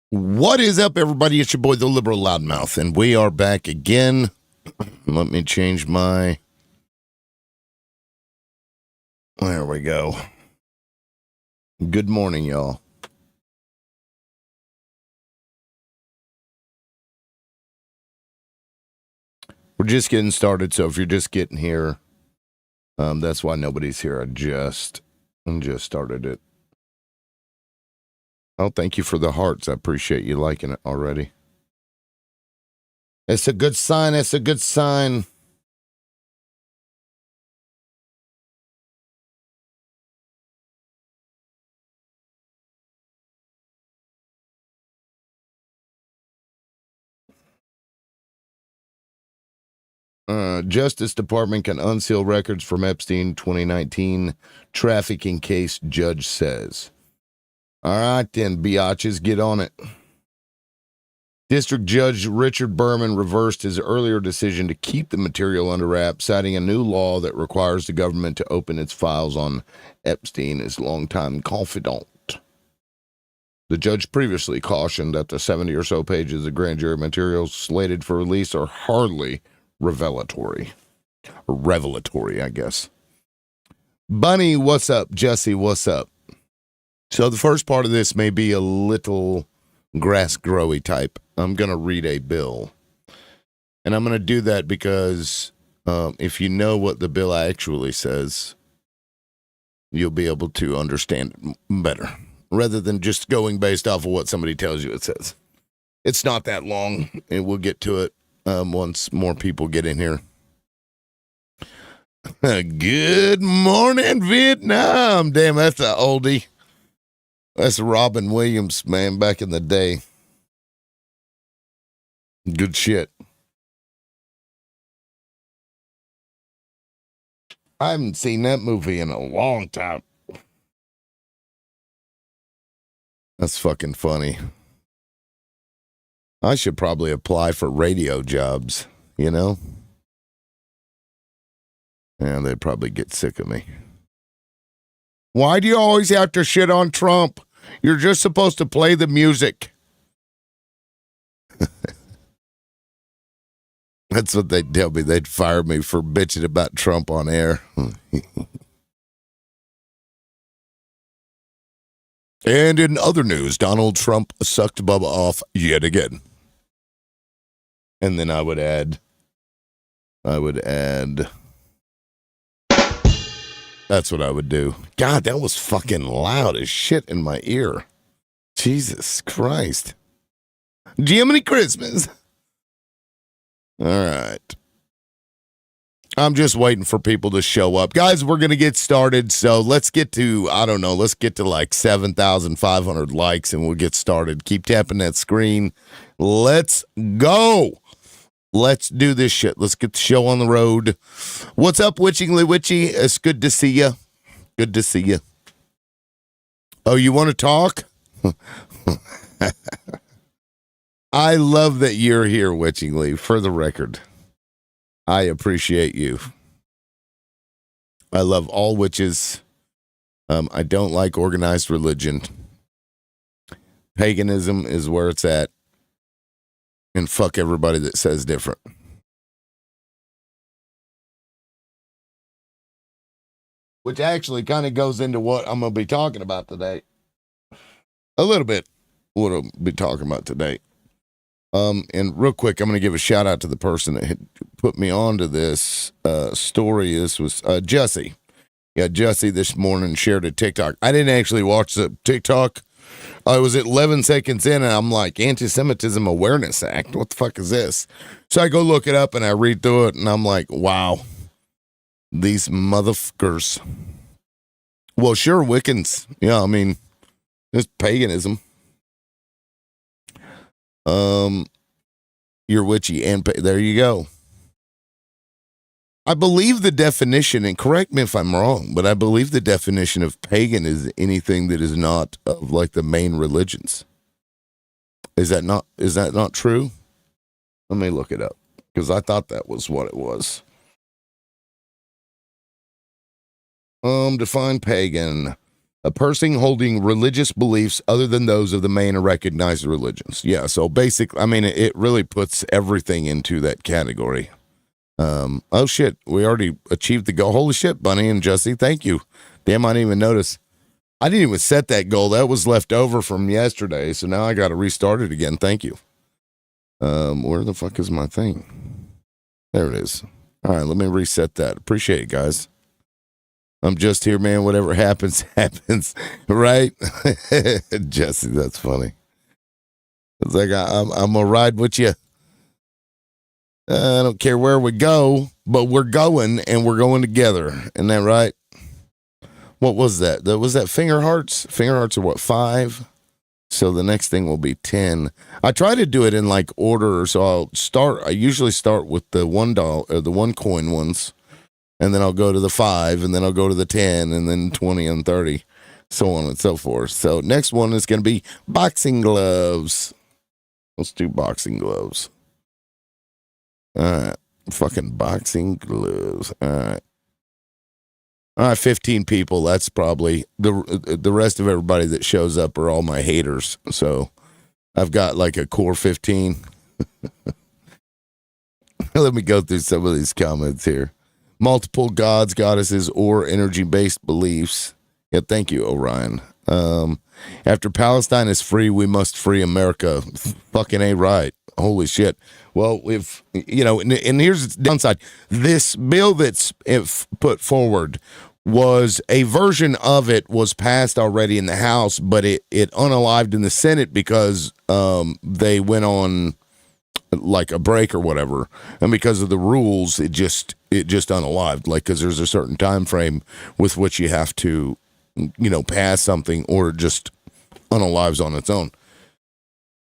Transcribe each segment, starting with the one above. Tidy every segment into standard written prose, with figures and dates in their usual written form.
What is up, everybody? It's your boy, the Liberal Loudmouth, and we are back again. Let me change my... There we go. Good morning, y'all. We're just getting started, so if you're just getting here, that's why nobody's here. I just started it. Oh, thank you for the hearts. I appreciate you liking it already. It's a good sign. It's a good sign. Justice Department can unseal records from Epstein 2019 trafficking case, judge says. All right, then, biatches, get on it. District Judge Richard Berman reversed his earlier decision to keep the material under wraps, citing a new law that requires the government to open its files on Epstein, his longtime confidant. The judge previously cautioned that the 70 or so pages of grand jury materials slated for release are hardly revelatory. Revelatory, I guess. Bunny, what's up? Jesse, what's up? So the first part of this may be a little grass-growy type. I'm going to read a bill. And I'm going to do that because if you know what the bill actually says, you'll be able to understand it better, rather than just going based off of what somebody tells you it says. It's not that long, and we'll get to it once more people get in here. Good morning, Vietnam. Damn, that's an oldie. That's Robin Williams, man, back in the day. Good shit. I haven't seen that movie in a long time. That's fucking funny. I should probably apply for radio jobs, you know? Yeah, they'd probably get sick of me. Why do you always have to shit on Trump? You're just supposed to play the music. That's what they'd tell me. They'd fire me for bitching about Trump on air. And in other news, Donald Trump sucked Bubba off yet again. And then I would add, that's what I would do. God, that was fucking loud as shit in my ear. Jesus Christ. Jiminy Christmas. All right. I'm just waiting for people to show up. Guys, we're going to get started. So let's get to, let's get to like 7,500 likes and we'll get started. Keep tapping that screen. Let's go. Let's do this shit. Let's get the show on the road. What's up, Witchingly Witchy? It's good to see you. Good to see you. Oh, you want to talk? I love that you're here, Witchingly, for the record. I appreciate you. I love all witches. I don't like organized religion. Paganism is where it's at. And fuck everybody that says different. Which actually kind of goes into what I'm going to be talking about today. A little bit what I'll be talking about today. And real quick, I'm going to give a shout out to the person that had put me onto this story. This was Jesse. Yeah, Jesse this morning shared a TikTok. I didn't actually watch the TikTok. I was at 11 seconds in, and I'm like, Antisemitism Awareness Act. What the fuck is this? So I go look it up, and I read through it, and I'm like, wow. These motherfuckers. Well, sure, Wiccans. Yeah, I mean, it's paganism. You're witchy and there you go. I believe the definition, and correct me if I'm wrong, but I believe the definition of pagan is anything that is not of like the main religions. Is that not true? Let me look it up because I thought that was what it was. Define pagan. A person holding religious beliefs other than those of the main or recognized religions. Yeah, so basically, I mean, it really puts everything into that category. Oh shit, we already achieved the goal. Holy shit, Bunny and Jesse, thank you. Damn, I didn't even notice. I didn't even set that goal. That was left over from yesterday, so now I got to restart it again. Thank you. Where the fuck is my thing? There it is. All right, let me reset that. Appreciate it, guys. I'm just here, man. Whatever happens, happens. Right? Jesse, that's funny. It's like, I'm going to ride with you. I don't care where we go, but we're going, and we're going together. Isn't that right? What was that? Was that finger hearts? Finger hearts are what, 5? So the next thing will be 10. I try to do it in like order, so I usually start with the $1 or the 1 coin ones. And then I'll go to the 5, and then I'll go to the 10, and then 20 and 30, so on and so forth. So next one is going to be boxing gloves. Let's do boxing gloves. All right. Fucking boxing gloves. All right. All right, 15 people. That's probably the rest of everybody that shows up are all my haters. So I've got like a core 15. Let me go through some of these comments here. Multiple gods, goddesses, or energy-based beliefs. Yeah, thank you, Orion. After Palestine is free, we must free America. Fucking A right. Holy shit. Well, if, you know, and here's the downside. This bill that's put forward was a version of it was passed already in the House, but it unalived in the Senate because they went on like a break or whatever, and because of the rules it just unalived, like, because there's a certain time frame with which you have to, you know, pass something or it just unalives on its own.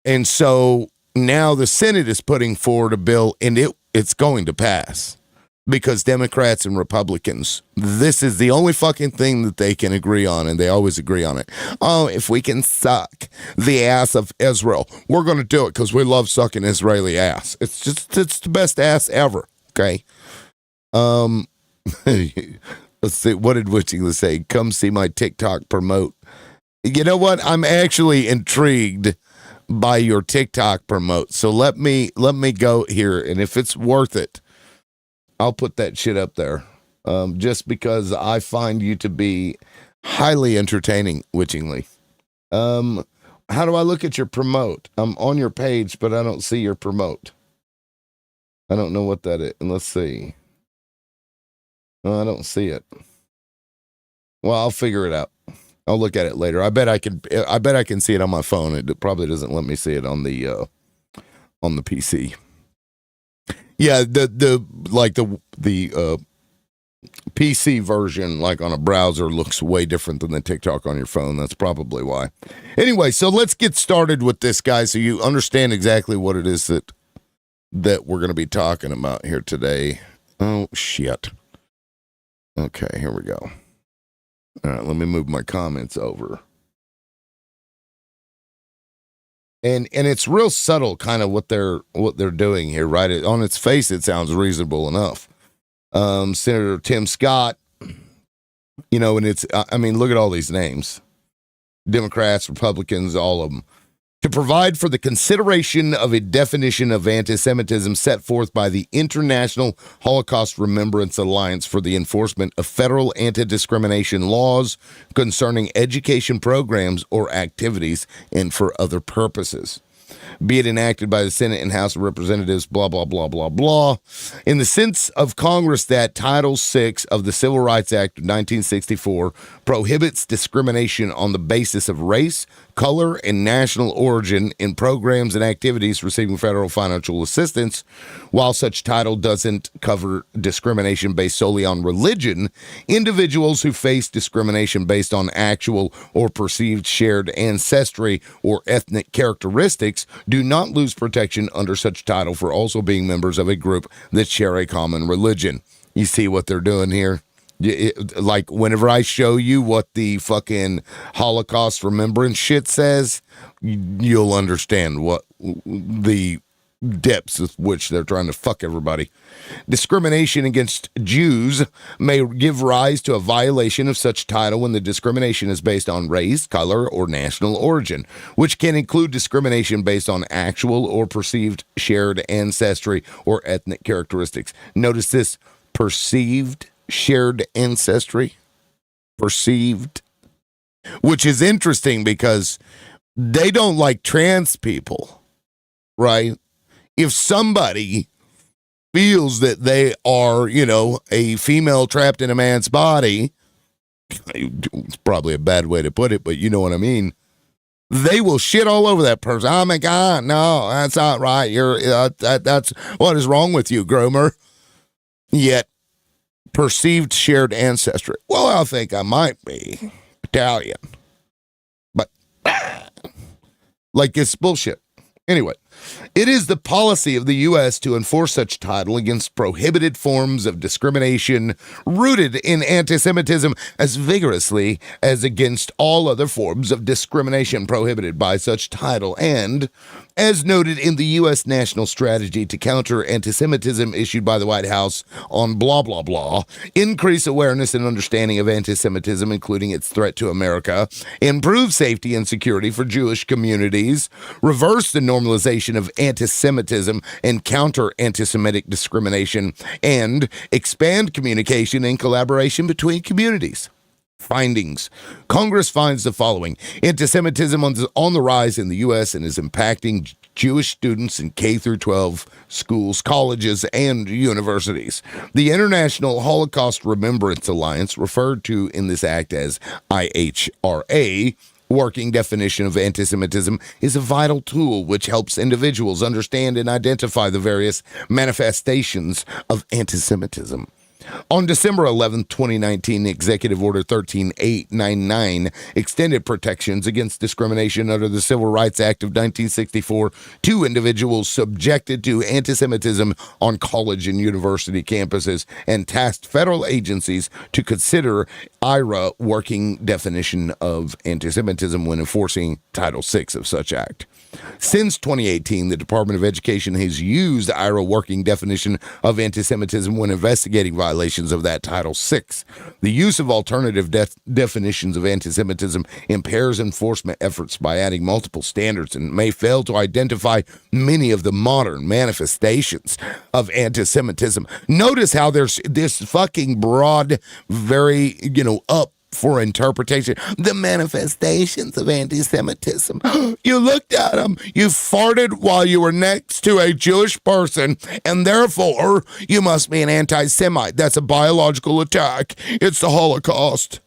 And so now the Senate is putting forward a bill, and it's going to pass because Democrats and Republicans, this is the only fucking thing that they can agree on, and they always agree on it. Oh, if we can suck the ass of Israel, we're going to do it because we love sucking Israeli ass. It's the best ass ever, okay? Let's see, what did Witching say? Come see my TikTok promote. You know what? I'm actually intrigued by your TikTok promote, so let me go here, and if it's worth it, I'll put that shit up there, just because I find you to be highly entertaining, Witchingly. How do I look at your promote? I'm on your page, but I don't see your promote. I don't know what that is. Let's see. I don't see it. Well, I'll figure it out. I'll look at it later. I bet I can see it on my phone. It probably doesn't let me see it on the PC. Yeah, the PC version, like on a browser, looks way different than the TikTok on your phone. That's probably why. Anyway, so let's get started with this, guys, so you understand exactly what it is that we're going to be talking about here today. Oh, shit. Okay, here we go. All right, let me move my comments over. And it's real subtle, kind of what they're doing here, right? On its face, it sounds reasonable enough. Senator Tim Scott, you know, and it's, I mean, look at all these names. Democrats, Republicans, all of them. To provide for the consideration of a definition of anti-Semitism set forth by the International Holocaust Remembrance Alliance for the enforcement of federal anti-discrimination laws concerning education programs or activities and for other purposes. Be it enacted by the Senate and House of Representatives, blah, blah, blah, blah, blah. In the sense of Congress that Title VI of the Civil Rights Act of 1964 prohibits discrimination on the basis of race, color, and national origin in programs and activities receiving federal financial assistance. While such title doesn't cover discrimination based solely on religion, individuals who face discrimination based on actual or perceived shared ancestry or ethnic characteristics do not lose protection under such title for also being members of a group that share a common religion. You see what they're doing here? Like, whenever I show you what the fucking Holocaust remembrance shit says, you'll understand what the depths of which they're trying to fuck everybody. Discrimination against Jews may give rise to a violation of such title when the discrimination is based on race, color, or national origin, which can include discrimination based on actual or perceived shared ancestry or ethnic characteristics. Notice this: perceived shared ancestry. Perceived. Which is interesting because they don't like trans people, right? If somebody feels that they are, a female trapped in a man's body, it's probably a bad way to put it, but you know what I mean. They will shit all over that person. Oh my God, no, that's not right. That's what is wrong with you, groomer. Yet, perceived shared ancestry. Well, I think I might be Italian, but like it's bullshit. Anyway, it is the policy of the U.S. to enforce such title against prohibited forms of discrimination rooted in anti-Semitism as vigorously as against all other forms of discrimination prohibited by such title, and, as noted in the U.S. National Strategy to Counter Antisemitism issued by the White House on blah, blah, blah, increase awareness and understanding of antisemitism, including its threat to America, improve safety and security for Jewish communities, reverse the normalization of antisemitism and counter anti-Semitic discrimination, and expand communication and collaboration between communities. Findings. Congress finds the following: anti-Semitism on the rise in the U.S. and is impacting Jewish students in K through 12 schools, colleges, and universities. The International Holocaust Remembrance Alliance, referred to in this act as IHRA, working definition of anti-Semitism, is a vital tool which helps individuals understand and identify the various manifestations of anti-Semitism. On December 11, 2019, Executive Order 13899 extended protections against discrimination under the Civil Rights Act of 1964 to individuals subjected to anti-Semitism on college and university campuses, and tasked federal agencies to consider IRA working definition of anti-Semitism when enforcing Title VI of such act. Since 2018, the Department of Education has used IRA working definition of anti-Semitism when investigating violations of that Title VI. The use of alternative definitions of anti-Semitism impairs enforcement efforts by adding multiple standards and may fail to identify many of the modern manifestations of anti-Semitism. Notice how there's this fucking broad, very, up for interpretation. The manifestations of anti-Semitism. You looked at them. You farted while you were next to a Jewish person, and therefore you must be an anti-Semite. That's a biological attack. It's the Holocaust.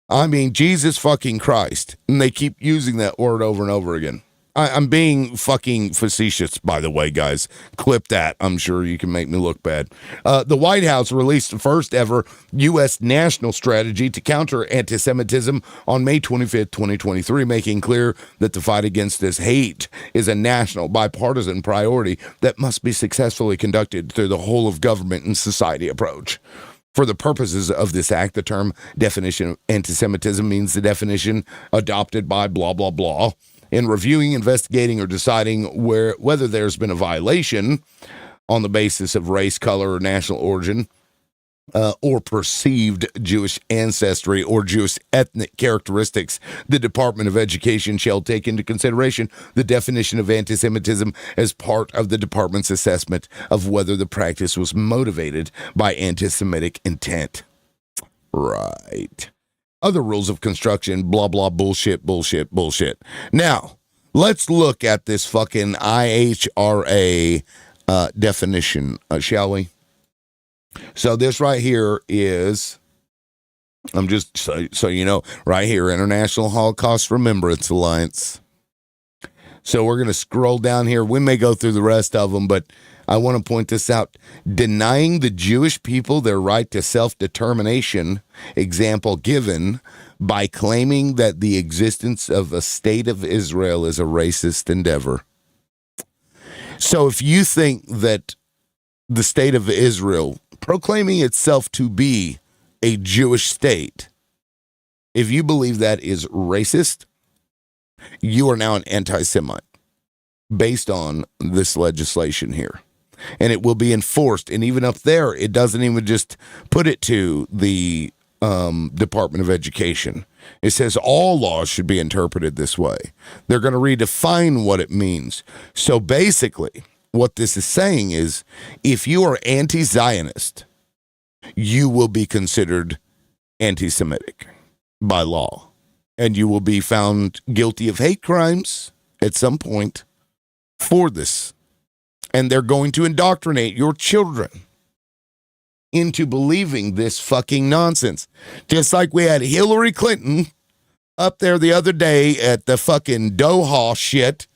I mean, Jesus fucking Christ. And they keep using that word over and over again. I'm being fucking facetious, by the way, guys. Clip that. I'm sure you can make me look bad. The White House released the first ever U.S. national strategy to counter anti-Semitism on May 25th, 2023, making clear that the fight against this hate is a national, bipartisan priority that must be successfully conducted through the whole of government and society approach. For the purposes of this act, the term definition of anti-Semitism means the definition adopted by blah, blah, blah. In reviewing, investigating, or deciding whether there's been a violation on the basis of race, color, or national origin, or perceived Jewish ancestry or Jewish ethnic characteristics, the Department of Education shall take into consideration the definition of anti-Semitism as part of the department's assessment of whether the practice was motivated by anti-Semitic intent. Right. Other rules of construction, blah, blah, bullshit. Now, let's look at this fucking IHRA definition, shall we? So this right here is, I'm just, so you know, right here, International Holocaust Remembrance Alliance. So we're going to scroll down here. We may go through the rest of them, but I want to point this out. Denying the Jewish people their right to self-determination, example given, by claiming that the existence of a state of Israel is a racist endeavor. So if you think that the state of Israel, proclaiming itself to be a Jewish state, if you believe that is racist, you are now an anti-Semite. based on this legislation here. And it will be enforced. And even up there, it doesn't even just put it to the Department of Education. It says all laws should be interpreted this way. They're going to redefine what it means. So basically, what this is saying is if you are anti-Zionist, you will be considered anti-Semitic by law. And you will be found guilty of hate crimes at some point for this. And they're going to indoctrinate your children into believing this fucking nonsense. Just like we had Hillary Clinton up there the other day at the fucking Doha shit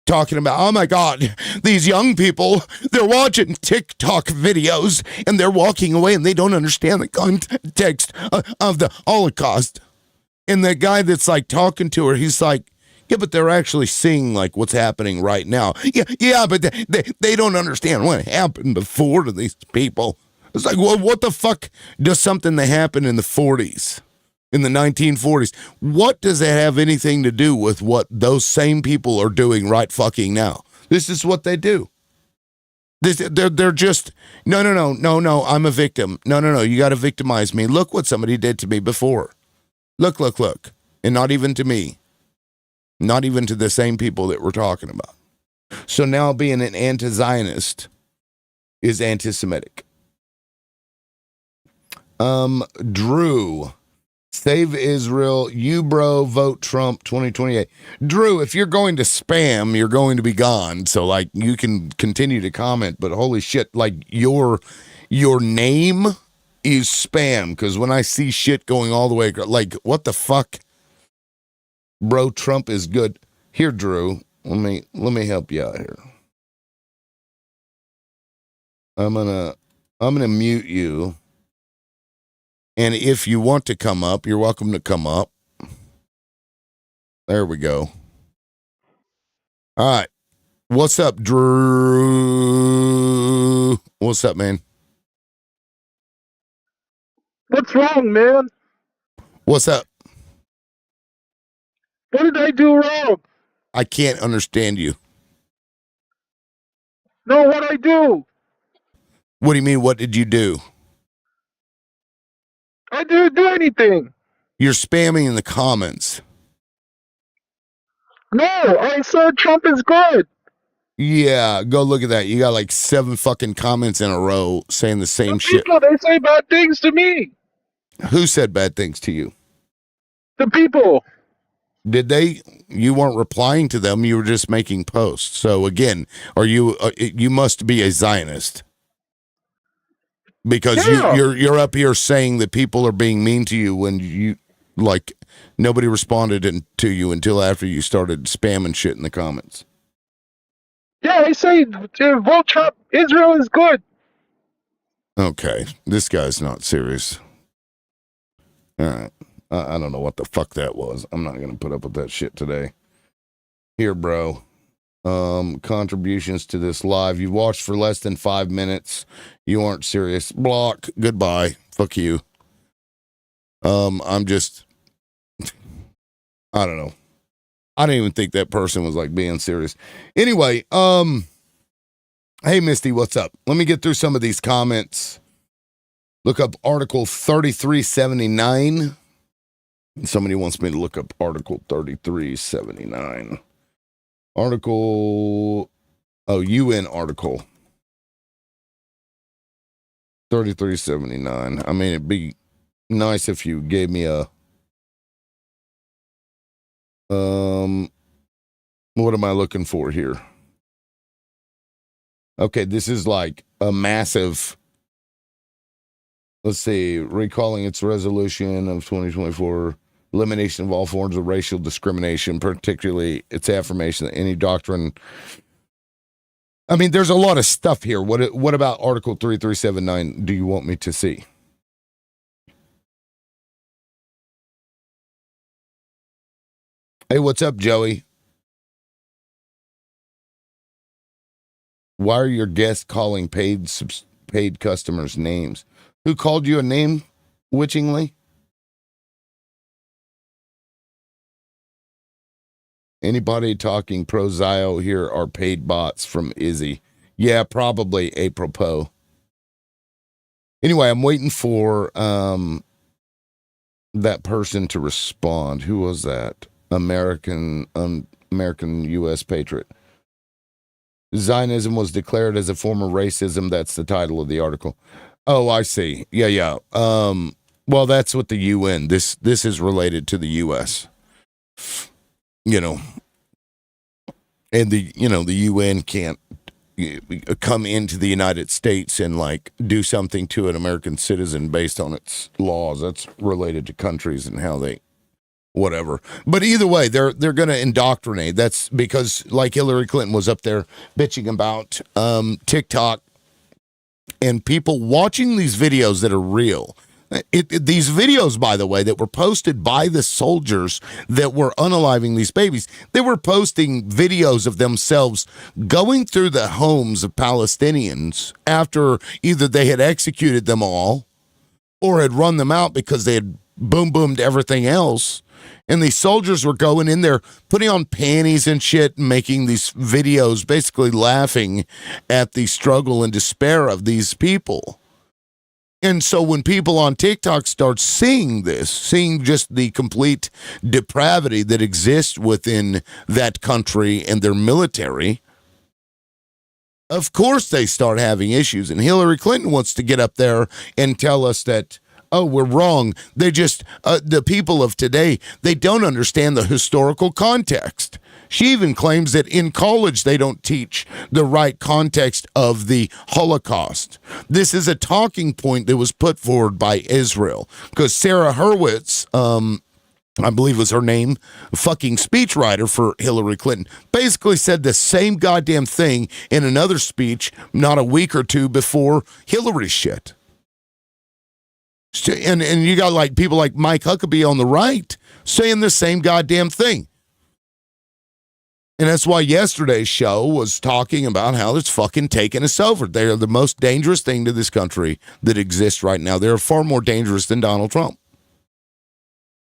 talking about, oh my God, these young people, they're watching TikTok videos and they're walking away and they don't understand the context of the Holocaust. And the guy that's like talking to her, he's like, yeah, but they're actually seeing like what's happening right now. Yeah, but they don't understand what happened before to these people. It's like, well, what the fuck does something that happened in the 40s, in the 1940s? What does that have anything to do with what those same people are doing right fucking now? This is what they do. They're just, no, I'm a victim. No, you got to victimize me. Look what somebody did to me before. Look. And not even to me. Not even to the same people that we're talking about. So now being an anti-Zionist is anti-Semitic. Drew, save Israel, you bro, vote Trump 2028. Drew, if you're going to spam, you're going to be gone. So like you can continue to comment, but holy shit, like your name is spam. Because when I see shit going all the way, like what the fuck? Bro, Trump is good. Here, Drew, let me help you out here. I'm gonna mute you. And if you want to come up, you're welcome to come up. There we go. All right. What's up, Drew? What's up, man? What's wrong, man? What's up? What did I do wrong? I can't understand you. No, what I do? What do you mean, what did you do? I didn't do anything. You're spamming in the comments. No, I said Trump is good. Yeah, go look at that. You got like 7 fucking comments in a row saying the same shit. People, they say bad things to me. Who said bad things to you? The people. Did they? You weren't replying to them. You were just making posts. So again, are you? You must be a Zionist because Yeah. you're up here saying that people are being mean to you when you like nobody responded to you until after you started spamming shit in the comments. Yeah, I say vote Trump. Israel is good. Okay, this guy's not serious. All right. I don't know what the fuck that was. I'm not going to put up with that shit today. Here, bro. Contributions to this live. You watched for less than 5 minutes. You aren't serious. Block. Goodbye. Fuck you. I'm just, I don't know. I didn't even think that person was like being serious. Anyway, hey, Misty, what's up? Let me get through some of these comments. Look up Article 3379. Somebody wants me to look up Article 3379. UN Article 3379. I mean, it'd be nice if you gave me a, what am I looking for here? Okay, this is like a massive, let's see, recalling its resolution of 2024, elimination of all forms of racial discrimination, particularly its affirmation that any doctrine. I mean, there's a lot of stuff here. What about Article 3379 do you want me to see? Hey, what's up, Joey? Why are your guests calling paid customers names? Who called you a name, witchingly? Anybody talking pro-Zio here are paid bots from Izzy. Yeah, probably apropos. Anyway, I'm waiting for that person to respond. Who was that? American U.S. patriot. Zionism was declared as a form of racism. That's the title of the article. Oh, I see. Yeah. Well, that's what the UN. This is related to the U.S. You know, and the UN can't come into the United States and like do something to an American citizen based on its laws. That's related to countries and how they whatever. But either way, they're going to indoctrinate. That's because like Hillary Clinton was up there bitching about TikTok and people watching these videos that are real. These videos, by the way, that were posted by the soldiers that were unaliving these babies, they were posting videos of themselves going through the homes of Palestinians after either they had executed them all or had run them out because they had boomed everything else. And these soldiers were going in there, putting on panties and shit, and making these videos, basically laughing at the struggle and despair of these people. And so when people on TikTok start seeing this, seeing just the complete depravity that exists within that country and their military, of course they start having issues. And Hillary Clinton wants to get up there and tell us that, oh, we're wrong. They just, the people of today, they don't understand the historical context. She even claims that in college they don't teach the right context of the Holocaust. This is a talking point that was put forward by Israel because Sarah Hurwitz, I believe was her name, fucking speechwriter for Hillary Clinton, basically said the same goddamn thing in another speech not a week or two before Hillary's shit. And you got like people like Mike Huckabee on the right saying the same goddamn thing. And that's why yesterday's show was talking about how it's fucking taking us over. They are the most dangerous thing to this country that exists right now. They're far more dangerous than Donald Trump.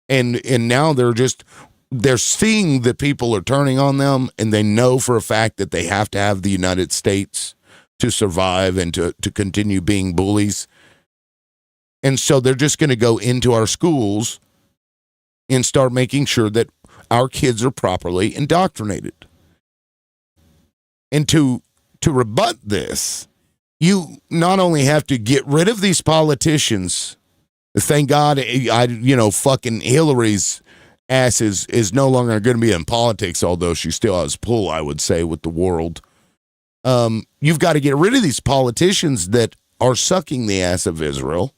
And now they're seeing that people are turning on them, and they know for a fact that they have to have the United States to survive and to continue being bullies. And so they're just going to go into our schools and start making sure that our kids are properly indoctrinated. And to rebut this, you not only have to get rid of these politicians. Thank God, fucking Hillary's ass is no longer going to be in politics, although she still has pull, I would say, with the world. You've got to get rid of these politicians that are sucking the ass of Israel.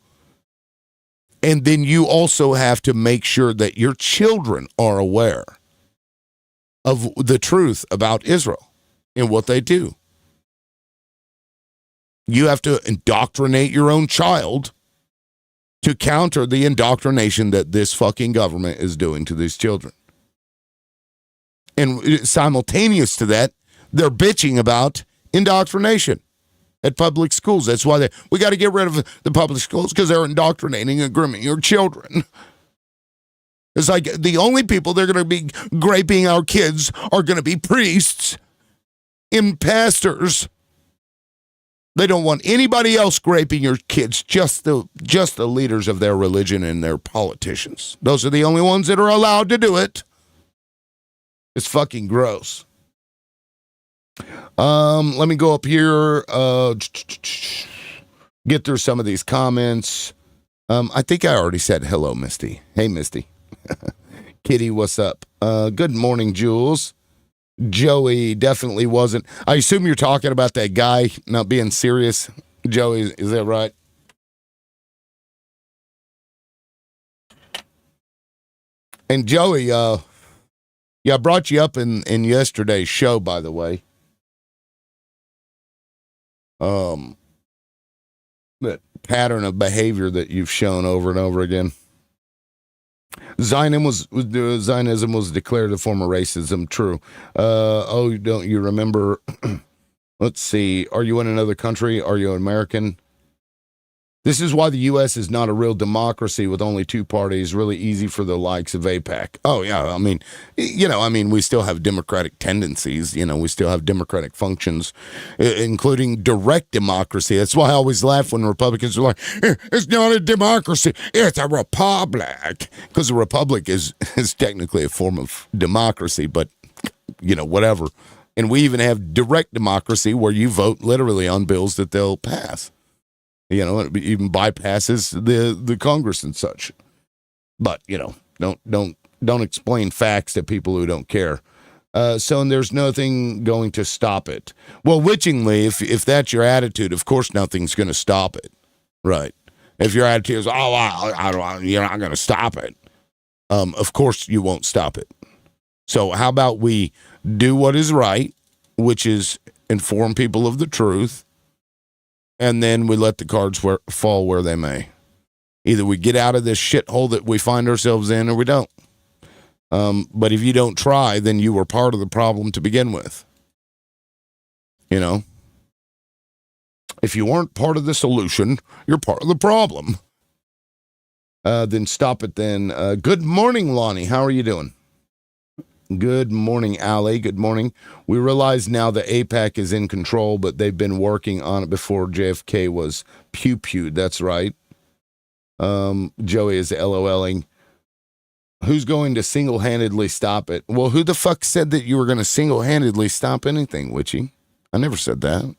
And then you also have to make sure that your children are aware of the truth about Israel and what they do. You have to indoctrinate your own child to counter the indoctrination that this fucking government is doing to these children. And simultaneous to that, they're bitching about indoctrination at public schools. That's why we got to get rid of the public schools because they're indoctrinating and grooming your children. It's like the only people they're going to be graping our kids are going to be priests and pastors. They don't want anybody else graping your kids, just the leaders of their religion and their politicians. Those are the only ones that are allowed to do it. It's fucking gross. Let me go up here, get through some of these comments. I think I already said hello, Misty. Hey, Misty. Kitty, what's up? Good morning, Jules. Joey definitely wasn't. I assume you're talking about that guy not being serious. Joey, is that right? And Joey, I brought you up in yesterday's show, by the way. That pattern of behavior that you've shown over and over again. Zionism was declared a form of racism. True. Don't you remember? Let's see. Are you in another country? Are you American? This is why the U.S. is not a real democracy with only two parties, really easy for the likes of AIPAC. Oh, yeah, I mean, we still have democratic tendencies. We still have democratic functions, including direct democracy. That's why I always laugh when Republicans are like, it's not a democracy, it's a republic. Because a republic is technically a form of democracy, but, whatever. And we even have direct democracy where you vote literally on bills that they'll pass. It even bypasses the Congress and such. But, don't explain facts to people who don't care. So there's nothing going to stop it. Well, witchingly, if that's your attitude, of course nothing's going to stop it. Right. If your attitude is, you're not going to stop it. Of course you won't stop it. So how about we do what is right, which is inform people of the truth, and then we let the cards fall where they may. Either we get out of this shithole that we find ourselves in, or we don't. But if you don't try, then you were part of the problem to begin with. If you weren't part of the solution, you're part of the problem. Then stop it then. Good morning, Lonnie. How are you doing? Good morning, Allie. Good morning. We realize now that AIPAC is in control, but they've been working on it before JFK was pew-pewed. That's right. Joey is LOLing. Who's going to single-handedly stop it? Well, who the fuck said that you were going to single-handedly stop anything, Witchy? I never said that.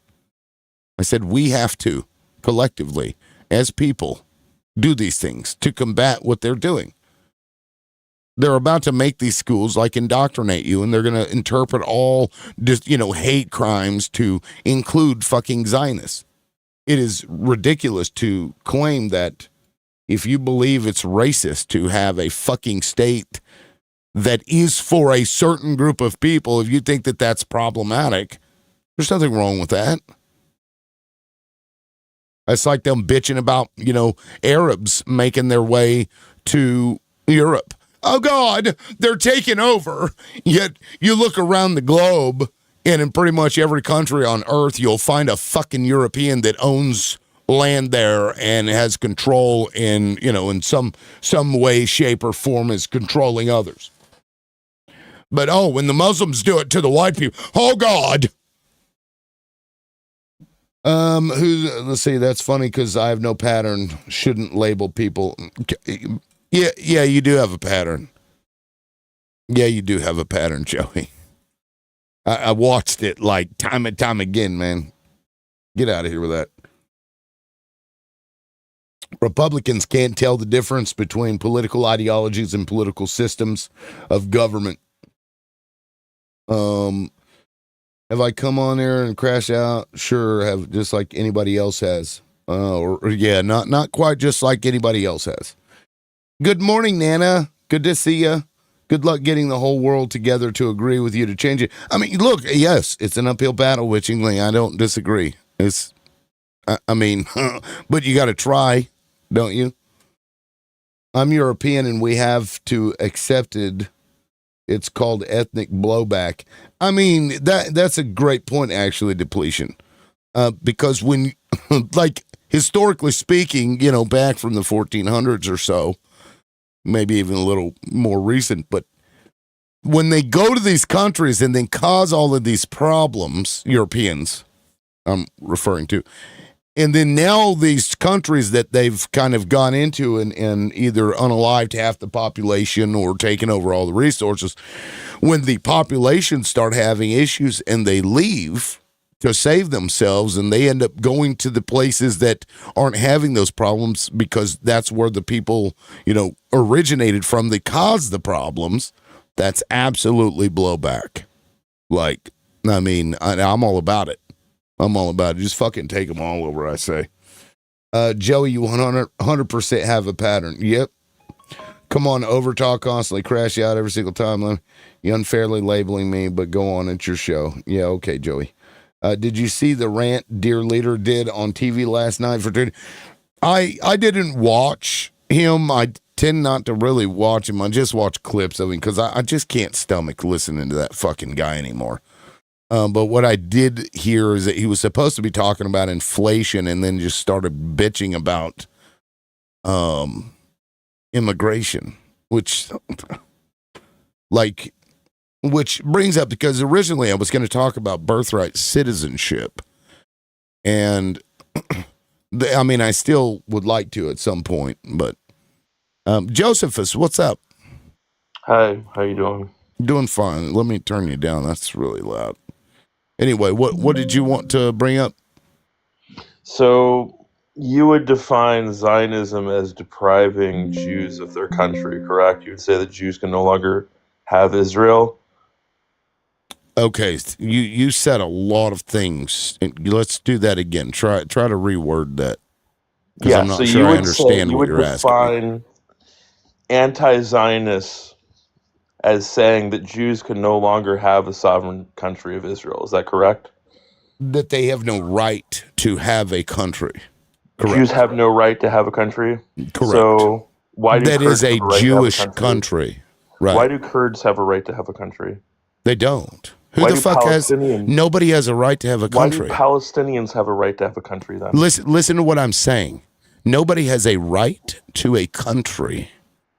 I said we have to, collectively, as people, do these things to combat what they're doing. They're about to make these schools indoctrinate you, and they're going to interpret all hate crimes to include fucking Zionists. It is ridiculous to claim that if you believe it's racist to have a fucking state that is for a certain group of people, if you think that that's problematic, there's nothing wrong with that. It's like them bitching about, Arabs making their way to Europe. Oh, God, they're taking over. Yet you look around the globe, and in pretty much every country on earth, you'll find a fucking European that owns land there and has control in some way, shape, or form is controlling others. But, when the Muslims do it to the white people, oh, God. Let's see, that's funny because I have no pattern. Shouldn't label people. Yeah, you do have a pattern. Yeah, you do have a pattern, Joey. I watched it time and time again, man. Get out of here with that. Republicans can't tell the difference between political ideologies and political systems of government. Have I come on there and crash out? Sure, have, just like anybody else has. Not quite just like anybody else has. Good morning, Nana. Good to see you. Good luck getting the whole world together to agree with you to change it. I mean, look, yes, it's an uphill battle, witchingly. I don't disagree. But you got to try, don't you? I'm European, and we have to accepted. It's called ethnic blowback. I mean, that's a great point, actually, Depletion. Because when, historically speaking, back from the 1400s or so, maybe even a little more recent, but when they go to these countries and then cause all of these problems, Europeans, I'm referring to, and then now these countries that they've kind of gone into and either unalived half the population or taken over all the resources, when the population start having issues and they leave to save themselves and they end up going to the places that aren't having those problems because that's where the people, originated from that caused the problems, that's absolutely blowback. I'm all about it. I'm all about it. Just fucking take them all over, I say. Joey, you 100% have a pattern. Yep. Come on, overtalk constantly, crash out every single time. You unfairly labeling me, but go on, it's your show. Yeah, okay, Joey. Did you see the rant Dear Leader did on TV last night for Twitter? I didn't watch him. I tend not to really watch him. I just watch clips of him because I just can't stomach listening to that fucking guy anymore. But what I did hear is that he was supposed to be talking about inflation and then just started bitching about immigration, which brings up, because originally I was going to talk about birthright citizenship, and I still would like to at some point, but Josephus, what's up? Hi, how you doing? Doing fine. Let me turn you down. That's really loud. Anyway, what did you want to bring up? So, you would define Zionism as depriving Jews of their country, correct? You would say that Jews can no longer have Israel? Okay, you said a lot of things. Let's do that again. Try to reword that, because Yeah, I'm so not you sure I would say understand you what would you're asking me. define anti-Zionists as saying that Jews can no longer have a sovereign country of Israel. Is that correct? That they have no right to have a country. Jews Correct. have no right to have a country? Correct. So, why do That is Kurds have a a right to have a Jewish country? country. Why Right. do Kurds have a right to have a country? They don't. Who Why the do fuck has? Palestinians Nobody has a right to have a Why do country. Palestinians have a right to have a country then? Listen to what I'm saying. Nobody has a right to a country.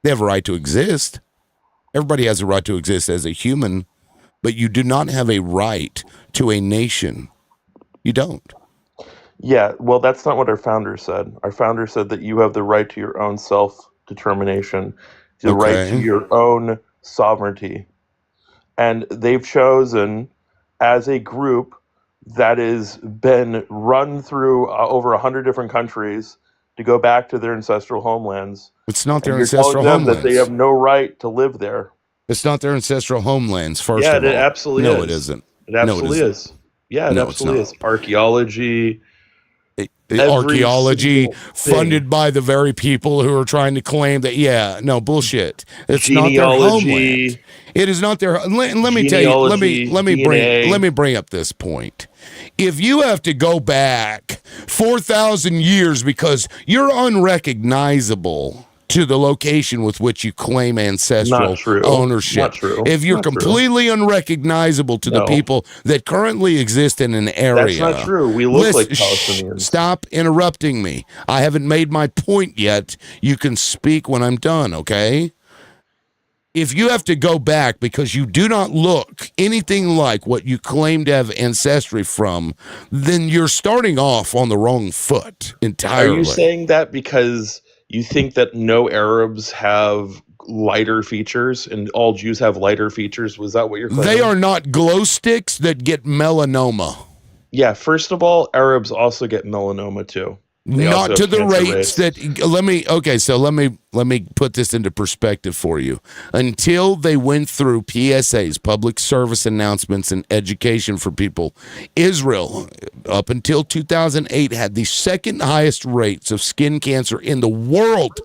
They have a right to exist. Everybody has a right to exist as a human, but you do not have a right to a nation. You don't. Yeah, well, that's not what our founder said. Our founder said that you have the right to your own self-determination, the right to Okay. your own sovereignty. And they've chosen, as a group that has been run through over 100 different countries, to go back to their ancestral homelands. It's not their And you're telling ancestral them that they have homelands. no right to live there. It's not their ancestral homelands, first Yeah, of it all. absolutely No, it is. isn't. It No, it absolutely isn't. is. Yeah, it No, it's absolutely not. is. Archaeology, every Archaeology single thing. funded by the very people who are trying to claim that, bullshit. It's not their homeland. Genealogy, It is not their. Let me tell you. genealogy, Let me DNA. bring up this point. If you have to go back 4,000 years because you're unrecognizable to the location with which you claim Not ancestral true. ownership, Not true. if you're Not true. completely unrecognizable to the No, people that currently exist in an area, that's not true. We look like Palestinians. stop interrupting me. I haven't made my point yet. You can speak when I'm done, okay? If you have to go back because you do not look anything like what you claim to have ancestry from, then you're starting off on the wrong foot Are entirely. you saying that because you think that no Arabs have lighter features and all Jews have lighter features? Was that what you're claiming? They are not glow sticks that get melanoma. Yeah, first of all, Arabs also get melanoma too. They also Not to have the cancer rates that let me put this into perspective for you. Until they went through PSAs, public service announcements, and education for people, Israel, up until 2008, had the second highest rates of skin cancer in the world.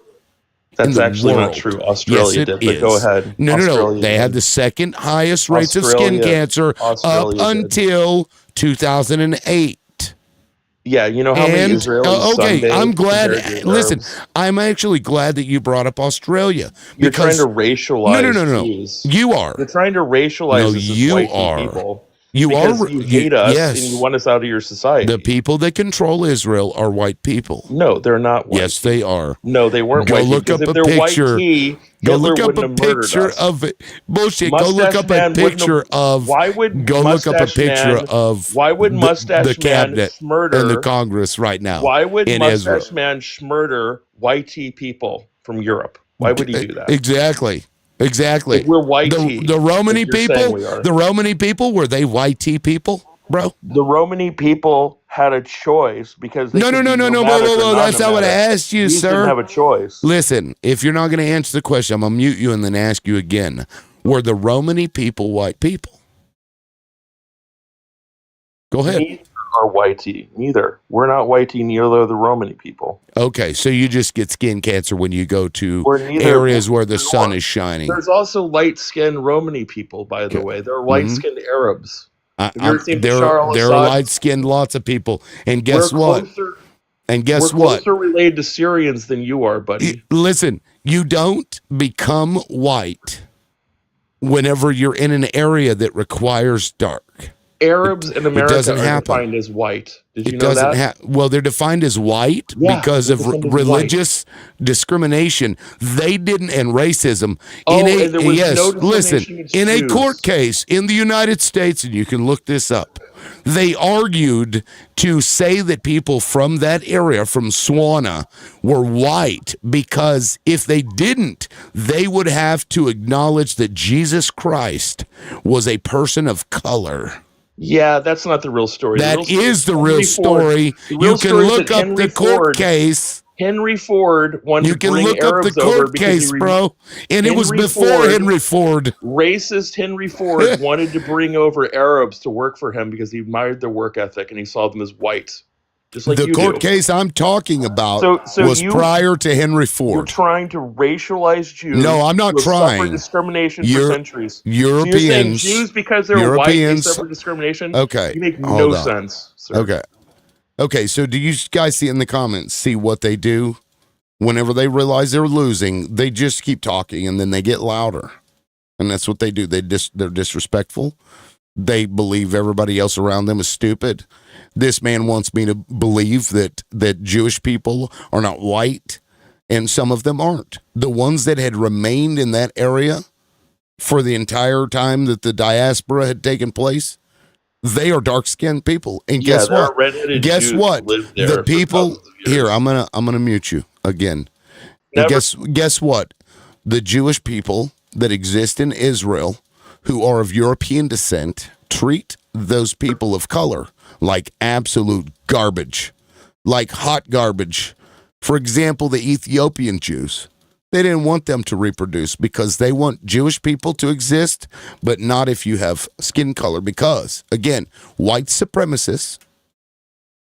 That's actually not world. true. Yes, Australia it did, is. but go ahead. No. Australia They had did. the second highest rates of skin Australia- cancer up Australia did. until 2008. Yeah, you know how many And Israelis okay, sunbathe I'm glad. compared to Listen, Arabs? I'm actually glad that you brought up Australia. You're trying Because to racialize no. Jews. You are. You're trying to racialize No, us as you white are. people. You because are. you hate us yes. and you want us out of your society. The people that control Israel are white people. No, they're not white. Yes, they are. No, they weren't Go white. look Because up if a they're picture. white tea, Go Hitler look up wouldn't a have murdered picture us. of it. Bullshit. Go Mustache look up a Man wouldn't picture have- of. Why would Go look up a Mustache picture Man- of. Why would the Mustache Man cabinet murder? and the Congress right now. Why would in Mustache Israel. Man murder white tea people from Europe? Why would he do that? Exactly. If we're white tea, the Romani like you're saying people. we are. The Romani people, were they white tea people, bro? The Romani people had a choice because they No. could be Whoa. nomadic or That's not what I non-nomadic. asked you, Jews sir. didn't have a choice. Listen, if you're not going to answer the question, I'm going to mute you and then ask you again. Were the Romani people white people? Go ahead. Neither are white tea. Neither. We're not white tea. Neither are the Romani people. Okay, so you just get skin cancer when you go to We're neither- areas where the sun nor- is shining. There's also light-skinned Romani people, by the way. They're light-skinned Arabs. Have you ever seen There Bashar are al-Assad? light-skinned lots of people. And guess We're what? closer, And guess we're what? closer related to Syrians than you are, buddy. Listen, you don't become white whenever you're in an area that requires dark. Arabs in America doesn't are happen. defined as white. Did you It know doesn't that? well, they're defined as white Yeah, because they're of defined as religious discrimination. They didn't, and racism. Oh, and there was no listen, discrimination against in a court Jews. case in the United States, and you can look this up, they argued to say that people from that area, from Swana, were white because if they didn't, they would have to acknowledge that Jesus Christ was a person of color. Yeah, that's not the real story. That is the real story. You can look up the court case. Henry Ford wanted You to can bring look up the Arabs over court because case, bro. And it was Henry before Ford, Henry Ford. racist Henry Ford wanted to bring over Arabs to work for him because he admired their work ethic and he saw them as white, just like The you court do. case I'm talking about So was prior to Henry You're Ford. trying to racialize Jews. No, I'm not who have suffered trying. discrimination for centuries. So you're saying Europeans, Jews, because they're white, they suffer discrimination? Okay, You make hold no on. sense, sir. Okay, so do you guys see in the comments, see what they do? Whenever they realize they're losing, they just keep talking and then they get louder. And that's what they do. They're disrespectful. They believe everybody else around them is stupid. This man wants me to believe that Jewish people are not white, and some of them aren't. The ones that had remained in that area for the entire time that the diaspora had taken place, they are dark-skinned people. And guess what? Guess what? The people here, I'm gonna mute you again. And guess what? The Jewish people that exist in Israel who are of European descent treat those people of color like absolute garbage, like hot garbage. For example, the Ethiopian Jews. They didn't want them to reproduce because they want Jewish people to exist, but not if you have skin color. Because, again, white supremacists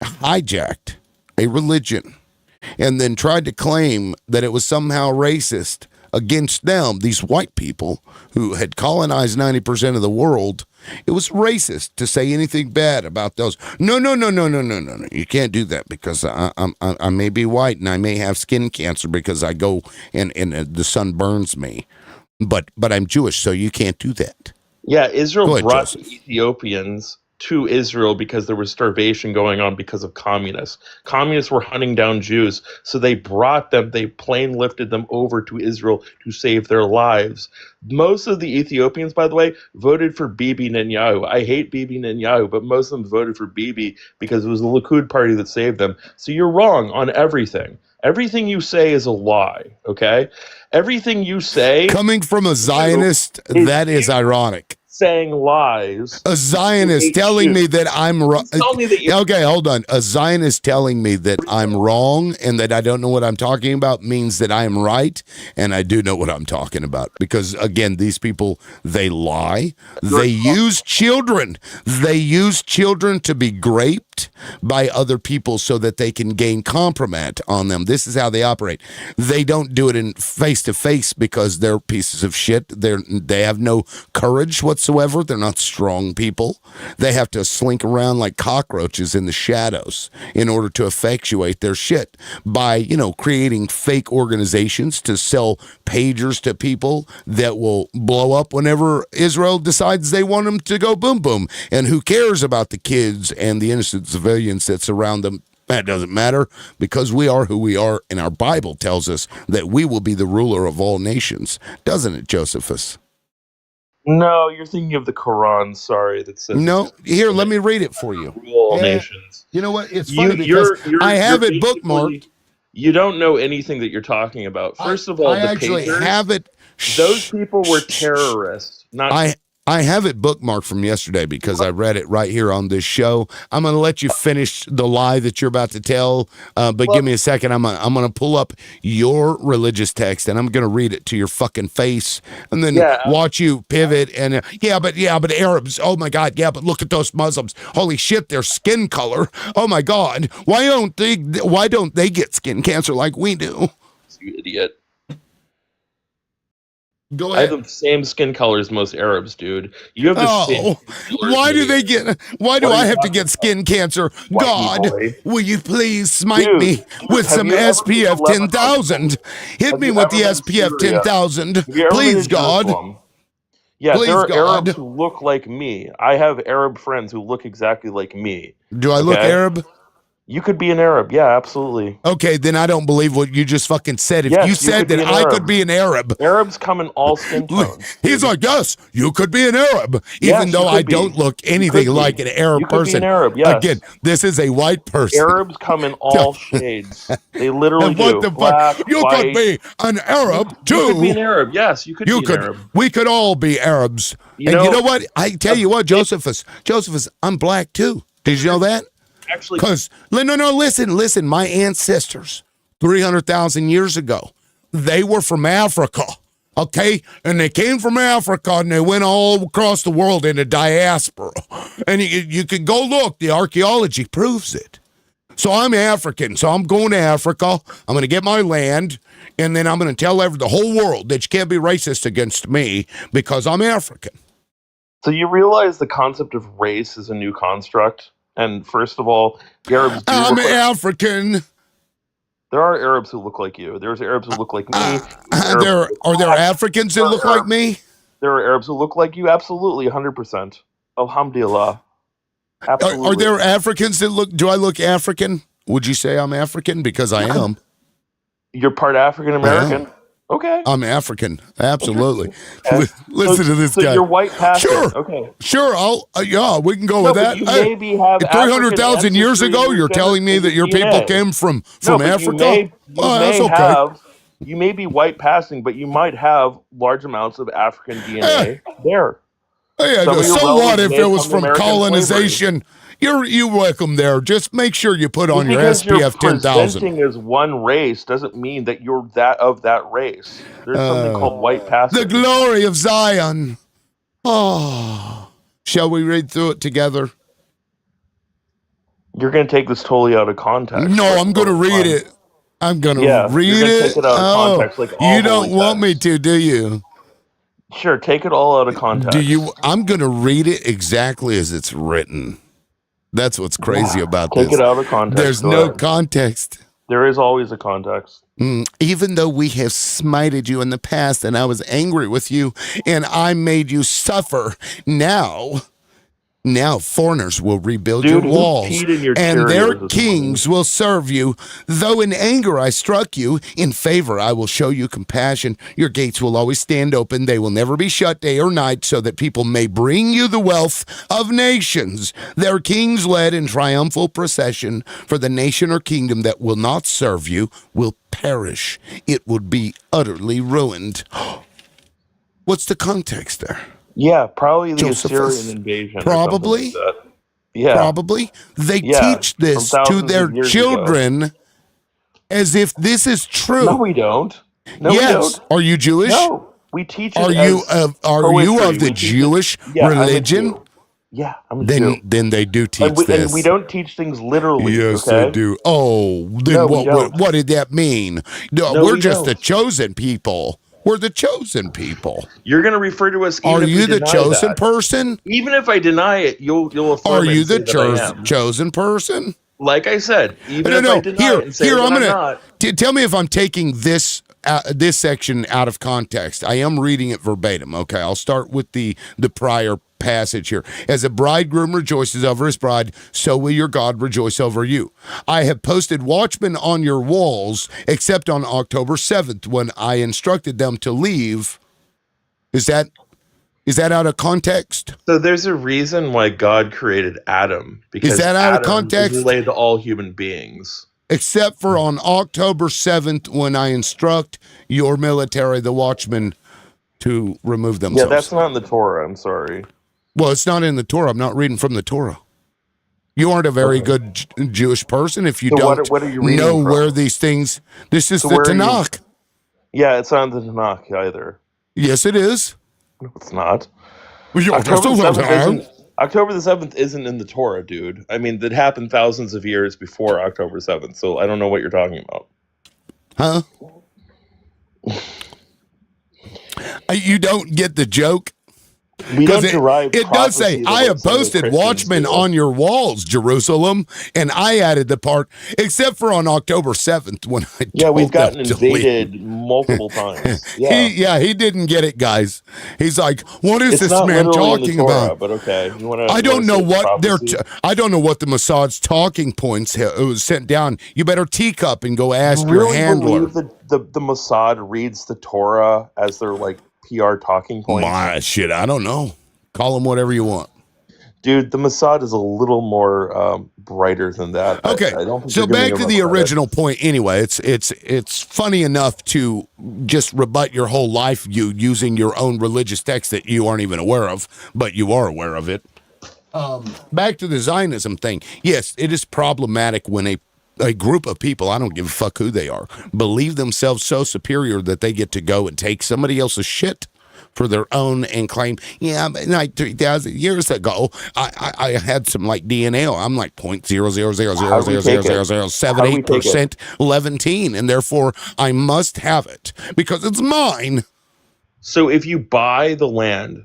hijacked a religion and then tried to claim that it was somehow racist against them, these white people who had colonized 90% of the world. It was racist to say anything bad about those. No. You can't do that because I may be white and I may have skin cancer because I go and the sun burns me. But I'm Jewish, so you can't do that. Yeah, Israel brought Joseph. the Ethiopians to Israel because there was starvation going on because of communists. Communists were hunting down Jews, so they brought them, they plane lifted them over to Israel to save their lives. Most of the Ethiopians, by the way, voted for Bibi Netanyahu. I hate Bibi Netanyahu, but most of them voted for Bibi because it was the Likud party that saved them. So you're wrong on everything. Everything you say is a lie, okay? Everything you say... Coming from a Zionist, that is ironic. Saying lies. A Zionist telling me that I'm wrong. Okay, hold on. A Zionist telling me that I'm wrong and that I don't know what I'm talking about means that I am right and I do know what I'm talking about. Because, again, these people, they lie. They use children. They use children to be raped by other people so that they can gain compromise on them. This is how they operate. They don't do it in face-to-face because they're pieces of shit. They have no courage whatsoever. They're not strong people. They have to slink around like cockroaches in the shadows in order to effectuate their shit by, creating fake organizations to sell pagers to people that will blow up whenever Israel decides they want them to go boom boom. And who cares about the kids and the innocent civilians that surround them? That doesn't matter because we are who we are, and our Bible tells us that we will be the ruler of all nations. Doesn't it, Josephus? No, you're thinking of the Quran, sorry. That says no, here, let me read it for you. Rule all nations. You know what? It's funny because I have it bookmarked. You don't know anything that you're talking about. First of all, I actually have it. Those people were terrorists. I have it bookmarked from yesterday because I read it right here on this show. I'm going to let you finish the lie that you're about to tell, but give me a second. I'm going to pull up your religious text and I'm going to read it to your fucking face and then watch you pivot and but Arabs. Oh my God. Yeah, but look at those Muslims. Holy shit, their skin color. Oh my God. Why don't they get skin cancer like we do? You idiot. Go ahead. I have the same skin color as most Arabs, dude. You have the same. Why do I have to get skin cancer? God, will you please smite me with some SPF 10,000? Hit me with the SPF 10,000, please, God. Yeah, there Please, are Arabs God. who look like me. I have Arab friends who look exactly like me. Do I look Okay? Arab? You could be an Arab. Yeah, absolutely. Okay, then I don't believe what you just fucking said. If you Yes, you said could be that an I could Arab. be an Arab, Arabs come in all skin tones, he's dude. like, yes, you could be an Arab, even Yes, you though I could don't be. look You anything could like be. an Arab You could be an person. Arab, Again, yes. this is a white person. Arabs come in all shades. They literally And what do. the fuck? Black, You could white. be an Arab You could be too. an Arab. Yes, you could be an Arab. We could all be Arabs. You And you know know, what? I tell a you what, big- Josephus, I'm black too. Did you know that? actually, Because, no, listen, my ancestors, 300,000 years ago, they were from Africa, okay? And they came from Africa and they went all across the world in a diaspora. And you can go look, the archaeology proves it. So I'm African, so I'm going to Africa, I'm going to get my land, and then I'm going to tell the whole world that you can't be racist against me because I'm African. so you realize the concept of race is a new construct? And first of all, Arabs do I'm look like... African. There are Arabs who look like you. There's Arabs who look like me. Arabs who look Are there black. Africans that look like me? There are Arabs who look like you. Absolutely, 100%. Alhamdulillah. Absolutely. Are there Africans that look? Do I look African? Would you say I'm African? Because I am. You're part African American? Okay. I'm African. Absolutely. Okay. Listen to this so guy. you're white passing. Sure. Okay. Sure. Yeah, we can go No, with that. but you maybe have 300,000 years African ago, ancestry in you're telling me that your people DNA. came from No, but Africa? That's okay. You may be white passing, but you might have large amounts of African DNA there. Yeah, Some of your so what relatives if may it have was come to from American colonization? You're welcome there. Just make sure you put on your Because you're SPF 10,000. presenting as one race doesn't mean that you're that of that race. There's something called white passing. The glory of Zion. Oh, shall we read through it together? You're going to take this totally out of context. No, I'm going to read it. I'm going to read you're gonna it. take it out of context, like all you don't holy want me text. to, do you? Sure, take it all out of context. Do you? I'm going to read it exactly as it's written. That's what's crazy about this. Take it out of context. There's no context. There is always a context. Even though we have smited you in the past and I was angry with you and I made you suffer, now foreigners will rebuild your walls and their kings will serve you. Though in anger I struck you, in favor I will show you compassion. Your gates will always stand open. They will never be shut day or night, so that people may bring you the wealth of nations. Their kings led in triumphal procession, for the nation or kingdom that will not serve you will perish. It would be utterly ruined. What's the context there? Yeah, probably the Josephus. Assyrian invasion. Probably. Or something like that. Yeah. Probably. They teach this to their children as if this is true. No, we don't. No, yes. we don't. Are you Jewish? No, we teach it Are you of the Jewish religion? Yeah, I'm a Jew. Then they do teach this. And we don't teach things literally. Yes, okay? they do. Oh, then No, what did that mean? No, we're just the chosen people. We're the chosen people. You're going to refer to us. Are you the chosen person? Even if I deny it, you'll affirm. Are you the chosen person? Like I said, even if I deny it and say that I'm not. Tell me if I'm taking this section out of context. I am reading it verbatim. Okay, I'll start with the prior passage here. As a bridegroom rejoices over his bride, so will your God rejoice over you. I have posted watchmen on your walls, except on October 7th, when I instructed them to leave. Is that out of context? So there's a reason why God created Adam. Because is that out of context? Is related to all human beings. Except for on October 7th, when I instruct your military, the watchmen, to remove themselves. Yeah, that's not in the Torah. I'm sorry. Well, it's not in the Torah. I'm not reading from the Torah. You aren't a very good Jewish person if you don't what are you reading know from? where these things... This is the Tanakh. Yeah, it's not in the Tanakh either. Yes, it is. No, it's not. October the 7th isn't in the Torah, dude. I mean, that happened thousands of years before October 7th, so I don't know what you're talking about. Huh? You don't get the joke? We don't Because derive it does say, prophecy the I way have some of the posted Christians watchmen do. on your walls, Jerusalem. And I added the part, except for on October 7th when I Yeah, we've told them gotten to leave. invaded multiple times. Yeah. He didn't get it, guys. He's like, what is It's this not man literally in the talking about? Torah, but okay. You I wanna don't know say it's what prophecy? I don't know what the Mossad's talking points was sent down. You better teacup and go You ask your really handler. believe that the Mossad reads the Torah as their like PR talking points? My shit, I don't know. Call them whatever you want. Dude, the Mossad is a little more brighter than that. Okay, I don't think so you're giving back them to enough the credit. original point. Anyway, it's funny enough to just rebut your whole life view using your own religious text that you aren't even aware of, but you are aware of it. Back to the Zionism thing. Yes, it is problematic when a group of people, I don't give a fuck who they are, believe themselves so superior that they get to go and take somebody else's shit for their own and claim, yeah, but like 3,000 years ago, I had some like DNA. I'm like How do we take it? How do we take it? 0.000000078% Levantine, and therefore I must have it because it's mine. So if you buy the land,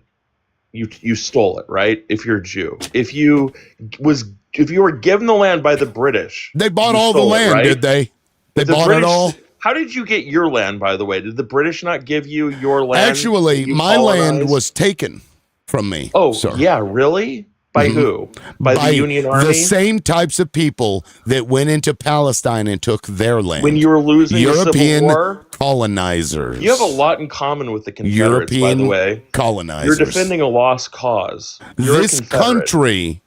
you stole it, right? If you're a Jew. If you were given the land by the British, They bought you all the stole it, land, right? did they? They But the bought it British. all. How did you get your land, by the way? Did the British not give you your land? Actually, that you my land colonized? was taken from me. Oh, sir. yeah, really? By Mhm. who? By the Union Army? The same types of people that went into Palestine and took their land. When you were losing the Civil European War? colonizers. You have a lot in common with the Confederates, by the European way. colonizers. You're defending a lost cause. You're This a Confederate. country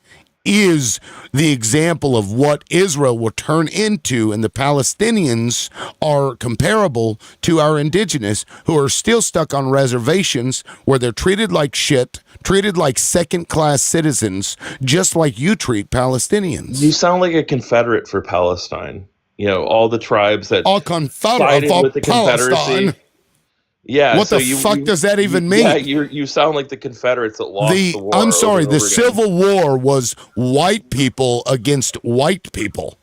is the example of what Israel will turn into, and the Palestinians are comparable to our indigenous who are still stuck on reservations where they're treated like shit, treated like second-class citizens, just like you treat Palestinians. You sound like a Confederate for Palestine. You know, all the tribes that All Confederate sided for with the Palestine. Confederacy. Yeah, What so the fuck does that even mean? Yeah, you sound like the Confederates that lost the war. I'm sorry, over the and over again. Civil War was white people against white people.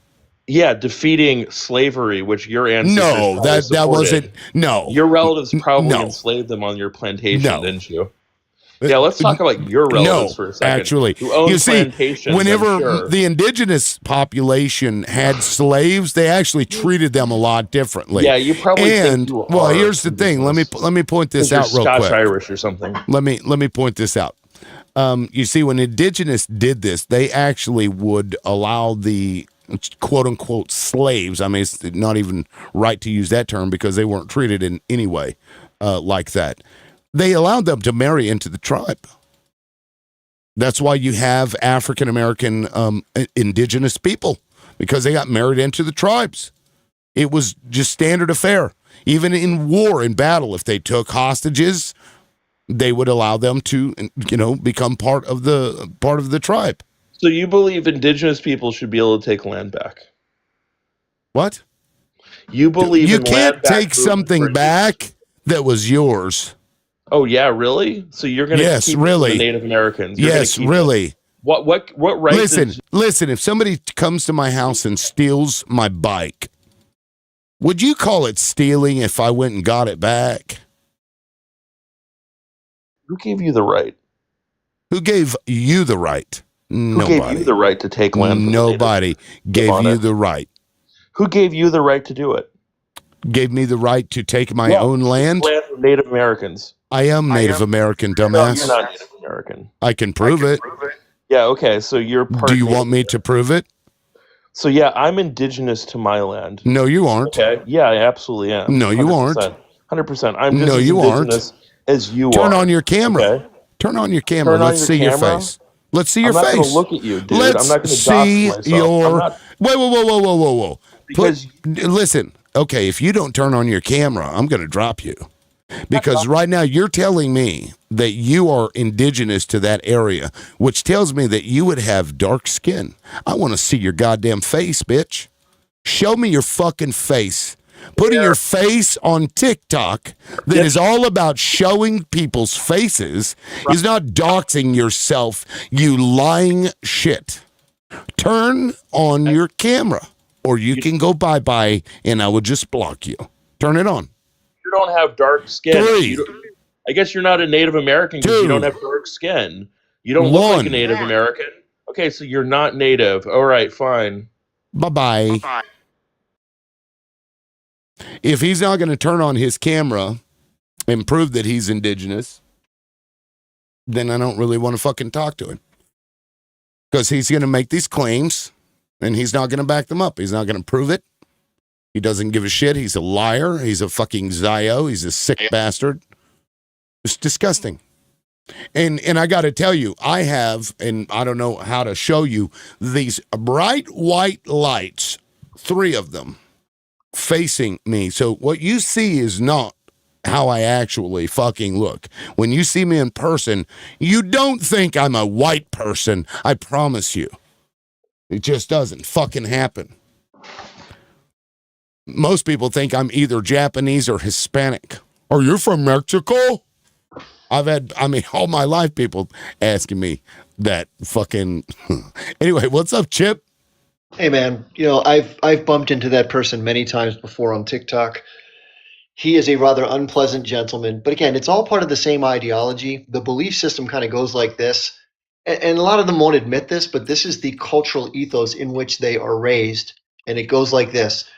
Yeah, defeating slavery, which your ancestors No, probably that supported. wasn't. No, Your relatives probably no. enslaved them on your plantation, No. didn't you? Yeah, let's talk about your relatives for a second. Actually, who owned you see, plantations, whenever I'm sure. the indigenous population had slaves, they actually treated them a lot differently. Yeah, you probably think you well, are here's the thing. Let me point this you're out real Scotch quick. Irish or something. Let me point this out. You see, when indigenous did this, they actually would allow the quote unquote slaves. I mean, it's not even right to use that term because they weren't treated in any way like that. They allowed them to marry into the tribe. That's why you have African American indigenous people, because they got married into the tribes. It was just standard affair. Even in war, in battle, if they took hostages, they would allow them to, become part of the tribe. So you believe indigenous people should be able to take land back? What? You believe you in can't land back take something movement for- back that was yours. Oh yeah, really? So you're going to Yes, keep really. the Native Americans? You're gonna Yes, keep really. it. What right? Listen. If somebody comes to my house and steals my bike, would you call it stealing if I went and got it back? Who gave you the right? Who gave you the right? Who gave you the right to take land? From Nobody gave on you it. the right. Who gave you the right to do it? Gave me the right to take my own land? Land from Native Americans. I am Native American, No, dumbass. you're not Native American. I can prove it. Yeah, okay, so you're part Do you Native want me to prove it? So yeah, I'm indigenous to my land. No, you aren't. Okay. Yeah, I absolutely am. No, you aren't. 100%. I'm just No, as you aren't. indigenous as you are. Turn on your camera. Okay? Turn on your camera. Turn on Let's your see your camera? face. Let's see your I'm not face. going to look at you, dude. Let's I'm not going to see dox myself. your. I'm not, Whoa. because Listen. Okay, if you don't turn on your camera, I'm going to drop you. Because right now you're telling me that you are indigenous to that area, which tells me that you would have dark skin. I want to see your goddamn face, bitch. Show me your fucking face. Putting your face on TikTok that is all about showing people's faces is not doxing yourself, you lying shit. Turn on your camera, or you can go bye-bye and I will just block you. Turn it on. you don't have dark skin. Three. You don't- I guess you're not a Native American because you don't Two, have dark skin. You don't look like a one. Native American. Okay, so you're not Native. All right, fine. Bye-bye. If he's not going to turn on his camera and prove that he's indigenous, then I don't really want to fucking talk to him. Because he's going to make these claims and he's not going to back them up. He's not going to prove it. He doesn't give a shit. He's a liar. He's a fucking Zio. He's a sick bastard. It's disgusting. And I got to tell you, I have, and I don't know how to show you, these bright white lights, 3 of them, facing me. So what you see is not how I actually fucking look. When you see me in person, you don't think I'm a white person. I promise you. It just doesn't fucking happen. Most people think I'm either Japanese or Hispanic. Are you from Mexico? All my life people asking me that fucking. Anyway, what's up, Chip? Hey man, I've bumped into that person many times before on TikTok. He is a rather unpleasant gentleman, but again, it's all part of the same ideology. The belief system kind of goes like this, and a lot of them won't admit this, but this is the cultural ethos in which they are raised, and it goes like this: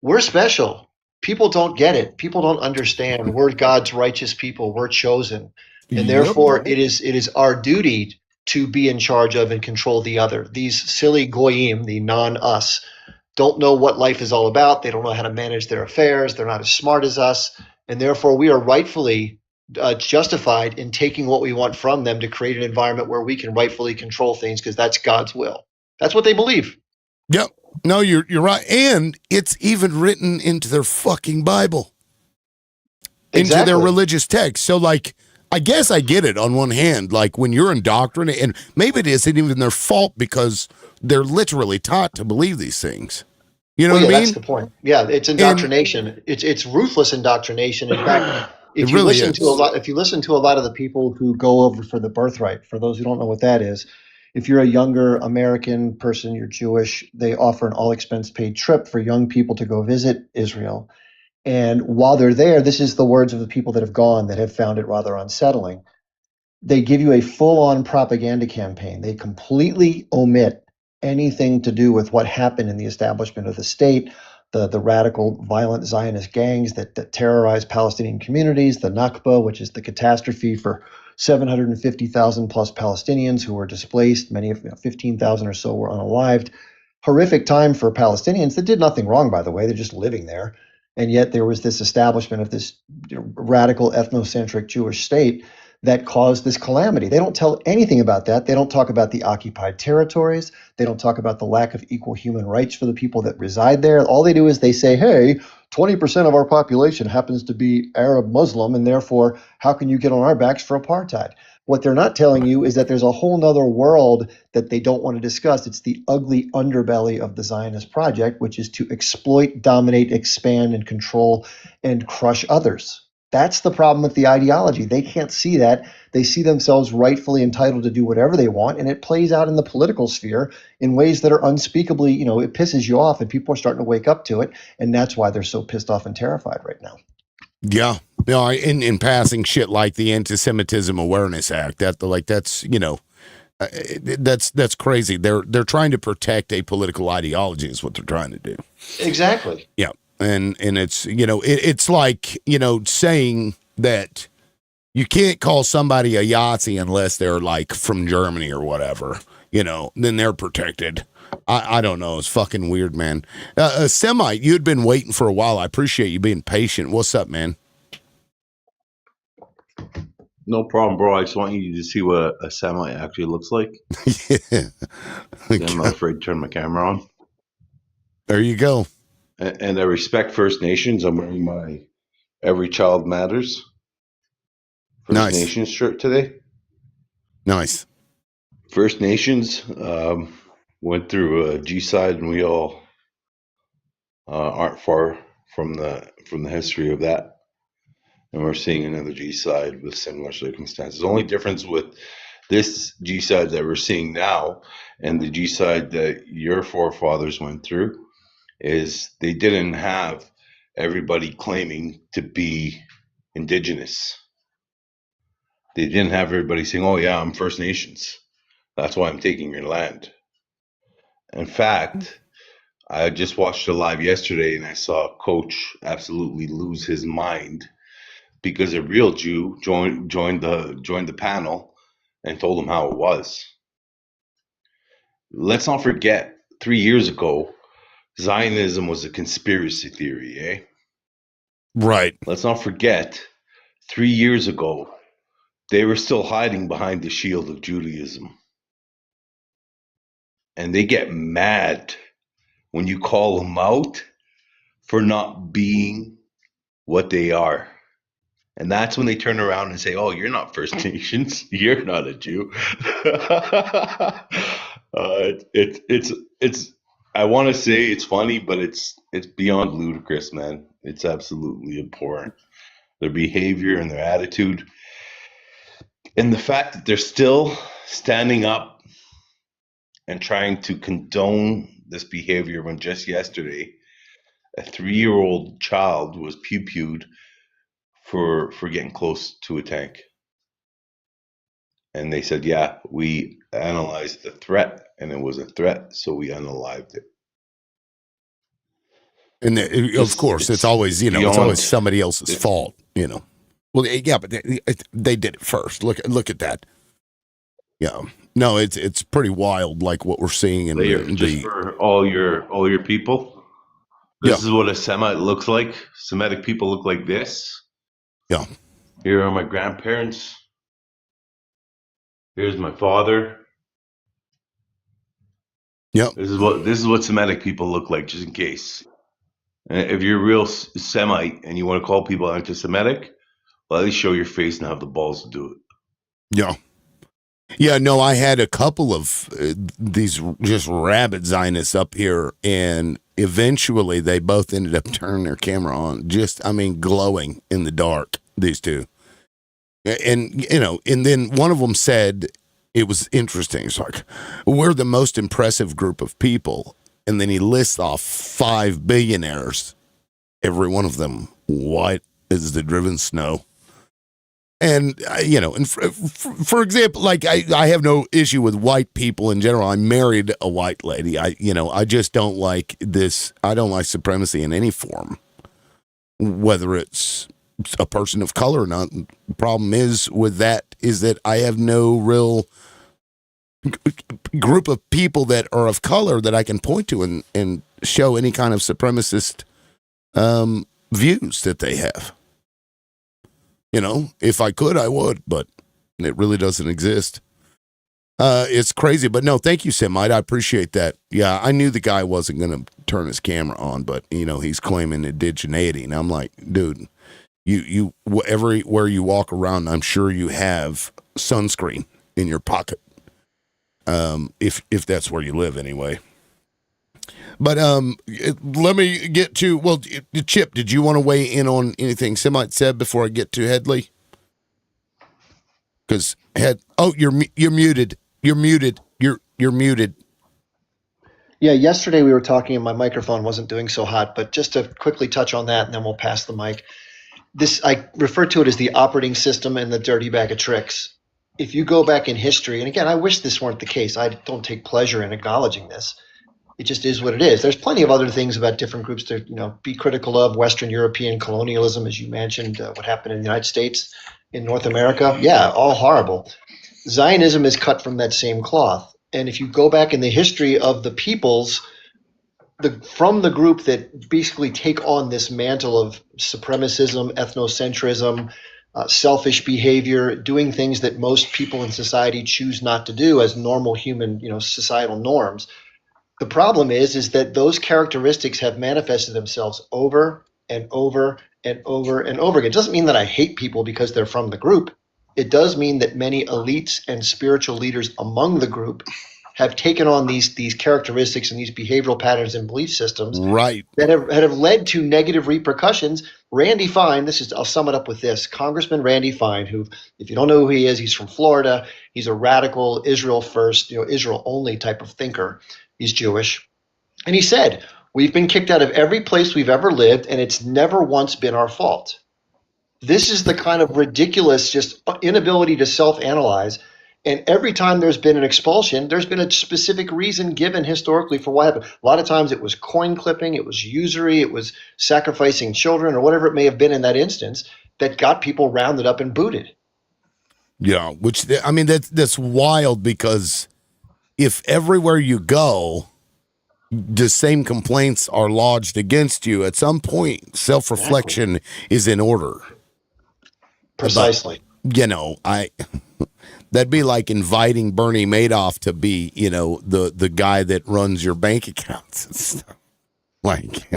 we're special. People don't get it. People don't understand. We're God's righteous people. We're chosen, and therefore it is our duty to be in charge of and control the other. These silly goyim, the non-us, don't know what life is all about. They don't know how to manage their affairs. They're not as smart as us. And therefore, we are rightfully justified in taking what we want from them to create an environment where we can rightfully control things because that's God's will. That's what they believe. Yep. No, you're right. And it's even written into their fucking Bible. Exactly. Into their religious text. So, like, I guess I get it on one hand. Like, when you're indoctrinated, and maybe it isn't even their fault because they're literally taught to believe these things. You know what I mean? That's the point. Yeah, it's indoctrination. It's ruthless indoctrination. In fact, if you listen to a lot of the people who go over for the birthright, for those who don't know what that is, if you're a younger American person, you're Jewish, they offer an all expense paid trip for young people to go visit Israel. And while they're there, this is the words of the people that have gone that have found it rather unsettling. They give you a full-on propaganda campaign. They completely omit anything to do with what happened in the establishment of the state, the radical, violent Zionist gangs that terrorize Palestinian communities, the Nakba, which is the catastrophe for 750,000 plus Palestinians who were displaced. Many of 15,000 or so were unalived. Horrific time for Palestinians that did nothing wrong, by the way. They're just living there. And yet there was this establishment of this radical ethnocentric Jewish state that caused this calamity. They don't tell anything about that. They don't talk about the occupied territories. They don't talk about the lack of equal human rights for the people that reside there. All they do is they say, hey, 20% of our population happens to be Arab Muslim, and therefore, how can you get on our backs for apartheid? What they're not telling you is that there's a whole nother world that they don't want to discuss. It's the ugly underbelly of the Zionist project, which is to exploit, dominate, expand, and control and crush others. That's the problem with the ideology. They can't see that. They see themselves rightfully entitled to do whatever they want, and it plays out in the political sphere in ways that are unspeakably, it pisses you off, and people are starting to wake up to it, and that's why they're so pissed off and terrified right now. Yeah. No, in passing shit like the Antisemitism Awareness Act, that's crazy. They're trying to protect a political ideology is what they're trying to do. Exactly. Yeah. And it's, it's like, saying that you can't call somebody a Yahtzee unless they're like from Germany or whatever, then they're protected. I don't know. It's fucking weird, man. Semite, you had been waiting for a while. I appreciate you being patient. What's up, man? No problem, bro. I just want you to see what a Semite actually looks like. Yeah. I'm not afraid to turn my camera on. There you go. And I respect First Nations. I'm wearing my Every Child Matters First Nations shirt today. Nice. First Nations went through a G-side, and we all aren't far from the history of that. And we're seeing another G-side with similar circumstances. The only difference with this G-side that we're seeing now and the G-side that your forefathers went through is they didn't have everybody claiming to be indigenous. They didn't have everybody saying, "Oh yeah, I'm First Nations. That's why I'm taking your land." In fact, I just watched a live yesterday and I saw a coach absolutely lose his mind because a real Jew joined the panel and told him how it was. Let's not forget, 3 years ago, Zionism was a conspiracy theory, eh? Right. Let's not forget, 3 years ago, they were still hiding behind the shield of Judaism. And they get mad when you call them out for not being what they are. And that's when they turn around and say, "Oh, you're not First Nations. You're not a Jew." It's. I want to say it's funny, but it's beyond ludicrous, man. It's absolutely abhorrent. Their behavior and their attitude, and the fact that they're still standing up and trying to condone this behavior when just yesterday a 3-year-old child was pew-pewed for getting close to a tank. And they said, yeah, we analyzed the threat, and it was a threat, so we unalived it. And of course, it's always, it's always somebody else's fault, Well, yeah, but they did it first. Look at that. Yeah. No, it's pretty wild, like what we're seeing in just for all your people. This is what a Semite looks like. Semitic people look like this. Yeah. Here are my grandparents. Here's my father. Yep. This is what Semitic people look like, just in case. And if you're a real Semite and you want to call people anti-Semitic, well, at least show your face and have the balls to do it. Yeah. Yeah, no, I had a couple of these just rabid Zionists up here, and eventually they both ended up turning their camera on. Glowing in the dark, these two. And, and then one of them said, it was interesting. It's like, we're the most impressive group of people. And then he lists off 5 billionaires, every one of them white as the driven snow. And, and for example, like I have no issue with white people in general. I married a white lady. I just don't like this. I don't like supremacy in any form, whether it's a person of color or not. The problem is that I have no real group of people that are of color that I can point to and show any kind of supremacist views that they have. If I could, I would, but it really doesn't exist. It's crazy, but no, thank you, Semite. I appreciate that. Yeah, I knew the guy wasn't going to turn his camera on, but he's claiming indigeneity, and I'm like, dude, you everywhere you walk around, I'm sure you have sunscreen in your pocket. If that's where you live, anyway. But let me get to Chip. Did you want to weigh in on anything Semite said before I get to Headley? Because you're muted. You're muted. You're muted. Yeah, yesterday we were talking and my microphone wasn't doing so hot, but just to quickly touch on that, and then we'll pass the mic. I refer to it as the operating system and the dirty bag of tricks. If you go back in history, and again, I wish this weren't the case. I don't take pleasure in acknowledging this. It just is what it is. There's plenty of other things about different groups to be critical of. Western European colonialism, as you mentioned, what happened in the United States, in North America. Yeah, all horrible. Zionism is cut from that same cloth. And if you go back in the history of the peoples, from the group that basically take on this mantle of supremacism, ethnocentrism, selfish behavior, doing things that most people in society choose not to do as normal human, societal norms. The problem is that those characteristics have manifested themselves over and over and over and over again. It doesn't mean that I hate people because they're from the group. It does mean that many elites and spiritual leaders among the group have taken on these characteristics and these behavioral patterns and belief systems, right, that have led to negative repercussions. Randy Fine, I'll sum it up with this. Congressman Randy Fine, who, if you don't know who he is, he's from Florida. He's a radical Israel first, Israel only type of thinker. He's Jewish. And he said, we've been kicked out of every place we've ever lived, and it's never once been our fault. This is the kind of ridiculous just inability to self-analyze. And every time there's been an expulsion, there's been a specific reason given historically for what happened. A lot of times it was coin clipping, it was usury, it was sacrificing children, or whatever it may have been in that instance that got people rounded up and booted. Yeah, which, I mean, that's wild, because if everywhere you go, the same complaints are lodged against you, at some point, self-reflection is in order. Precisely. But, you know, that'd be like inviting Bernie Madoff to be, you know, the guy that runs your bank accounts and stuff. Like,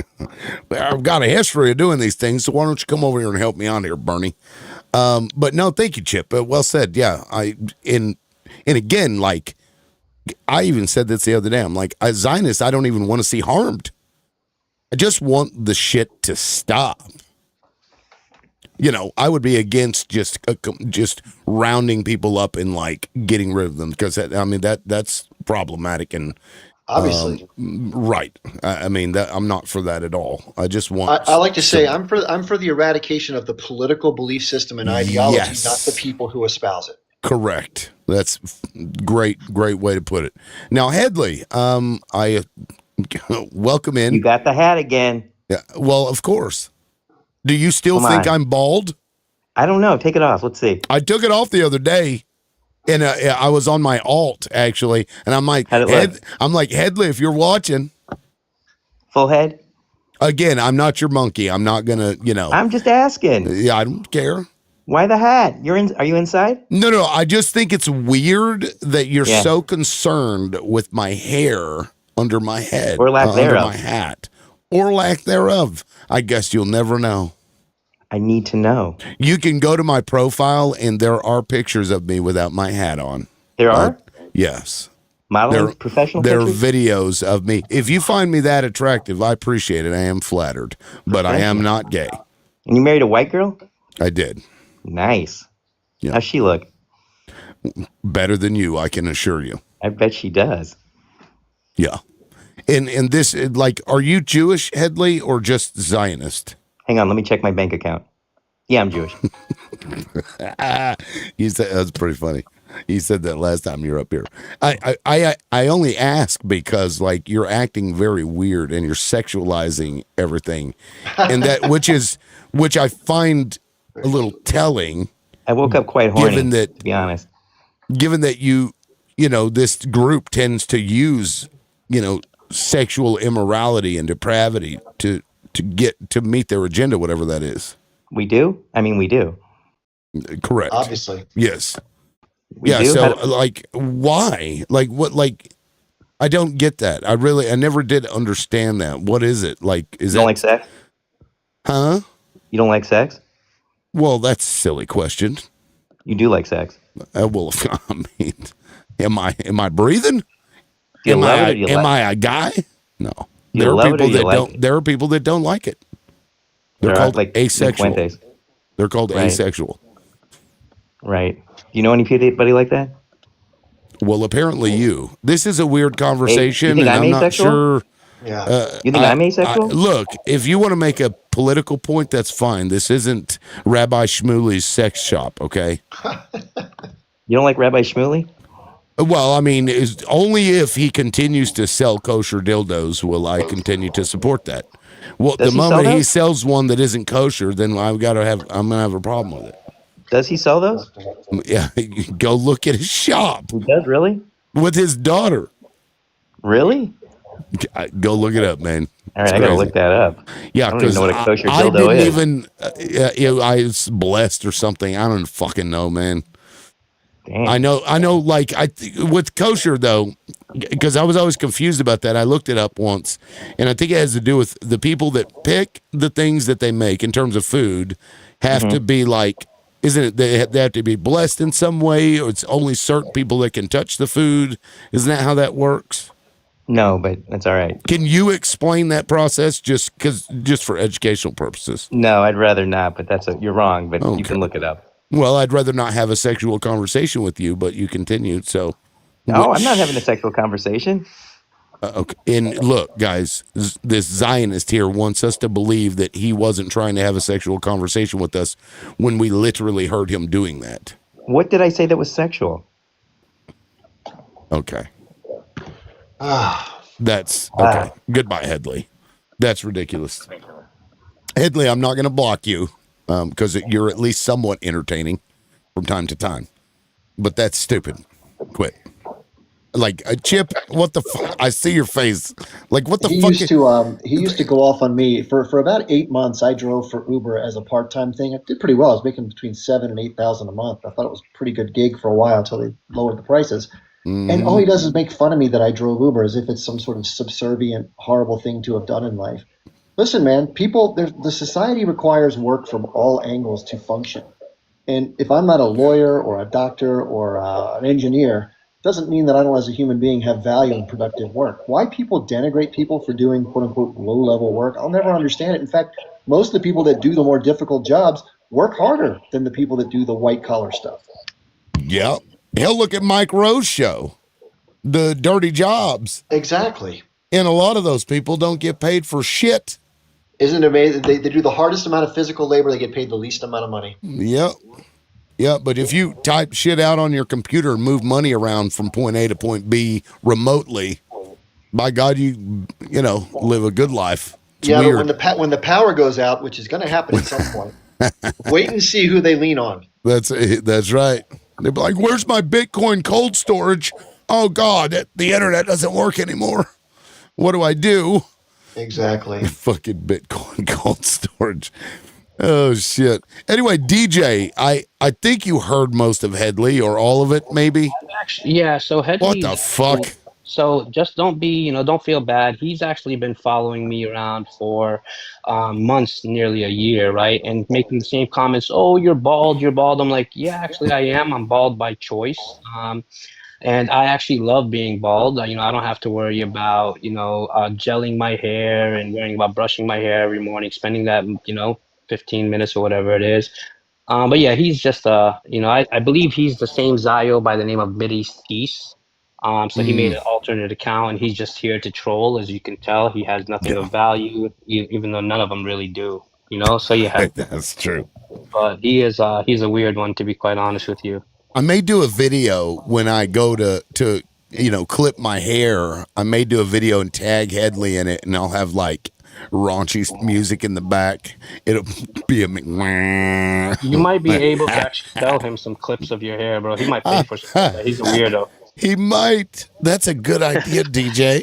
I've got a history of doing these things, so why don't you come over here and help me out here, Bernie? But no, thank you, Chip. Well said. Yeah, and again, like, I even said this the other day. I'm like, as Zionist, I don't even want to see harmed. I just want the shit to stop. You know, I would be against just rounding people up and like getting rid of them, because I mean that's problematic and obviously right. I mean that I'm not for that at all. I just want. I like to say I'm for the eradication of the political belief system and ideology, Yes. not the people who espouse it. Correct. That's great way to put it. Now, Headley, I welcome in. You got the hat again. Yeah. Well, of course. Do you still Come think on. I'm bald? I don't know. Take it off. Let's see. I took it off the other day, and I was on my alt actually, and I'm like, How'd it look? I'm like, Headley, if you're watching, Full head? again, I'm not your monkey. I'm not gonna, you know. I'm just asking. Yeah, I don't care. Why the hat? Are you inside? No. I just think it's weird that you're Yeah. so concerned with my hair under my head, Or lack under thereof. my hat, or lack thereof. I guess you'll never know. I need to know. You can go to my profile, and there are pictures of me without my hat on. There are Yes. modeling professional There are pictures? videos of me. If you find me that attractive, I appreciate it. I am flattered, but I am not gay. And you married a white girl? I did. Nice. Yeah. How's she look? Better than you, I can assure you. I bet she does. Yeah. And this, like, are you Jewish, Headley, or just Zionist? Hang on, let me check my bank account. Yeah, I'm Jewish. You said that's pretty funny. You said that last time you were up here. I only ask because, like, you're acting very weird and you're sexualizing everything, and that which I find a little telling. I woke up quite horny, Given that- to be honest. Given that you know, this group tends to use, you know, sexual immorality and depravity to meet their agenda, whatever that is. We do? I mean, we do. Correct. Obviously. Yes. We Yeah. do? So, How- like, why? Like, what? Like, I don't get that. I never did understand that. What is it? Like, is you that don't like sex? Huh? You don't like sex? Well, that's a silly question. You do like sex. Well, I mean, am I breathing? Do you Am love I it or do you am like I a guy? No. You There are love it or people you that like don't. it? There are people that don't like it. They're There are, called like asexual. Fuentes. They're called Right. asexual. Right. Do you know anybody like that? Well, apparently you. This is a weird conversation, think and I'm I'm not asexual? sure. Yeah. You think I'm asexual? Look, if you want to make a political point, that's fine. This isn't Rabbi Shmuley's sex shop, okay? You don't like Rabbi Shmuley? Well, I mean, is only if he continues to sell kosher dildos will I continue to support that. Well, Does the he sell moment he those? sells one that isn't kosher, then I'm gonna have a problem with it. Does he sell those? Yeah, go look at his shop He does, really? with his daughter. Really? Go look it up, man. All right, It's I gotta crazy. look that up. Yeah, I don't even because know what a kosher I dildo didn't is. even. I was blessed or something. I don't fucking know, man. Damn. I know. Like with kosher though, because I was always confused about that. I looked it up once, and I think it has to do with the people that pick the things that they make in terms of food have Mm-hmm. to be like. Isn't it? They have to be blessed in some way, or it's only certain people that can touch the food. Isn't that how that works? No, but that's all right. Can you explain that process just for educational purposes? No, I'd rather not, but you're wrong, but Okay. you can look it up. Well, I'd rather not have a sexual conversation with you, but you continued. So, No, I'm not having a sexual conversation. Okay. And look, guys, this Zionist here wants us to believe that he wasn't trying to have a sexual conversation with us when we literally heard him doing that. What did I say that was sexual? Okay. Ah, That's okay. Goodbye, Headley. That's ridiculous. Headley, I'm not going to block you because you're at least somewhat entertaining from time to time. But that's stupid. Quit. Like, Chip, what the fuck? I see your face. Like, what the he fuck? used to go off on me for about 8 months. I drove for Uber as a part-time thing. I did pretty well. I was making between 7 and 8 thousand a month. I thought it was a pretty good gig for a while until they lowered the prices. And all he does is make fun of me that I drove Uber as if it's some sort of subservient, horrible thing to have done in life. Listen, man, the society requires work from all angles to function. And if I'm not a lawyer or a doctor or an engineer, it doesn't mean that I don't, as a human being, have value in productive work. Why people denigrate people for doing quote unquote low level work, I'll never understand it. In fact, most of the people that do the more difficult jobs work harder than the people that do the white collar stuff. Yep. Hell, look at Mike Rowe's show, The Dirty Jobs. Exactly. And a lot of those people don't get paid for shit. Isn't it amazing? They do the hardest amount of physical labor, they get paid the least amount of money. Yep. Yeah, but if you type shit out on your computer and move money around from point A to point B remotely, by God, you live a good life. It's Yeah, weird. but when the power goes out, which is going to happen at some point, wait and see who they lean on. That's right. They'll be like, "Where's my Bitcoin cold storage? Oh God, the internet doesn't work anymore. What do I do?" Exactly. Fucking Bitcoin cold storage. Oh shit. Anyway, DJ, I think you heard most of Headley or all of it, maybe. Actually, yeah. So What Headley's the fuck? So just don't be, don't feel bad. He's actually been following me around for months, nearly a year, right? And making the same comments. Oh, you're bald. You're bald. I'm like, yeah, actually, I am. I'm bald by choice. And I actually love being bald. I don't have to worry about, gelling my hair and worrying about brushing my hair every morning, spending that, 15 minutes or whatever it is. But yeah, he's just, I believe he's the same Zio by the name of Middy's. So he made an alternate account and he's just here to troll. As you can tell, he has nothing of value, even though none of them really do, So yeah, That's true. but he's a weird one, to be quite honest with you. I may do a video when I go to clip my hair. I may do a video and tag Headley in it, and I'll have like raunchy music in the back. It'll be a You might be able to actually sell him some clips of your hair, bro. He might pay for some of that. He's a weirdo. He might. That's a good idea, DJ.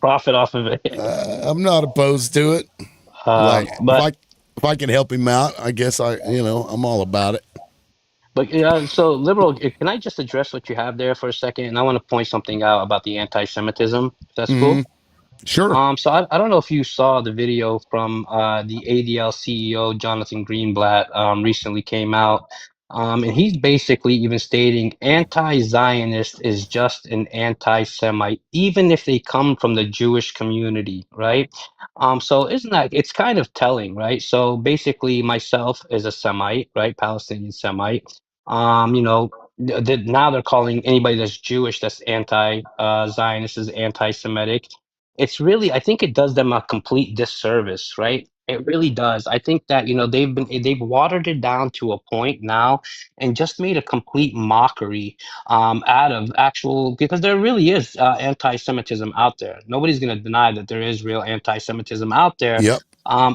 Profit off of it. I'm not opposed to it. Like But if I can help him out, I guess I'm all about it. But yeah, so liberal, can I just address what you have there for a second? And I want to point something out about the anti-Semitism, if that's cool. Sure. So I don't know if you saw the video from the ADL CEO Jonathan Greenblatt recently came out, and he's basically even stating anti-Zionist is just an anti-Semite, even if they come from the Jewish community, right? So isn't that it's kind of telling, right? So basically, myself is a Semite, right? Palestinian Semite. Now they're calling anybody that's Jewish that's anti-Zionist is anti-Semitic. It's really, I think it does them a complete disservice, right? It really does. I think that, they've watered it down to a point now and just made a complete mockery out of actual, because there really is anti-Semitism out there. Nobody's going to deny that there is real anti-Semitism out there. Yep.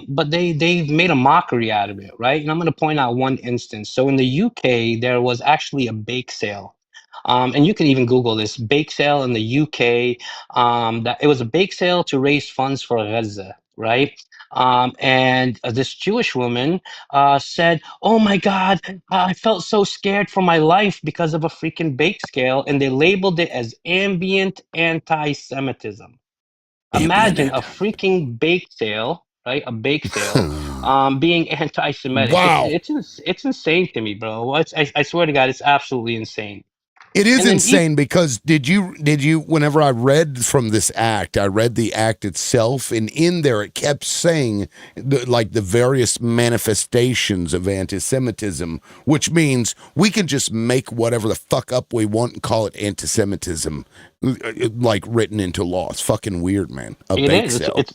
But they've made a mockery out of it, right? And I'm going to point out one instance. So in the UK, there was actually a bake sale. And you can even Google this bake sale in the UK. That it was a bake sale to raise funds for Gaza, right? And this Jewish woman said, "Oh my God, I felt so scared for my life because of a freaking bake sale," and they labeled it as ambient anti-Semitism. Imagine a freaking bake sale, right? A bake sale, being anti-Semitic. Wow. It's insane to me, bro. I swear to God, it's absolutely insane. It is And then insane because did you whenever I read from this act, I read the act itself, and in there it kept saying the various manifestations of anti-Semitism, which means we can just make whatever the fuck up we want and call it anti-Semitism, like written into law. It's fucking weird, man. A it bake is. sale.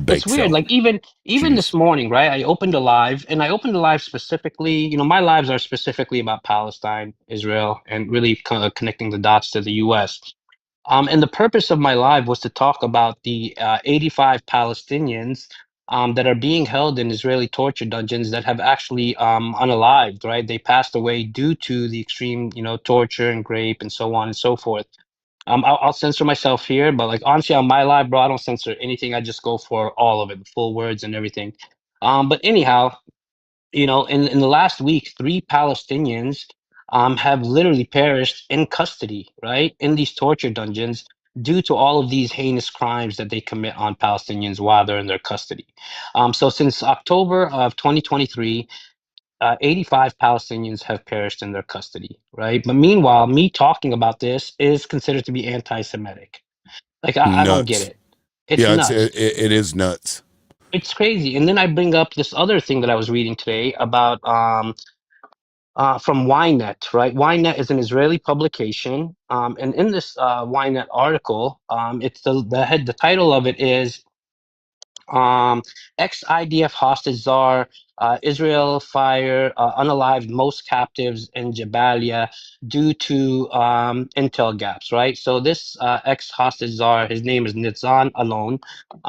It's Bake weird. sale. Like even Jeez. this morning, right? I opened a live, and I opened a live specifically. You know, my lives are specifically about Palestine, Israel, and really connecting the dots to the U.S. And the purpose of my live was to talk about the 85 Palestinians that are being held in Israeli torture dungeons that have actually unalived, right? They passed away due to the extreme, torture and rape and so on and so forth. I'll censor myself here, but like honestly, on my live, bro, I don't censor anything. I just go for all of it, the full words and everything. But anyhow, in the last week, 3 Palestinians have literally perished in custody, right, in these torture dungeons due to all of these heinous crimes that they commit on Palestinians while they're in their custody. So since October of 2023, 85 Palestinians have perished in their custody, right? But meanwhile, me talking about this is considered to be anti-Semitic. Like I don't get Nuts. it. It's Yeah, nuts. it is nuts. It's crazy. And then I bring up this other thing that I was reading today about from Ynet, right? Ynet is an Israeli publication, and in this Ynet article, it's the title of it is ex-IDF hostage czar, Israel fire unalived most captives in Jabalia due to intel gaps, right? So this ex-hostage czar, his name is Nitzan Alon.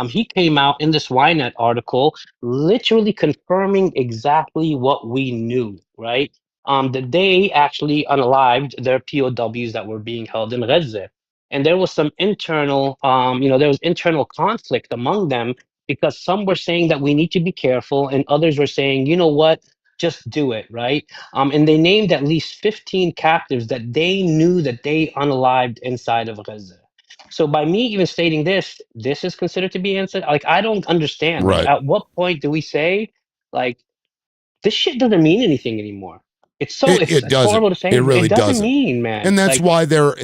He came out in this Ynet article literally confirming exactly what we knew, right? That they actually unalived their POWs that were being held in Gaza. And there was some internal, there was internal conflict among them because some were saying that we need to be careful and others were saying, you know what, just do it, right? And they named at least 15 captives that they knew that they unalived inside of Gaza. So by me even stating this is considered to be inside. Like I don't understand. Like Right. at what point do we say, like, this shit doesn't mean anything anymore? It's so It it's doesn't. horrible to say, It but really it doesn't doesn't. mean, man. And Like that's why they're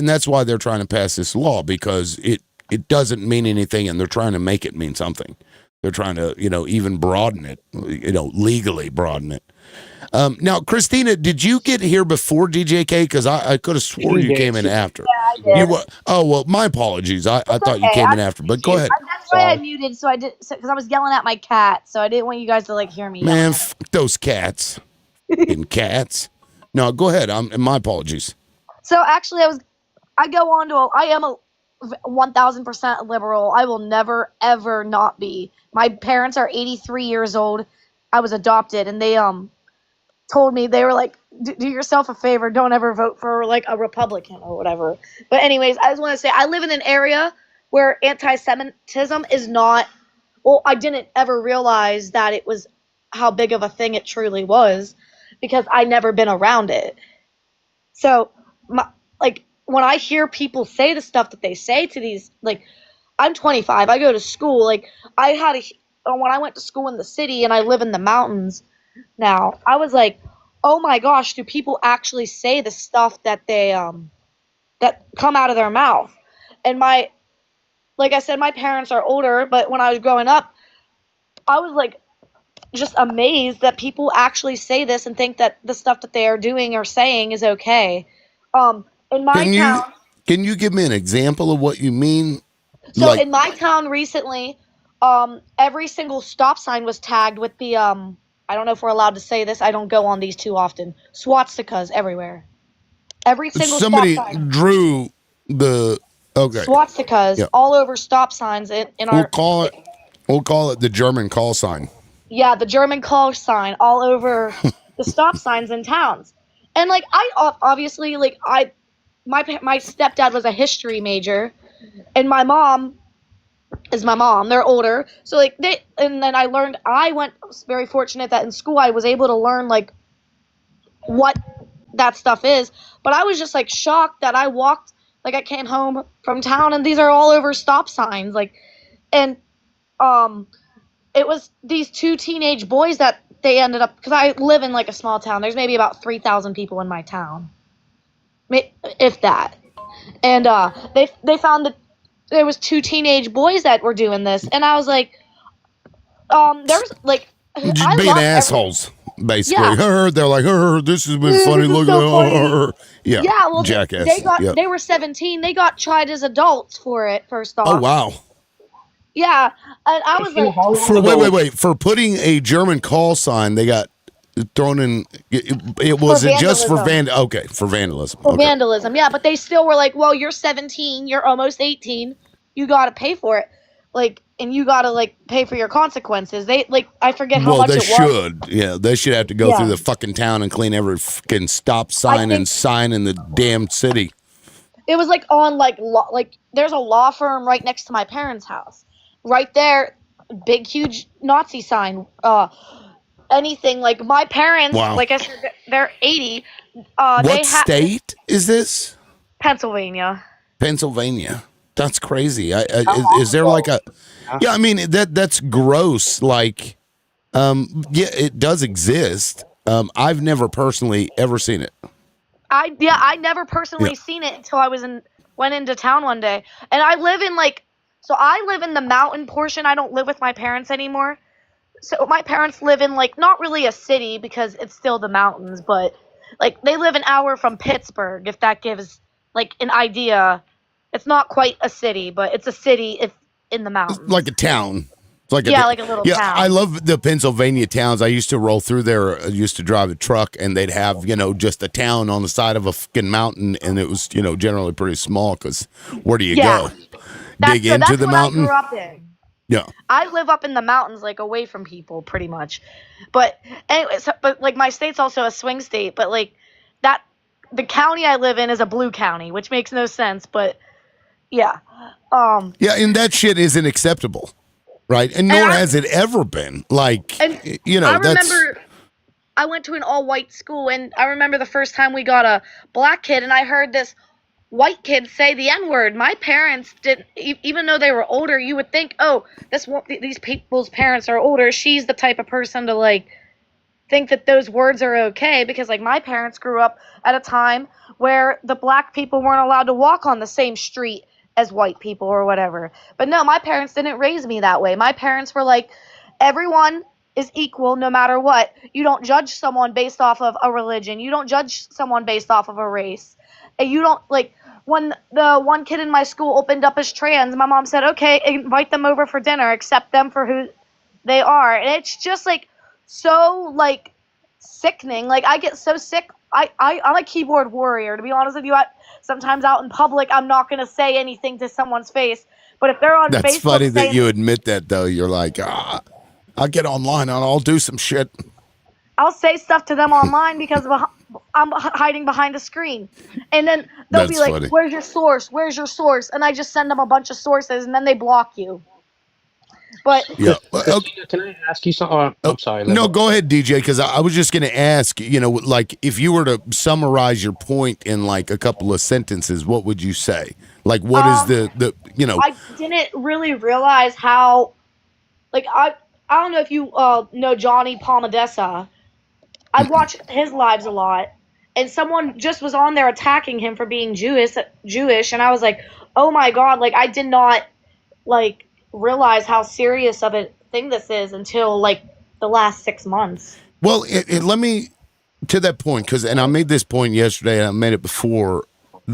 trying to pass this law, because it doesn't mean anything, and they're trying to make it mean something. They're trying to, even broaden it, legally broaden it. Now, Christina, did you get here before DJK? Because I could have swore he you did. came in after. Yeah, I You did. were, oh, well, my apologies. I It's thought you okay. came I in after, but mute go you. ahead. That's why I muted. So I did because I was yelling at my cat. So I didn't want you guys to like hear me yelling. Man, fuck those cats. Fucking cats. No, go ahead. My apologies. So actually, I go on to I am a 1000% liberal. I will never ever not be. My parents are 83 years old. I was adopted, and they told me, they were like, do yourself a favor, don't ever vote for like a Republican or whatever. But anyways, I just want to say I live in an area where anti-Semitism is not. Well, I didn't ever realize that it was how big of a thing it truly was because I never been around it. So, like when I hear people say the stuff that they say to these, like, I'm 25, I go to school, like I had when I went to school in the city and I live in the mountains now, I was like, oh my gosh, do people actually say the stuff that they that come out of their mouth? And like I said, my parents are older, but when I was growing up, I was like just amazed that people actually say this and think that the stuff that they are doing or saying is okay. In my town, Can you give me an example of what you mean? so Like, in my town recently, every single stop sign was tagged with the I don't know if we're allowed to say this. I don't go on these too often. Swastikas everywhere. Every single stop somebody sign. drew the okay. Swastikas Yeah. all over stop signs in We'll our. call it the German call sign. Yeah, the German call sign all over the stop signs in towns. And like I obviously like my stepdad was a history major, and my mom is my mom. They're older, so like and then I was very fortunate that in school I was able to learn like what that stuff is. But I was just like shocked that I came home from town and these are all over stop signs, like, and um it was these two teenage boys that they ended up, because I live in like a small town. There's maybe about 3,000 people in my town. if that. And they found that there was 2 teenage boys that were doing this, and I was like, there's like, Just I being love assholes, basically. Yeah. They're like, this has been This funny. is Look so funny. at yeah, Yeah, well, jackass. Yep. they were 17. They got tried as adults for it. First off. Oh wow. Yeah, and I was like, For wait, for putting a German call sign, they got thrown in. It was it just for for vandalism. For Okay. vandalism, yeah, but they still were like, well, you're 17, you're almost 18, you got to pay for it, like, and you got to like pay for your consequences. They like, I forget how much it was. Well, they should. Yeah, they should have to go through the fucking town and clean every fucking stop sign and sign in the damn city. It was like on like there's a law firm right next to my parents' house. Right there, big huge Nazi sign. Anything like my parents, like I said, they're 80. What state is this? Pennsylvania. Pennsylvania. That's crazy. Is there like a? Yeah, I mean that's gross. Like, yeah, it does exist. I've never personally ever seen it. I never personally seen it until I went into town one day, and I live in the mountain portion. I don't live with my parents anymore. So my parents live in like not really a city because it's still the mountains, but like they live an hour from Pittsburgh, if that gives like an idea. It's not quite a city, but it's a city in the mountains. It's like a town. It's like like a little town. I love the Pennsylvania towns. I used to roll through there. I used to drive a truck, and they'd have just a town on the side of a fucking mountain, and it was generally pretty small because where do you go? Dig into the mountain. I grew up in. Yeah. I live up in the mountains, like away from people, pretty much. But anyway, but like my state's also a swing state, but like the county I live in is a blue county, which makes no sense. But yeah, yeah, and that shit isn't acceptable, right? And nor has it ever been. Like, I remember I went to an all-white school, and I remember the first time we got a black kid, and I heard this white kids say the N-word. My parents didn't, even though they were older, you would think, oh, these people's parents are older. She's the type of person to like think that those words are okay, because like my parents grew up at a time where the black people weren't allowed to walk on the same street as white people or whatever. But no, my parents didn't raise me that way. My parents were like, everyone is equal no matter what. You don't judge someone based off of a religion. You don't judge someone based off of a race. And you don't like. When the one kid in my school opened up as trans, my mom said, okay, invite them over for dinner, accept them for who they are. And it's just like so like sickening. Like I get so sick. I'm a keyboard warrior, to be honest with you. Sometimes out in public, I'm not going to say anything to someone's face. But if they're on Facebook, that's funny that you admit that, though. You're like, I'll get online and I'll do some shit. I'll say stuff to them online because I'm hiding behind a screen. And then they'll be like, funny. Where's your source? Where's your source? And I just send them a bunch of sources, and then they block you. But yeah. Can I ask you something? I'm sorry. No, go ahead, DJ, because I was just going to ask, like if you were to summarize your point in like a couple of sentences, what would you say? Like, what is the I didn't really realize how, like, I don't know if you know Johnny Palmadessa. I watch his lives a lot, and someone just was on there attacking him for being Jewish, and I was like, oh my God, like I did not like realize how serious of a thing this is until like the last 6 months. Well, let me to that point, and I made this point yesterday, and I made it before.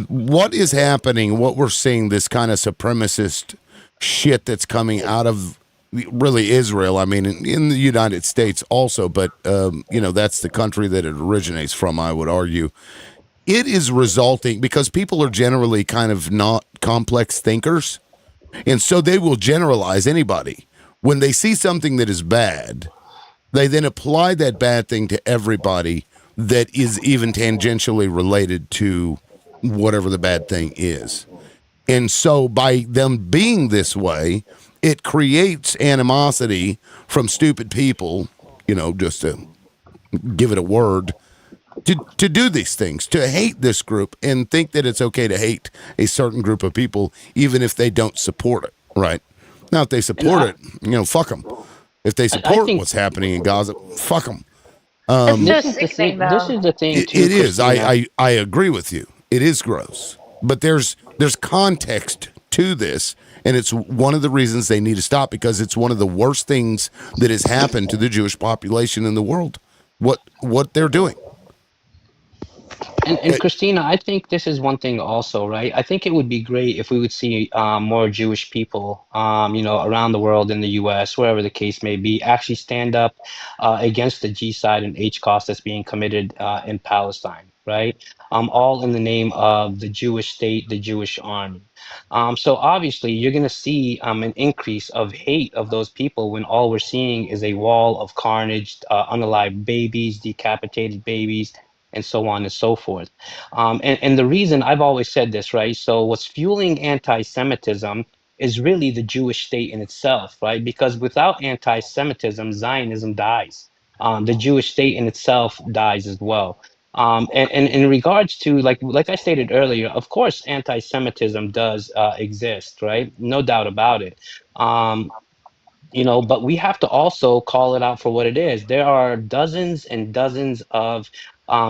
What is happening? What we're seeing, this kind of supremacist shit that's coming out of really Israel. I mean, in the United States also, but that's the country that it originates from, I would argue. It is resulting because people are generally kind of not complex thinkers, and so they will generalize anybody. When they see something that is bad, they then apply that bad thing to everybody that is even tangentially related to whatever the bad thing is. And so by them being this way, it creates animosity from stupid people, just to give it a word, to do these things, to hate this group and think that it's okay to hate a certain group of people, even if they don't support it, right? Now, if they support it, fuck them. If they support what's happening in Gaza, fuck them. This is the thing. It is. I agree with you. It is gross. But there's context to this, and it's one of the reasons they need to stop, because it's one of the worst things that has happened to the Jewish population in the world. What they're doing. And Christina, I think this is one thing also, right? I think it would be great if we would see more Jewish people, around the world, in the U.S., wherever the case may be, actually stand up against the genocide and HCOS that's being committed in Palestine, right? All in the name of the Jewish state, the Jewish army. So obviously, you're going to see an increase of hate of those people when all we're seeing is a wall of carnage, unalived babies, decapitated babies, and so on and so forth. And the reason I've always said this, right? So what's fueling anti-Semitism is really the Jewish state in itself, right? Because without anti-Semitism, Zionism dies. The Jewish state in itself dies as well. And in regards to, like I stated earlier, of course, anti-Semitism does exist, right? No doubt about it. But we have to also call it out for what it is. There are dozens and dozens of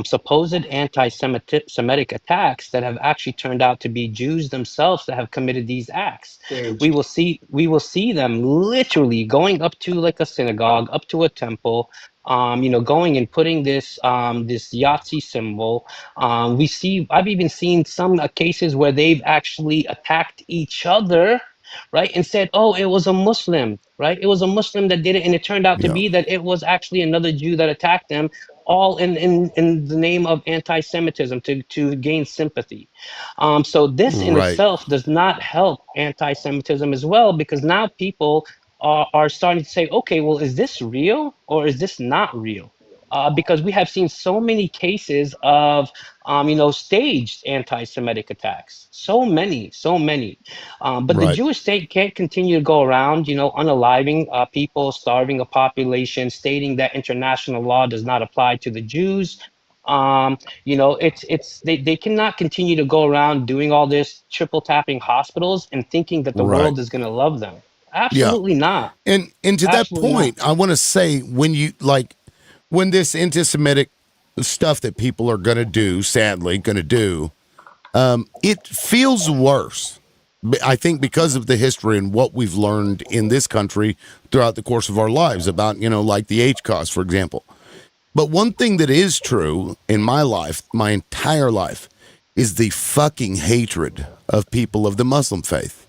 supposed anti-Semitic attacks that have actually turned out to be Jews themselves that have committed these acts. Staged. We will see them literally going up to like a synagogue, up to a temple, going and putting this Yahtzee symbol. I've even seen some cases where they've actually attacked each other, right? And said, oh, it was a Muslim, right? It was a Muslim that did it. And it turned out to be that it was actually another Jew that attacked them, all in the name of anti-Semitism to gain sympathy. So this in Right. itself does not help anti-Semitism as well, because now people are starting to say, okay, well, is this real or is this not real? Because we have seen so many cases of, staged anti-Semitic attacks. So many. But the Right. Jewish state can't continue to go around, unaliving people, starving a population, stating that international law does not apply to the Jews. They cannot continue to go around doing all this, triple tapping hospitals and thinking that the Right. world is going to love them. Yeah. Absolutely not. And to that Absolutely not. point, I want to say, when this anti-Semitic stuff that people are going to do, sadly going to do, it feels worse. I think because of the history and what we've learned in this country throughout the course of our lives about, like the HCOS, for example. But one thing that is true in my life, my entire life, is the fucking hatred of people of the Muslim faith.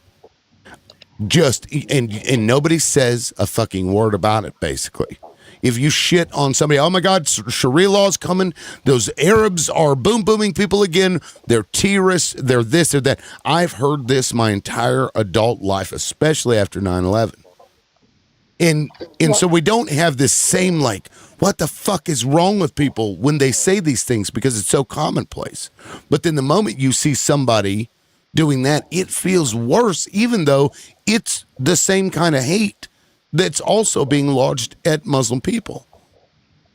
And nobody says a fucking word about it, basically. If you shit on somebody, oh my God, Sharia law's coming. Those Arabs are booming people again. They're terrorists. They're this or that. I've heard this my entire adult life, especially after 9/11. And so we don't have this same, what the fuck is wrong with people when they say these things, because it's so commonplace. But then the moment you see somebody doing that, it feels worse, even though it's the same kind of hate that's also being lodged at Muslim people,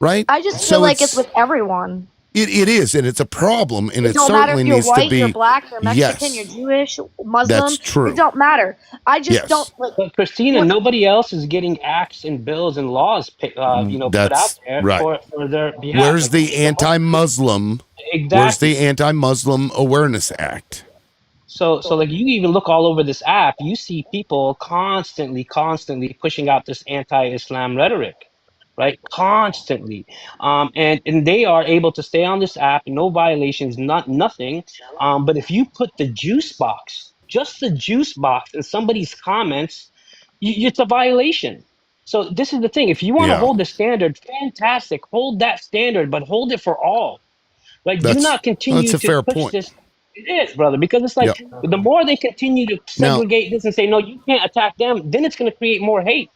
right? I just feel like it's with everyone. It is, and it's a problem, and it don't matter certainly if you're needs white, to be. you're black, you're Mexican, Yes, you're Jewish, Muslim. that's true. It don't matter. I just Yes. don't like. But Christina, nobody else is getting acts and bills and laws, put out That's there right. for their behalf. Where's the anti-Muslim? Exactly. Where's the Anti-Muslim Awareness Act? So like, you even look all over this app, you see people constantly pushing out this anti-Islam rhetoric, right? Constantly. And they are able to stay on this app, no violations, nothing. But if you put the juice box, just the juice box in somebody's comments, it's a violation. So this is the thing. If you want to hold the standard, fantastic. Hold that standard, but hold it for all. Like, do not continue that's a to fair push point. this. It is, brother, because it's like, the more they continue to segregate this and say, no, you can't attack them, then it's going to create more hate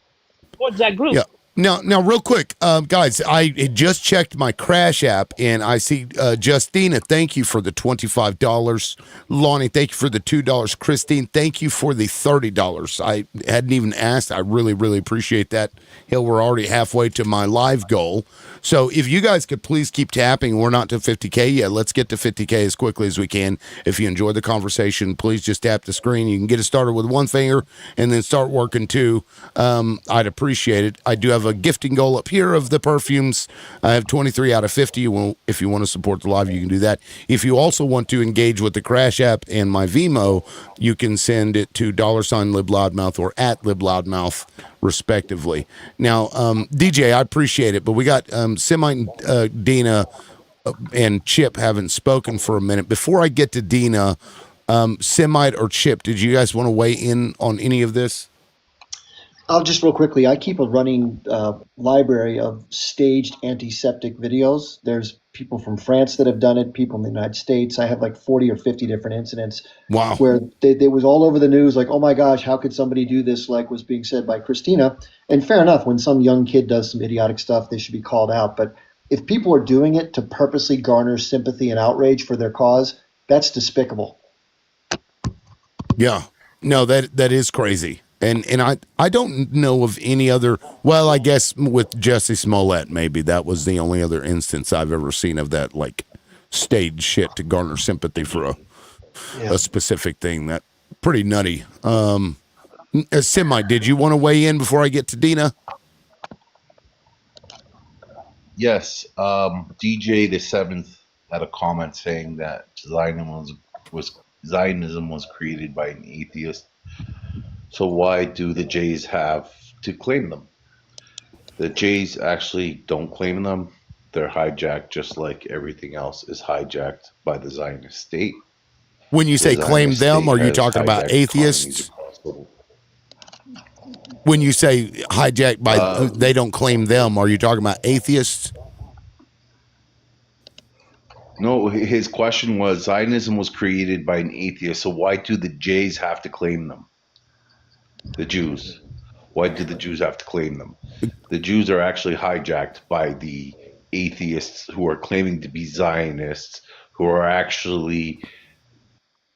towards that group. Yeah. Now, real quick, guys, I just checked my Crash app, and I see Justina, thank you for the $25. Lonnie, thank you for the $2. Christine, thank you for the $30. I hadn't even asked. I really, really appreciate that. Hell, we're already halfway to my live goal. So if you guys could please keep tapping, we're not to 50K yet. Let's get to 50K as quickly as we can. If you enjoyed the conversation, please just tap the screen. You can get it started with one finger and then start working two. I'd appreciate it. I do have a gifting goal up here of the perfumes. I have 23 out of 50. If you want to support the live, you can do that. If you also want to engage with the Crash App and my Vimo, you can send it to $LibLoudMouth or at LibLoudMouth, respectively. Now, DJ, I appreciate it, but we got Semite and Dina and Chip haven't spoken for a minute. Before I get to Dina, Semite or Chip, did you guys want to weigh in on any of this? I'll just real quickly. I keep a running library of staged antiseptic videos. There's people from France that have done it, people in the United States. I have like 40 or 50 different incidents. Wow. Where they was all over the news, like, oh my gosh, how could somebody do this, like was being said by Christina. And fair enough, when some young kid does some idiotic stuff, they should be called out. But if people are doing it to purposely garner sympathy and outrage for their cause, that's despicable. Yeah. No, that is crazy. And I don't know of any other, well, I guess with Jesse Smollett, maybe that was the only other instance I've ever seen of that, like, stage shit to garner sympathy for a specific thing. That pretty nutty. Semi, did you want to weigh in before I get to Dina? Yes, DJ the Seventh had a comment saying that Zionism was created by an atheist. So why do the Jays have to claim them? The Jays actually don't claim them. They're hijacked just like everything else is hijacked by the Zionist state. When you say claim them, are you talking about atheists? When you say hijacked by, they don't claim them, are you talking about atheists? No, his question was Zionism was created by an atheist, so why do the Jays have to claim them? The Jews. Why do the Jews have to claim them? The Jews are actually hijacked by the atheists who are claiming to be Zionists, who are actually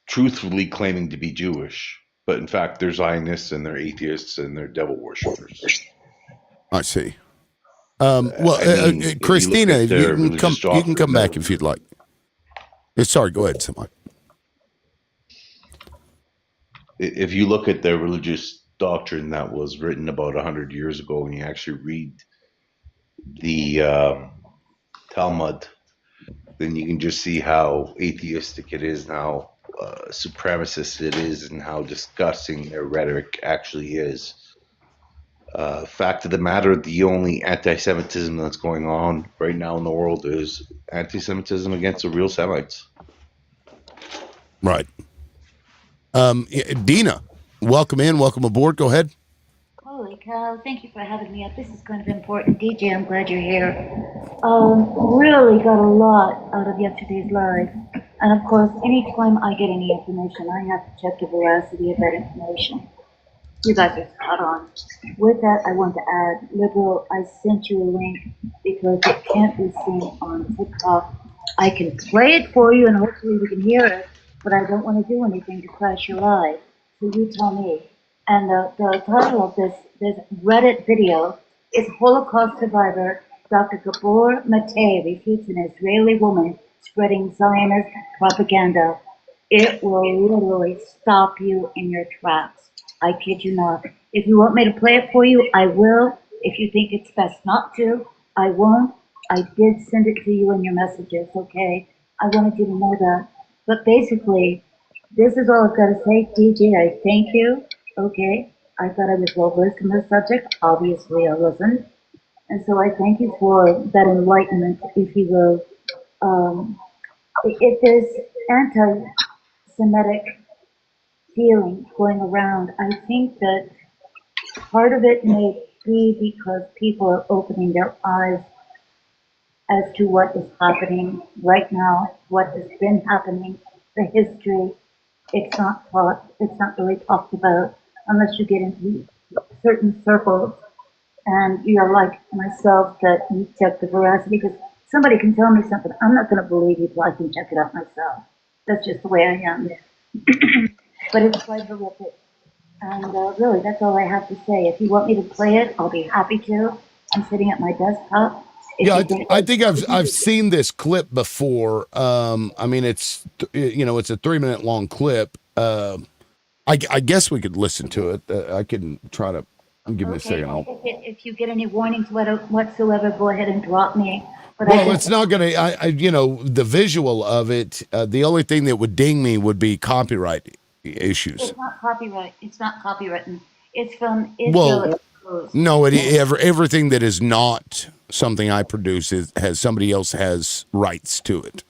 truthfully claiming to be Jewish. But in fact, they're Zionists and they're atheists and they're devil worshippers. I see. Christina, you can come back if you'd like. Sorry, go ahead, Semite. If you look at their religious doctrine that was written about 100 years ago, and you actually read the Talmud, then you can just see how atheistic it is, and how supremacist it is, and how disgusting their rhetoric actually is. Fact of the matter, the only anti-Semitism that's going on right now in the world is anti-Semitism against the real Semites. Right. Dina, welcome in, welcome aboard. Go ahead. Holy cow, thank you for having me up. This is kind of important. DJ, I'm glad you're here. Really got a lot out of yesterday's live. And of course, anytime I get any information, I have to check the veracity of that information. You guys are spot on. With that, I want to add, Liberal, I sent you a link because it can't be seen on TikTok. I can play it for you and hopefully we can hear it, but I don't want to do anything to crash your live. So you tell me. And the title of this Reddit video is Holocaust survivor Dr. Gabor Mate refutes an Israeli woman spreading Zionist propaganda. It will literally stop you in your tracks. I kid you not. If you want me to play it for you, I will. If you think it's best not to, I won't. I did send it to you in your messages, okay? I wanted you to know that. But basically, this is all I've got to say. DJ, I thank you. Okay, I thought I was well versed in this subject. Obviously, I wasn't. And so I thank you for that enlightenment, if you will. If there's anti-Semitic feeling going around, I think that part of it may be because people are opening their eyes as to what is happening right now, what has been happening, the history. It's not taught, it's not really talked about unless you get into certain circles and you're like myself that you check the veracity, because somebody can tell me something, I'm not going to believe you till I can check it out myself. That's just the way I am. But it's quite horrific. And really, that's all I have to say. If you want me to play it, I'll be happy to. I'm sitting at my desktop. If you I can, think I've seen this clip before. I mean, it's it's a 3-minute long clip. I guess we could listen to it. I can try to give me a okay, second. if you get any warnings whatsoever, go ahead and drop me. But Well, it's not gonna. The visual of it. The only thing that would ding me would be copyright issues. it's not copyright. It's not copywritten. It's from Well, Israel Exposed. no, everything that is not something I produce has somebody else has rights to it.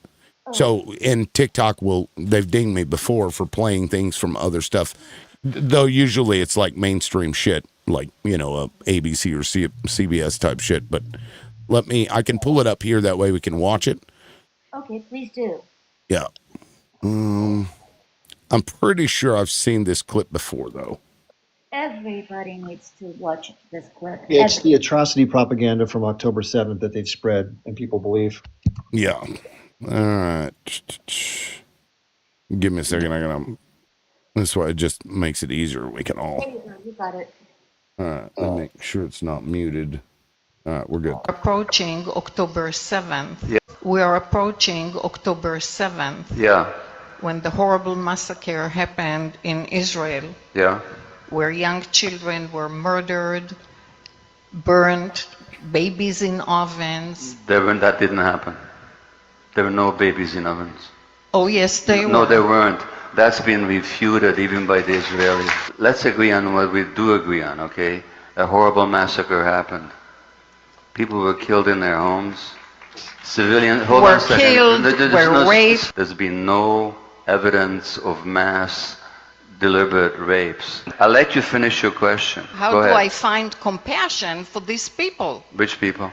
So, and TikTok they've dinged me before for playing things from other stuff, though usually it's like mainstream shit, like, ABC or CBS type shit. But I can pull it up here. That way we can watch it. Okay, please do. Yeah. I'm pretty sure I've seen this clip before, though. Everybody needs to watch this clip. Yeah, it's the atrocity propaganda from October 7th that they've spread and people believe. Yeah. All right. Give me a second. This way it just makes it easier. We can all. There you go. You got it. All right. Let me make sure it's not muted. All right. We're good. Approaching October 7th. Yeah. We are approaching October 7th. Yeah. When the horrible massacre happened in Israel. Yeah. Where young children were murdered, burned, babies in ovens. That didn't happen. There were no babies in ovens. Oh yes, they were. No, there weren't. That's been refuted even by the Israelis. Let's agree on what we do agree on, okay? A horrible massacre happened. People were killed in their homes. Civilians were killed, were raped. There's been no evidence of mass deliberate rapes. I'll let you finish your question. How Go do ahead. I find compassion for these people? Which people?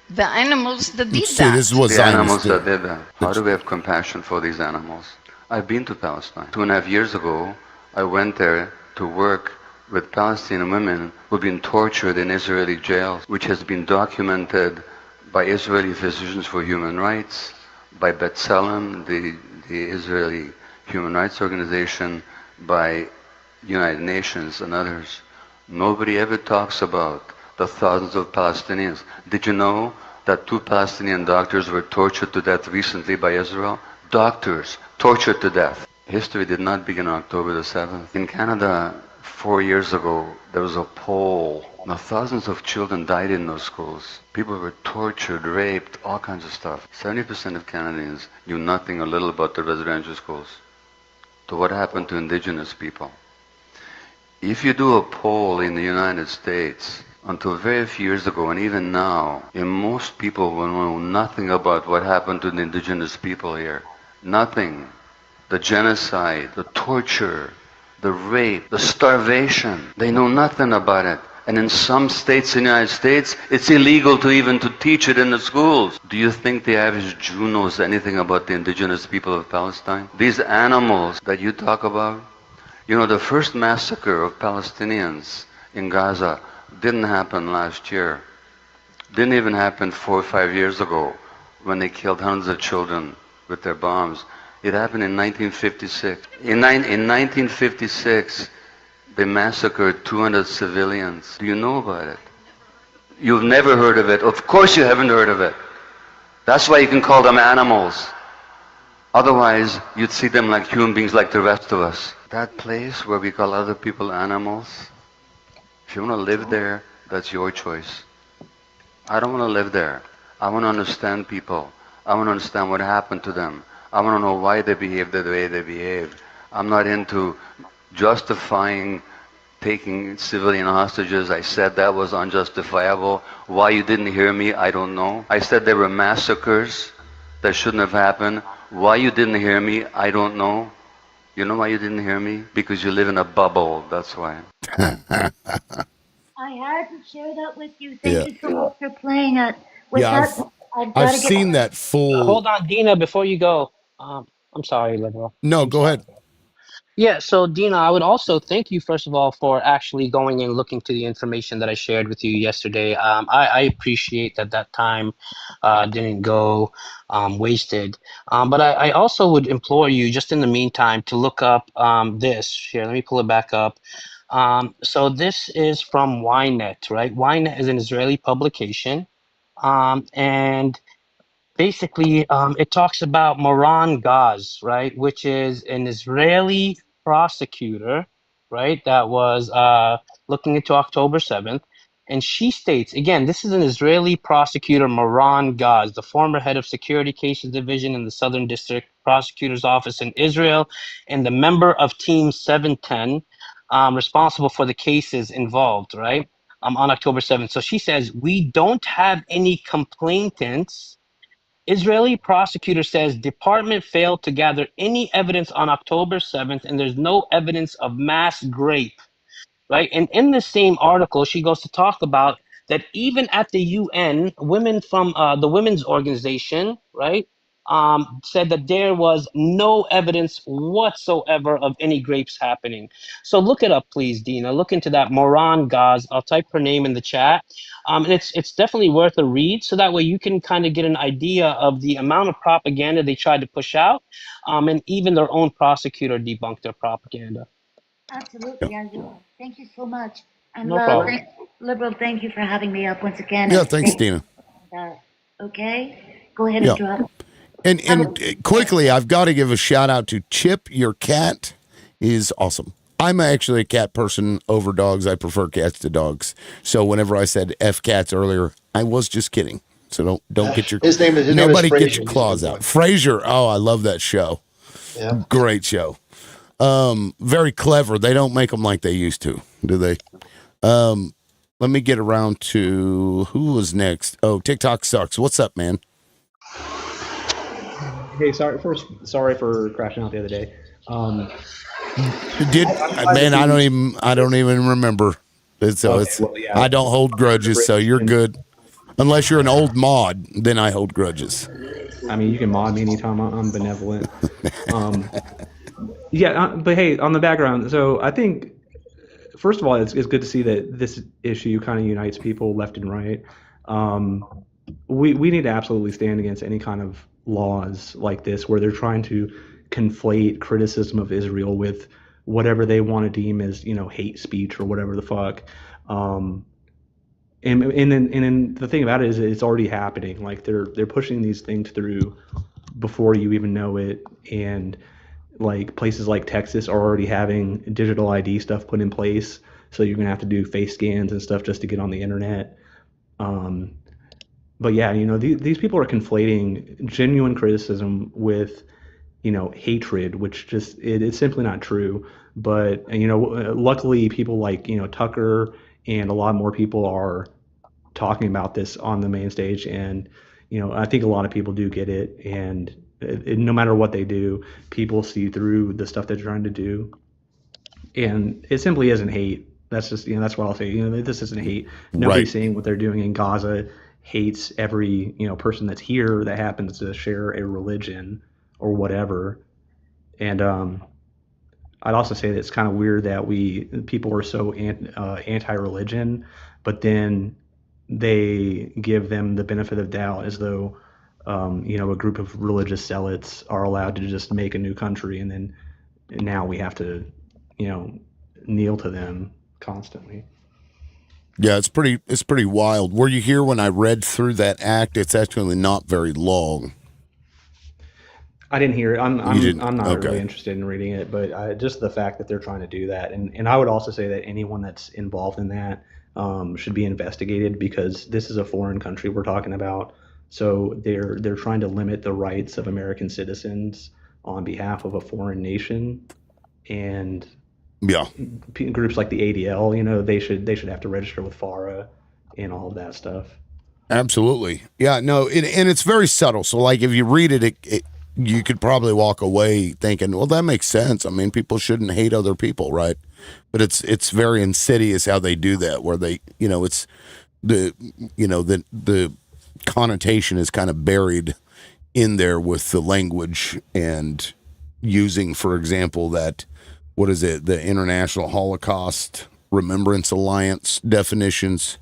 The animals that did See, that. this is what The animals Zionists that did that. How do we have compassion for these animals? I've been to Palestine. 2.5 years ago, I went there to work with Palestinian women who've been tortured in Israeli jails, which has been documented by Israeli Physicians for Human Rights, by B'Tselem, the Israeli human rights organization, by United Nations and others. Nobody ever talks about the thousands of Palestinians. Did you know that 2 Palestinian doctors were tortured to death recently by Israel? Doctors tortured to death. History did not begin on October the 7th. In Canada, 4 years ago, there was a poll. Now, thousands of children died in those schools. People were tortured, raped, all kinds of stuff. 70% of Canadians knew nothing or little about the residential schools. To what happened to indigenous people. If you do a poll in the United States, until very few years ago and even now, most people will know nothing about what happened to the indigenous people here. Nothing. The genocide, the torture, the rape, the starvation. They know nothing about it. And in some states in the United States, it's illegal to even to teach it in the schools. Do you think the average Jew knows anything about the indigenous people of Palestine? These animals that you talk about, the first massacre of Palestinians in Gaza didn't happen last year. Didn't even happen 4 or 5 years ago when they killed hundreds of children with their bombs. It happened in 1956. In 1956, they massacred 200 civilians. Do you know about it? You've never heard of it. Of course you haven't heard of it. That's why you can call them animals. Otherwise, you'd see them like human beings like the rest of us. That place where we call other people animals, if you want to live there, that's your choice. I don't want to live there. I want to understand people. I want to understand what happened to them. I want to know why they behaved the way they behaved. I'm not into justifying taking civilian hostages. I said that was unjustifiable. Why you didn't hear me, I don't know. I said there were massacres that shouldn't have happened. Why you didn't hear me, I don't know. You know why you didn't hear me? Because you live in a bubble, that's why. I had to share that with you. Thank you so much for playing it. I've seen that full. Hold on, Dina, before you go. I'm sorry, Liberal. No, go ahead. Yeah, so Dina, I would also thank you, first of all, for actually going and looking to the information that I shared with you yesterday. I appreciate that time didn't go wasted. But I also would implore you, just in the meantime, to look up this. Here, let me pull it back up. So this is from Ynet, right? Ynet is an Israeli publication. And basically, it talks about Moran Gaz, right, which is an Israeli prosecutor, right, that was looking into October 7th. And she states, again, this is an Israeli prosecutor, Moran Gaz, the former head of Security Cases Division in the Southern District Prosecutor's Office in Israel, and the member of Team 710, responsible for the cases involved, right, on October 7th. So she says, we don't have any complainants. Israeli prosecutor says department failed to gather any evidence on October 7th, and there's no evidence of mass rape, right? And in the same article, she goes to talk about that even at the UN, women from the women's organization, right, said that there was no evidence whatsoever of any rapes happening. So look it up, please, Dina. Look into that Moran Gaz. I'll type her name in the chat. And it's definitely worth a read, so that way you can kind of get an idea of the amount of propaganda they tried to push out, and even their own prosecutor debunked their propaganda. Absolutely, I will. Thank you so much. And No problem. Liberal, thank you for having me up once again. Yeah, thanks, Dina. Okay, go ahead and drop. And quickly, I've got to give a shout out to Chip. Your cat is awesome. I'm actually a cat person over dogs. I prefer cats to dogs. So whenever I said F cats earlier, I was just kidding. So don't get your his name is get your Frasier. claws out. Frasier. Oh, I love that show. Yeah. Great show. Very clever. They don't make them like they used to, do they? Let me get around to who was next. Oh, TikTok sucks. What's up, man? Hey, sorry for crashing out the other day. I don't even remember. I don't hold grudges, so you're good. Unless you're an old mod, then I hold grudges. I mean, you can mod me anytime. I'm benevolent. But hey, on the background, so I think, first of all, it's good to see that this issue kind of unites people left and right. We need to absolutely stand against any kind of laws like this where they're trying to conflate criticism of Israel with whatever they want to deem as, hate speech or whatever the fuck. And then the thing about it is it's already happening. Like they're pushing these things through before you even know it. And like places like Texas are already having digital ID stuff put in place. So you're gonna have to do face scans and stuff just to get on the internet. But yeah, these people are conflating genuine criticism with, hatred, which just it's simply not true. But luckily, people like Tucker and a lot more people are talking about this on the main stage, and I think a lot of people do get it. And no matter what they do, people see through the stuff they're trying to do, and it simply isn't hate. That's just that's what I'll say. This isn't hate. Nobody's saying what they're doing in Gaza hates every person that's here that happens to share a religion or whatever. And I'd also say that it's kind of weird that people are so anti-religion, but then they give them the benefit of doubt as though a group of religious zealots are allowed to just make a new country, and now we have to kneel to them constantly. Yeah, it's pretty wild. Were you here when I read through that act? It's actually not very long. I didn't hear it. I'm not really interested in reading it, but just the fact that they're trying to do that, and I would also say that anyone that's involved in that should be investigated, because this is a foreign country we're talking about. So they're trying to limit the rights of American citizens on behalf of a foreign nation, and groups like the ADL, they should have to register with FARA and all of that stuff. Absolutely, yeah, no, and it's very subtle. So like if you read it, you could probably walk away thinking, well, that makes sense. I mean, people shouldn't hate other people, right? But it's very insidious how they do that, where they, it's the connotation is kind of buried in there with the language, and using, for example, that, what is it, the International Holocaust Remembrance Alliance definitions.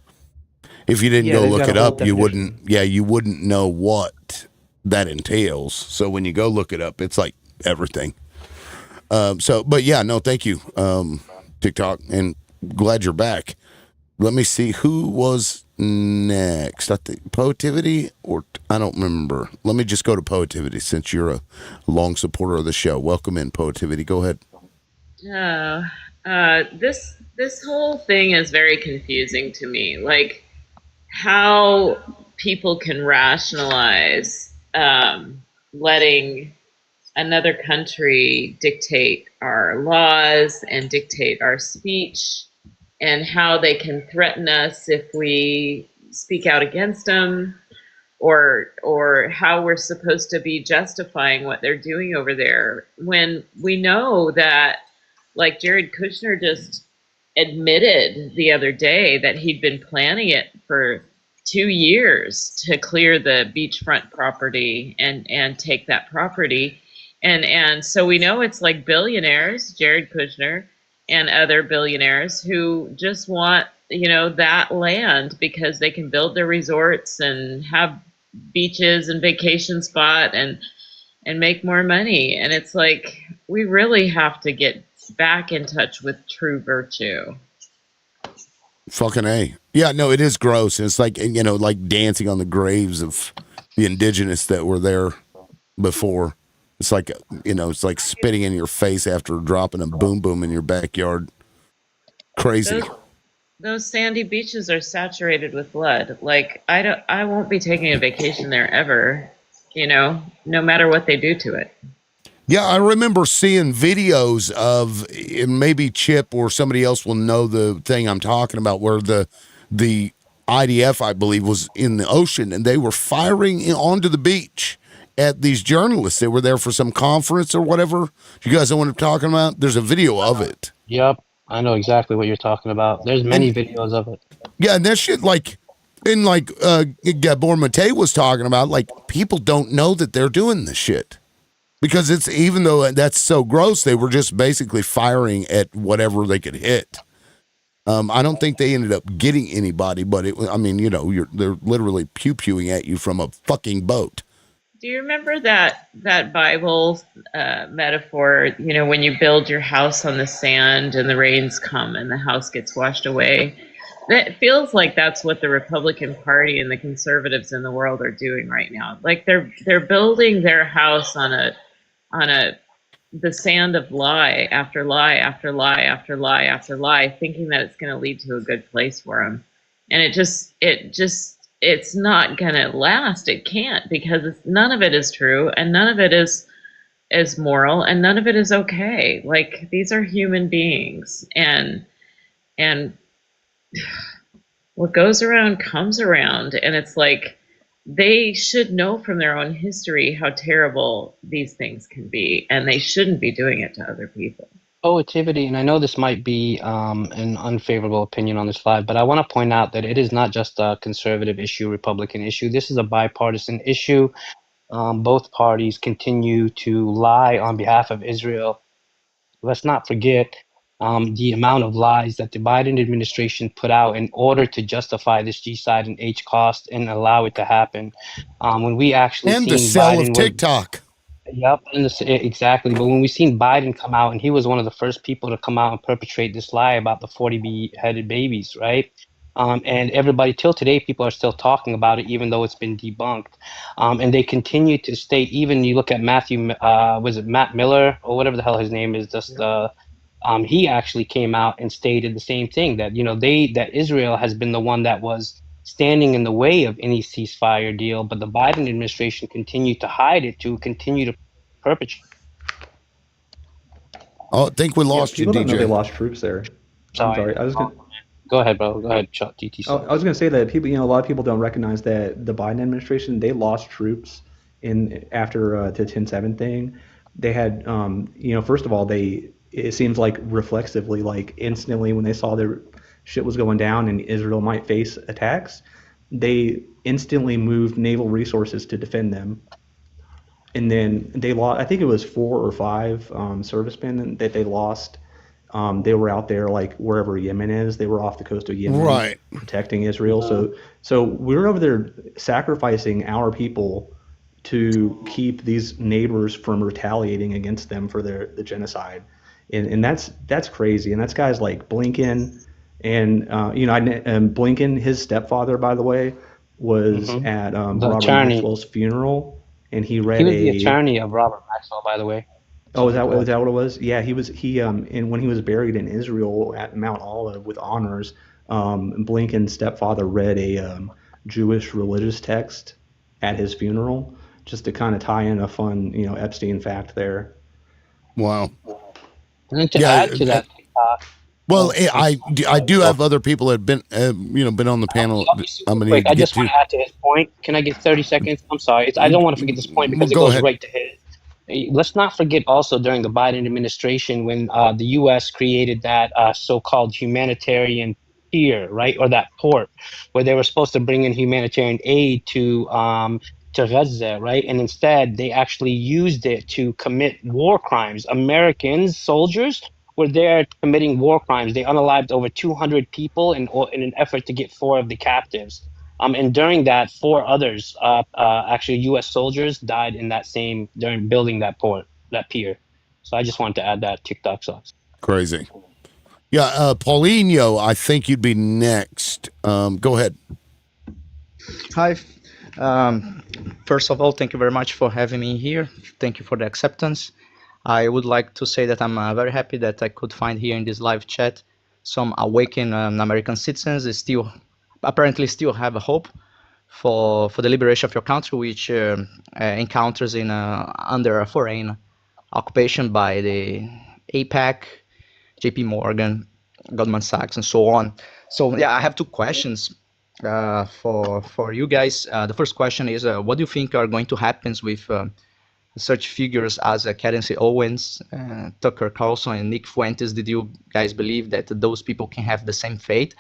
If you didn't go look it up, you wouldn't know what that entails. So when you go look it up, it's like everything. But yeah, no, thank you, TikTok, and glad you're back. Let me see who was next? I think Poetivity, or I don't remember. Let me just go to Poetivity since you're a long supporter of the show. Welcome in, Poetivity. Go ahead. This whole thing is very confusing to me. Like how people can rationalize letting another country dictate our laws and dictate our speech, and how they can threaten us if we speak out against them, or how we're supposed to be justifying what they're doing over there when we know that, like Jared Kushner just admitted the other day that he'd been planning it for 2 years to clear the beachfront property and take that property. And so we know it's like billionaires, Jared Kushner and other billionaires, who just want, that land because they can build their resorts and have beaches and vacation spot and make more money. And it's like, we really have to get back in touch with true virtue. Fucking A. Yeah, no, it is gross. And it's like, like dancing on the graves of the indigenous that were there before. It's like, it's like spitting in your face after dropping a boom boom in your backyard. Crazy. Those sandy beaches are saturated with blood. Like, I won't be taking a vacation there ever, no matter what they do to it. Yeah, I remember seeing videos of, and maybe Chip or somebody else will know the thing I'm talking about, where the IDF, I believe, was in the ocean and they were firing onto the beach at these journalists. They were there for some conference or whatever. You guys know what I'm talking about? There's a video of it. Yep, I know exactly what you're talking about. There's many videos of it. Yeah, and that shit, like, and like Gabor Mate was talking about, like, people don't know that they're doing this shit. Because it's, even though that's so gross, they were just basically firing at whatever they could hit. I don't think they ended up getting anybody, but they're literally pew-pewing at you from a fucking boat. Do you remember that Bible metaphor, when you build your house on the sand and the rains come and the house gets washed away? It feels like that's what the Republican Party and the conservatives in the world are doing right now. Like they're building their house on the sand of lie after lie after lie after lie after lie, thinking that it's going to lead to a good place for them. And it's not going to last. It can't, because none of it is true, and none of it is moral, and none of it is okay. Like, these are human beings, and what goes around comes around. And it's like, they should know from their own history how terrible these things can be, and they shouldn't be doing it to other people. Poetivity, and I know this might be an unfavorable opinion on this live, but I want to point out that it is not just a conservative issue, Republican issue. This is a bipartisan issue. Both parties continue to lie on behalf of Israel. Let's not forget the amount of lies that the Biden administration put out in order to justify this G-side and H-cost and allow it to happen. When we actually and seen the sale Biden of TikTok. Yep, exactly. But when we seen Biden come out, and he was one of the first people to come out and perpetrate this lie about the 40-headed babies, right? And everybody, till today, people are still talking about it, even though it's been debunked. And they continue to state, even you look at Matthew, was it Matt Miller or whatever the hell his name is, just he actually came out and stated the same thing, that that Israel has been the one that was standing in the way of any ceasefire deal, but the Biden administration continued to hide it, to continue to perpetrate. Oh, I think we lost you, people don't know DJ. they lost troops there. I'm sorry. I was gonna. Go ahead, bro. Go ahead, TTC. I was going to say that people, a lot of people don't recognize that the Biden administration, they lost troops after the 10-7 thing. They had, first of all, it seems like reflexively, like instantly when they saw their shit was going down and Israel might face attacks, they instantly moved naval resources to defend them. And then they lost, I think it was 4 or 5 servicemen that they lost. They were out there, like wherever Yemen is. They were off the coast of Yemen, right, protecting Israel. So we're over there sacrificing our people to keep these neighbors from retaliating against them for the genocide, and that's crazy. And that's guys like Blinken And Blinken, his stepfather, by the way, was Hmm. at The Robert attorney. Maxwell's funeral, and he He read was the a. attorney of Robert Maxwell, by the way. Oh, Just is that interrupt what you. it was? Yeah, and when he was buried in Israel at Mount Olive with honors, Blinken's stepfather read a Jewish religious text at his funeral, just to kind of tie in a fun, Epstein fact there. Wow. And then to Yeah. add to that, Well, I do well, have other people that have been been on the panel. I'll be I'm super gonna quick. need to I get just to. want to add to his point. Can I get 30 seconds? I'm sorry. I don't want to forget this point Well, because it go goes ahead. right to his. Let's not forget also during the Biden administration when the U.S. created that so-called humanitarian pier, right, or that port, where they were supposed to bring in humanitarian aid to Gaza, right, and instead they actually used it to commit war crimes. Americans, soldiers, were there committing war crimes. They unalived over 200 people in an effort to get 4 of the captives. And during that, 4 others, actually U.S. soldiers, died in that same during building that port, that pier. So I just wanted to add that. TikTok sucks. Crazy. Yeah, Paulinho, I think you'd be next. Go ahead. Hi. First of all, thank you very much for having me here. Thank you for the acceptance. I would like to say that I'm very happy that I could find here in this live chat some awakened American citizens that still apparently still have a hope for the liberation of your country, which encounters in under a foreign occupation by the APAC, JP Morgan, Goldman Sachs, and so on. So yeah, I have 2 questions for you guys. The first question is, what do you think are going to happen with such figures as Cadence Owens, Tucker Carlson, and Nick Fuentes? Did you guys believe that those people can have the same fate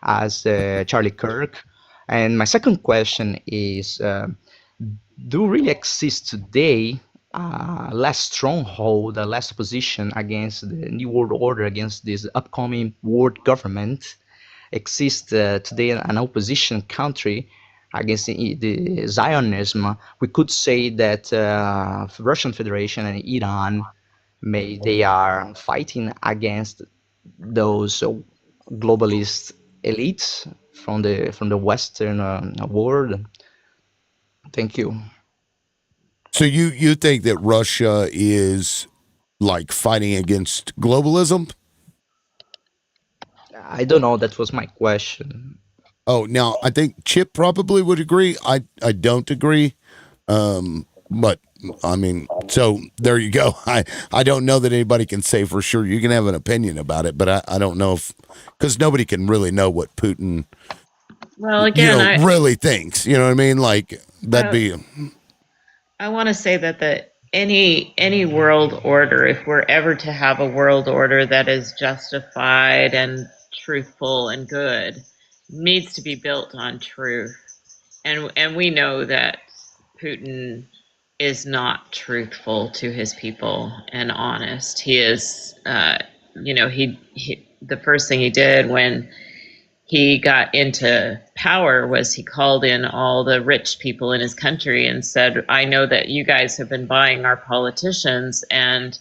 as Charlie Kirk? And my second question is, do really exist today less stronghold, a less opposition against the New World Order, against this upcoming world government? Exists today an opposition country against the Zionism? We could say that Russian Federation and Iran, they are fighting against those globalist elites from the Western world. Thank you. So you think that Russia is like fighting against globalism? I don't know. That was my question. Oh, now I think Chip probably would agree. I don't agree. But I mean, so there you go. I don't know that anybody can say for sure. You can have an opinion about it, but I don't know if, because nobody can really know what Putin, Well, again, really thinks. You know what I mean? Like that'd be. I want to say that any world order, if we're ever to have a world order that is justified and truthful and good, needs to be built on truth. And we know that Putin is not truthful to his people and honest. He is, he the first thing he did when he got into power was he called in all the rich people in his country and said, I know that you guys have been buying our politicians, and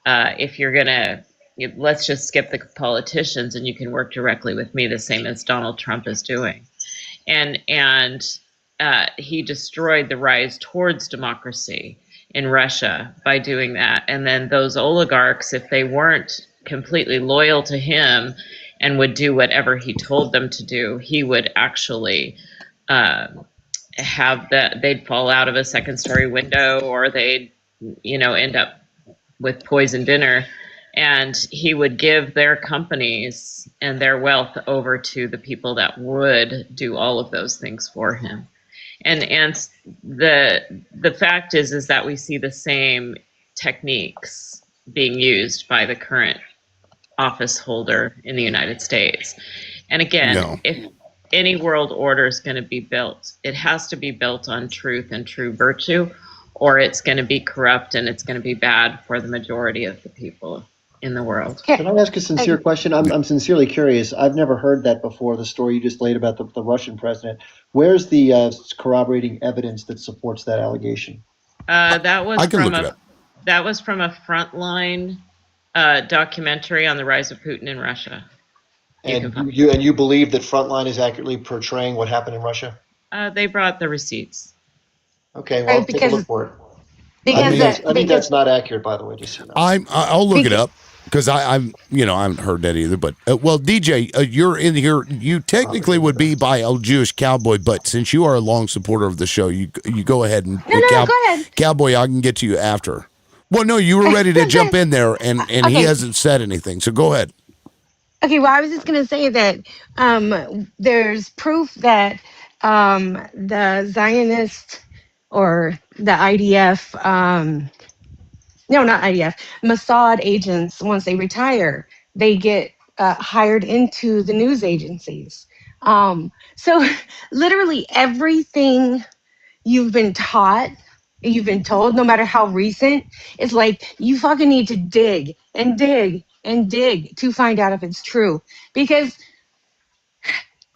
if you're gonna, let's just skip the politicians and you can work directly with me, the same as Donald Trump is doing. And he destroyed the rise towards democracy in Russia by doing that. And then those oligarchs, if they weren't completely loyal to him and would do whatever he told them to do, he would actually have that, they'd fall out of a second story window, or they'd end up with poisoned dinner. And he would give their companies and their wealth over to the people that would do all of those things for him. And the fact is that we see the same techniques being used by the current office holder in the United States. And again, if any world order is going to be built, it has to be built on truth and true virtue, or it's going to be corrupt and it's going to be bad for the majority of the people in the world. Can I ask a sincere question? I'm sincerely curious. I've never heard that before, the story you just laid about the Russian president. Where's the corroborating evidence that supports that allegation? That was from a Frontline documentary on the rise of Putin in Russia. And you believe that Frontline is accurately portraying what happened in Russia? They brought the receipts. Okay, well, Right, take a look for it. because I think that's not accurate, by the way, just so you know. I'll look it up because I'm I haven't heard that either. But well, DJ, you're in here. You technically would be by a Jewish cowboy, but since you are a long supporter of the show, you go ahead and No, go ahead. Cowboy. I can get to you after. Well, no, you were ready to jump in there, and he Okay. hasn't said anything. So go ahead. Okay, well, I was just going to say that there's proof that the Zionist or the IDF, no, not IDF, Mossad agents, once they retire, they get hired into the news agencies. So literally everything you've been taught, you've been told, no matter how recent, it's like you fucking need to dig and dig and dig to find out if it's true. Because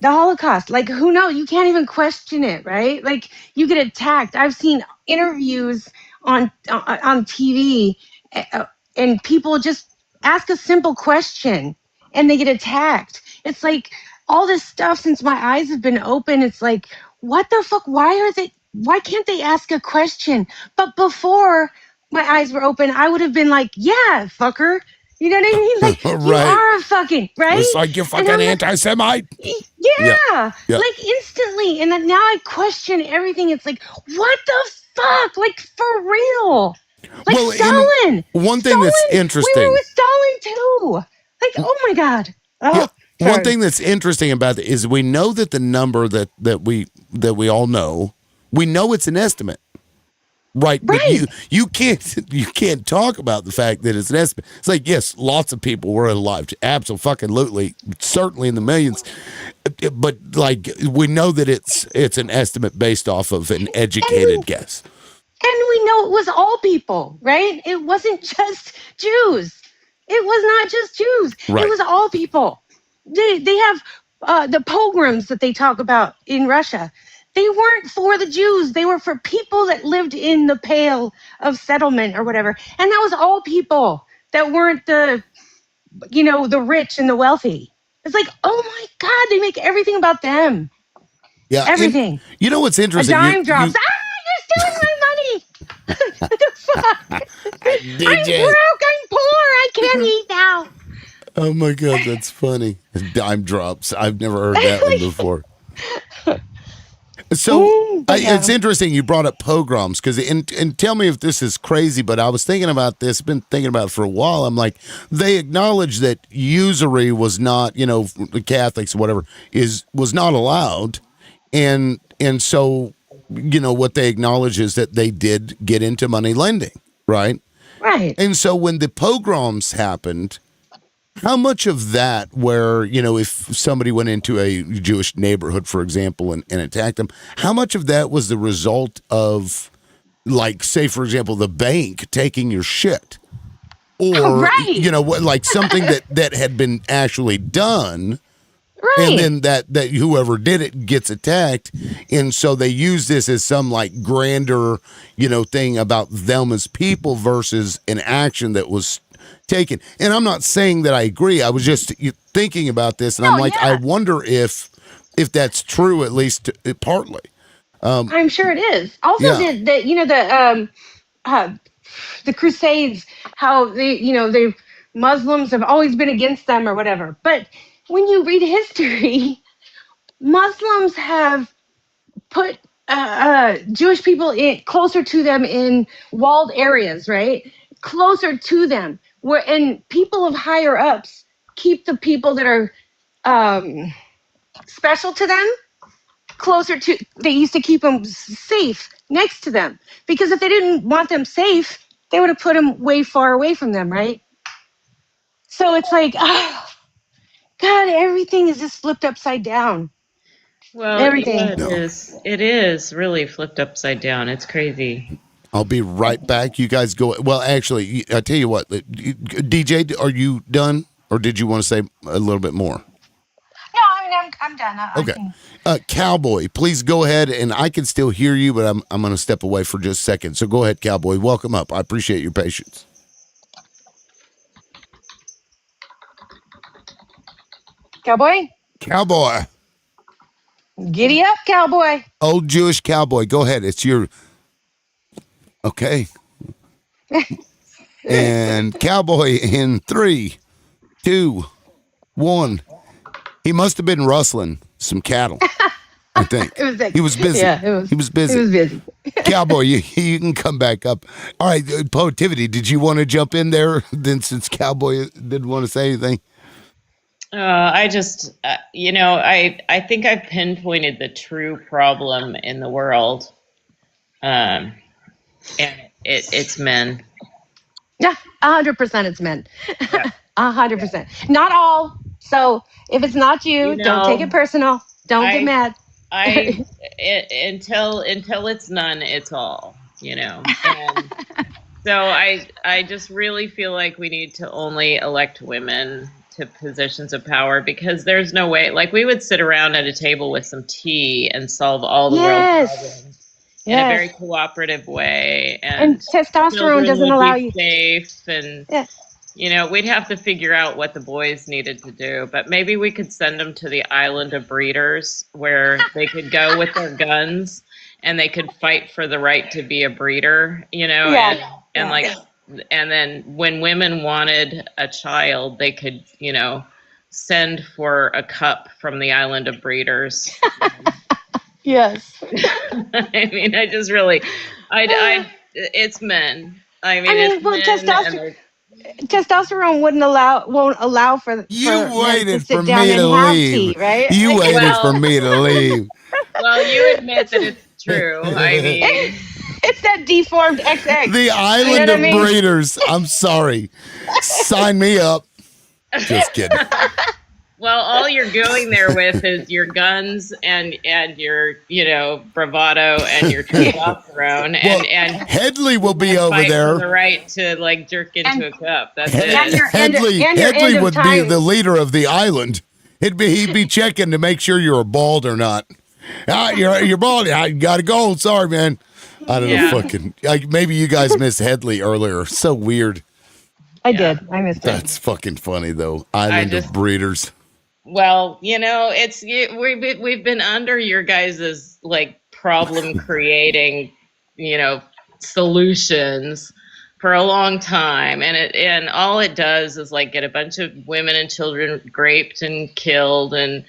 the Holocaust, like, who knows? You can't even question it, right? Like, you get attacked. I've seen interviews on TV, and people just ask a simple question and they get attacked. It's like all this stuff, since my eyes have been open, it's like, what the fuck? Why can't they ask a question? But before my eyes were open, I would have been like, yeah, fucker. You know what I mean? Like, you Right. are a fucking, right? It's like you're And fucking I'm like, anti-Semite. yeah, Yeah. like instantly. And then now I question everything. It's like, what the fuck? Like, for real. Like, Well, Stalin. one thing that's Stalin, interesting. We were with Stalin too. Like, oh my God. Oh, Yeah. sorry. One thing that's interesting about it is we know that the number that we all know, we know it's an estimate. Right. But you can't talk about the fact that it's an estimate. It's like, yes, lots of people were alive. Absolutely. Certainly in the millions. But like, we know that it's an estimate based off of an educated guess. And we know it was all people, right? It wasn't just Jews. It was not just Jews. Right. It was all people. They have the pogroms that they talk about in Russia. They weren't for the Jews. They were for people that lived in the Pale of Settlement or whatever. And that was all people that weren't the rich and the wealthy. It's like, oh my God, they make everything about them. Yeah. Everything. You know what's A interesting? dime drops. You're stealing my money. What the fuck? I'm broke. I'm poor. I can't eat now. Oh my God, that's funny. Dime drops. I've never heard that one before. So it's interesting you brought up pogroms because, and tell me if this is crazy, but I was thinking about this, been thinking about it for a while. I'm like, they acknowledge that usury was not, the Catholics or whatever was not allowed, and so what they acknowledge is that they did get into money lending, right? Right. And so when the pogroms happened. How much of that where, if somebody went into a Jewish neighborhood, for example, and attacked them, how much of that was the result of, like, say, for example, the bank taking your shit? Or, like something that had been actually done. Right. And then that whoever did it gets attacked. And so they use this as some like grander, thing about them as people versus an action that was taken. And I'm not saying that I agree. I was just thinking about this, and I'm like, I wonder if that's true, at least partly. I'm sure it is. Also, the Crusades, how the Muslims have always been against them or whatever. But when you read history, Muslims have put Jewish people closer to them in walled areas, right? Closer to them, and people of higher ups keep the people that are special to them closer to. They used to keep them safe next to them because if they didn't want them safe, they would have put them way far away from them, right? So it's like, oh, God, everything is just flipped upside down. Well, Everything. yeah, it is. It is really flipped upside down. It's crazy. I'll be right back. You guys go. Well, actually, I tell you what, DJ, are you done, or did you want to say a little bit more? No, I mean, I'm done. Okay. Cowboy, please go ahead, and I can still hear you, but I'm going to step away for just a second. So go ahead, Cowboy. Welcome up. I appreciate your patience. Cowboy? Cowboy. Giddy up, cowboy. Old Jewish cowboy. Go ahead. It's your... Okay. And cowboy in 3, 2, 1. He must have been rustling some cattle, I think. He was busy. Yeah, he was busy. He was busy. Cowboy, you can come back up. All right, Poetivity, did you want to jump in there then since Cowboy didn't want to say anything? I just, I think I've pinpointed the true problem in the world, and it's men. Yeah, 100% it's men. 100%. Not all. So if it's not you, don't take it personal. Don't get mad. Until it's none, it's all. And so I just really feel like we need to only elect women to positions of power, because there's no way, like, we would sit around at a table with some tea and solve all the world's problems in a very cooperative way, and testosterone doesn't allow you safe, and we'd have to figure out what the boys needed to do, but maybe we could send them to the island of breeders where they could go with their guns and they could fight for the right to be a breeder, and then when women wanted a child, they could, send for a cup from the island of breeders. Yes. I mean, I just really, it's men. Testosterone won't allow for waited to sit for down me and to have leave. tea, right? You waited for me to leave. Well, you admit that it's true. I mean, it's that deformed XX. The island of breeders. I'm sorry. Sign me up. Just kidding. Well, all you're going there with is your guns and your bravado and your testosterone, and Headley will be over fight there. for the right to jerk into a cup. That's it. Headley would be the leader of the island. He'd be checking to make sure you're bald or not. You're bald. I gotta go. Sorry, man. I don't know. Fucking. Maybe you guys missed Headley earlier. So weird. I did. I missed it. That's fucking funny though. Island of breeders. Well, we've been under your guys's problem creating, solutions for a long time, and all it does is get a bunch of women and children raped and killed and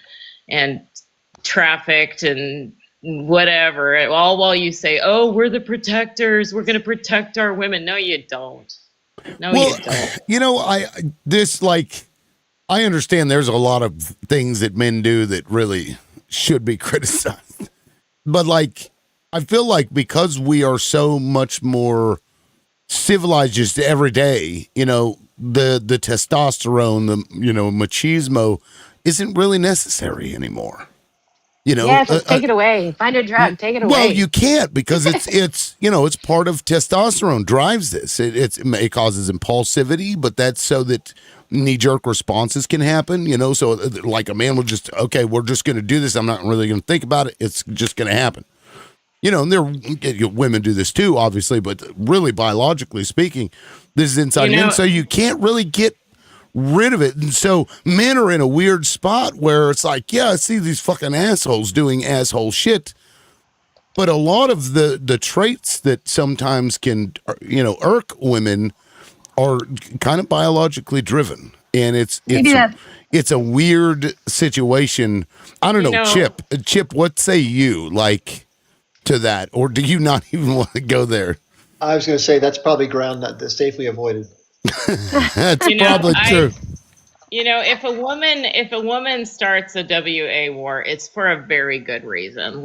trafficked and whatever, all while you say, "Oh, we're the protectors. We're going to protect our women." No, you don't. No, you don't. I understand there's a lot of things that men do that really should be criticized. But I feel like because we are so much more civilized just every day, the testosterone, the machismo isn't really necessary anymore. Just take it away. Find a drug, take it away. Well, you can't, because it's it's part of testosterone drives this. It causes impulsivity, but that's so that knee-jerk responses can happen, so a man will just, okay, we're just going to do this. I'm not really going to think about it. It's just going to happen. And women do this too, obviously, but really biologically speaking, this is inside men. So you can't really get rid of it. And so men are in a weird spot where it's I see these fucking assholes doing asshole shit. But a lot of the traits that sometimes can, irk women are kind of biologically driven, and it's a weird situation. I don't know, Chip, what say you to that, or do you not even want to go there? I was going to say that's probably ground that's safely avoided. That's probably true. If a woman starts a WA war, it's for a very good reason.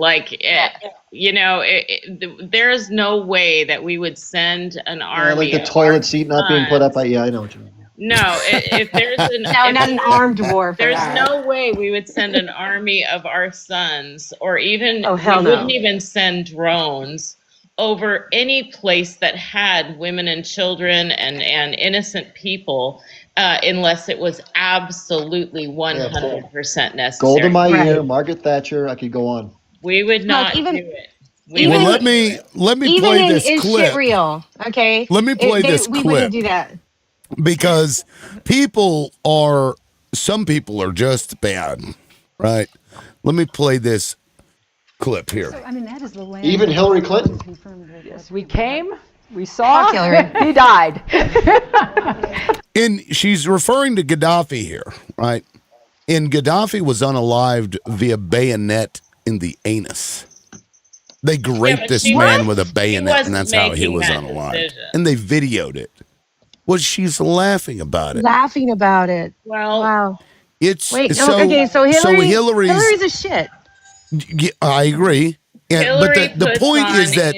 There's no way that we would send an army. The toilet seat not being put up. I know what you mean. No, if there's not an armed war. There's no way we would send an army of our sons, or even wouldn't even send drones over any place that had women and children and innocent people, unless it was absolutely 100% necessary. Golda Meir, Margaret Thatcher, I could go on. We would not do it. Let me play this clip. Shit real, okay? Let me play this clip. We wouldn't do that. Because people are some people are just bad, right? Let me play this clip here. So, I mean, that is the land. Even Hillary Clinton. Yes, we came, we saw, Hillary. he died. And she's referring to Gaddafi here, right? And Gaddafi was unalived via bayonet in the anus. They raped this man with a bayonet, and that's how he was unalived. And they videoed it. Well, she's laughing about it. Laughing about it. Well, wow. It's Wait, no, so, okay, so Hillary's a shit. Yeah, I agree. And, but the point is that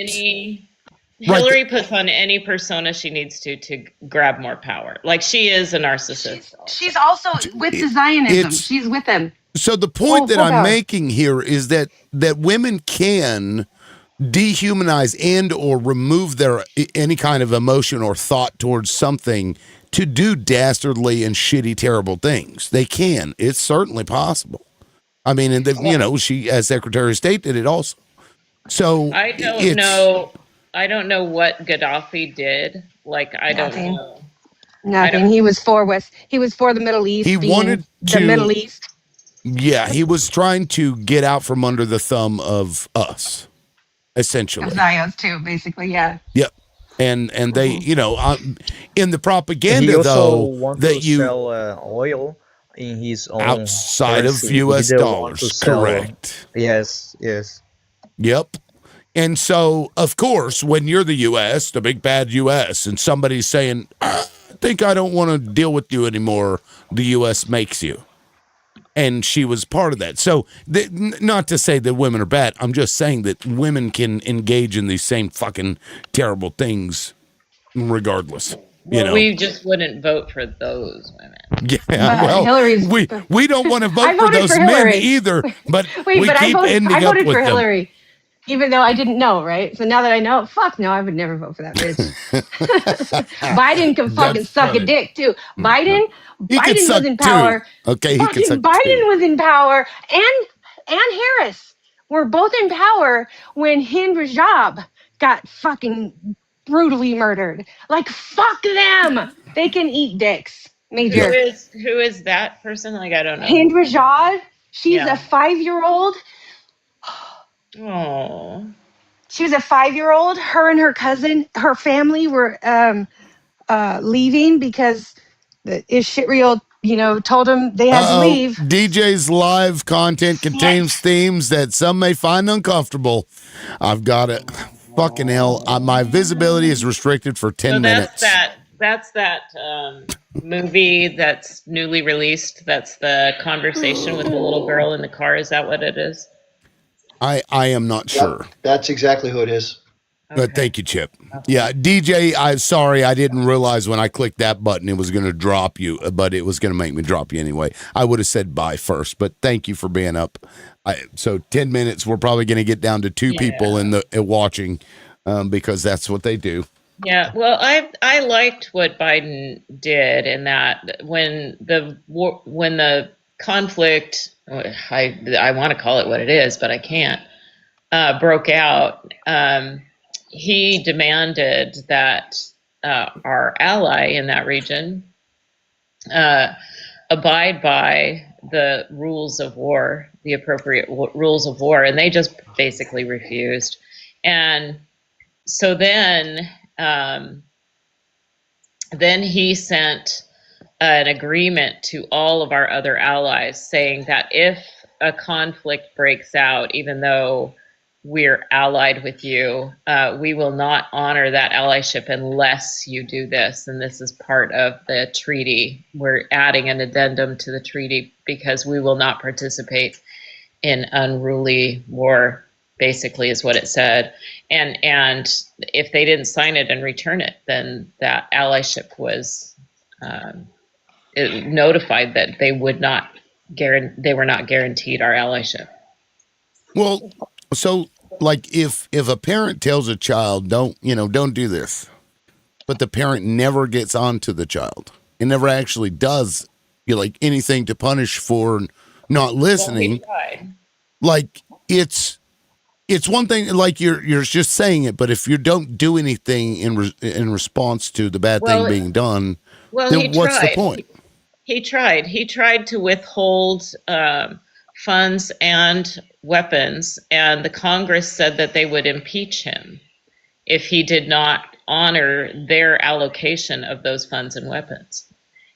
Hillary puts on any persona she needs to grab more power. Like, she is a narcissist. She's also with the Zionism. She's with them. So the point that I'm making here is that women can dehumanize and or remove their any kind of emotion or thought towards something to do dastardly and shitty, terrible things. They can. It's certainly possible. I mean, and she, as Secretary of State, did it also. So I don't know what Gaddafi did. Like, I don't know. Nothing. He was for the Middle East. He wanted the Middle East. Yeah, he was trying to get out from under the thumb of us, essentially. Of Zions too, basically, yeah. Yep. And they, in the propaganda, he also though, want that to you sell oil in his own outside currency. of U.S. He didn't want to dollars, sell- correct? Yes. Yep. And so, of course, when you're the U.S., the big bad U.S., and somebody's saying, I think I don't want to deal with you anymore, the U.S. makes you. And she was part of that. So, not to say that women are bad. I'm just saying that women can engage in these same fucking terrible things regardless. We just wouldn't vote for those women. Yeah, well, we don't want to vote for those men either, but I voted for them. Hillary. Even though I didn't know, right? So now that I know, fuck no, I would never vote for that bitch. Biden can fucking suck a dick too. Biden was in power. Too. Okay, he can suck Biden was in power, and Harris were both in power when Hind Rajab got fucking brutally murdered. Like, fuck them. They can eat dicks. Major. Who is that person? Like, I don't know. Hind Rajab. She's a 5-year-old. Oh. She was a 5-year-old. Her and her cousin, her family were leaving because the Israel, told them they had to leave. DJ's live content contains themes that some may find uncomfortable. I've got it. Fucking hell. My visibility is restricted for 10 minutes. That's that movie that's newly released. That's the conversation with the little girl in the car. Is that what it is? I am not sure. That's exactly who it is. But thank you, Chip. Yeah, DJ, I'm sorry. I didn't realize when I clicked that button it was going to drop you, but it was going to make me drop you anyway. I would have said bye first, but thank you for being up. So 10 minutes, we're probably going to get down to 2 people in the watching because that's what they do. Yeah, well, I liked what Biden did in that when the conflict, I want to call it what it is, but I can't, broke out, he demanded that our ally in that region abide by the rules of war, the appropriate rules of war, and they just basically refused. And so then he sent an agreement to all of our other allies saying that if a conflict breaks out, even though we're allied with you, we will not honor that allyship unless you do this. And this is part of the treaty. We're adding an addendum to the treaty because we will not participate in unruly war, basically is what it said. And if they didn't sign it and return it, then that allyship was notified that they were not guaranteed our allyship. Well, so like if a parent tells a child, don't do this, but the parent never gets onto the child and never actually does anything to punish for not listening, like it's one thing, like you're just saying it, but if you don't do anything in response to the bad thing being done, then what's the point? He tried to withhold funds and weapons, and the Congress said that they would impeach him if he did not honor their allocation of those funds and weapons.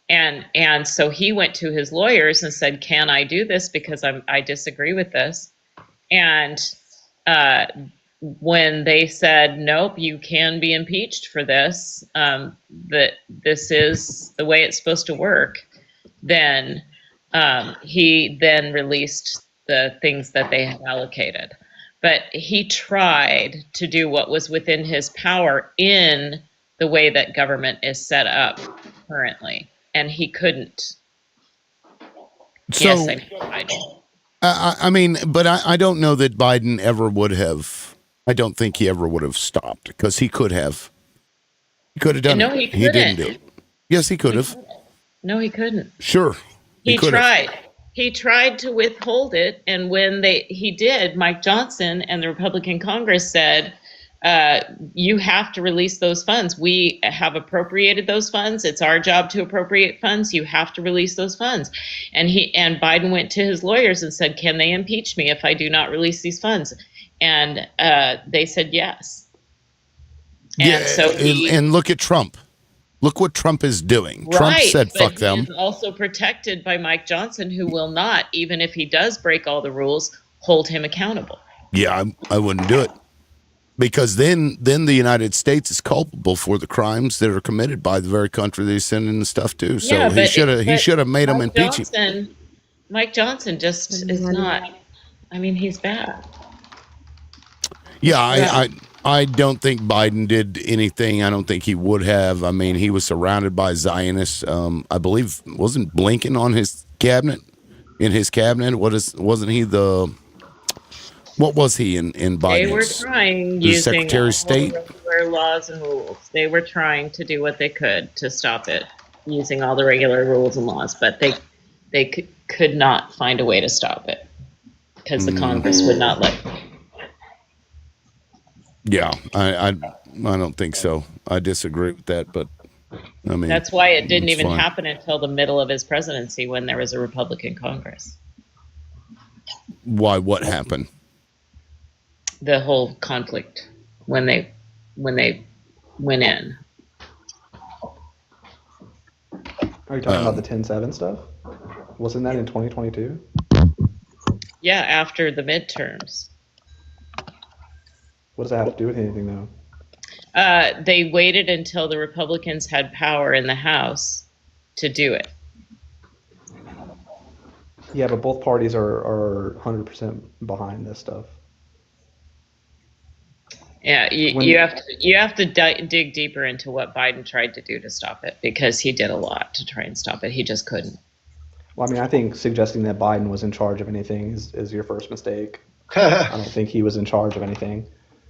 And so he went to his lawyers and said, "Can I do this? Because I disagree with this." And when they said, "Nope, you can be impeached for this, that this is the way it's supposed to work," then he then released the things that they had allocated. But he tried to do what was within his power in the way that government is set up currently, and he couldn't. So, Yes, I tried. I mean, but I don't know that Biden ever would have. I don't think he ever would have stopped, because he could have. He could have done No, it. he Didn't do couldn't. it. Yes, he could have. No, he couldn't. Sure, He could have. tried. He tried to withhold it, and when he did, Mike Johnson and the Republican Congress said, "You have to release those funds. We have appropriated those funds. It's our job to appropriate funds. You have to release those funds." And Biden went to his lawyers and said, "Can they impeach me if I do not release these funds?" And they said yes. And so and look at Trump. Look what Trump is doing. Right, Trump said, "Fuck but them." He is also protected by Mike Johnson, who will not, even if he does break all the rules, hold him accountable. Yeah, I wouldn't do it, because then the United States is culpable for the crimes that are committed by the very country they're sending the stuff to. So Yeah, he should have made them impeach him. Mike Johnson just is not. I mean, he's bad. Yeah, I don't think Biden did anything. I don't think he would have. I mean, he was surrounded by Zionists. I believe, wasn't Blinken on his cabinet? In his cabinet, wasn't he the? What was he in Biden's? They were trying using Secretary of State, regular laws and rules. They were trying to do what they could to stop it using all the regular rules and laws, but they could not find a way to stop it because the Congress would not let them. Yeah, I don't think so. I disagree with that, but I mean, that's why it didn't even fine. happen until the middle of his presidency, when there was a Republican Congress. Why? What happened? The whole conflict when they went in. Are you talking about the 10-7 stuff? Wasn't that in 2022? Yeah, after the midterms. What does that have to do with anything, though? They waited until the Republicans had power in the House to do it. Yeah, but both parties are 100% behind this stuff. Yeah, you have to dig deeper into what Biden tried to do to stop it, because he did a lot to try and stop it. He just couldn't. Well, I mean, I think suggesting that Biden was in charge of anything is your first mistake. I don't think he was in charge of anything.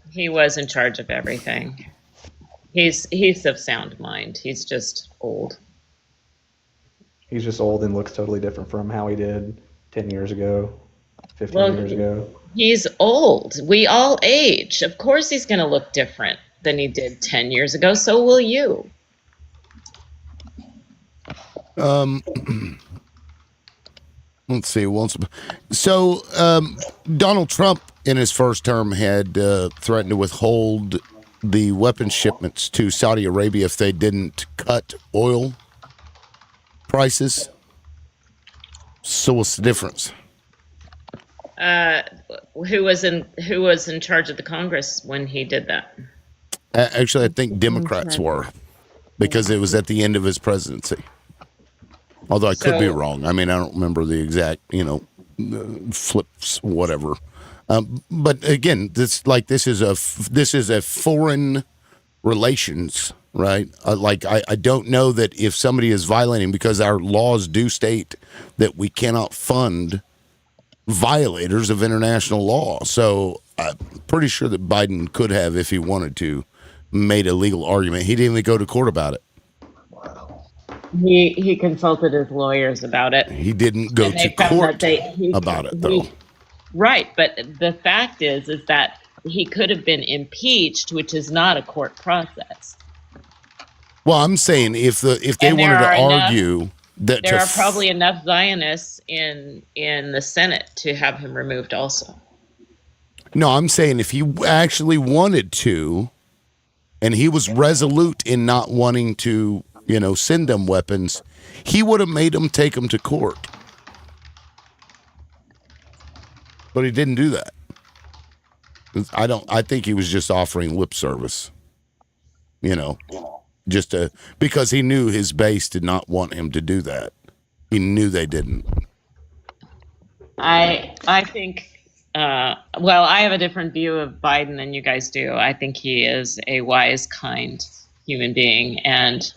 He was in charge of everything. He's of sound mind. He's just old. He's just old and looks totally different from how he did 10 years ago, 15 years ago. He's old. We all age. Of course he's going to look different than he did 10 years ago. So will you. Let's see. So Donald Trump in his first term had threatened to withhold the weapon shipments to Saudi Arabia if they didn't cut oil prices. So what's the difference? Who was in charge of the Congress when he did that? Actually, I think Democrats were, because it was at the end of his presidency. Although I could be wrong. I mean, I don't remember the exact, flips, whatever. But again, this is a foreign relations, right? I don't know that if somebody is violating, because our laws do state that we cannot fund violators of international law. So I'm pretty sure that Biden could have, if he wanted to, made a legal argument. He didn't even go to court about it. He consulted his lawyers about it. He didn't go to court about it, though. Right, but the fact is that he could have been impeached, which is not a court process. Well, I'm saying if they wanted to argue there are probably enough Zionists in the Senate to have him removed also. No, I'm saying if he actually wanted to, and he was resolute in not wanting to, send them weapons, he would have made them take them to court. But he didn't do that. I think he was just offering lip service. Because he knew his base did not want him to do that. He knew they didn't. I think, well, I have a different view of Biden than you guys do. I think he is a wise, kind human being, and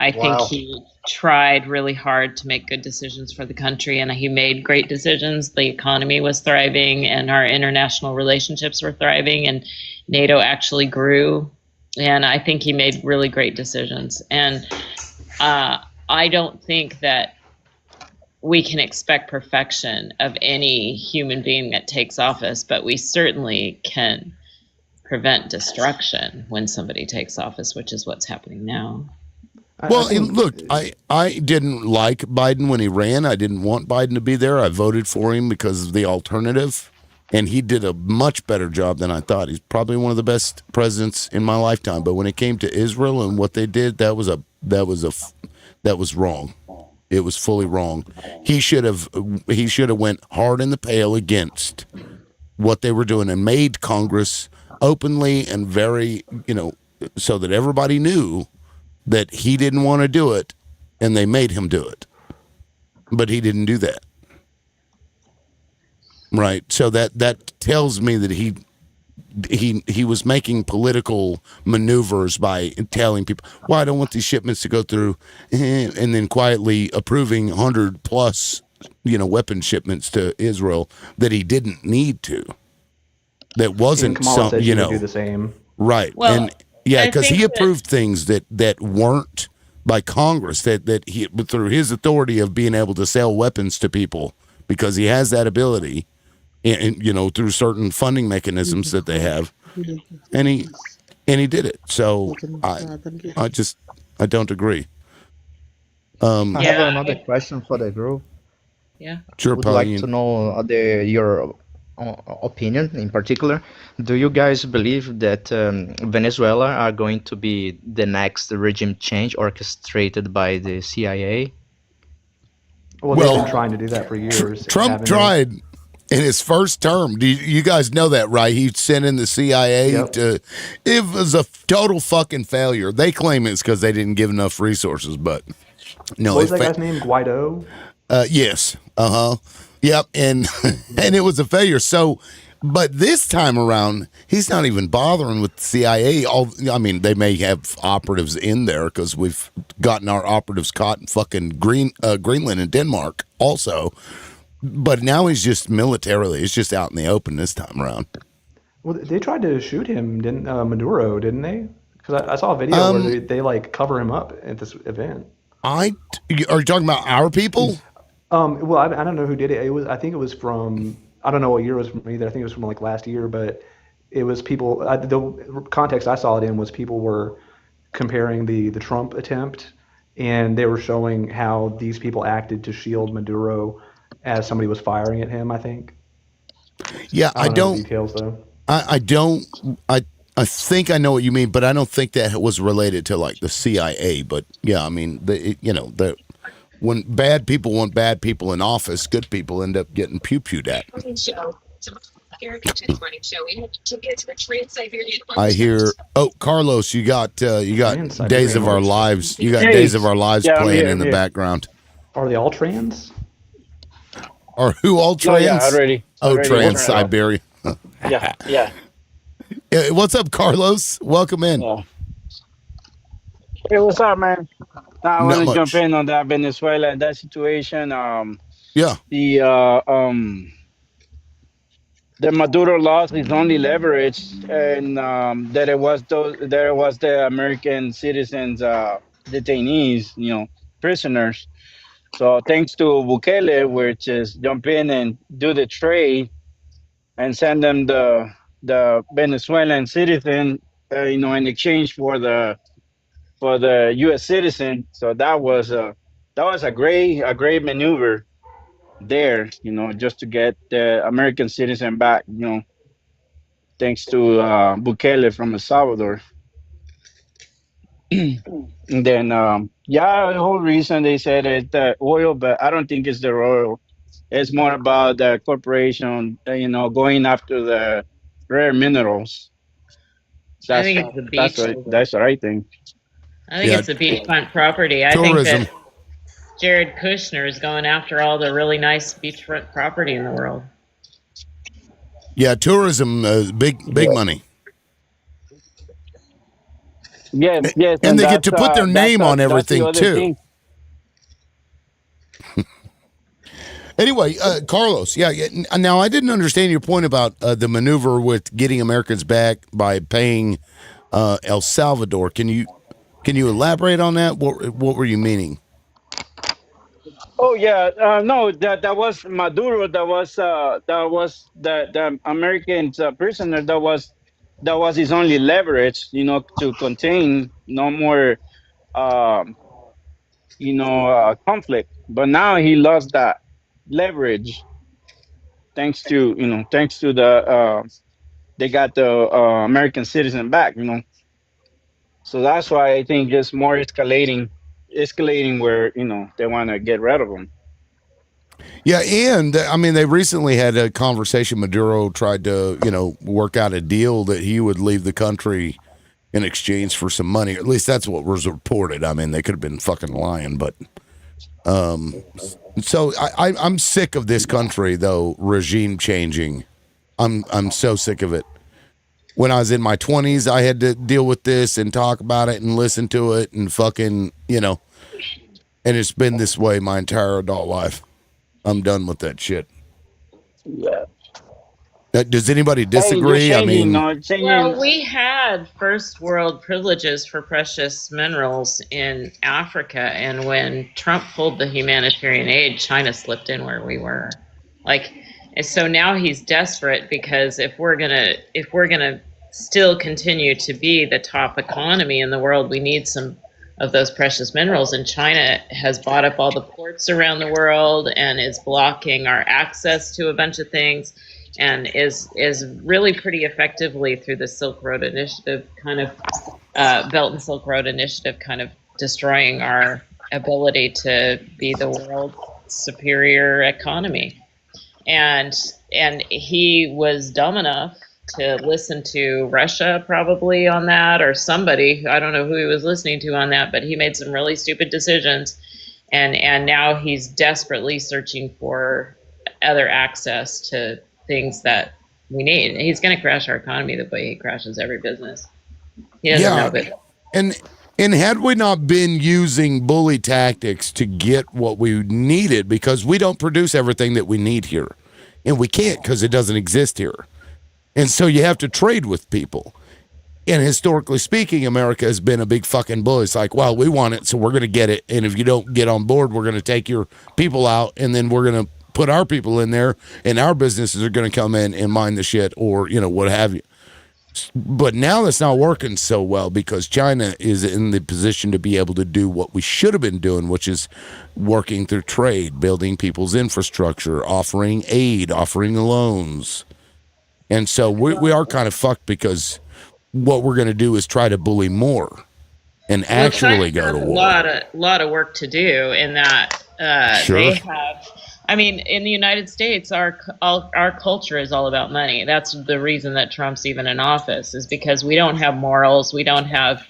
I think he tried really hard to make good decisions for the country, and he made great decisions. The economy was thriving, and our international relationships were thriving, and NATO actually grew, and I think he made really great decisions. And I don't think that we can expect perfection of any human being that takes office, but we certainly can prevent destruction when somebody takes office, which is what's happening now. Well, look, I didn't like Biden when he ran. I didn't want Biden to be there. I voted for him because of the alternative, and he did a much better job than I thought. He's probably one of the best presidents in my lifetime. But when it came to Israel and what they did, that was wrong. It was fully wrong. He should have went hard in the pail against what they were doing and made Congress openly and very, so that everybody knew that he didn't want to do it, and they made him do it. But he didn't do that. Right? So that tells me that he was making political maneuvers by telling people, well, I don't want these shipments to go through, and then quietly approving 100 plus, weapon shipments to Israel that he didn't need to. That wasn't something, do the same. Right. Well, and yeah, because he approved things that weren't by Congress, that he, through his authority of being able to sell weapons to people, because he has that ability, and through certain funding mechanisms that they have, and he did it. So I don't agree. I have another question for the group. Yeah. Sure, would like to know your opinion in particular. Do you guys believe that Venezuela are going to be the next regime change orchestrated by the CIA? Well, they've been trying to do that for years. Trump tried in his first term. Do you guys know that, right? He sent in the CIA to. It was a total fucking failure. They claim it's because they didn't give enough resources, but no. What was that guy's name? Guaido? Yes. Yep. And it was a failure. So, but this time around, he's not even bothering with the CIA. They may have operatives in there because we've gotten our operatives caught in fucking Greenland and Denmark also. But now he's just militarily. It's just out in the open this time around. Well, they tried to shoot him, Maduro, didn't they? Because I saw a video where they like cover him up at this event. Are you talking about our people? Well, I don't know who did it. I think it was from, I don't know what year it was from either. I think it was from like last year, but it was people, the context I saw it in was people were comparing the Trump attempt, and they were showing how these people acted to shield Maduro as somebody was firing at him, I think. Yeah, I don't know details though. I think I know what you mean, but I don't think that was related to like the CIA. But yeah, when bad people want bad people in office, good people end up getting pew-pewed at. I hear. Oh, Carlos, you got Days of Our Lives. You got Days of Our Lives playing in the background. Are they all trans? Are who all trans? Yeah, already. Trans Siberia. Yeah. What's up, Carlos? Welcome in. Yeah. Hey, what's up, man? I want to jump in on that Venezuela, that situation. Yeah. The Maduro lost his only leverage, and that it was the American citizens, detainees, prisoners. So thanks to Bukele, which is jump in and do the trade, and send them the Venezuelan citizen, in exchange for the U.S. citizen. So that was a great maneuver there, just to get the American citizen back, thanks to Bukele from El Salvador. And then, the whole reason they said it's the oil, but I don't think it's the oil. It's more about the corporation, going after the rare minerals. I think it's the That's what I think. I think it's the beachfront property. I think tourism. that Jared Kushner is going after all the really nice beachfront property in the world. Yeah, tourism, big money. Yes, and they get to put their name on everything that's the other too. thing. Anyway, Carlos, now I didn't understand your point about the maneuver with getting Americans back by paying El Salvador. Can you elaborate on that? What were you meaning? Oh yeah, no, that was Maduro. That was the American prisoner. That was his only leverage, to contain no more, conflict. But now he lost that leverage, thanks to the they got the American citizen back. So that's why I think just more escalating where they want to get rid of them. Yeah, and I mean, they recently had a conversation. Maduro tried to, work out a deal that he would leave the country in exchange for some money. At least that's what was reported. I mean, they could have been fucking lying, but so I'm sick of this country though, regime changing. I'm so sick of it. When I was in my 20s, I had to deal with this and talk about it and listen to it and fucking, and it's been this way my entire adult life. I'm done with that shit. Yeah. Does anybody disagree? I mean, well, we had first world privileges for precious minerals in Africa, and when Trump pulled the humanitarian aid, China slipped in where we were. So now he's desperate because if we're gonna still continue to be the top economy in the world, we need some of those precious minerals, and China has bought up all the ports around the world and is blocking our access to a bunch of things, and is really pretty effectively through the Silk Road Initiative kind of Belt and Silk Road Initiative kind of destroying our ability to be the world's superior economy. And he was dumb enough to listen to Russia probably on that, or somebody, I don't know who he was listening to on that, but he made some really stupid decisions, and now he's desperately searching for other access to things that we need. He's going to crash our economy the way he crashes every business. He doesn't know that. And had we not been using bully tactics to get what we needed, because we don't produce everything that we need here, and we can't because it doesn't exist here. And so you have to trade with people. And historically speaking, America has been a big fucking bully. It's like, well, we want it, so we're going to get it. And if you don't get on board, we're going to take your people out, and then we're going to put our people in there, and our businesses are going to come in and mine the shit, or, what have you. But now that's not working so well because China is in the position to be able to do what we should have been doing, which is working through trade, building people's infrastructure, offering aid, offering loans. And so we are kind of fucked because what we're going to do is try to bully more and actually go to war. A lot of work to do in that they have. I mean, in the United States, our culture is all about money. That's the reason that Trump's even in office, is because we don't have morals, we don't have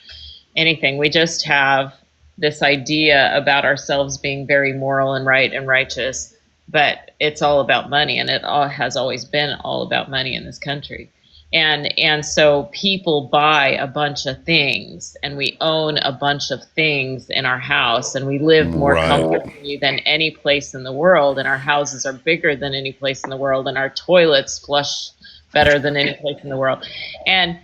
anything. We just have this idea about ourselves being very moral and right and righteous, but it's all about money, and it has always been all about money in this country. And so people buy a bunch of things, and we own a bunch of things in our house, and we live more comfortably than any place in the world, and our houses are bigger than any place in the world, and our toilets flush better than any place in the world. And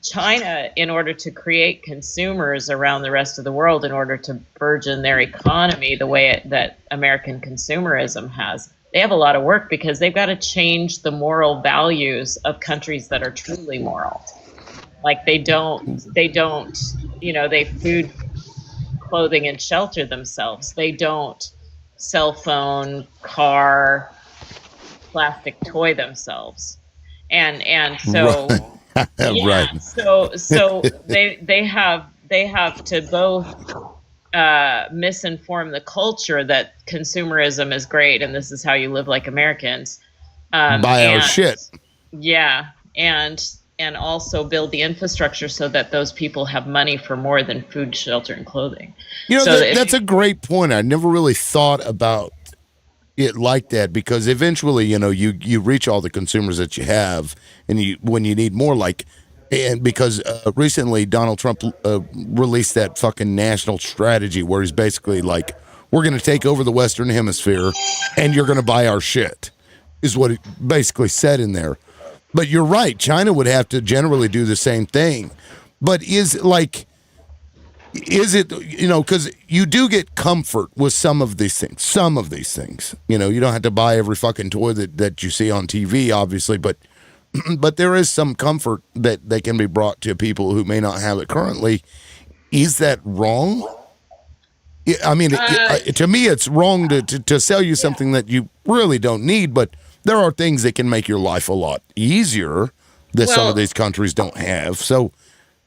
China, in order to create consumers around the rest of the world, in order to burgeon their economy the way that American consumerism has, they have a lot of work because they've got to change the moral values of countries that are truly moral. Like they food clothing and shelter themselves. They don't cell phone, car, plastic toy themselves. And so Right. so they have to both misinform the culture that consumerism is great and this is how you live like Americans. Buy our shit. Yeah, and also build the infrastructure so that those people have money for more than food, shelter, and clothing. You know, So that's a great point. I never really thought about it like that, because eventually, you know, you reach all the consumers that you have, and when you need more, like, and because recently Donald Trump released that fucking national strategy where he's basically like, we're going to take over the Western Hemisphere, and you're going to buy our shit, is what it basically said in there. But you're right, China would have to generally do the same thing. But is it, you know, because you do get comfort with some of these things, you know, you don't have to buy every fucking toy that you see on TV, obviously, but there is some comfort that they can be brought to people who may not have it currently. Is that wrong? I mean, to me, it's wrong to sell you something that you really don't need, but there are things that can make your life a lot easier that some of these countries don't have. So,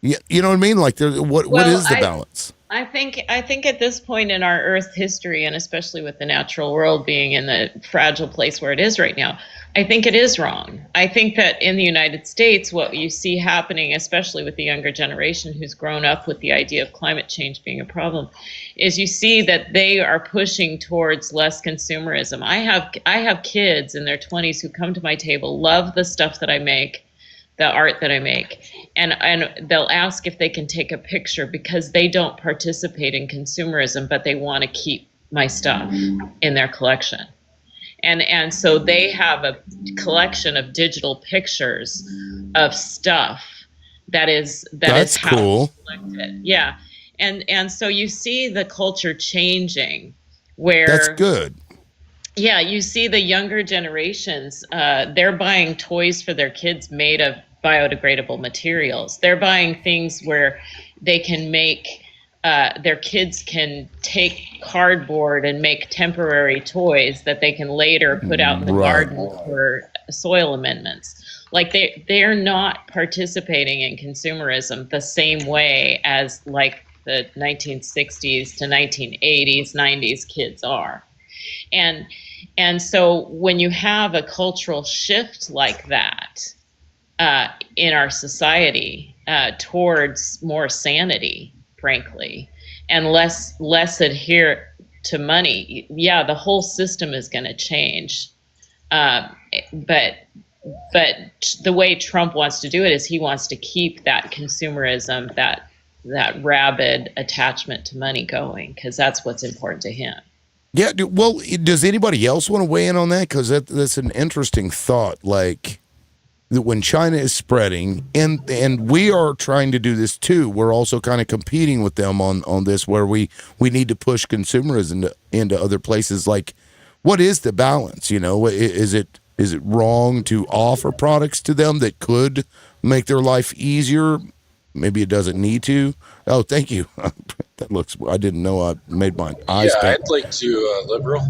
you know what I mean? Like, what is the balance? I think at this point in our Earth history, and especially with the natural world being in the fragile place where it is right now, I think it is wrong. I think that in the United States, what you see happening, especially with the younger generation who's grown up with the idea of climate change being a problem, is you see that they are pushing towards less consumerism. I have kids in their 20s who come to my table, love the stuff that I make, the art that I make, and they'll ask if they can take a picture because they don't participate in consumerism, but they want to keep my stuff in their collection. And so they have a collection of digital pictures of stuff that's cool. Collected. Yeah. And so you see the culture changing where that's good. Yeah, you see the younger generations, they're buying toys for their kids made of biodegradable materials. They're buying things where they can make, their kids can take cardboard and make temporary toys that they can later put out in the garden for soil amendments. Like they're not participating in consumerism the same way as like the 1960s to 1980s, 90s kids are. And so when you have a cultural shift like that in our society towards more sanity, frankly, and less adhere to money, yeah, the whole system is going to change. But the way Trump wants to do it is he wants to keep that consumerism, that rabid attachment to money going, because that's what's important to him. Yeah, well, does anybody else want to weigh in on that? Because that's an interesting thought. Like, when China is spreading, and we are trying to do this too, we're also kind of competing with them on this, where we need to push consumerism into other places. Like, what is the balance? You know, is it wrong to offer products to them that could make their life easier? Maybe it doesn't need to. Oh, thank you. That looks, I didn't know I made my eyes. Yeah, I'd like to, liberal.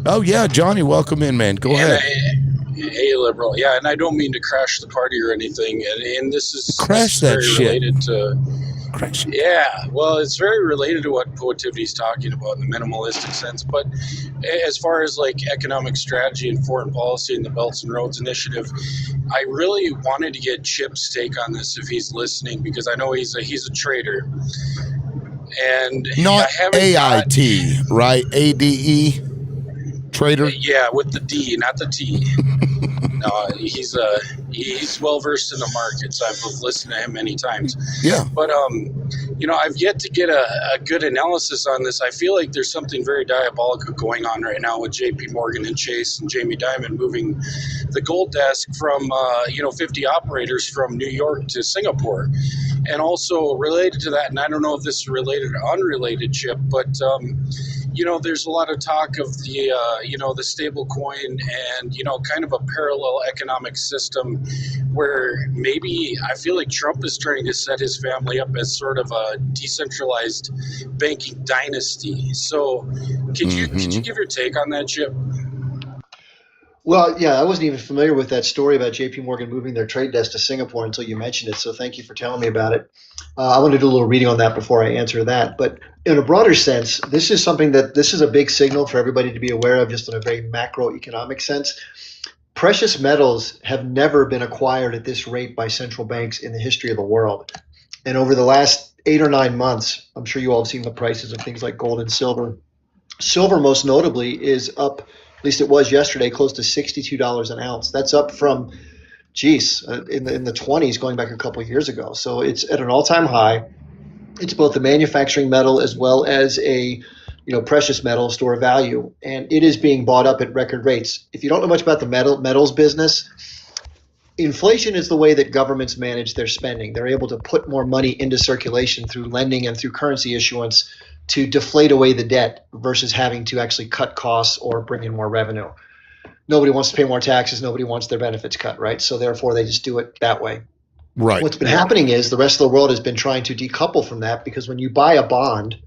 Oh, yeah, Johnny, welcome in, man. Go ahead. Hey, liberal. Yeah, and I don't mean to crash the party or anything. And this is that very shit. Related to. Crash. Yeah, well, it's very related to what Poetivity's talking about in the minimalistic sense. But as far as like economic strategy and foreign policy and the Belts and Roads Initiative, I really wanted to get Chip's take on this if he's listening, because I know he's a trader. And not AIT, right? ADE, trader. Yeah, with the D, not the T. No, he's well versed in the markets. I've listened to him many times. Yeah. But you know, I've yet to get a good analysis on this. I feel like there's something very diabolical going on right now with J.P. Morgan and Chase and Jamie Dimon moving the gold desk from 50 operators from New York to Singapore. And also related to that, and I don't know if this is related or unrelated, Chip, but there's a lot of talk of the stable coin and kind of a parallel economic system where maybe I feel like Trump is trying to set his family up as sort of a decentralized banking dynasty. So could you give your take on that, Chip? Well, yeah, I wasn't even familiar with that story about JP Morgan moving their trade desk to Singapore until you mentioned it. So thank you for telling me about it. I want to do a little reading on that before I answer that. But in a broader sense, this is a big signal for everybody to be aware of, just in a very macroeconomic sense. Precious metals have never been acquired at this rate by central banks in the history of the world. And over the last 8 or 9 months, I'm sure you all have seen the prices of things like gold and silver. Silver, most notably, is up, at least it was yesterday, close to $62 an ounce. That's up from, in the 20s going back a couple of years ago. So it's at an all-time high. It's both a manufacturing metal as well as a precious metal store of value, and it is being bought up at record rates. If you don't know much about the metals business, inflation is the way that governments manage their spending. They're able to put more money into circulation through lending and through currency issuance to deflate away the debt versus having to actually cut costs or bring in more revenue. Nobody wants to pay more taxes. Nobody wants their benefits cut, right? So therefore, they just do it that way. Right. What's been happening is the rest of the world has been trying to decouple from that, because when you buy a bond,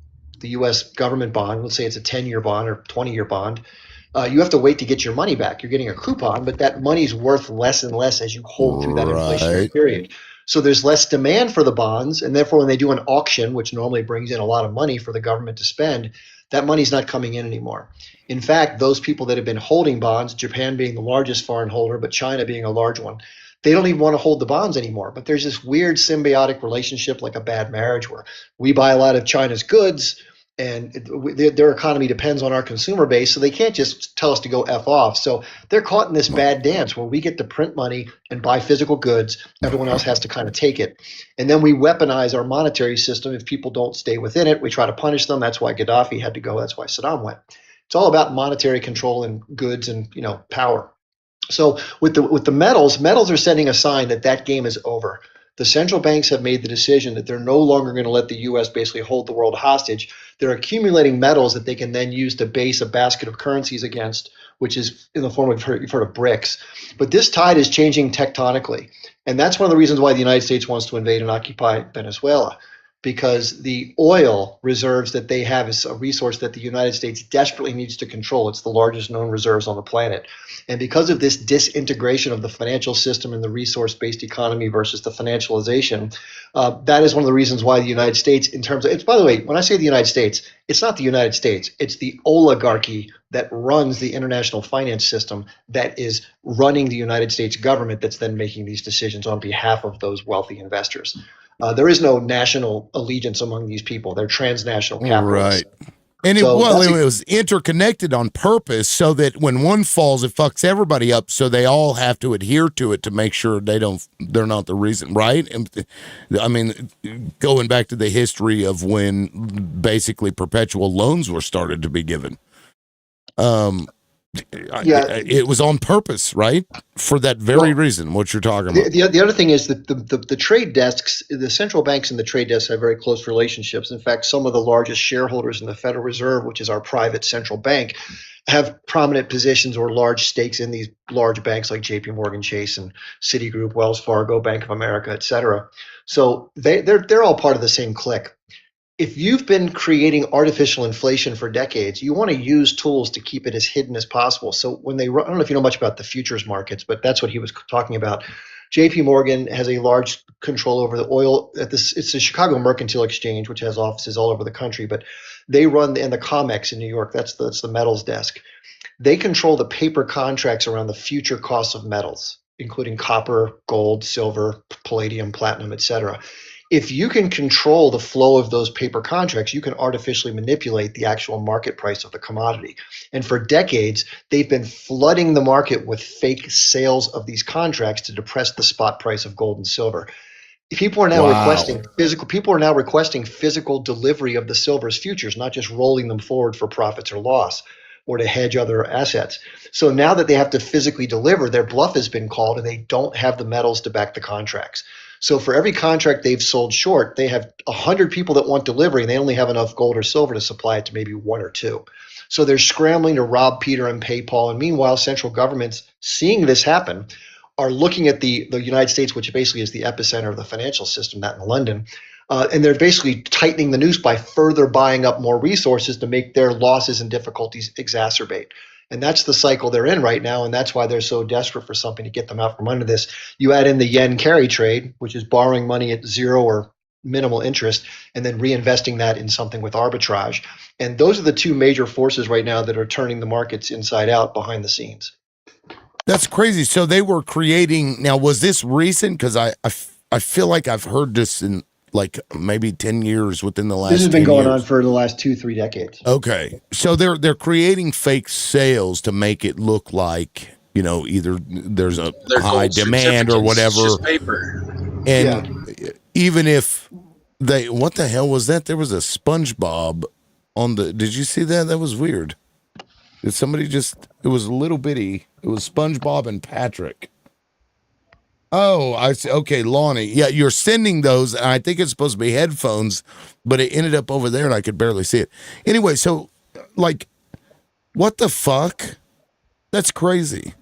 the U.S. government bond, let's say it's a 10-year bond or 20-year bond, you have to wait to get your money back. You're getting a coupon, but that money's worth less and less as you hold through that inflationary period. So there's less demand for the bonds, and therefore when they do an auction, which normally brings in a lot of money for the government to spend, that money's not coming in anymore. In fact, those people that have been holding bonds, Japan being the largest foreign holder, but China being a large one, they don't even want to hold the bonds anymore. But there's this weird symbiotic relationship, like a bad marriage, where we buy a lot of China's goods, and their economy depends on our consumer base, so they can't just tell us to go F off. So they're caught in this bad dance where we get to print money and buy physical goods. Everyone else has to kind of take it. And then we weaponize our monetary system. If people don't stay within it, we try to punish them. That's why Gaddafi had to go. That's why Saddam went. It's all about monetary control and goods and power. So with the metals are sending a sign that that game is over. The central banks have made the decision that they're no longer going to let the U.S. basically hold the world hostage. They're accumulating metals that they can then use to base a basket of currencies against, which is in the form of, you've heard of BRICS. But this tide is changing tectonically. And that's one of the reasons why the United States wants to invade and occupy Venezuela, because the oil reserves that they have is a resource that the United States desperately needs to control. It's the largest known reserves on the planet. And because of this disintegration of the financial system and the resource-based economy versus the financialization, that is one of the reasons why the United States, in terms of, it's, by the way, when I say the United States, it's not the United States, it's the oligarchy that runs the international finance system that is running the United States government that's then making these decisions on behalf of those wealthy investors. There is no national allegiance among these people. They're transnational capitalists. Right. And it was interconnected on purpose so that when one falls, it fucks everybody up. So they all have to adhere to it to make sure they're not the reason, right? And, I mean, going back to the history of when basically perpetual loans were started to be given. It was on purpose, right? For that very reason, what you're talking about. The other thing is that the trade desks, the central banks and the trade desks have very close relationships. In fact, some of the largest shareholders in the Federal Reserve, which is our private central bank, have prominent positions or large stakes in these large banks like JP Morgan Chase and Citigroup, Wells Fargo, Bank of America, et cetera. So they're all part of the same clique. If you've been creating artificial inflation for decades, you want to use tools to keep it as hidden as possible. So when I don't know if you know much about the futures markets, but that's what he was talking about. JP Morgan has a large control over the oil. It's the Chicago Mercantile Exchange, which has offices all over the country, but they run, and the COMEX in New York, that's the metals desk. They control the paper contracts around the future costs of metals, including copper, gold, silver, palladium, platinum, et cetera. If you can control the flow of those paper contracts, you can artificially manipulate the actual market price of the commodity. And for decades, they've been flooding the market with fake sales of these contracts to depress the spot price of gold and silver. People are now requesting physical delivery of the silver's futures, not just rolling them forward for profits or loss or to hedge other assets. So now that they have to physically deliver, their bluff has been called and they don't have the metals to back the contracts. So for every contract they've sold short, they have 100 people that want delivery and they only have enough gold or silver to supply it to maybe one or two. So they're scrambling to rob Peter and pay Paul. And meanwhile, central governments, seeing this happen, are looking at the United States, which basically is the epicenter of the financial system, that in London, and they're basically tightening the noose by further buying up more resources to make their losses and difficulties exacerbate. And that's the cycle they're in right now, and that's why they're so desperate for something to get them out from under this. You add in the yen carry trade, which is borrowing money at zero or minimal interest and then reinvesting that in something with arbitrage. And those are the two major forces right now that are turning the markets inside out behind the scenes. That's crazy. So they were creating. Now, was this recent? Because I feel like I've heard this in like maybe 10 years within the last. This has been 10 going years. on for the last 2-3 decades. Okay, so they're creating fake sales to make it look like, you know, either there's a They're high gold demand or certificates. whatever. It's just paper. And even if they, what the hell was that? There was a SpongeBob on the. Did you see that? That was weird. Did somebody just? It was a little bitty. It was SpongeBob and Patrick. Oh, I see. Okay, Lonnie. Yeah, you're sending those, and I think it's supposed to be headphones, but it ended up over there, and I could barely see it. Anyway, so, like, what the fuck? That's crazy.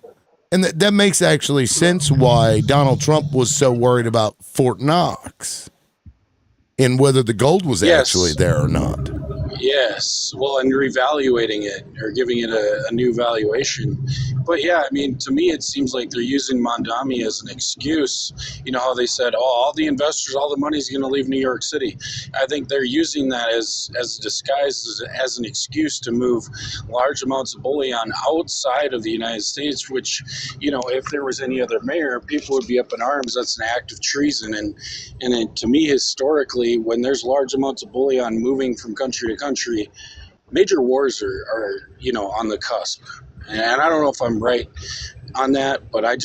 And that makes actually sense why Donald Trump was so worried about Fort Knox and whether the gold was actually there or not. Yes. Well, and revaluating it or giving it a new valuation. But yeah, I mean, to me, it seems like they're using Mondami as an excuse. You know how they said, oh, all the investors, all the money's going to leave New York City. I think they're using that as a disguise, as an excuse to move large amounts of bullion outside of the United States, which, you know, if there was any other mayor, people would be up in arms. That's an act of treason. And to me, historically, when there's large amounts of bullion moving from country to country, major wars are you know, on the cusp. And I don't know if I'm right on that, but I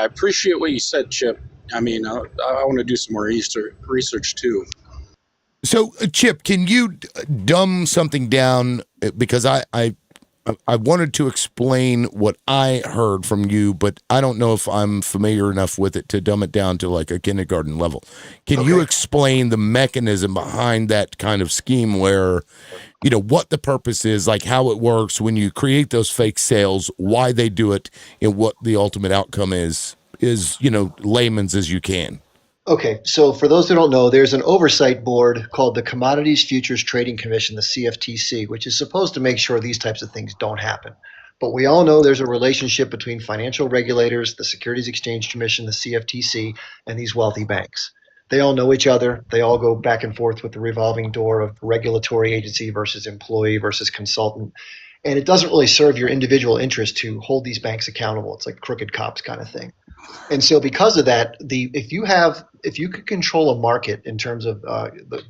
appreciate what you said, Chip. I mean, I want to do some more research too. So, Chip, can you dumb something down? Because I wanted to explain what I heard from you, but I don't know if I'm familiar enough with it to dumb it down to like a kindergarten level. Can you explain the mechanism behind that kind of scheme where, you know, what the purpose is, like how it works when you create those fake sales, why they do it, and what the ultimate outcome is, you know, layman's as you can? Okay, so for those who don't know, there's an oversight board called the Commodities Futures Trading Commission, the CFTC, which is supposed to make sure these types of things don't happen. But we all know there's a relationship between financial regulators, the Securities Exchange Commission, the CFTC, and these wealthy banks. They all know each other. They all go back and forth with the revolving door of regulatory agency versus employee versus consultant. And it doesn't really serve your individual interest to hold these banks accountable. It's like crooked cops kind of thing. And so because of that, if you could control a market in terms of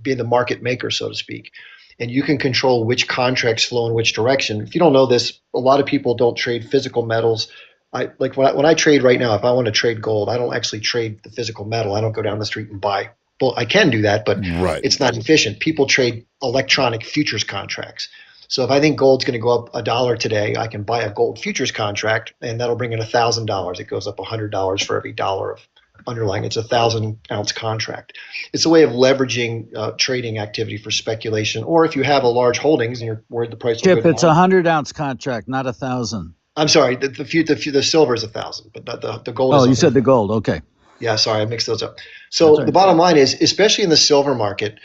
being the market maker, so to speak, and you can control which contracts flow in which direction. If you don't know this, a lot of people don't trade physical metals. When I trade right now, if I want to trade gold, I don't actually trade the physical metal. I don't go down the street and buy. Well, I can do that, but it's not efficient. People trade electronic futures contracts. So if I think gold's going to go up $1 today, I can buy a gold futures contract, and that'll bring in $1,000. It goes up $100 for every dollar of underlying. It's a 1,000-ounce contract. It's a way of leveraging trading activity for speculation. Or if you have a large holdings and you're worried the price will Chip, it's a 100-ounce contract, not 1,000. I'm sorry, the silver is 1,000, but the gold. Oh, is you said the gold. Okay. Yeah, sorry, I mixed those up. So the bottom line is, especially in the silver market,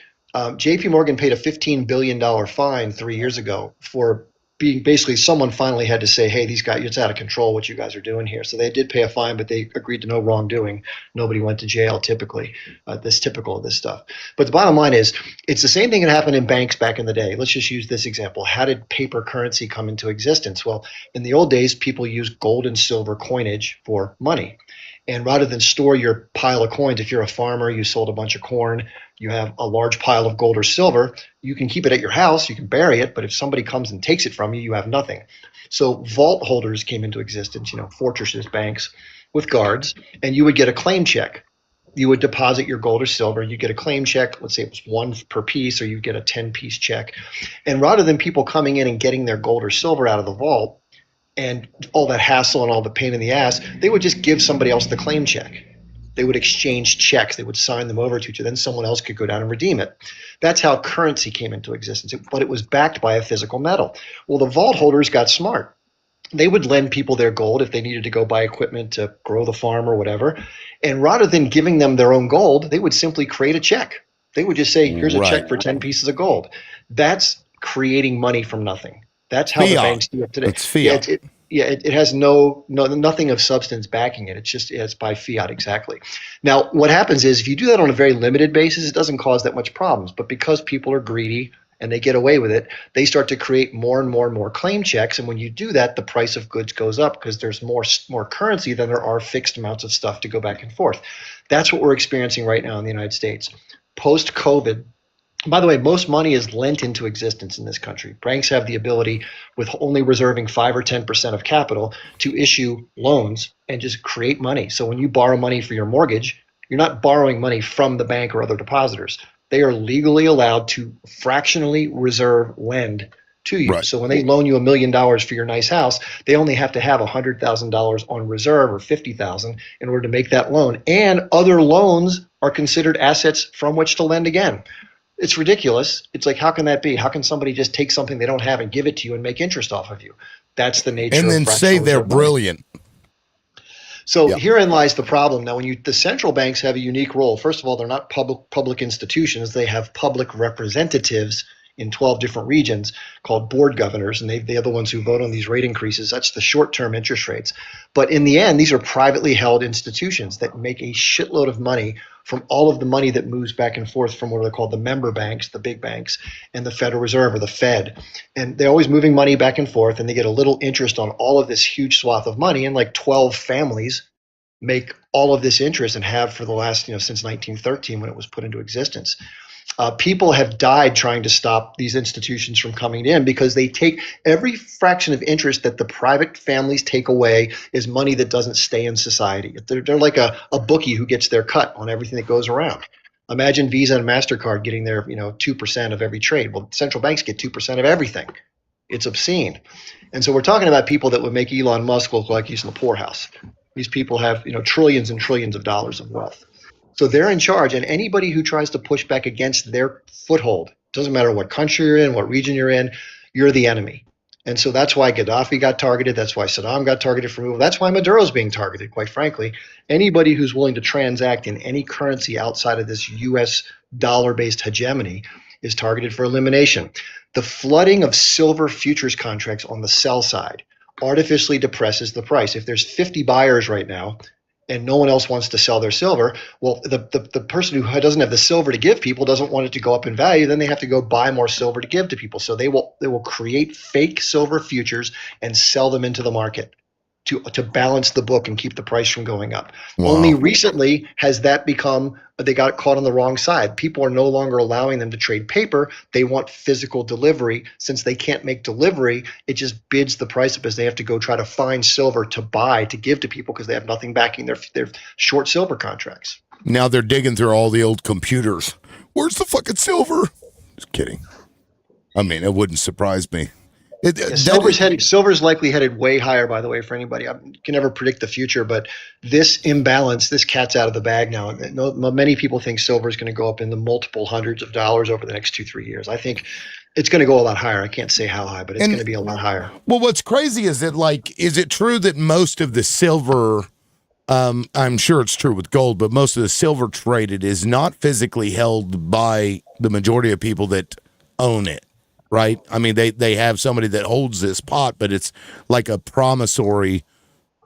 J.P. Morgan paid a $15 billion fine 3 years ago for being basically someone finally had to say, hey, these guys, it's out of control what you guys are doing here. So they did pay a fine, but they agreed to no wrongdoing. Nobody went to jail typically. That's typical of this stuff. But the bottom line is, it's the same thing that happened in banks back in the day. Let's just use this example. How did paper currency come into existence? Well, in the old days, people used gold and silver coinage for money. And rather than store your pile of coins, if you're a farmer, you sold a bunch of corn, you have a large pile of gold or silver, you can keep it at your house, you can bury it, but if somebody comes and takes it from you, you have nothing. So vault holders came into existence, fortresses, banks with guards, and you would get a claim check. You would deposit your gold or silver, you get a claim check, let's say it was one per piece, or you get a 10-piece check. And rather than people coming in and getting their gold or silver out of the vault, and all that hassle and all the pain in the ass, they would just give somebody else the claim check. They would exchange checks. They would sign them over to each other. Then someone else could go down and redeem it. That's how currency came into existence, but it was backed by a physical metal. Well, the vault holders got smart. they would lend people their gold if they needed to go buy equipment to grow the farm or whatever. And rather than giving them their own gold, they would simply create a check. They would just say, here's a check Right. for 10 pieces of gold. That's creating money from nothing. That's how the Fiat. banks do it today. It's fiat. It has nothing of substance backing it. It's by fiat, exactly. Now, what happens is if you do that on a very limited basis, it doesn't cause that much problems. But because people are greedy and they get away with it, they start to create more and more and more claim checks. And when you do that, the price of goods goes up because there's more currency than there are fixed amounts of stuff to go back and forth. That's what we're experiencing right now in the United States. Post-COVID, by the way, most money is lent into existence in this country. Banks have the ability, with only reserving 5 or 10% of capital, to issue loans and just create money. So when you borrow money for your mortgage, you're not borrowing money from the bank or other depositors. They are legally allowed to fractionally reserve lend to you. Right. So when they loan you $1 million for your nice house, they only have to have $100,000 on reserve or $50,000 in order to make that loan. And other loans are considered assets from which to lend again. It's ridiculous. It's like, how can that be? How can somebody just take something they don't have and give it to you and make interest off of you? That's the nature And of then say they're brilliant. So herein lies the problem. Now, the central banks have a unique role. First of all, they're not public institutions. They have public representatives in 12 different regions called board governors, and they're the ones who vote on these rate increases. That's the short-term interest rates. But in the end, these are privately held institutions that make a shitload of money from all of the money that moves back and forth from what are called the member banks, the big banks, and the Federal Reserve or the Fed. And they're always moving money back and forth, and they get a little interest on all of this huge swath of money, and like 12 families make all of this interest and have for the last, since 1913 when it was put into existence. People have died trying to stop these institutions from coming in because they take every fraction of interest that the private families take away is money that doesn't stay in society. They're like a bookie who gets their cut on everything that goes around. Imagine Visa and MasterCard getting their 2% of every trade. Well, central banks get 2% of everything. It's obscene. And so we're talking about people that would make Elon Musk look like he's in the poorhouse. These people have trillions and trillions of dollars of wealth. So they're in charge, and anybody who tries to push back against their foothold, doesn't matter what country you're in, what region you're in, you're the enemy. And so that's why Gaddafi got targeted. That's why Saddam got targeted for removal. That's why Maduro's being targeted, quite frankly. Anybody who's willing to transact in any currency outside of this U.S. dollar-based hegemony is targeted for elimination. The flooding of silver futures contracts on the sell side artificially depresses the price. If there's 50 buyers right now, and no one else wants to sell their silver, well, the person who doesn't have the silver to give people doesn't want it to go up in value. Then they have to go buy more silver to give to people. So they will create fake silver futures and sell them into the market to balance the book and keep the price from going up. Wow. Only recently has that become, they got caught on the wrong side. People are no longer allowing them to trade paper. They want physical delivery. Since they can't make delivery, it just bids the price up as they have to go try to find silver to buy, to give to people because they have nothing backing their short silver contracts. Now they're digging through all the old computers. Where's the fucking silver? Just kidding. I mean, it wouldn't surprise me. Silver's likely headed way higher, by the way, for anybody. I can never predict the future, but this imbalance, this cat's out of the bag now. Many people think silver is going to go up in the multiple hundreds of dollars over the next 2-3 years. I think it's going to go a lot higher. I can't say how high, but it's going to be a lot higher. Well, what's crazy is that, is it true that most of the silver, I'm sure it's true with gold, but most of the silver traded is not physically held by the majority of people that own it? Right? I mean, they have somebody that holds this pot, but it's like a promissory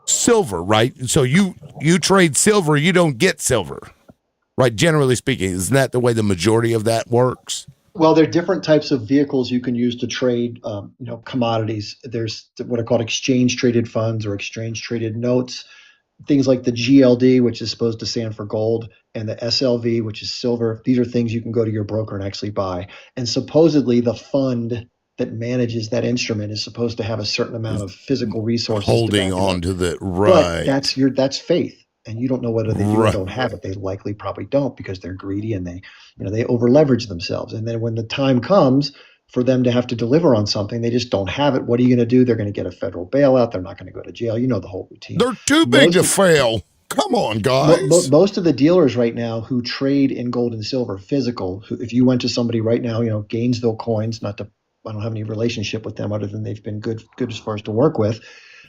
silver, right? So you trade silver, you don't get silver, right? Generally speaking, isn't that the way the majority of that works? Well, there are different types of vehicles you can use to trade, commodities. There's what are called exchange traded funds or exchange traded notes. Things like the GLD, which is supposed to stand for gold, and the SLV, which is silver. These are things you can go to your broker and actually buy. And supposedly the fund that manages that instrument is supposed to have a certain amount of physical resources holding on to the right. But that's faith, and you don't know whether they do or don't have it. They likely probably don't because they're greedy and they over leverage themselves. And then when the time comes for them to have to deliver on something, they just don't have it. What are you going to do? They're going to get a federal bailout. They're not going to go to jail. You know the whole routine. They're too big to fail. Come on, guys. Most of the dealers right now who trade in gold and silver physical, if you went to somebody right now, Gainesville Coins, I don't have any relationship with them other than they've been good as far as to work with.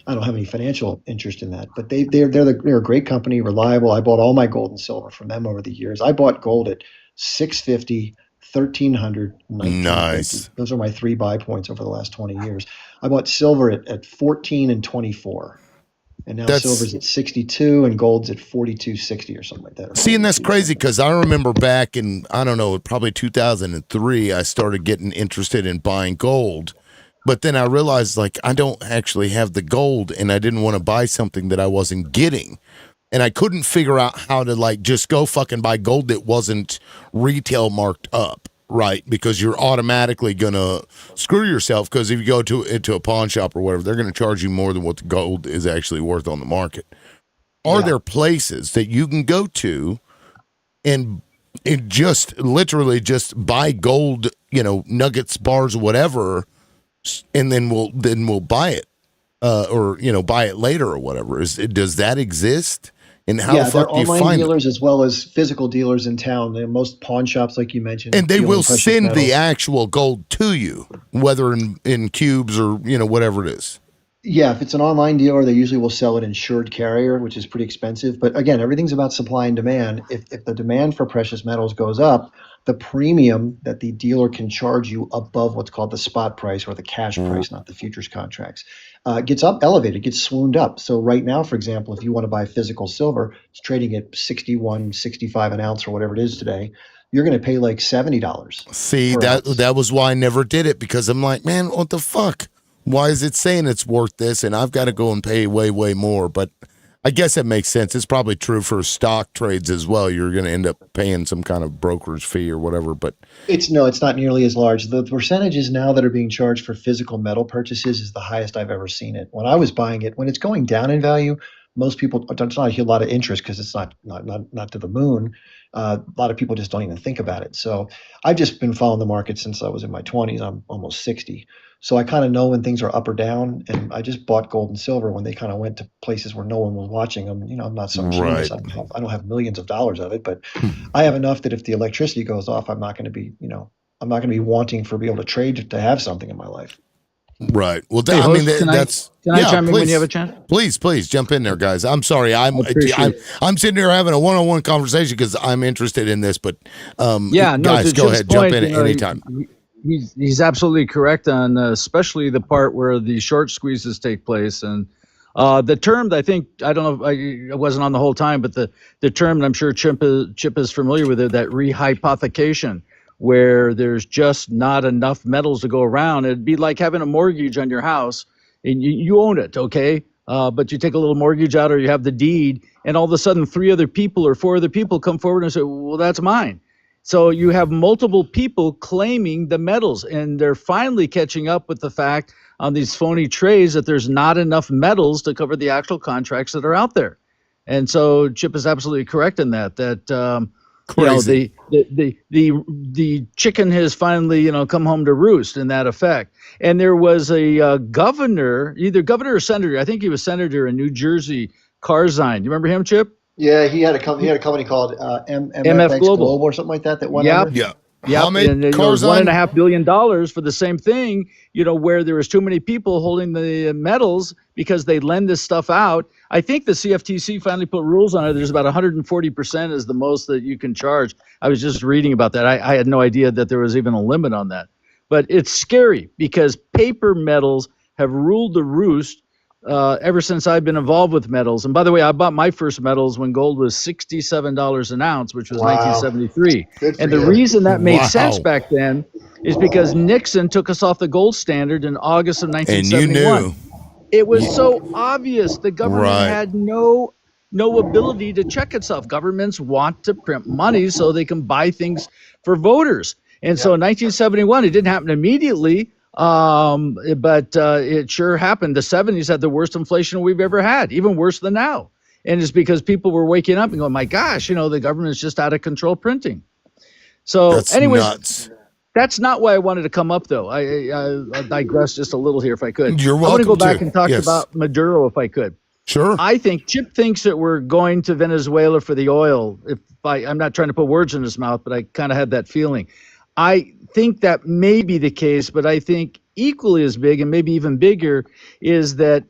I don't have any financial interest in that, but they're a great company, reliable. I bought all my gold and silver from them over the years. I bought gold at 650, 1300, 1950. Nice. Those are my 3 buy points over the last 20 years. I bought silver at 14 and 24. And now silver's at 62 and gold's at 42.60 or something like that. See, and that's crazy because I remember back in, I don't know, probably 2003, I started getting interested in buying gold. But then I realized, like, I don't actually have the gold and I didn't want to buy something that I wasn't getting. And I couldn't figure out how to, like, just go fucking buy gold that wasn't retail marked up, right? Because you're automatically going to screw yourself because if you go into a pawn shop or whatever, they're going to charge you more than what the gold is actually worth on the market. Are there places that you can go to and just literally just buy gold, nuggets, bars, whatever, and then we'll buy it, or buy it later or whatever? Does that exist? And how the fuck do you online find it? dealers as well as physical dealers in town. Most pawn shops, like you mentioned, And they deal in will precious send the metals. actual gold to you, whether in cubes or whatever it is. Yeah, if it's an online dealer, they usually will sell it insured carrier, which is pretty expensive. But again, everything's about supply and demand. If the demand for precious metals goes up, the premium that the dealer can charge you above what's called the spot price or the cash price, not the futures contracts, gets elevated, gets swooned up. So right now, for example, if you want to buy physical silver, it's trading at 61, 65 an ounce or whatever it is today. You're going to pay like $70. See, that was why I never did it, because I'm like, man, what the fuck? Why is it saying it's worth this and I've got to go and pay way, way more? But I guess it makes sense. It's probably true for stock trades as well. You're going to end up paying some kind of brokerage fee or whatever. But It's not nearly as large. The percentages now that are being charged for physical metal purchases is the highest I've ever seen it. When I was buying it, when it's going down in value, most people, there's not a lot of interest because it's not to the moon. A lot of people just don't even think about it. So I've just been following the market since I was in my 20s. I'm almost 60. So I kind of know when things are up or down, and I just bought gold and silver when they kind of went to places where no one was watching them. I'm not some genius. Right. I don't have millions of dollars of it, but I have enough that if the electricity goes off, I'm not going to be wanting for be able to trade to have something in my life. right. Well, Hey, I mean, host, can that's I chime in when you have a chance? Please jump in there, guys. I'm sorry. I'm appreciate it. I'm sitting here having a one-on-one conversation because I'm interested in this. But guys, to go Chip's ahead, jump point, in at any time. He's absolutely correct on especially the part where the short squeezes take place. And the term, I don't know if I wasn't on the whole time, but the term, and I'm sure Chip is familiar with it, that rehypothecation, where there's just not enough metals to go around. It'd be like having a mortgage on your house and you own it, okay? But you take a little mortgage out or you have the deed, and all of a sudden 3 other people or 4 other people come forward and say, well, that's mine. So you have multiple people claiming the metals, and they're finally catching up with the fact on these phony trades that there's not enough metals to cover the actual contracts that are out there. And so Chip is absolutely correct in that Crazy. the chicken has finally come home to roost in that effect. And there was a governor, either governor or senator, I think he was senator in New Jersey, Karzine. You remember him, Chip? Yeah, he had a company called MFX MF Global. Global Or something like that went Yep. under. Yeah. Yep. Hamid And it was Karzine? $1.5 billion for the same thing, where there was too many people holding the metals because they lend this stuff out. I think the CFTC finally put rules on it. There's about 140% is the most that you can charge. I was just reading about that. I had no idea that there was even a limit on that. But it's scary because paper metals have ruled the roost ever since I've been involved with metals. And by the way, I bought my first metals when gold was $67 an ounce, which was Wow. 1973. Good for And the you. reason that made Wow. sense back then is because Nixon took us off the gold standard in August of And you 1971. knew. It was so obvious. The government Right. had no ability to check itself. Governments want to print money so they can buy things for voters. And so in 1971, it didn't happen immediately, but it sure happened. The 70s had the worst inflation we've ever had, even worse than now. And it's because people were waking up and going, my gosh, the government's just out of control printing. So That's anyways, nuts. that's not why I wanted to come up, though. I digress just a little here if I could. You're I want to go welcome back to. and talk Yes. about Maduro if I could. Sure. I think Chip thinks that we're going to Venezuela for the oil. I'm not trying to put words in his mouth, but I kind of had that feeling. I think that may be the case, but I think equally as big and maybe even bigger is that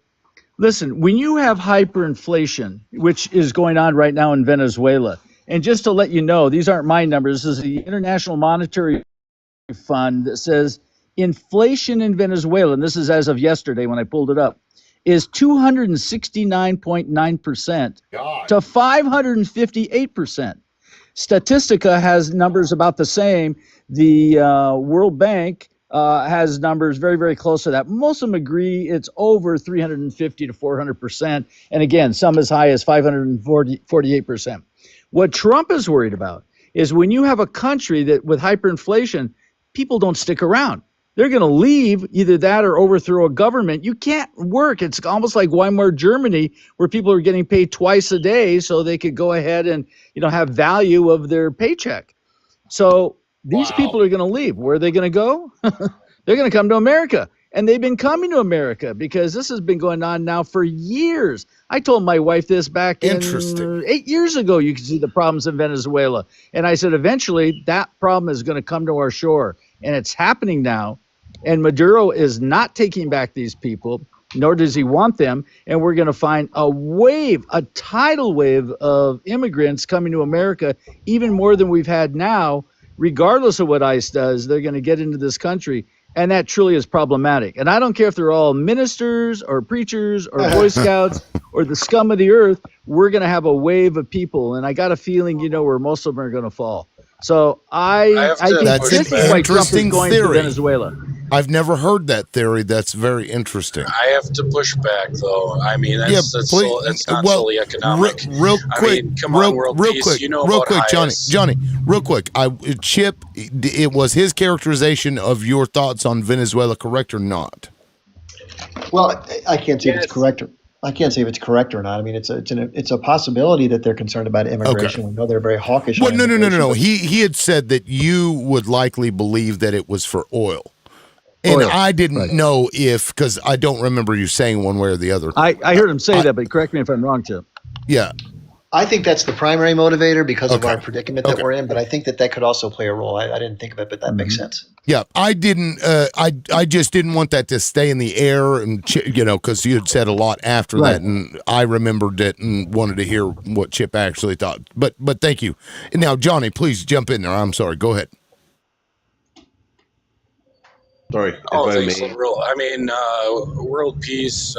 Listen, when you have hyperinflation, which is going on right now in Venezuela, and just to let you know, these aren't my numbers. This is the International Monetary Fund that says inflation in Venezuela, and this is as of yesterday when I pulled it up, is 269.9% to 558%. Statistica has numbers about the same. The World Bank has numbers very, very close to that. Most of them agree it's over 350 to 400%. And again, some as high as 548%. What Trump is worried about is when you have a country that with hyperinflation, people don't stick around. They're going to leave, either that or overthrow a government. You can't work. It's almost like Weimar Germany, where people are getting paid twice a day so they could go ahead and have value of their paycheck. So these people are going to leave. Where are they going to go? They're going to come to America. And they've been coming to America because this has been going on now for years. I told my wife this back in 8 years ago. You can see the problems in Venezuela. And I said, eventually that problem is going to come to our shore. And it's happening now. And Maduro is not taking back these people, nor does he want them. And we're going to find a wave, a tidal wave of immigrants coming to America, even more than we've had now. Regardless of what ICE does, they're going to get into this country. And that truly is problematic. And I don't care if they're all ministers or preachers or Boy Scouts or the scum of the earth. We're going to have a wave of people. And I got a feeling, where most of them are going to fall. So I think that's this an is why Trump is interesting going theory. to Venezuela. I've never heard that theory. That's very interesting. I have to push back, though. I mean, that's not solely economic. Real quick, come on, world peace. Quick, you know real about quick, highest. Johnny, real quick. Chip, it was his characterization of your thoughts on Venezuela correct or not? Well, I can't say if it's correct. I can't say if it's correct or not. I mean, it's a possibility that they're concerned about immigration. Okay. We know they're very hawkish. Well, on no. immigration, He had said that you would likely believe that it was for oil. And I didn't know because I don't remember you saying one way or the other. I heard him say that, but correct me if I'm wrong, Chip. Yeah. I think that's the primary motivator because of our predicament that we're in, but I think that could also play a role. I didn't think of it, but that makes sense. Yeah, I didn't. I just didn't want that to stay in the air, and because you had said a lot after that, and I remembered it and wanted to hear what Chip actually thought. But thank you. And now, Johnny, please jump in there. I'm sorry. Go ahead. Sorry. Thanks, liberal. I mean, world peace.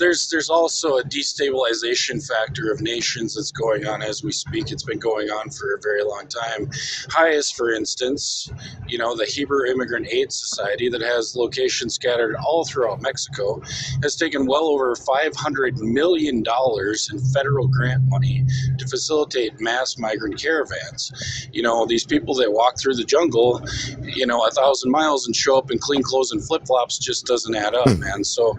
There's also a destabilization factor of nations that's going on as we speak. It's been going on for a very long time. Highest, for instance, the Hebrew Immigrant Aid Society that has locations scattered all throughout Mexico has taken well over $500 million in federal grant money to facilitate mass migrant caravans. These people that walk through the jungle, 1,000 miles and show up in clean clothes and flip-flops just doesn't add up, man. So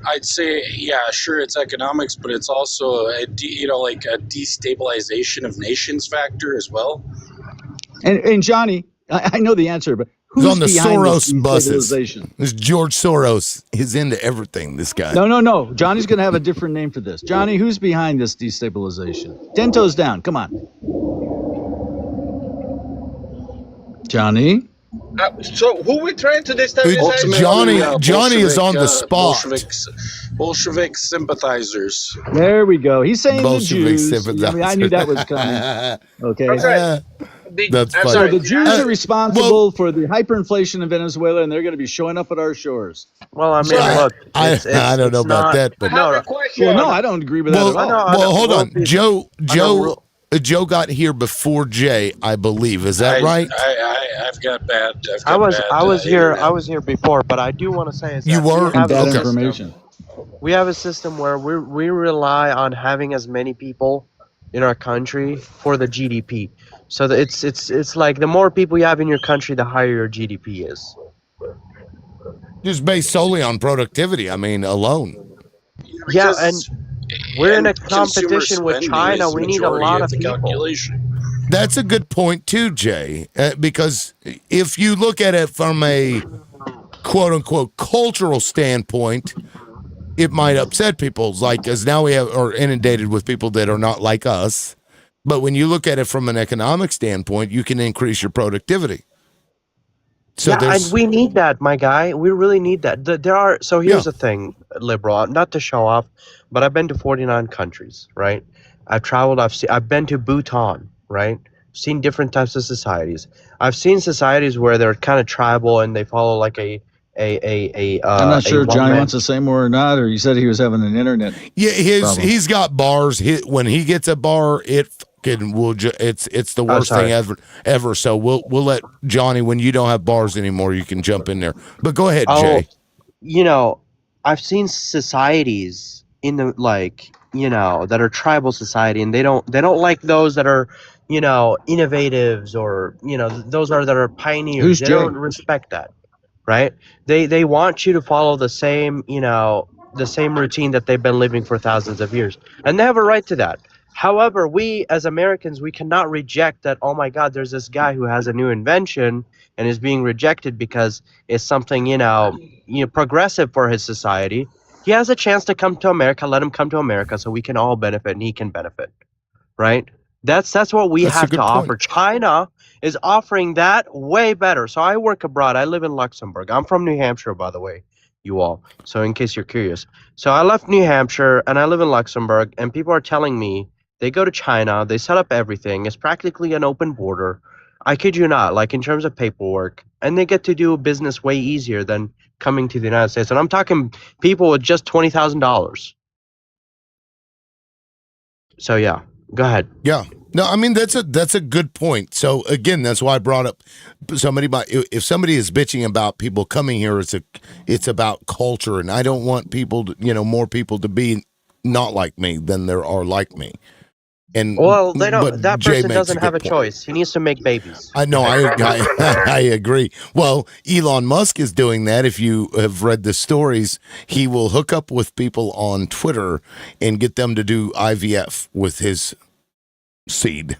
I'd say, yeah, sure, it's economics, but it's also a destabilization of nations factor as well. And Johnny, I know the answer, but who's on the behind Soros this buses? destabilization? This George Soros is into everything. This guy. No. Johnny's going to have a different name for this. Johnny, who's behind this destabilization? 10 toes down. Come on. Johnny? So who we trying to destabilize? Johnny is on the spot. Bolshevik sympathizers. There we go. He's saying Bolshevik the Jews. sympathizers. I knew that was coming. Okay. That's funny. So the Jews are responsible for the hyperinflation in Venezuela, and they're going to be showing up at our shores. Well, I mean, look. I don't know about that, but no, I don't agree with that at all. Well, hold on. Joe got here before Jay, I believe. Is that right? I've got bad. I was here before, but I do want to say is that you were bad information. We have a system where we rely on having as many people in our country for the GDP. So it's like the more people you have in your country, the higher your GDP is. Just based solely on productivity. I mean, alone. Yeah, and we're in a competition with China. We need a lot of people. That's a good point too, Jay, because if you look at it from a quote-unquote cultural standpoint, it might upset people, as now we are inundated with people that are not like us. But when you look at it from an economic standpoint, you can increase your productivity. So yeah, and we need that, my guy. We really need that. There are, so here's the thing, liberal, not to show off, but I've been to 49 countries, right? I've traveled, I've been to Bhutan, right? Seen different types of societies. I've seen societies where they're kind of tribal and they follow like I'm not sure Johnny one-man. wants to say more or not, or you said he was having an internet. Yeah, problem. he's got bars. When he gets a bar, it fucking it's the worst thing ever. So we'll let Johnny, when you don't have bars anymore, you can jump in there. But go ahead, Jay. You know, I've seen societies in the that are tribal society, and they don't like those that are, innovatives, or those that are pioneers. Who's They Jay? don't respect that, right? They want you to follow the same routine that they've been living for thousands of years, and they have a right to that. However, we as Americans, we cannot reject that. Oh my God, there's this guy who has a new invention and is being rejected because it's something progressive for his society. He has a chance to come to America. Let him come to America so we can all benefit and he can benefit, right? That's what we have to offer. China is offering that way better. So I work abroad. I live in Luxembourg. I'm from New Hampshire, by the way, you all. So in case you're curious. So I left New Hampshire and I live in Luxembourg, and people are telling me they go to China, they set up everything. It's practically an open border. I kid you not, like in terms of paperwork, and they get to do business way easier than coming to the United States. And I'm talking people with just $20,000. So yeah, go ahead. Yeah. No, I mean that's a good point. So again, that's why I brought up somebody. If somebody is bitching about people coming here, it's about culture, and I don't want people to, more people to be not like me than there are like me. And well, they don't. But That Jay person makes doesn't have a good point. choice. He needs to make babies. I know. I agree. Well, Elon Musk is doing that. If you have read the stories, he will hook up with people on Twitter and get them to do IVF with his seed.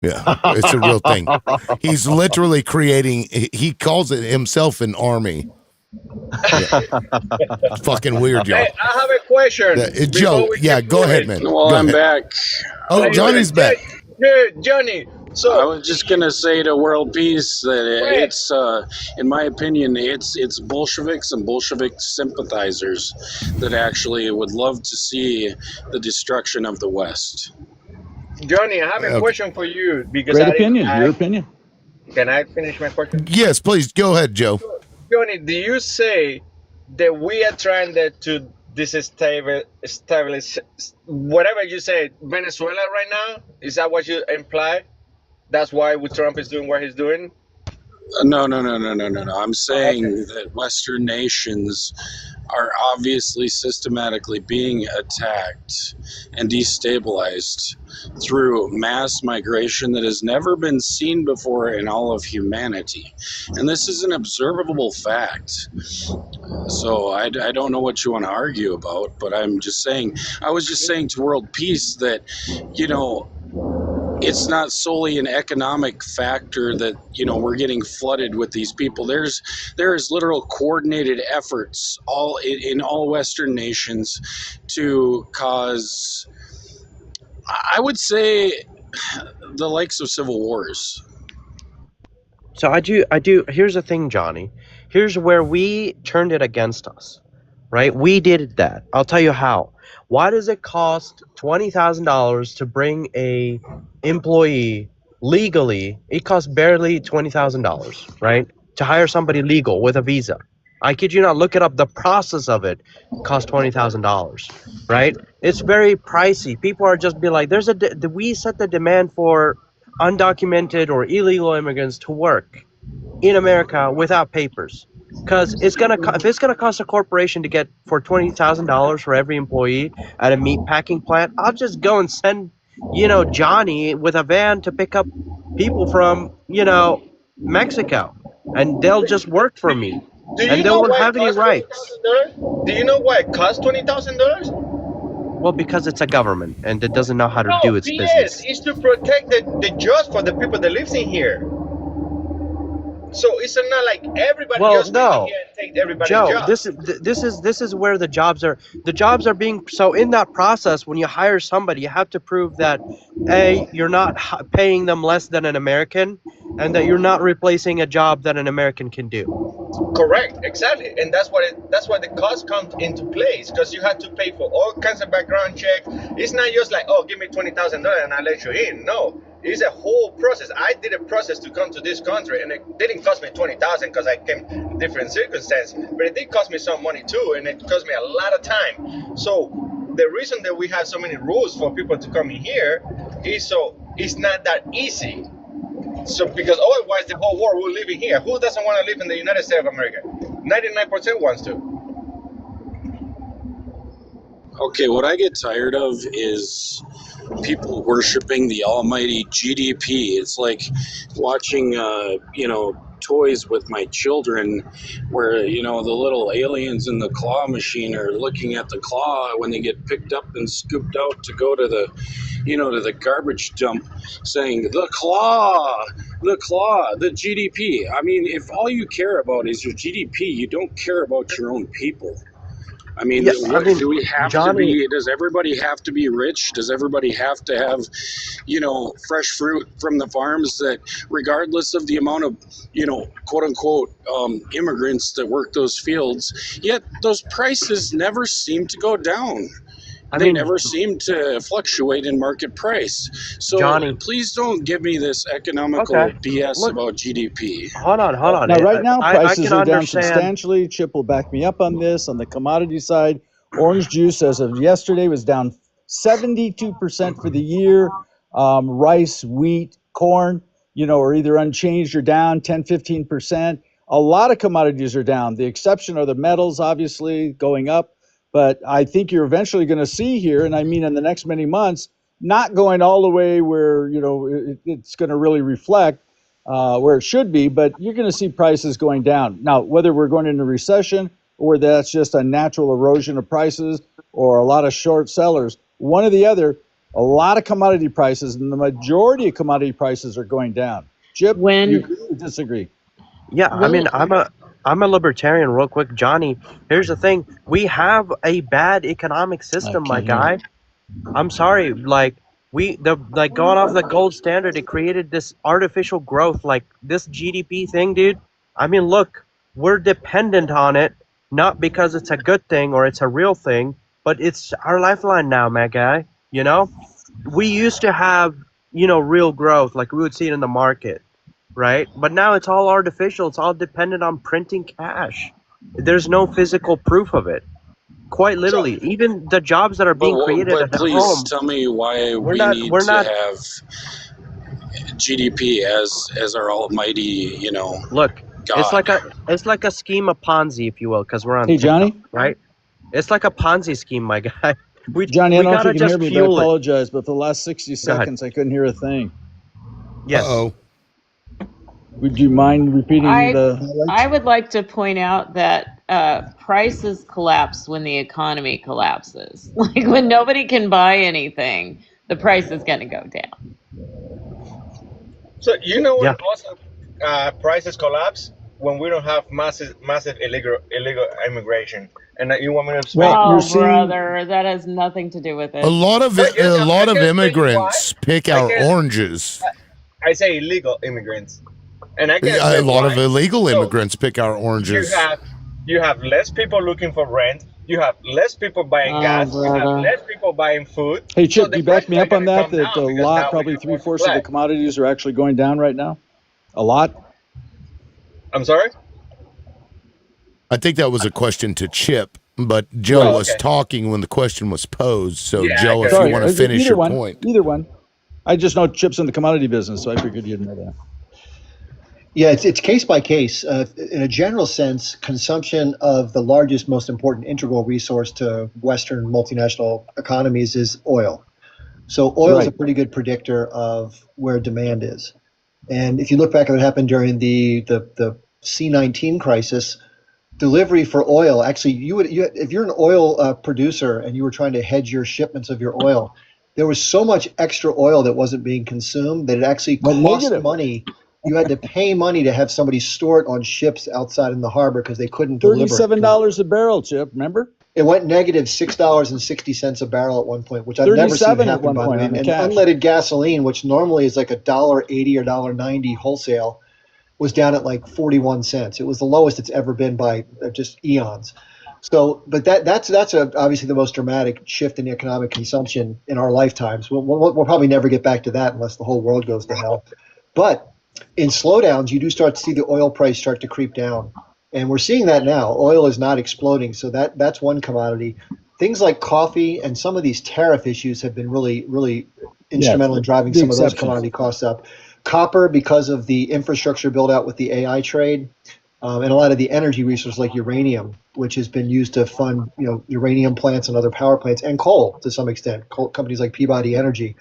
Yeah, it's a real thing. He's literally creating. He calls it himself an army. Yeah. Fucking weird, y'all. Hey, I have a question. Joe, yeah, go ahead, man. Well, Go I'm ahead. back. Oh, Johnny's back. Hey, Johnny. So I was just gonna say to World Peace that it's, in my opinion, it's Bolsheviks and Bolshevik sympathizers that actually would love to see the destruction of the West. Johnny, I have a question for you because Great opinion. Your opinion. Can I finish my question? Yes, please go ahead, Joe. Johnny, do you say that we are trying to establish whatever you say, Venezuela right now? Is that what you imply? That's why Trump is doing what he's doing? No. I'm saying that Western nations are obviously systematically being attacked and destabilized through mass migration that has never been seen before in all of humanity. And this is an observable fact. So I don't know what you want to argue about, but I was just saying to World Peace that, it's not solely an economic factor that we're getting flooded with these people. There is literal coordinated efforts in all Western nations to cause, I would say, the likes of civil wars. So I do. Here's the thing, Johnny. Here's where we turned it against us, right? We did that. I'll tell you how. Why does it cost $20,000 to bring a employee legally? It costs barely $20,000, right? To hire somebody legal with a visa. I kid you not. Look it up. The process of it costs $20,000, right? It's very pricey. People are just be like, we set the demand for undocumented or illegal immigrants to work in America without papers, because if it's gonna cost a corporation to get for $20,000 for every employee at a meat packing plant, I'll just go and send Johnny with a van to pick up people from Mexico, and they'll just work for me, and they won't have any rights. Do you know why it costs $20,000? Well, because it's a government and it doesn't know how to do its business. It's to protect the jobs for the people that lives in here. So it's not like everybody just come in here and take everybody's job. This is where the jobs are being. So in that process, when you hire somebody, you have to prove that A, you're not paying them less than an American, and that you're not replacing a job that an American can do. Correct, exactly, and that's why the cost comes into place, because you have to pay for all kinds of background checks. It's not just like, oh, give me $20,000 and I let you in. No, it's a whole process. I did a process to come to this country, and it didn't cost me $20,000 because I came in different circumstances, but it did cost me some money too, and it cost me a lot of time. So the reason that we have so many rules for people to come in here is so it's not that easy. So, because otherwise the whole world will live in here. Who doesn't want to live in the United States of America? 99% wants to. Okay, what I get tired of is people worshiping the almighty GDP. It's like watching, toys with my children where, the little aliens in the claw machine are looking at the claw when they get picked up and scooped out to go to the, to the garbage dump, saying, the claw, the GDP. I mean, if all you care about is your GDP, you don't care about your own people. I mean, do we have to be, does everybody have to be rich? Does everybody have to have, fresh fruit from the farms that, regardless of the amount of, quote unquote, immigrants that work those fields, yet those prices never seem to go down. They never seem to fluctuate in market price. So please don't give me this economical BS about GDP. Hold on. Now, right now, prices are down understand. substantially. Chip will back me up on this. On the commodity side, orange juice as of yesterday was down 72% for the year. Rice, wheat, corn, are either unchanged or down 10, 15%. A lot of commodities are down. The exception are the metals, obviously, going up. But I think you're eventually going to see here, and I mean in the next many months, not going all the way where, it's going to really reflect where it should be, but you're going to see prices going down. Now, whether we're going into recession or that's just a natural erosion of prices or a lot of short sellers, one or the other, a lot of commodity prices and the majority of commodity prices are going down. Chip, you agree or disagree? Yeah, I mean, I'm a libertarian real quick. Johnny, here's the thing. We have a bad economic system, my guy. I'm sorry, going off the gold standard, it created this artificial growth, like this GDP thing, dude. I mean, look, we're dependent on it, not because it's a good thing or it's a real thing, but it's our lifeline now, my guy. We used to have, real growth, like we would see it in the market. Right? But now it's all artificial. It's all dependent on printing cash. There's no physical proof of it. Quite literally. Even the jobs that are being created at please home. Tell me why we need to have GDP as our almighty, Look, God. it's like a scheme of Ponzi, if you will, because we're on Hey, TikTok, Johnny? right? It's like a Ponzi scheme, my guy. Johnny, I don't know if you can hear me, but I fuel it. apologize. But for the last 60 seconds, I couldn't hear a thing. Yes. Uh-oh. Would you mind repeating the highlights? I would like to point out that prices collapse when the economy collapses. Like when nobody can buy anything, the price is going to go down. So when also prices collapse? When we don't have massive illegal immigration. And you want me to explain? Brother, that has nothing to do with it. A lot of immigrants pick our oranges. I say illegal immigrants. And I can a lot of illegal immigrants pick our oranges. You have less people looking for rent. You have less people buying gas. You have less people buying food. Hey, Chip, you back me up on that? That a lot, probably 3/4 of the commodities are actually going down right now? A lot? I'm sorry? I think that was a question to Chip, but Joe was talking when the question was posed. So, Joe, if you want to finish your point. Either one. I just know Chip's in the commodity business, so I figured you'd know that. Yeah, it's case by case. In a general sense, consumption of the largest, most important integral resource to Western multinational economies is oil. So oil is a pretty good predictor of where demand is. And if you look back at what happened during the C-19 crisis, delivery for oil, actually, if you're an oil producer and you were trying to hedge your shipments of your oil, there was so much extra oil that wasn't being consumed that it actually cost money. You had to pay money to have somebody store it on ships outside in the harbor because they couldn't deliver. $37 a barrel, Chip, remember? It went negative $6.60 a barrel at one point, which I've never seen 37 at happen, one by the point way. on the And cash. unleaded gasoline, which normally is like $1.80 or $1.90 wholesale, was down at like 41 cents. It was the lowest it's ever been by just eons. So, but that's obviously the most dramatic shift in economic consumption in our lifetimes. We'll probably never get back to that unless the whole world goes to hell. But in slowdowns, you do start to see the oil price start to creep down. And we're seeing that now. Oil is not exploding. So that's one commodity. Things like coffee and some of these tariff issues have been really, really instrumental in driving the some of those exceptions. commodity costs up. Copper, because of the infrastructure built out with the AI trade, and a lot of the energy resources like uranium, which has been used to fund uranium plants and other power plants, and coal to some extent. Coal companies like Peabody Energy.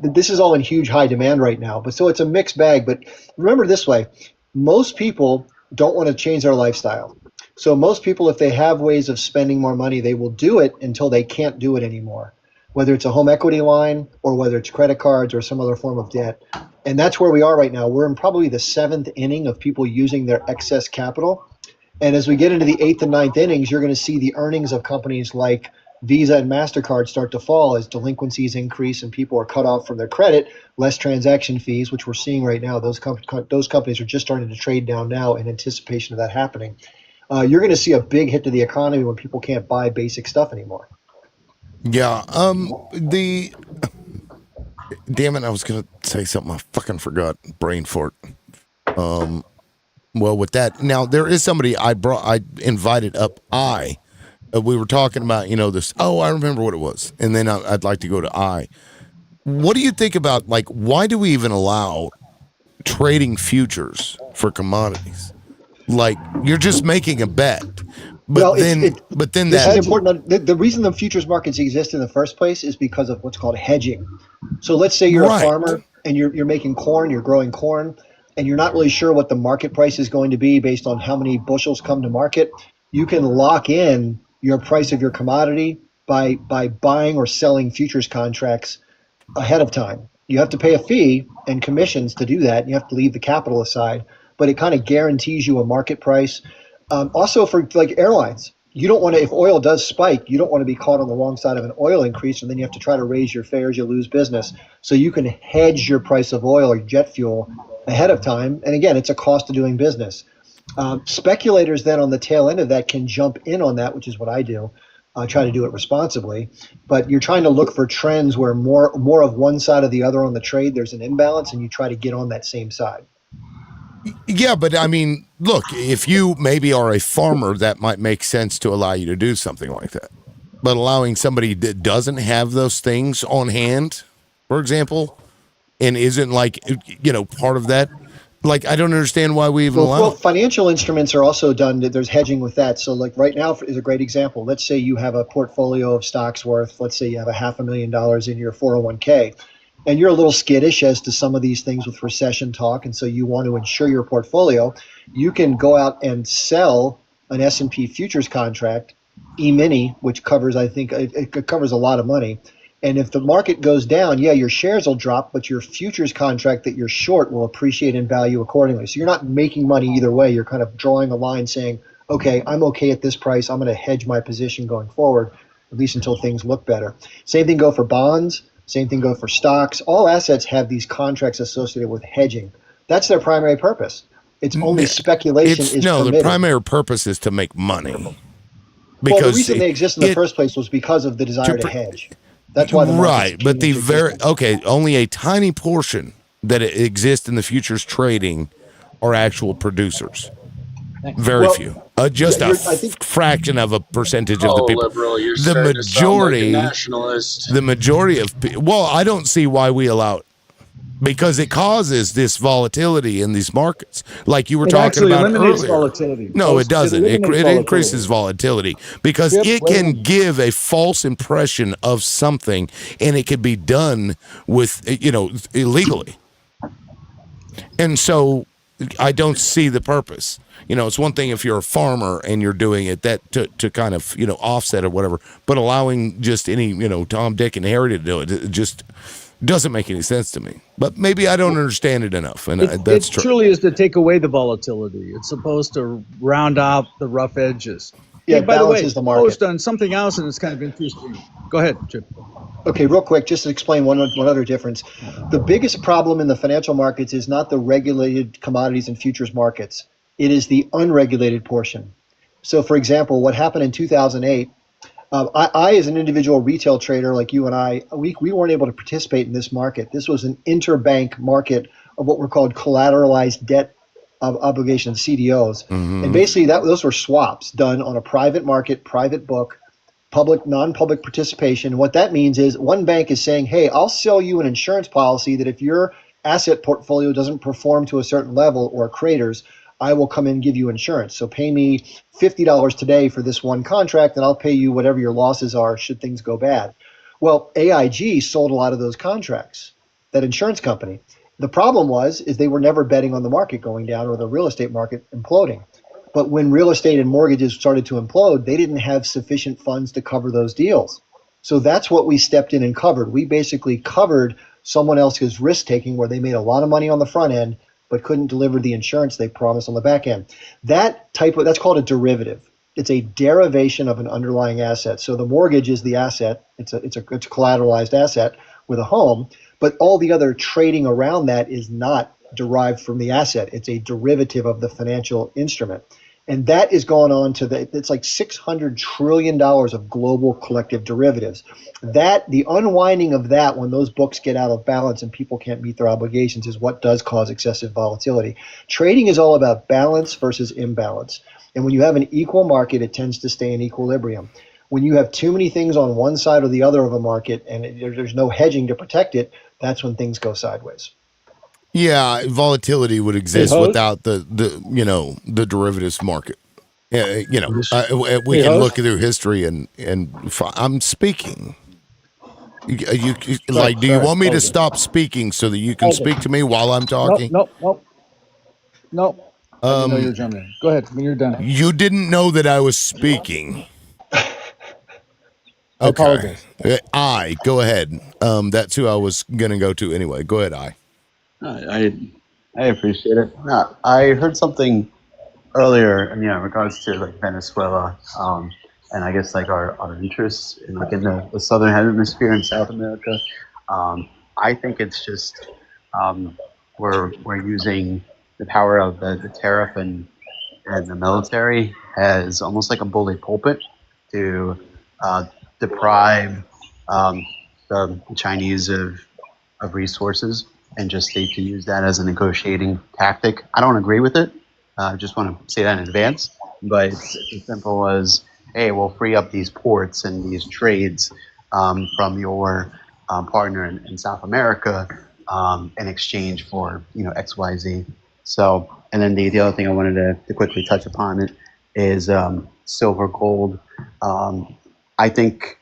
This is all in huge high demand right now. But so it's a mixed bag. But remember this way, most people don't want to change their lifestyle. So most people, if they have ways of spending more money, they will do it until they can't do it anymore, whether it's a home equity line or whether it's credit cards or some other form of debt. And that's where we are right now. We're in probably the 7th inning of people using their excess capital. And as we get into the 8th and 9th innings, you're going to see the earnings of companies like Visa and MasterCard start to fall as delinquencies increase and people are cut off from their credit, less transaction fees, which we're seeing right now. Those companies are just starting to trade down now in anticipation of that happening. You're going to see a big hit to the economy when people can't buy basic stuff anymore. Yeah. Damn it, I was gonna say something. I fucking forgot. Brain fart. Well, with that, now there is somebody I invited up. We were talking about, this. Oh, I remember what it was. And then I'd like to go to What do you think about, why do we even allow trading futures for commodities? Like, you're just making a bet. But This that is important. The reason the futures markets exist in the first place is because of what's called hedging. So let's say you're a farmer and you're making corn, you're growing corn, and you're not really sure what the market price is going to be based on how many bushels come to market. You can lock in your price of your commodity by buying or selling futures contracts ahead of time. You have to pay a fee and commissions to do that. And you have to leave the capital aside, but it kind of guarantees you a market price. Also for like airlines, you don't want to, if oil does spike, you don't want to be caught on the wrong side of an oil increase, and then you have to try to raise your fares, you lose business. So you can hedge your price of oil or jet fuel ahead of time. And again, it's a cost of doing business. Speculators then on the tail end of that can jump in on that, which is what I do. Try to do it responsibly, but you're trying to look for trends where more of one side or the other on the trade, there's an imbalance, and you try to get on that same side. Yeah, but I mean, look, if you maybe are a farmer, that might make sense to allow you to do something like that. But allowing somebody that doesn't have those things on hand, for example, and isn't part of that, I don't understand why we even allow Well, it. financial instruments are also done. There's hedging with that. So like right now is a great example. Let's say you have a portfolio of stocks worth, let's say you have $500,000 in your 401k, and you're a little skittish as to some of these things with recession talk, and so you want to insure your portfolio. You can go out and sell an S&P futures contract, E-mini, which covers, I think, it covers a lot of money. And if the market goes down, yeah, your shares will drop, but your futures contract that you're short will appreciate in value accordingly. So you're not making money either way. You're kind of drawing a line saying, okay, I'm okay at this price. I'm going to hedge my position going forward, at least until things look better. Same thing go for bonds. Same thing go for stocks. All assets have these contracts associated with hedging. That's their primary purpose. It's only speculation is permitted. The primary purpose is to make money. Well, the reason they exist in the first place was because of the desire to hedge. That's why the markets came but into only a tiny portion that exists in the futures trading are actual producers. Very few. Just a fraction of a percentage of the people. Liberal, you're The starting to sound like a majority, nationalist. the majority of well, I don't see why we allow it. Because it causes this volatility in these markets, like you were talking about eliminates earlier. volatility. No, it doesn't. It increases volatility. volatility because it can give a false impression of something, and it could be done with illegally. And so, I don't see the purpose. It's one thing if you're a farmer and you're doing it that to kind of offset or whatever, but allowing just any Tom, Dick, and Harry to do it just doesn't make any sense to me. But maybe I don't understand it enough, and that's true. It truly is to take away the volatility. It's supposed to round out the rough edges. Yeah, Hey, by the balance way, is the market. host on something else, and it's kind of interesting. Go ahead, Chip. Okay, real quick, just to explain one other difference. The biggest problem in the financial markets is not the regulated commodities and futures markets. It is the unregulated portion. So, for example, what happened in 2008, I, as an individual retail trader like you and I, we weren't able to participate in this market. This was an interbank market of what were called collateralized debt obligations, CDOs. And basically, those were swaps done on a private market, private book, public, non-public participation. What that means is one bank is saying, hey, I'll sell you an insurance policy that if your asset portfolio doesn't perform to a certain level or craters, I will come in and give you insurance. So pay me $50 today for this one contract, and I'll pay you whatever your losses are should things go bad. Well, AIG sold a lot of those contracts, that insurance company. The problem is they were never betting on the market going down or the real estate market imploding. But when real estate and mortgages started to implode, they didn't have sufficient funds to cover those deals. So that's what we stepped in and covered. We basically covered someone else's risk taking where they made a lot of money on the front end, but couldn't deliver the insurance they promised on the back end. That's called a derivative. It's a derivation of an underlying asset. So the mortgage is the asset. It's a collateralized asset with a home, but all the other trading around that is not derived from the asset. It's a derivative of the financial instrument. And that is going on it's like $600 trillion of global collective derivatives. The unwinding of that when those books get out of balance and people can't meet their obligations is what does cause excessive volatility. Trading is all about balance versus imbalance. And when you have an equal market, it tends to stay in equilibrium. When you have too many things on one side or the other of a market and there's no hedging to protect it, that's when things go sideways. Yeah, volatility would exist without the derivatives market. We can look through history and I'm speaking. Do you want me to stop speaking so that you can speak to me while I'm talking? Nope. I didn't know you were jumping in. Go ahead when you're done. You didn't know that I was speaking. I apologize. Go ahead. That's who I was gonna go to anyway. Go ahead, I appreciate it. No, I heard something earlier, in regards to like Venezuela, and I guess like our interests in the southern hemisphere in South America. I think it's just we're using the power of the tariff and the military as almost like a bully pulpit to deprive the Chinese of resources and just state to use that as a negotiating tactic. I don't agree with it. I just want to say that in advance. But it's as simple as, hey, we'll free up these ports and these trades from your partner in South America in exchange for X, Y, Z. So, and then the other thing I wanted to quickly touch upon it is silver, gold. I think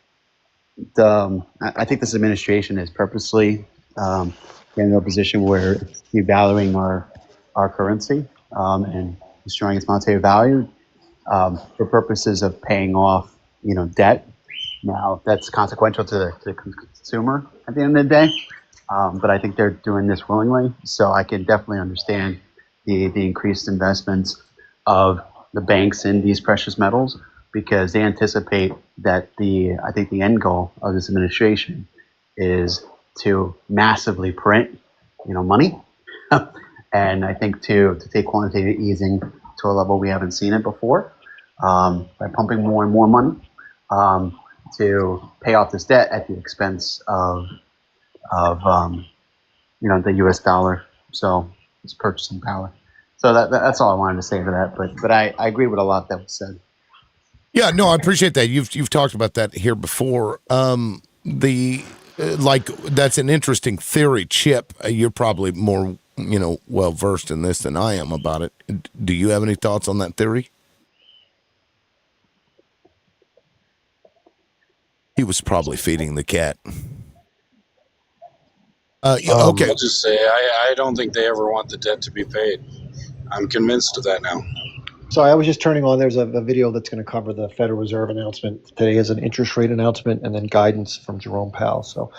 this administration is purposely getting in a position where it's devaluing our currency and destroying its monetary value for purposes of paying off, debt. Now that's consequential to the consumer at the end of the day, but I think they're doing this willingly. So I can definitely understand the increased investments of the banks in these precious metals because they anticipate that I think the end goal of this administration is to massively print, money. And I think to take quantitative easing to a level we haven't seen it before by pumping more and more money to pay off this debt at the expense of the U.S. dollar. So it's purchasing power. So that's all I wanted to say to that. But I agree with a lot that was said. Yeah, no, I appreciate that. You've talked about that here before. That's an interesting theory, Chip. You're probably more, well versed in this than I am about it. Do you have any thoughts on that theory? He was probably feeding the cat. Okay. I'll just say I don't think they ever want the debt to be paid. I'm convinced of that now. Sorry, I was just turning on. There's a video that's going to cover the Federal Reserve announcement. Today is an interest rate announcement and then guidance from Jerome Powell. So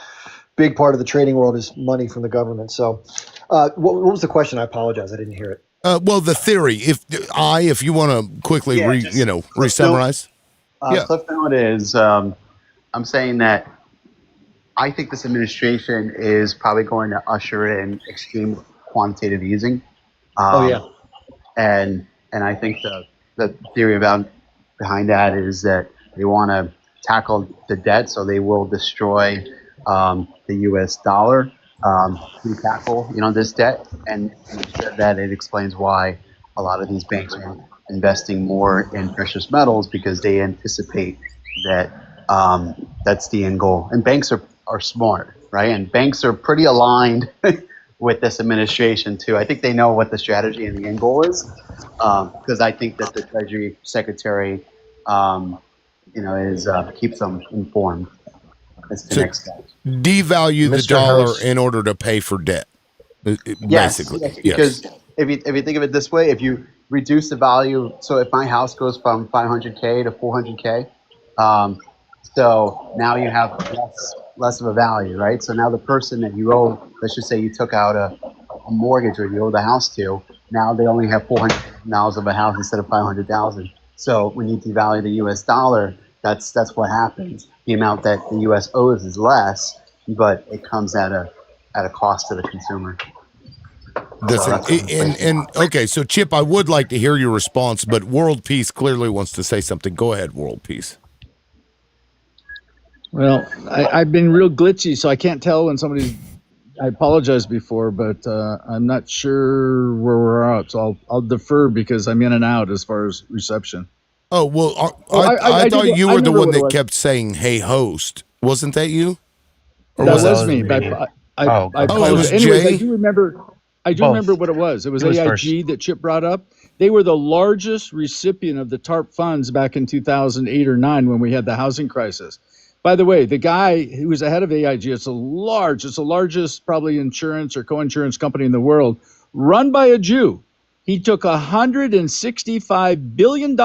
big part of the trading world is money from the government. So what was the question? I apologize. I didn't hear it. Well, the theory, if you want to quickly re-summarize. Yeah. Cliff Note is I'm saying that I think this administration is probably going to usher in extreme quantitative easing. Oh yeah. And I think the theory behind that is that they want to tackle the debt, so they will destroy the U.S. dollar to tackle this debt. And you said that it explains why a lot of these banks are investing more in precious metals, because they anticipate that that's the end goal. And banks are smart, right? And banks are pretty aligned with this administration too. I think they know what the strategy and the end goal is, because I think that the Treasury Secretary, is keeps them informed. That's the So next step. devalue the Mr. dollar Host. in order to pay for debt. Yes, Basically, yes. because if you think of it this way, if you reduce the value, so if my house goes from 500K to 400K, so now you have less of a value, right? So now the person that you owe, let's just say you took out a mortgage or you owe the house to, now they only have $400 of a house instead of 500,000. So when you devalue the U.S. dollar, that's what happens. The amount that the U.S. owes is less, but it comes at a cost to the consumer. And okay, so Chip, I would like to hear your response, but World Peace clearly wants to say something. Go ahead, World Peace. Well, I've been real glitchy, so I can't tell when somebody's. I apologize before, but I'm not sure where we're at, so I'll defer because I'm in and out as far as reception. Oh well, I thought you I were the remember one what it that was. kept saying "Hey, host." Wasn't that you? Or That was was that me. But I Oh, it apologize. was Anyways, Jay? I do remember. I do remember what it was. It was He was AIG that Chip brought up. They were the largest recipient of the TARP funds back in 2008 or 9 when we had the housing crisis. By the way, the guy who was ahead of AIG, it's the largest probably insurance or co-insurance company in the world, run by a Jew. He took $165 billion,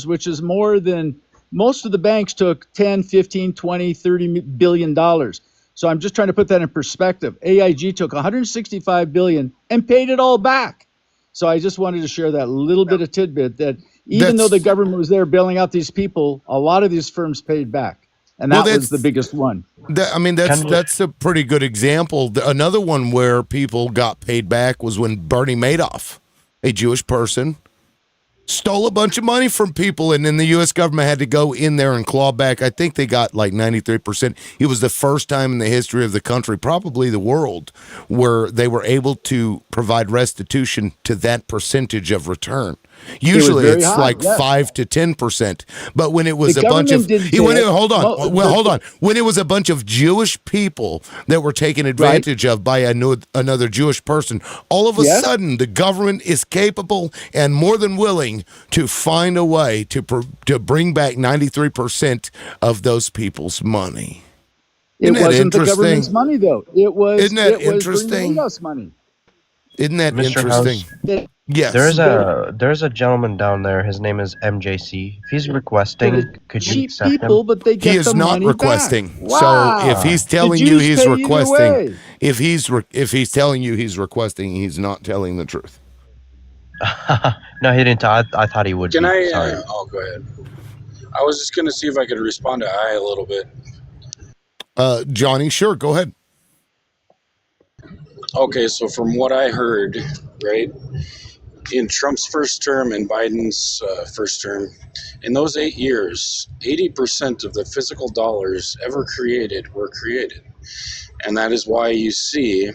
which is more than most of the banks took 10, 15, 20, 30 billion dollars. So I'm just trying to put that in perspective. AIG took 165 billion and paid it all back. So I just wanted to share that little bit of tidbit that even though the government was there bailing out these people, a lot of these firms paid back. And that was the biggest one. That's a pretty good example. Another one where people got paid back was when Bernie Madoff, a Jewish person, stole a bunch of money from people, and then the U.S. government had to go in there and claw back. I think they got like 93%. It was the first time in the history of the country, probably the world, where they were able to provide restitution to that percentage of return. Usually it's high, like yes. 5 to 10%. But when it was The a bunch of government didn't hold on. When it was a bunch of Jewish people that were taken advantage of by another Jewish person, all of a sudden the government is capable and more than willing to find a way to bring back 93% of those people's money. It Isn't that wasn't the interesting? government's money, though. It was Isn't that Bernie interesting? Madoff's money. Isn't that Mr. interesting? House, Yes. there's a gentleman down there. His name is MJC. If he's requesting, could you Cheap accept people, him? but they get He is the not money requesting. back. So if he's telling you he's pay either requesting, way. if he's telling you he's requesting, he's not telling the truth. No, he didn't. I thought he would Can be. I? Sorry. Go ahead. I was just going to see if I could respond to I a little bit. Johnny, sure, go ahead. Okay, so from what I heard, right, in Trump's first term and Biden's first term, in those 8 years, 80% of the physical dollars ever created were created. And that is why you see,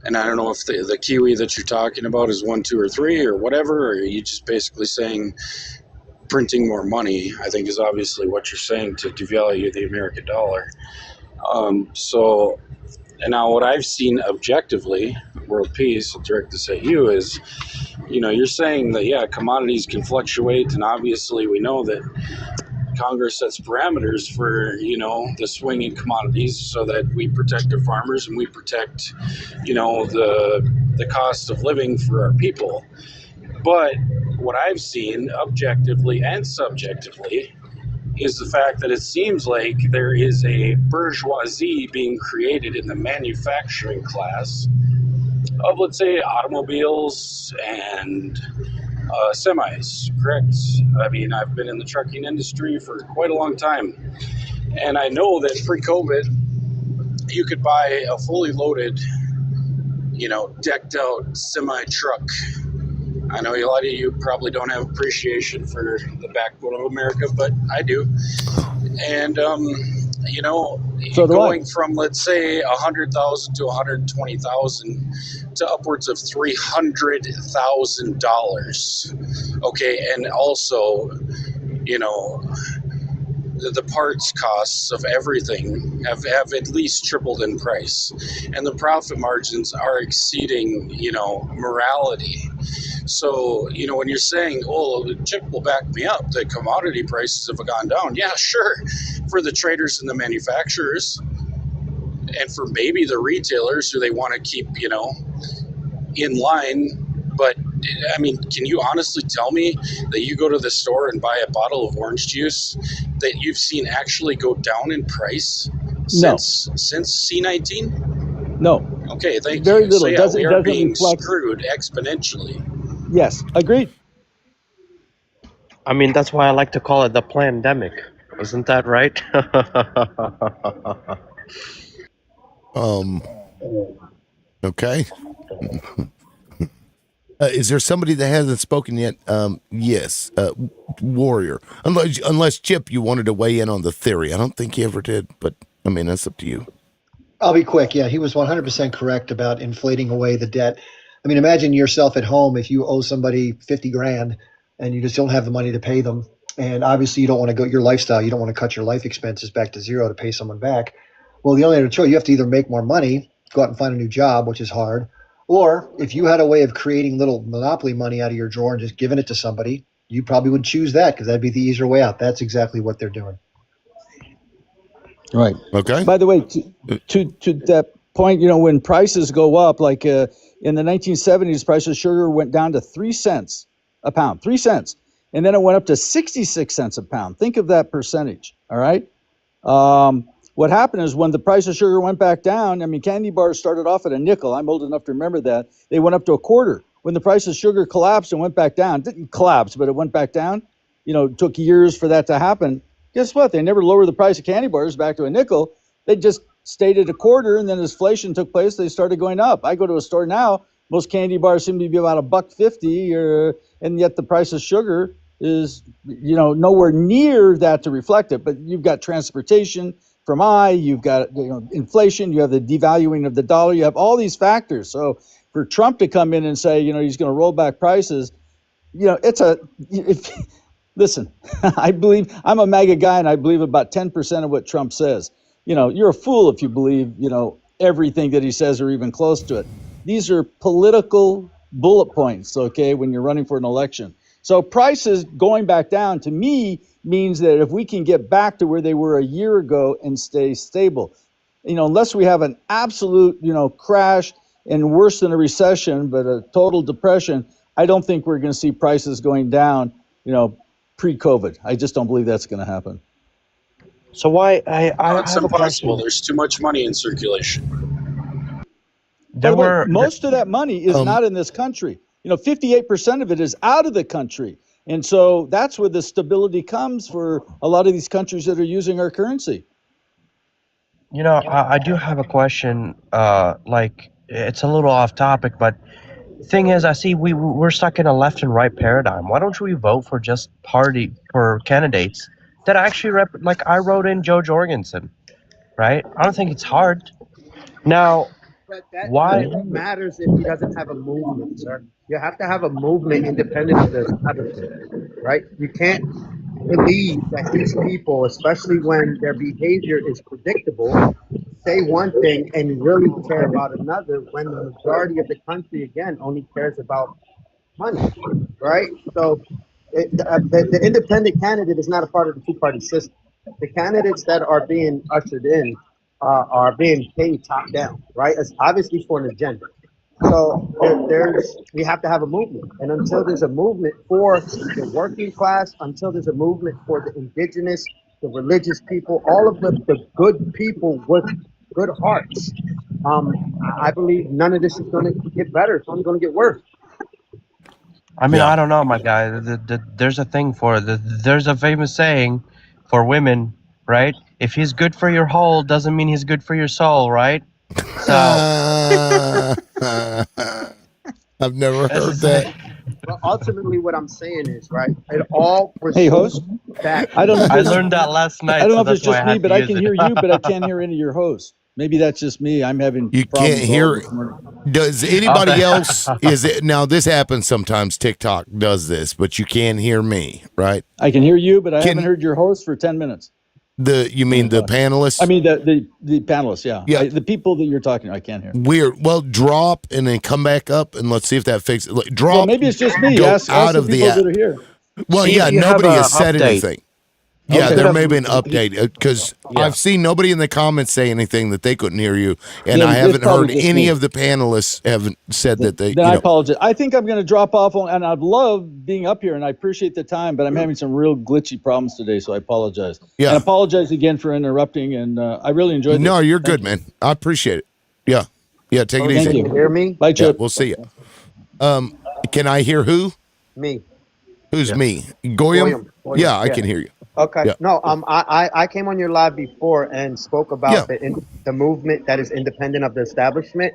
and I don't know if the Kiwi that you're talking about is 1, 2, or 3 or whatever, or are you just basically saying printing more money, I think is obviously what you're saying to devalue the American dollar. And now what I've seen objectively, World Peace, I'll direct this at you, is, you're saying that, yeah, commodities can fluctuate, and obviously we know that Congress sets parameters for, the swing in commodities so that we protect our farmers and we protect, the cost of living for our people. But what I've seen objectively and subjectively is the fact that it seems like there is a bourgeoisie being created in the manufacturing class of, let's say, automobiles and Semis, correct. I mean, I've been in the trucking industry for quite a long time, and I know that pre-COVID, you could buy a fully loaded, decked out semi truck. I know a lot of you probably don't have appreciation for the backbone of America, but I do. And, So do I. going from, let's say, 100,000 to 120,000 to upwards of $300,000. Okay, and also, the parts costs of everything have at least tripled in price, and the profit margins are exceeding, morality. So, when you're saying, oh, the chip will back me up, the commodity prices have gone down. Yeah, sure. For the traders and the manufacturers, and for maybe the retailers who they want to keep, in line. But I mean, can you honestly tell me that you go to the store and buy a bottle of orange juice that you've seen actually go down in price since C19? No. Okay, thank Very you. little. So It yeah, doesn't, we it are doesn't being reflect. screwed exponentially. Yes, agreed. I mean, that's why I like to call it the plandemic. Isn't that right? Okay. Is there somebody that hasn't spoken yet? Yes. Warrior. Unless Chip, you wanted to weigh in on the theory. I don't think he ever did, but I mean, that's up to you. I'll be quick. Yeah, he was 100% correct about inflating away the debt. I mean, imagine yourself at home if you owe somebody 50 grand and you just don't have the money to pay them. And obviously, you don't want to go your lifestyle. You don't want to cut your life expenses back to zero to pay someone back. Well, the only other choice, you have to either make more money, go out and find a new job, which is hard. Or if you had a way of creating little monopoly money out of your drawer and just giving it to somebody, you probably would choose that because that'd be the easier way out. That's exactly what they're doing. Right. Okay. By the way, to that point, when prices go up, like in the 1970s, price of sugar went down to 3 cents a pound, 3 cents. And then it went up to 66 cents a pound. Think of that percentage. All right. What happened is when the price of sugar went back down, I mean, candy bars started off at a nickel. I'm old enough to remember that. They went up to a quarter. When the price of sugar collapsed and went back down, didn't collapse, but it went back down. It took years for that to happen. Guess what? They never lowered the price of candy bars back to a nickel. They just stayed at a quarter, and then as inflation took place, they started going up. I go to a store now, most candy bars seem to be about $1.50, and yet the price of sugar is, nowhere near that to reflect it. But you've got transportation from you've got inflation, you have the devaluing of the dollar, you have all these factors. So for Trump to come in and say, he's going to roll back prices, listen, I believe I'm a MAGA guy, and I believe about 10% of what Trump says. You're a fool if you believe, everything that he says or even close to it. These are political bullet points, okay, when you're running for an election. So prices going back down to me means that if we can get back to where they were a year ago and stay stable, unless we have an absolute, crash and worse than a recession, but a total depression, I don't think we're going to see prices going down, pre-COVID. I just don't believe that's going to happen. So why It's have a impossible. question. There's too much money in circulation. By the way, most of that money is not in this country. 58% of it is out of the country. And so that's where the stability comes for a lot of these countries that are using our currency. I do have a question. Like, it's a little off topic, but thing is, I see we're stuck in a left and right paradigm. Why don't we vote for just for candidates that actually like I wrote in Joe Jorgensen, right? I don't think it's hard. Now, But that why? matters if he doesn't have a movement, sir. You have to have a movement independent of the establishment, right? You can't believe that these people, especially when their behavior is predictable, say one thing and really care about another when the majority of the country, again, only cares about money, right? So the independent candidate is not a part of the two-party system. The candidates that are being ushered in are being paid top down, right? It's obviously for an agenda. So we have to have a movement, and until there's a movement for the working class, until there's a movement for the indigenous, the religious people, all of the good people with good hearts, I believe none of this is going to get better. It's only going to get worse. I mean, Yeah. I don't know, my guy. There's a thing for it. There's a famous saying for women, right? If he's good for your whole, doesn't mean he's good for your soul, right? So I've never that's heard the that. saying. Well, ultimately, what I'm saying is, right, it all Hey, proceeds host. back. I don't know if I it's learned that last I night, don't know so if it's that's why just I me, had to but I use can it. hear you, but I can't hear any of your hosts. Maybe that's just me. I'm having You can't problems all hear. this morning. Does anybody else? Is it now? This happens sometimes. TikTok does this, but you can't hear me, right? I can hear you, but I haven't Can heard your host for 10 minutes. you mean the panelists? I mean the panelists, yeah. Yeah. The people that you're talking to, I can't hear. Weird. Well, drop and then come back up and let's see if that fixes. Like, drop. Well, maybe it's just me. Go Ask out the of the people app. that are here. Well, See yeah, if you have nobody a has said update. anything. Yeah, Okay. there may be an update because Yeah. I've seen nobody in the comments say anything that they couldn't hear you, and Then I it's haven't probably heard just any me. of the panelists haven't said that they. Then I apologize. I think I'm going to drop off, and I'd love being up here, and I appreciate the time, but I'm having some real glitchy problems today, so I apologize. Yeah. And apologize again for interrupting, and I really enjoyed this. No, you're Thank good, man. I appreciate it. Yeah, yeah. Take it Host, easy. can you hear me? Bye, Yeah, Chip. we'll see you. Can I hear who? Me. Who's Yeah. me? Goyam? Goyam. Yeah, I can hear you. Okay. Yeah. No, I came on your live before and spoke Yeah. about the movement that is independent of the establishment.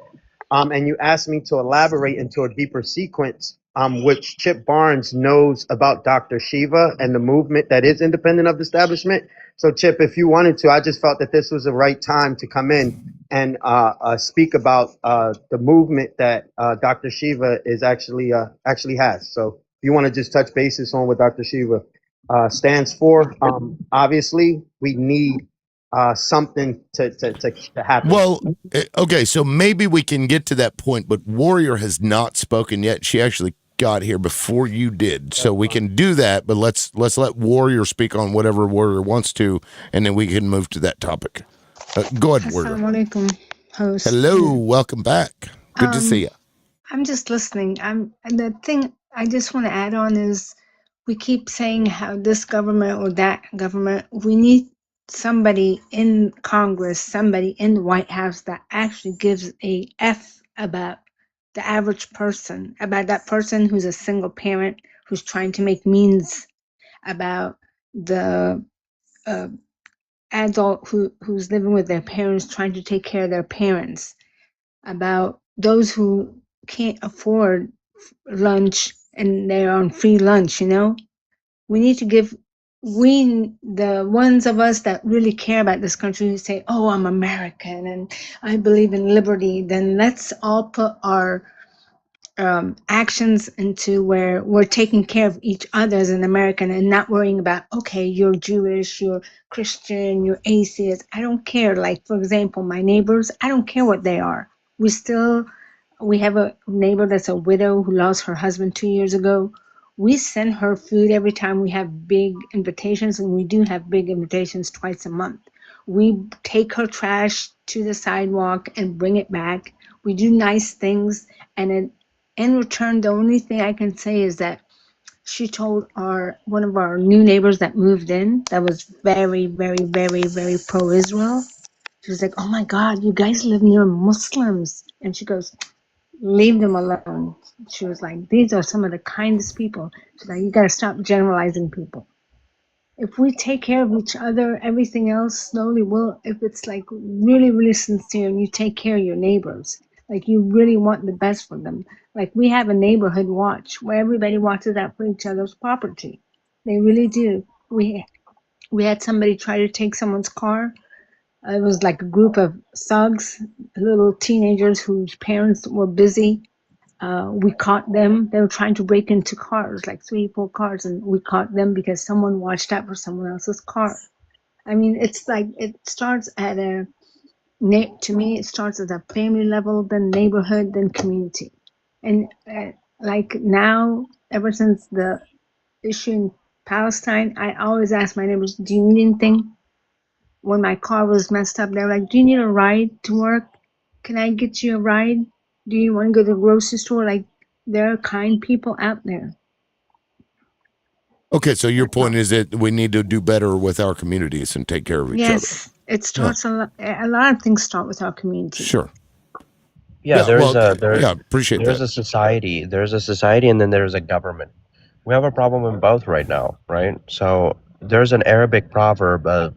And you asked me to elaborate into a deeper sequence, which Chip Barnes knows about Dr. Shiva and the movement that is independent of the establishment. So, Chip, if you wanted to, I just felt that this was the right time to come in and speak about the movement that Dr. Shiva is actually has. So, if you want to just touch basis on what Dr. Shiva stands for. Obviously, we need something to happen. Well, okay, so maybe we can get to that point, but Warrior has not spoken yet. She actually got here before you did, so we can do that. But let's let Warrior speak on whatever Warrior wants to, and then we can move to that topic. Go ahead, Warrior. Assalamu alaikum, host. Hello, welcome back. Good to see you. I'm just listening. The thing I just want to add on is we keep saying how this government or that government, we need somebody in Congress, somebody in the White House that actually gives a F about the average person, about that person who's a single parent, who's trying to make means, about the adult who's living with their parents, trying to take care of their parents, about those who can't afford lunch and they're on free lunch, we need to give the ones of us that really care about this country, who say, oh, I'm American and I believe in liberty, then let's all put our actions into where we're taking care of each other as an American and not worrying about, okay, you're Jewish, you're Christian, you're atheist. I don't care. Like, for example, my neighbors, I don't care what they are. We have a neighbor that's a widow who lost her husband 2 years ago. We send her food every time we have big invitations, and we do have big invitations twice a month. We take her trash to the sidewalk and bring it back. We do nice things, and in return, the only thing I can say is that she told one of our new neighbors that moved in that was very, very, very, very pro-Israel. She was like, "Oh my God, you guys live near Muslims," and she goes, "Leave them alone." She was like, "These are some of the kindest people." She's like, "You got to stop generalizing people. If we take care of each other, everything else slowly will. If it's like really, really sincere and you take care of your neighbors, like you really want the best for them. Like we have a neighborhood watch where everybody watches out for each other's property. They really do. We had somebody try to take someone's car. It was like a group of thugs, little teenagers whose parents were busy. We caught them. They were trying to break into cars, like 3, 4 cars, and we caught them because someone watched out for someone else's car. I mean, it's like it starts at to me, it starts at a family level, then neighborhood, then community. And like now, ever since the issue in Palestine, I always ask my neighbors, do you need anything? When my car was messed up, they were like, do you need a ride to work? Can I get you a ride? Do you want to go to the grocery store? Like, there are kind people out there. Okay, so your point is that we need to do better with our communities and take care of each other. Yes, it starts a lot of things start with our community. Sure. Yeah, appreciate there's that. a society. There's a society, and then there's a government. We have a problem in both right now, right? So there's an Arabic proverb of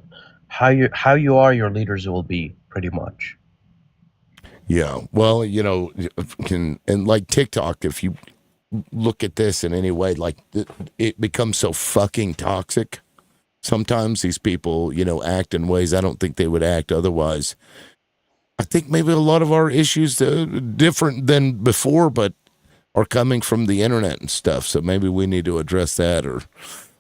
how you are, your leaders will be, pretty much. Yeah. Well, and like TikTok, if you look at this in any way, like it becomes so fucking toxic. Sometimes these people, act in ways I don't think they would act otherwise. I think maybe a lot of our issues are different than before, but are coming from the internet and stuff. So maybe we need to address that, or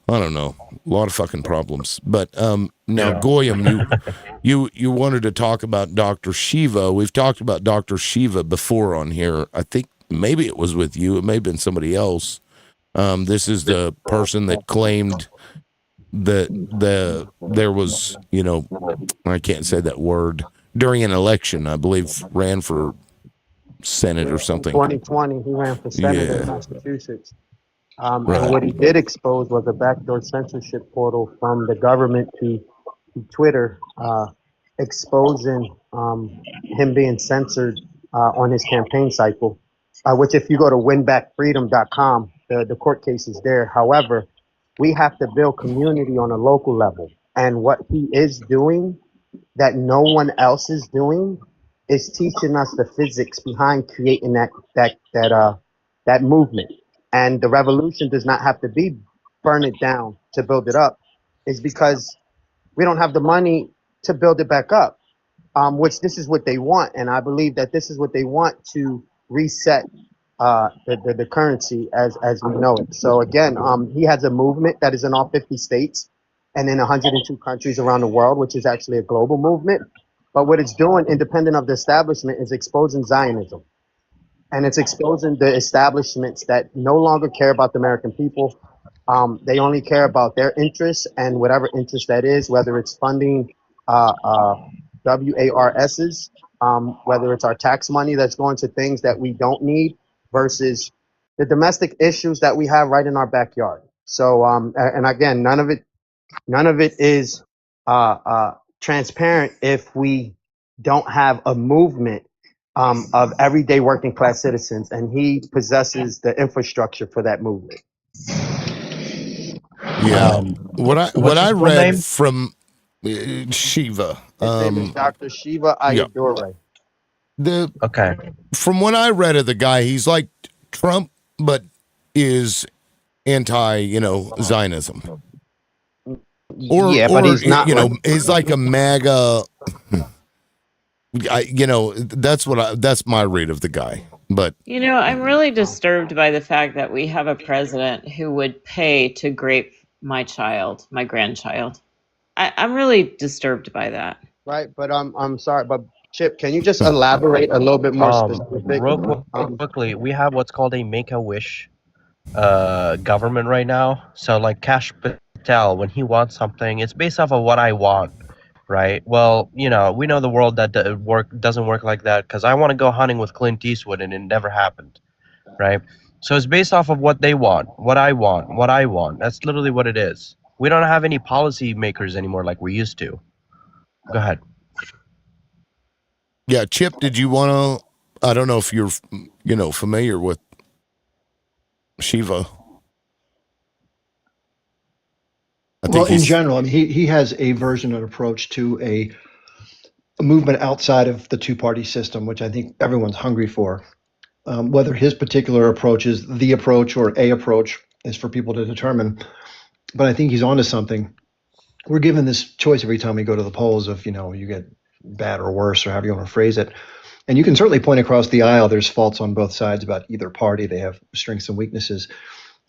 I don't know, a lot of fucking problems. But now, Yeah. Goyam, you wanted to talk about Dr. Shiva. We've talked about Dr. Shiva before on here. I think maybe it was with you. It may have been somebody else. This is the person that claimed that there was, I can't say that word, during an election, I believe, ran for Senate or something. 2020, he ran for Senate in Yeah. Massachusetts. Right. And what he did expose was a backdoor censorship portal from the government to Twitter, exposing him being censored on his campaign cycle, which if you go to winbackfreedom.com, the court case is there. However, we have to build community on a local level. And what he is doing that no one else is doing is teaching us the physics behind creating that movement. And the revolution does not have to be burn it down to build it up. Is because we don't have the money to build it back up. Which this is what they want, and I believe that this is what they want to reset the currency as we know it. So again, he has a movement that is in all 50 states and in 102 countries around the world, which is actually a global movement. But what it's doing, independent of the establishment, is exposing Zionism. And it's exposing the establishments that no longer care about the American people. They only care about their interests and whatever interest that is, whether it's funding WARSs, whether it's our tax money that's going to things that we don't need versus the domestic issues that we have right in our backyard. So, and again, none of it is transparent if we don't have a movement of everyday working class citizens, and he possesses the infrastructure for that movement. Yeah. What I full read name? from Shiva. His name is Dr. Shiva Yeah. Ayyadurai. Okay. From what I read of the guy, he's like Trump, but is anti, Zionism. Yeah, but he's not he's like a MAGA. That's my read of the guy. But I'm really disturbed by the fact that we have a president who would pay to grape my grandchild. I'm really disturbed by that. right. But I'm sorry, but Chip, can you just elaborate a little bit more specific? Real quickly, we have what's called a Make-A-Wish government right now. So like Kash Patel, when he wants something, it's based off of what I want, right? Well, we know the world that doesn't work like that, because I want to go hunting with Clint Eastwood and it never happened, right? So it's based off of what they want, what I want. That's literally what it is. We don't have any policy makers anymore like we used to. Go ahead. yeah, Chip, did you want to? I don't know if you're, familiar with Shiva. Well, in general, I mean, he has a version and approach to a movement outside of the two-party system, which I think everyone's hungry for. Whether his particular approach is the approach or a approach is for people to determine. But I think he's onto something. We're given this choice every time we go to the polls of, you get bad or worse, or however you want to phrase it. And you can certainly point across the aisle. There's faults on both sides about either party. They have strengths and weaknesses.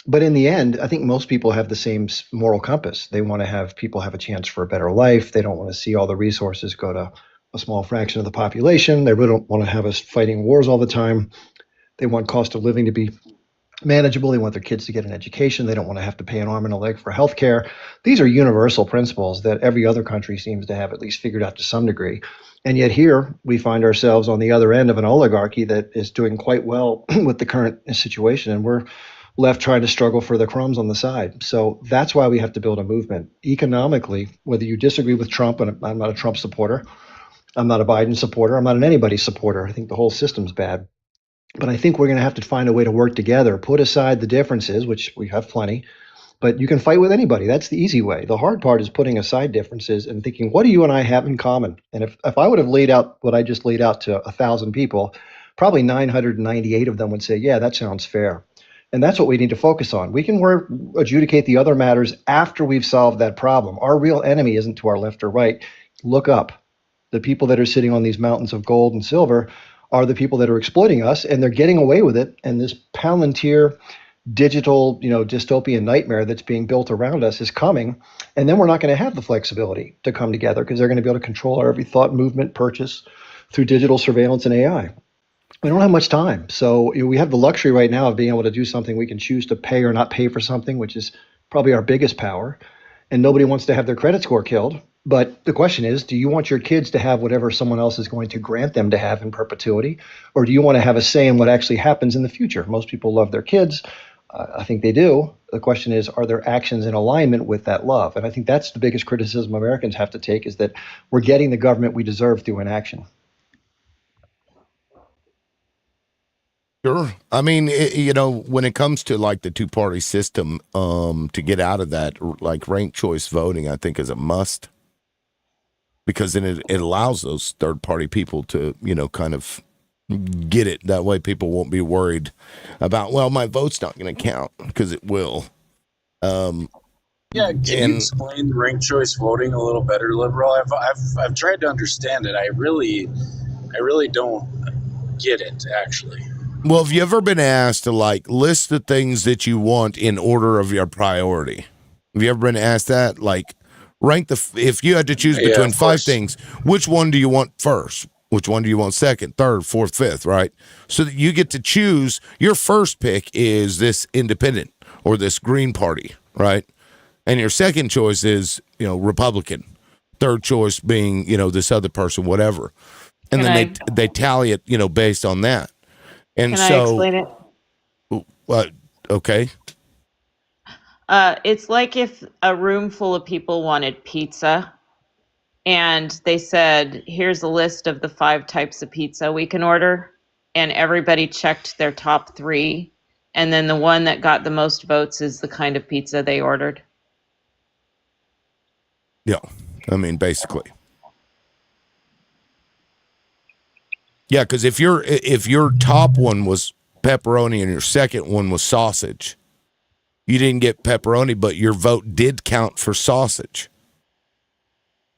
But in the end, I think most people have the same moral compass. They want to have people have a chance for a better life. They don't want to see all the resources go to a small fraction of the population. They really don't want to have us fighting wars all the time. They want cost of living to be manageable. They want their kids to get an education. They don't want to have to pay an arm and a leg for healthcare. These are universal principles that every other country seems to have at least figured out to some degree. And yet here we find ourselves on the other end of an oligarchy that is doing quite well with the current situation. And we're left trying to struggle for the crumbs on the side. So that's why we have to build a movement. Economically, whether you disagree with Trump, and I'm not a Trump supporter, I'm not a Biden supporter. I'm not an anybody supporter. I think the whole system's bad. But I think we're going to have to find a way to work together, put aside the differences, which we have plenty, but you can fight with anybody. That's the easy way. The hard part is putting aside differences and thinking, what do you and I have in common? And if I would have laid out what I just laid out to 1,000 people, probably 998 of them would say, yeah, that sounds fair. And that's what we need to focus on. We can adjudicate the other matters after we've solved that problem. Our real enemy isn't to our left or right. Look up. The people that are sitting on these mountains of gold and silver are the people that are exploiting us, and they're getting away with it. And this Palantir digital, dystopian nightmare that's being built around us is coming. And then we're not going to have the flexibility to come together because they're going to be able to control our every thought, movement, purchase through digital surveillance and AI. We don't have much time. So we have the luxury right now of being able to do something. We can choose to pay or not pay for something, which is probably our biggest power. And nobody wants to have their credit score killed. But the question is, do you want your kids to have whatever someone else is going to grant them to have in perpetuity? Or do you want to have a say in what actually happens in the future? Most people love their kids. I think they do. The question is, are their actions in alignment with that love? And I think that's the biggest criticism Americans have to take, is that we're getting the government we deserve through inaction. Sure. I mean, when it comes to like the two-party system, to get out of that, like ranked choice voting, I think is a must, because then it allows those third-party people to, kind of get it. That way people won't be worried about, well, my vote's not going to count, because it will. Can you explain ranked choice voting a little better, Liberal? I've tried to understand it. I really don't get it, actually. Well, have you ever been asked to like list the things that you want in order of your priority? Have you ever been asked that? Like rank if you had to choose between 5 things, which one do you want first? Which one do you want second, third, fourth, fifth, right? So that you get to choose. Your first pick is this independent or this Green Party, right? And your second choice is, Republican. Third choice being, this other person, whatever. And then they tally it, based on that. And Can I explain it? Okay. It's like if a room full of people wanted pizza and they said, here's a list of the 5 types of pizza we can order. And everybody checked their top 3. And then the one that got the most votes is the kind of pizza they ordered. Yeah. I mean, basically. Yeah, because if your top one was pepperoni and your second one was sausage, you didn't get pepperoni, but your vote did count for sausage.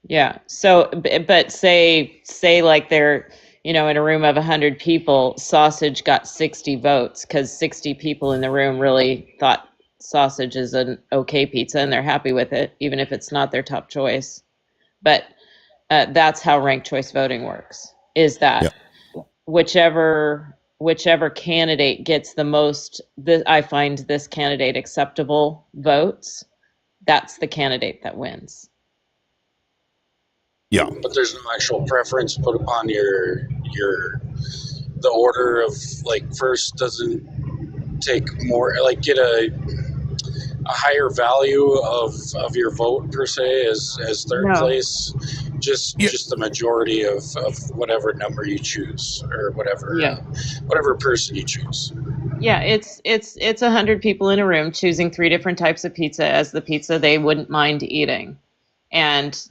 Yeah. So, but say like they're, in a room of 100 people, sausage got 60 votes because 60 people in the room really thought sausage is an okay pizza and they're happy with it, even if it's not their top choice. But that's how ranked choice voting works, is that whichever candidate gets the most, I find this candidate acceptable votes, that's the candidate that wins. Yeah. But there's no actual preference put upon the order of, like, first doesn't take more, like, get a higher value of your vote per se as third place, just the majority of whatever number you choose, or whatever person you choose. Yeah, it's 100 people in a room choosing 3 different types of pizza as the pizza they wouldn't mind eating, and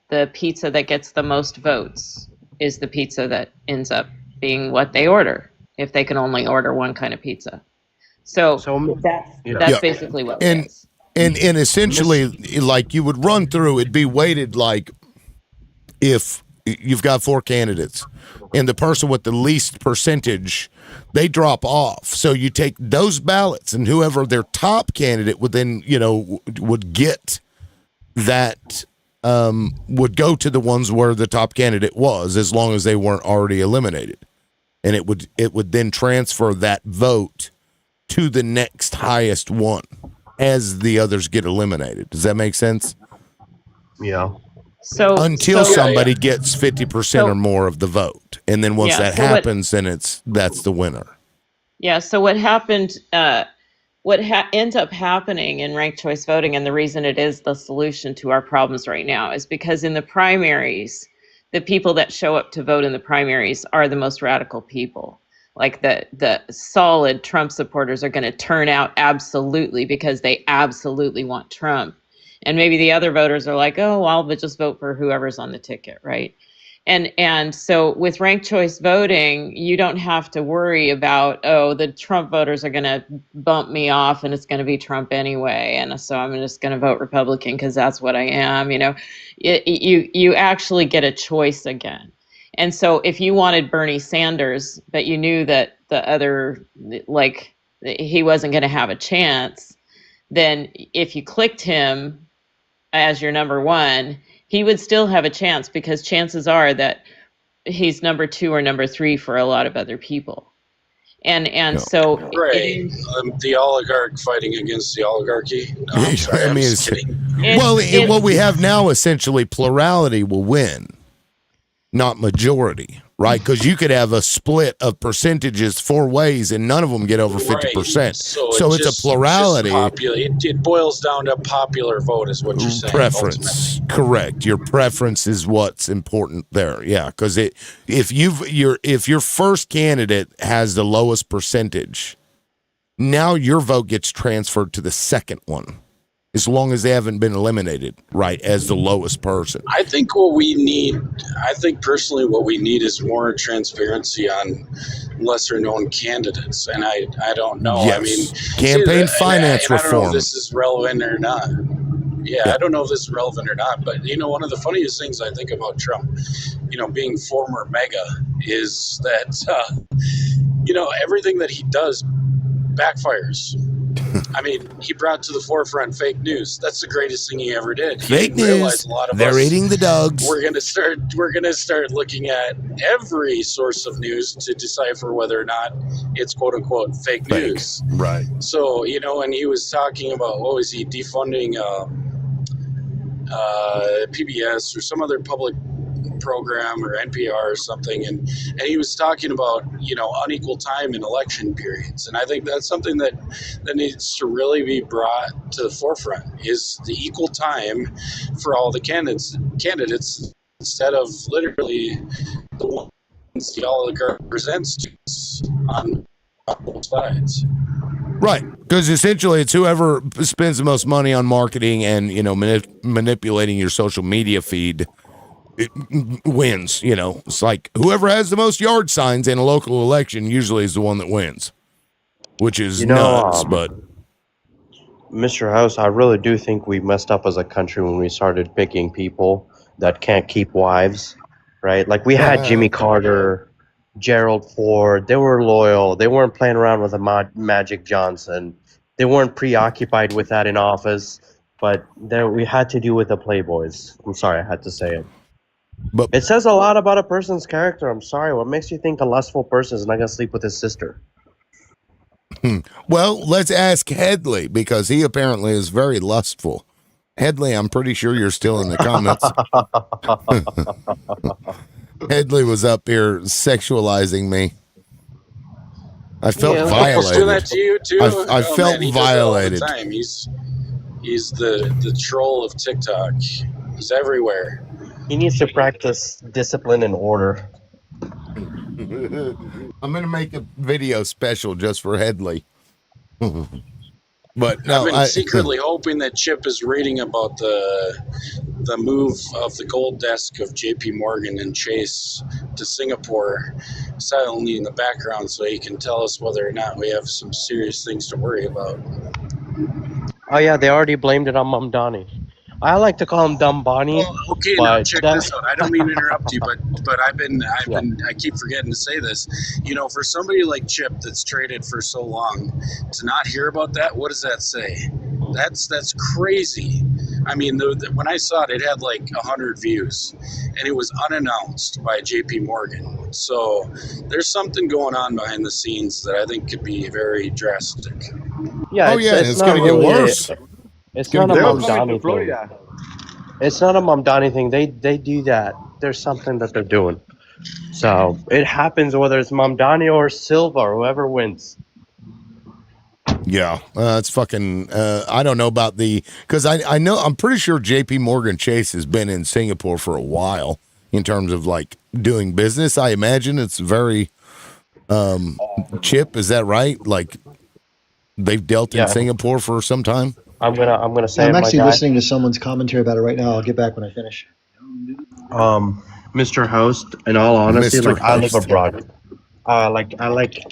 the pizza that gets the most votes is the pizza that ends up being what they order if they can only order one kind of pizza. So that's basically what it is. And essentially, like, you would run through, it'd be weighted like if you've got 4 candidates and the person with the least percentage, they drop off. So you take those ballots and whoever their top candidate would then, would get that, would go to the ones where the top candidate was, as long as they weren't already eliminated. And it would then transfer that vote to the next highest one as the others get eliminated. Does that make sense? Yeah. So until somebody gets 50% or more of the vote, and then once that happens, then that's the winner. Yeah. So what happened? What ends up happening in ranked choice voting, and the reason it is the solution to our problems right now, is because in the primaries, the people that show up to vote in the primaries are the most radical people. Like the solid Trump supporters are going to turn out absolutely because they absolutely want Trump. And maybe the other voters are like, oh, I'll just vote for whoever's on the ticket, right? And so with ranked choice voting, you don't have to worry about, oh, the Trump voters are going to bump me off and it's going to be Trump anyway. And so I'm just going to vote Republican because that's what I am. You know, you actually get a choice again. And so if you wanted Bernie Sanders, but you knew that the other, like, he wasn't going to have a chance, then if you clicked him as your number one, he would still have a chance because chances are that he's number two or number three for a lot of other people. And so right, the oligarch fighting against the oligarchy. No, I'm sorry, I I'm mean, just kidding. what we have now, essentially, plurality will win, not majority, right? Because you could have a split of percentages 4 ways and none of them get over 50%. Right. So it's just, a plurality. It boils down to popular vote is what you're saying. Preference, correct. Your preference is what's important there. Yeah, because if your first candidate has the lowest percentage, now your vote gets transferred to the second one, as long as they haven't been eliminated, right, as the lowest person. I think personally what we need is more transparency on lesser known candidates. And I don't know. Yes. I mean, Campaign finance I don't know if reform. this is relevant or not. Yeah, I don't know if this is relevant or not. But, you know, one of the funniest things I think about Trump, you know, being former MAGA, is that, you know, everything that he does backfires. I mean, he brought to the forefront fake news. That's the greatest thing he ever did. Fake news. They're eating the dogs. We're gonna start looking at every source of news to decipher whether or not it's quote unquote fake news. Right. So, you know, and he was talking about, what was he, defunding PBS or some other public program or NPR or something, and he was talking about, you know, unequal time in election periods. And I think that's something that needs to really be brought to the forefront, is the equal time for all the candidates instead of literally the ones the oligarch presents on both sides. Right, because essentially it's whoever spends the most money on marketing and, you know, manipulating your social media feed, it wins. You know, it's like whoever has the most yard signs in a local election usually is the one that wins, which is nuts. But Mr. House, I really do think we messed up as a country when we started picking people that can't keep wives, right? Like we had Jimmy Carter, Gerald Ford. They were loyal. They weren't playing around with a Magic Johnson. They weren't preoccupied with that in office. But there, we had to deal with the playboys. I'm sorry, I had to say it. But it says a lot about a person's character. I'm sorry. What makes you think a lustful person is not going to sleep with his sister? Well, let's ask Headley, because he apparently is very lustful. Headley, I'm pretty sure you're still in the comments. Headley was up here sexualizing me. I felt violated. Do that to you too? I felt violated. All the time. He's the troll of TikTok. He's everywhere. He needs to practice discipline and order. I'm gonna make a video special just for Headley. But no, I've been secretly hoping that Chip is reading about the move of the gold desk of J.P. Morgan and Chase to Singapore silently in the background, so he can tell us whether or not we have some serious things to worry about. Oh yeah, they already blamed it on Mamdani. I like to call him Dumb Bonnie. Well, okay, now check this out. I don't mean to interrupt you, but I keep forgetting to say this. You know, for somebody like Chip that's traded for so long, to not hear about that, what does that say? That's crazy. I mean, when I saw it, it had like 100 views, and it was unannounced by J.P. Morgan. So there's something going on behind the scenes that I think could be very drastic. Yeah, it's going to get worse. It's not a Mamdani thing. It's not a Mamdani thing. They do that. There's something that they're doing. So it happens whether it's Mamdani or Silva or whoever wins. Yeah, it's fucking. I don't know about because I know I'm pretty sure J.P. Morgan Chase has been in Singapore for a while. in terms of like doing business. I imagine it's very Chip, is that right? Like they've dealt in Singapore for some time. I'm gonna say I'm it, actually my guy. listening to someone's commentary about it right now. I'll get back when I finish. Mr. Host, in all honesty, Mr. like I live Host. abroad. I like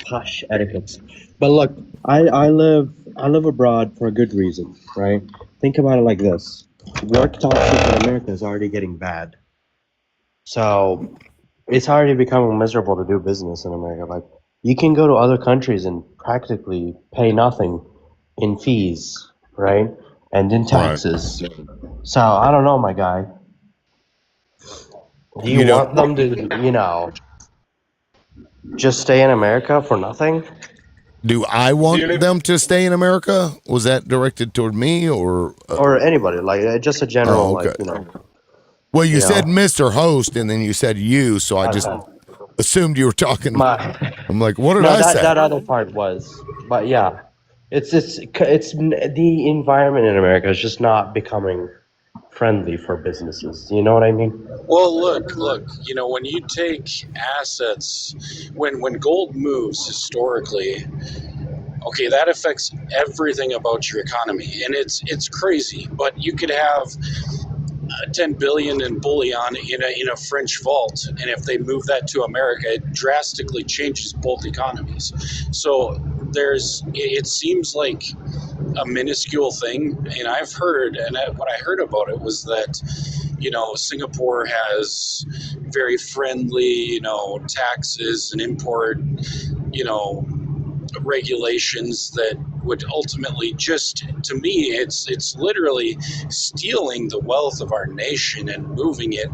posh etiquettes. But look, I live abroad for a good reason, right? Think about it like this: work culture in America is already getting bad, so it's already becoming miserable to do business in America. Like you can go to other countries and practically pay nothing in fees, right? And in taxes. So I don't know, my guy. Do you want them to, just stay in America for nothing? Do I want them to stay in America? Was that directed toward me or anybody? Like just a general, okay. Well, you said Mr. Host, and then you said you, so I just assumed you were talking. I'm like, what did I say? That other part was, but yeah, it's the environment in America is just not becoming friendly for businesses. You know what I mean? Well, look, when you take assets, when gold moves historically, okay, that affects everything about your economy, and it's crazy. But you could have 10 billion in bullion in a French vault, and if they move that to America, it drastically changes both economies. So it seems like a minuscule thing, and I've heard, and what I heard about it was that Singapore has very friendly taxes and import regulations that would ultimately just, to me, it's literally stealing the wealth of our nation and moving it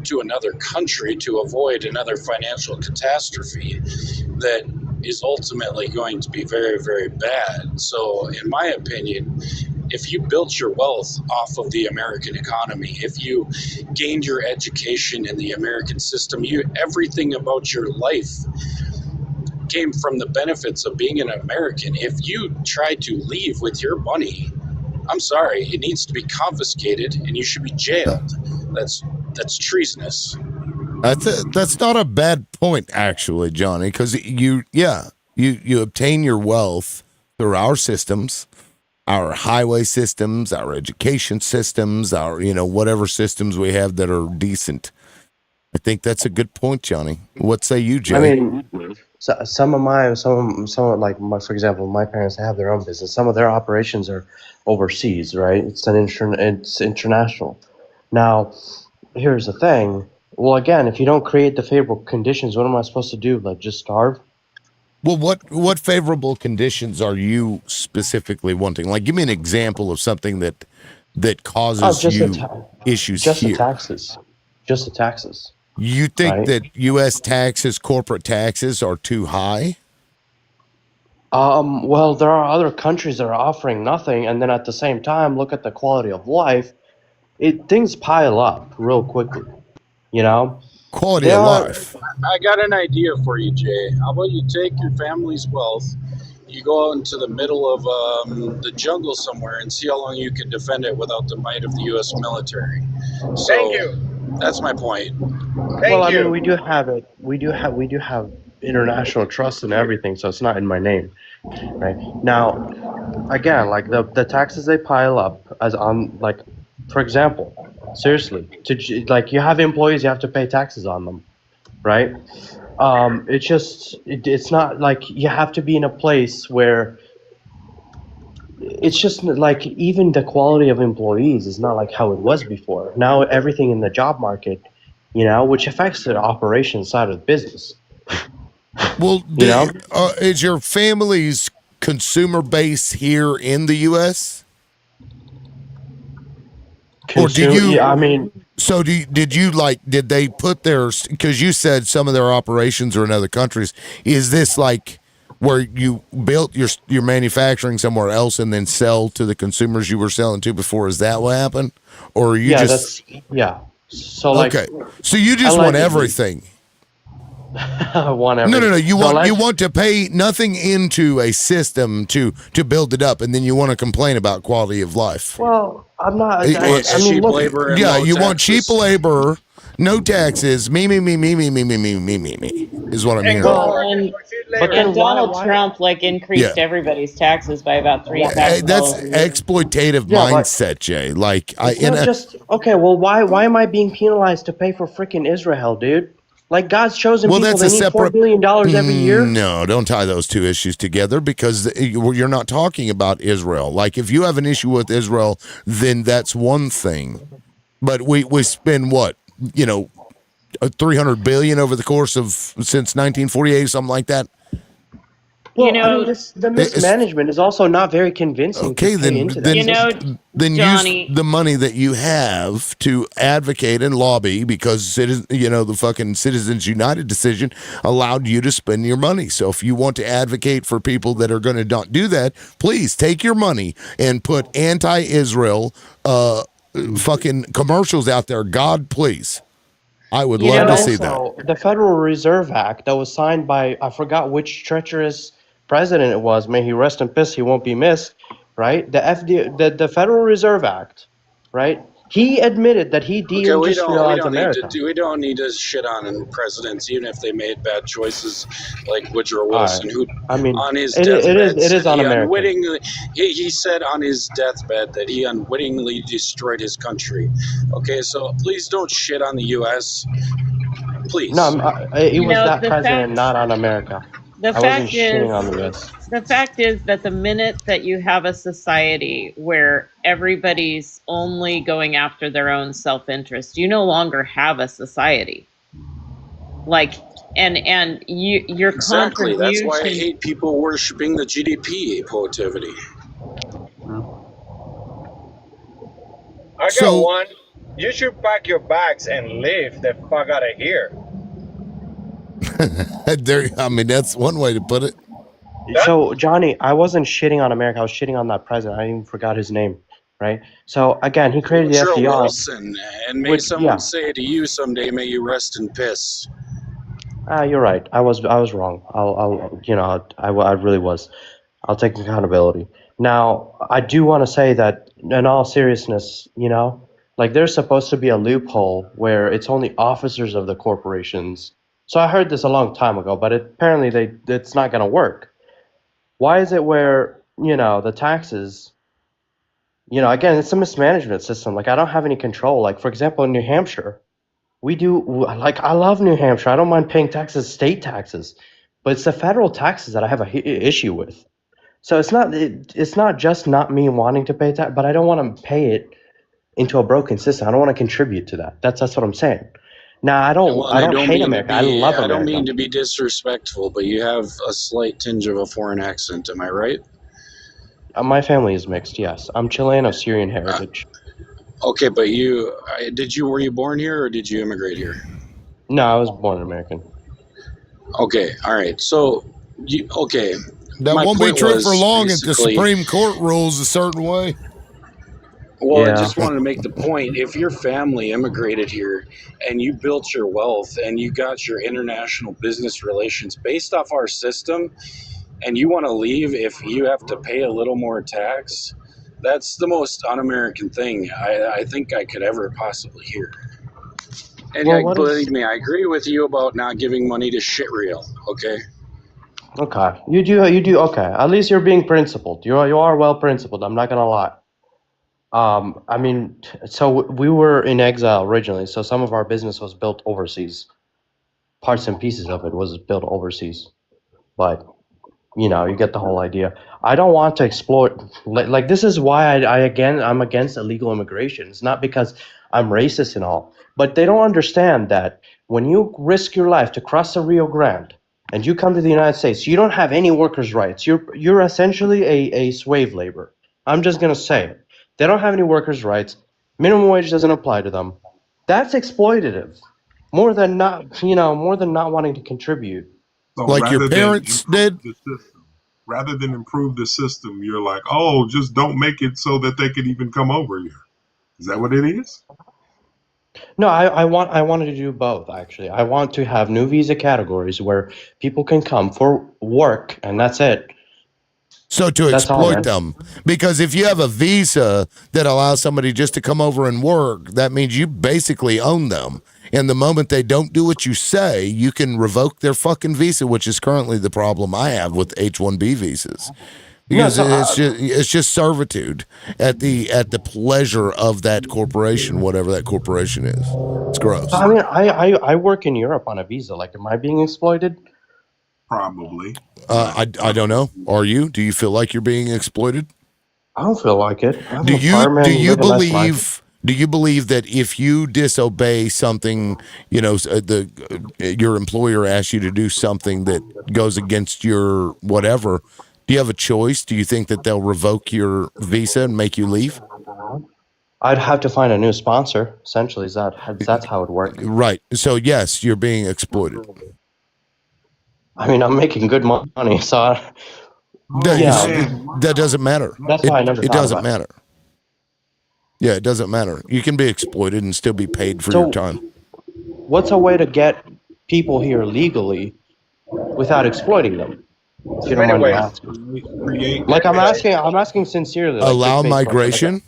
to another country to avoid another financial catastrophe that is ultimately going to be very, very bad. So in my opinion, if you built your wealth off of the American economy, if you gained your education in the American system, everything about your life came from the benefits of being an American. If you try to leave with your money, I'm sorry, it needs to be confiscated and you should be jailed. That's treasonous. That's not a bad point, actually, Johnny, because you obtain your wealth through our systems, our highway systems, our education systems, our whatever systems we have that are decent. I think that's a good point, Johnny. What say you, Jay? I mean, some of like for example, my parents have their own business. Some of their operations are overseas, right? It's international. Now, here's the thing. Well, again, if you don't create the favorable conditions, what am I supposed to do? Like just starve? Well, what favorable conditions are you specifically wanting? Like, give me an example of something that causes issues just here. The taxes. Just the taxes. You think right? that U.S. taxes, corporate taxes, are too high? Well, there are other countries that are offering nothing, and then at the same time, look at the quality of life. Things pile up real quickly. Quality of life. I got an idea for you, Jay. How about you take your family's wealth, you go out into the middle of the jungle somewhere and see how long you can defend it without the might of the U.S. military. So, thank you. That's my point. I mean, we do have it. We do have international trust and everything, so it's not in my name, right? Now, again, like the taxes they pile up for example, seriously, like you have employees, you have to pay taxes on them, right? It's not like you have to be in a place where it's just like even the quality of employees is not like how it was before. Now everything in the job market, which affects the operation side of the business. Well, is your family's consumer base here in the U.S.? Or did you? Yeah, I mean. So did they put because you said some of their operations are in other countries. Is this like where you built your manufacturing somewhere else and then sell to the consumers you were selling to before? Is that what happened? Or are you So okay. So you just want everything. One every. No. You So want to pay nothing into a system to build it up, and then you want to complain about quality of life. Well, I'm not. You I mean, cheap look. labor and Yeah, low you want cheap taxes. labor, no taxes. Me. Is what I'm hearing. Well, and But then Donald why? Trump increased Yeah. everybody's taxes by about That's $3,000 a year. exploitative Yeah, but mindset, Jay. Like it's not just okay. Well, why am I being penalized to pay for freaking Israel, dude? Like God's chosen people, that's they a need separate. $4 billion every year. No, don't tie those two issues together because you're not talking about Israel. Like if you have an issue with Israel, then that's one thing. But we spend what, 300 billion over the course of since 1948, something like that. Well, I mean, the mismanagement is also not very convincing. Okay, to pay into that system. then Johnny- use the money that you have to advocate and lobby because the fucking Citizens United decision allowed you to spend your money. So if you want to advocate for people that are going to not do that, please take your money and put anti-Israel fucking commercials out there. God, please. I would love to see that. The Federal Reserve Act that was signed by, I forgot which treacherous president it was. May he rest in peace. He won't be missed. Right? The Federal Reserve Act. Right? He admitted that he deindustrialized America. We don't need to shit on presidents, even if they made bad choices, like Woodrow Wilson, who on his deathbed he said on his deathbed that he unwittingly destroyed his country. Okay, so please don't shit on the U.S. Please. No, it was that president, not on America. I wasn't shitting on the U.S. The fact is that the minute that you have a society where everybody's only going after their own self-interest, you no longer have a society. Your Exactly. That's why I contribution. hate people worshiping the GDP positivity. I got one. You should pack your bags and leave the fuck out of here. That's one way to put it. So, Johnny, I wasn't shitting on America. I was shitting on that president. I even forgot his name, right? So, again, he created the Woodrow FDR. Wilson, and may someone say to you someday, may you rest in piss. You're right. I was wrong. I really was. I'll take accountability. Now, I do want to say that in all seriousness, there's supposed to be a loophole where it's only officers of the corporations. So I heard this a long time ago, but apparently it's not going to work. Why is it where, the taxes, again, it's a mismanagement system. Like, I don't have any control. Like, for example, in New Hampshire, I love New Hampshire. I don't mind paying taxes, state taxes, but it's the federal taxes that I have a issue with. So it's not just not me wanting to pay tax, but I don't want to pay it into a broken system. I don't want to contribute to that. That's what I'm saying. Now, I don't hate America. I love America. I don't mean to be disrespectful, but you have a slight tinge of a foreign accent. Am I right? My family is mixed. Yes, I'm Chilean of Syrian heritage. Okay, but were you born here or did you immigrate here? No, I was born American. Okay, all right. So, that won't be true for long if the Supreme Court rules a certain way. Well, I just wanted to make the point, if your family immigrated here and you built your wealth and you got your international business relations based off our system and you want to leave if you have to pay a little more tax, that's the most un-American thing I think I could ever possibly hear. And believe me, I agree with you about not giving money to shit real, okay? Okay, you do. Okay, at least you're being principled. You are well principled. I'm not gonna lie. So we were in exile originally, so some of our business was built overseas. Parts and pieces of it was built overseas, but you get the whole idea. I don't want to exploit. Like this is why I'm against illegal immigration. It's not because I'm racist and all, but they don't understand that when you risk your life to cross the Rio Grande and you come to the United States, you don't have any workers' rights. You're essentially a slave labor. I'm just gonna say it. They don't have any workers' rights. Minimum wage doesn't apply to them. That's exploitative, more than not wanting to contribute. So like your parents did. Rather than improve the system, you're like, oh, just don't make it so that they could even come over here. Is that what it is? No, I wanted to do both actually. I want to have new visa categories where people can come for work and that's it. So to That's all, exploit man. them, because if you have a visa that allows somebody just to come over and work, that means you basically own them. And the moment they don't do what you say, you can revoke their fucking visa, which is currently the problem I have with H-1B visas. No, Because so it's just servitude at the pleasure of that corporation, whatever that corporation is. It's gross. so I mean, I work in Europe on a visa. Like, am I being exploited? Probably. I don't know. Are you? Do you feel like you're being exploited? I don't feel like it. I have Do an you apartment, live a nice life. do you believe that if you disobey something, you know, your employer asks you to do something that goes against your whatever, do you have a choice? Do you think that they'll revoke your visa and make you leave? I'd have to find a new sponsor. Essentially, that's how it works. Right. So yes, you're being exploited. I mean, I'm making good money, so That doesn't matter. That's why I never It thought doesn't about it. matter. Yeah, it doesn't matter. You can be exploited and still be paid for So- your time. What's a way to get people here legally without exploiting them? If you don't mind me asking. Like I'm asking sincerely. Like, Allow good faith question.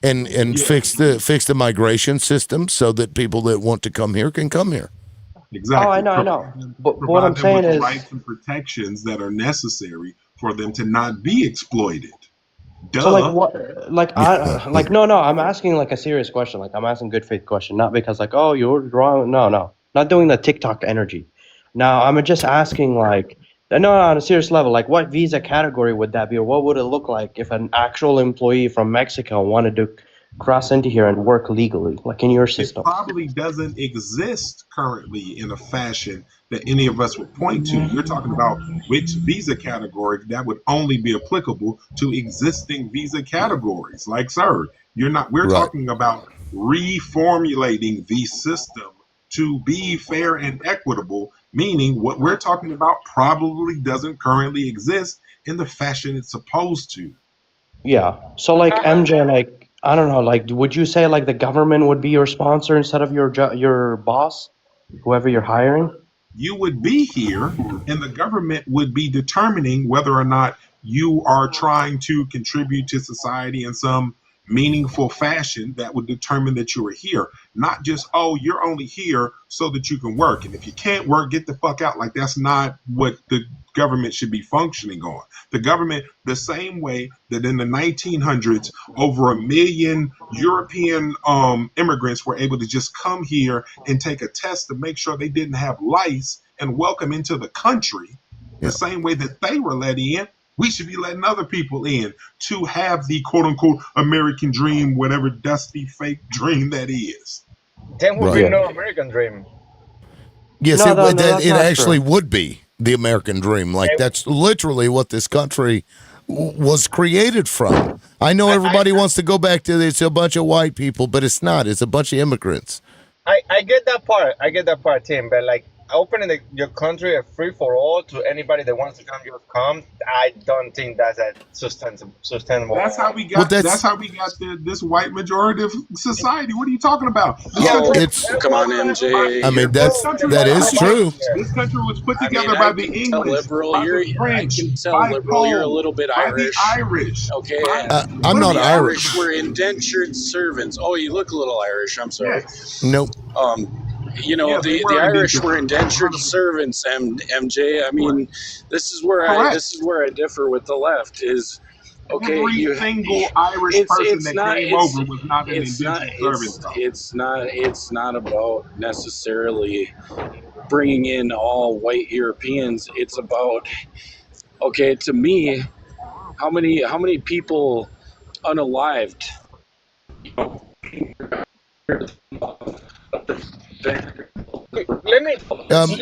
migration and fix the migration system so that people that want to come here can come here. Exactly. Oh, I know. But what Provide I'm them saying with is, rights and protections that are necessary for them to not be exploited. Duh. so like what? Like no. I'm asking like a serious question. Like I'm asking good faith question, not because like, oh, you're wrong. No, not doing the TikTok energy. Now I'm just asking like, no, on a serious level, like what visa category would that be, or what would it look like if an actual employee from Mexico wanted to cross into here and work legally, like in your It system? probably doesn't exist currently in a fashion that any of us would point to. You're talking about which visa category that would only be applicable to existing visa categories. Like, sir, we're Right. talking about reformulating the system to be fair and equitable, meaning what we're talking about probably doesn't currently exist in the fashion it's supposed to. Yeah. So like MJ, like I don't know, like would you say like the government would be your sponsor instead of your boss, whoever you're hiring? You would be here and the government would be determining whether or not you are trying to contribute to society in some meaningful fashion that would determine that you are here. Not just, oh, you're only here so that you can work. And if you can't work, get the fuck out. Like, that's not what the government should be functioning on. The government, the same way that in the 1900s, over 1 million European immigrants were able to just come here and take a test to make sure they didn't have lice and welcome into the country, the same way that they were let in, we should be letting other people in to have the quote unquote American dream, whatever dusty fake dream that is. Then would Right. be no American dream. Yes, No, it that's it not actually true. would be the American dream. Like that's literally what this country was created from. I know everybody wants to go back to it's a bunch of white people, but it's not. It's a bunch of immigrants. I get that part. I get that part, Tim. But like opening your country a free for all to anybody that wants to come, just come. I don't think that's a sustainable. That's how we got. That's how we got this white majority of society. What are you talking about? This country, Come on, MJ. I mean, that is true. This country was put I together mean, by I the can tell English, liberal, by the French, by you're a little bit by Irish. the Irish. Okay, I'm not the Irish. Irish were indentured servants. Oh, you look a little Irish. I'm sorry. Nope. The Irish were indentured servants. MJ. I mean, this is where I differ with the left. Is okay. Every single Irish person that came over was not an indentured servant. It's not about necessarily bringing in all white Europeans. It's about, okay, to me, how many people unalived?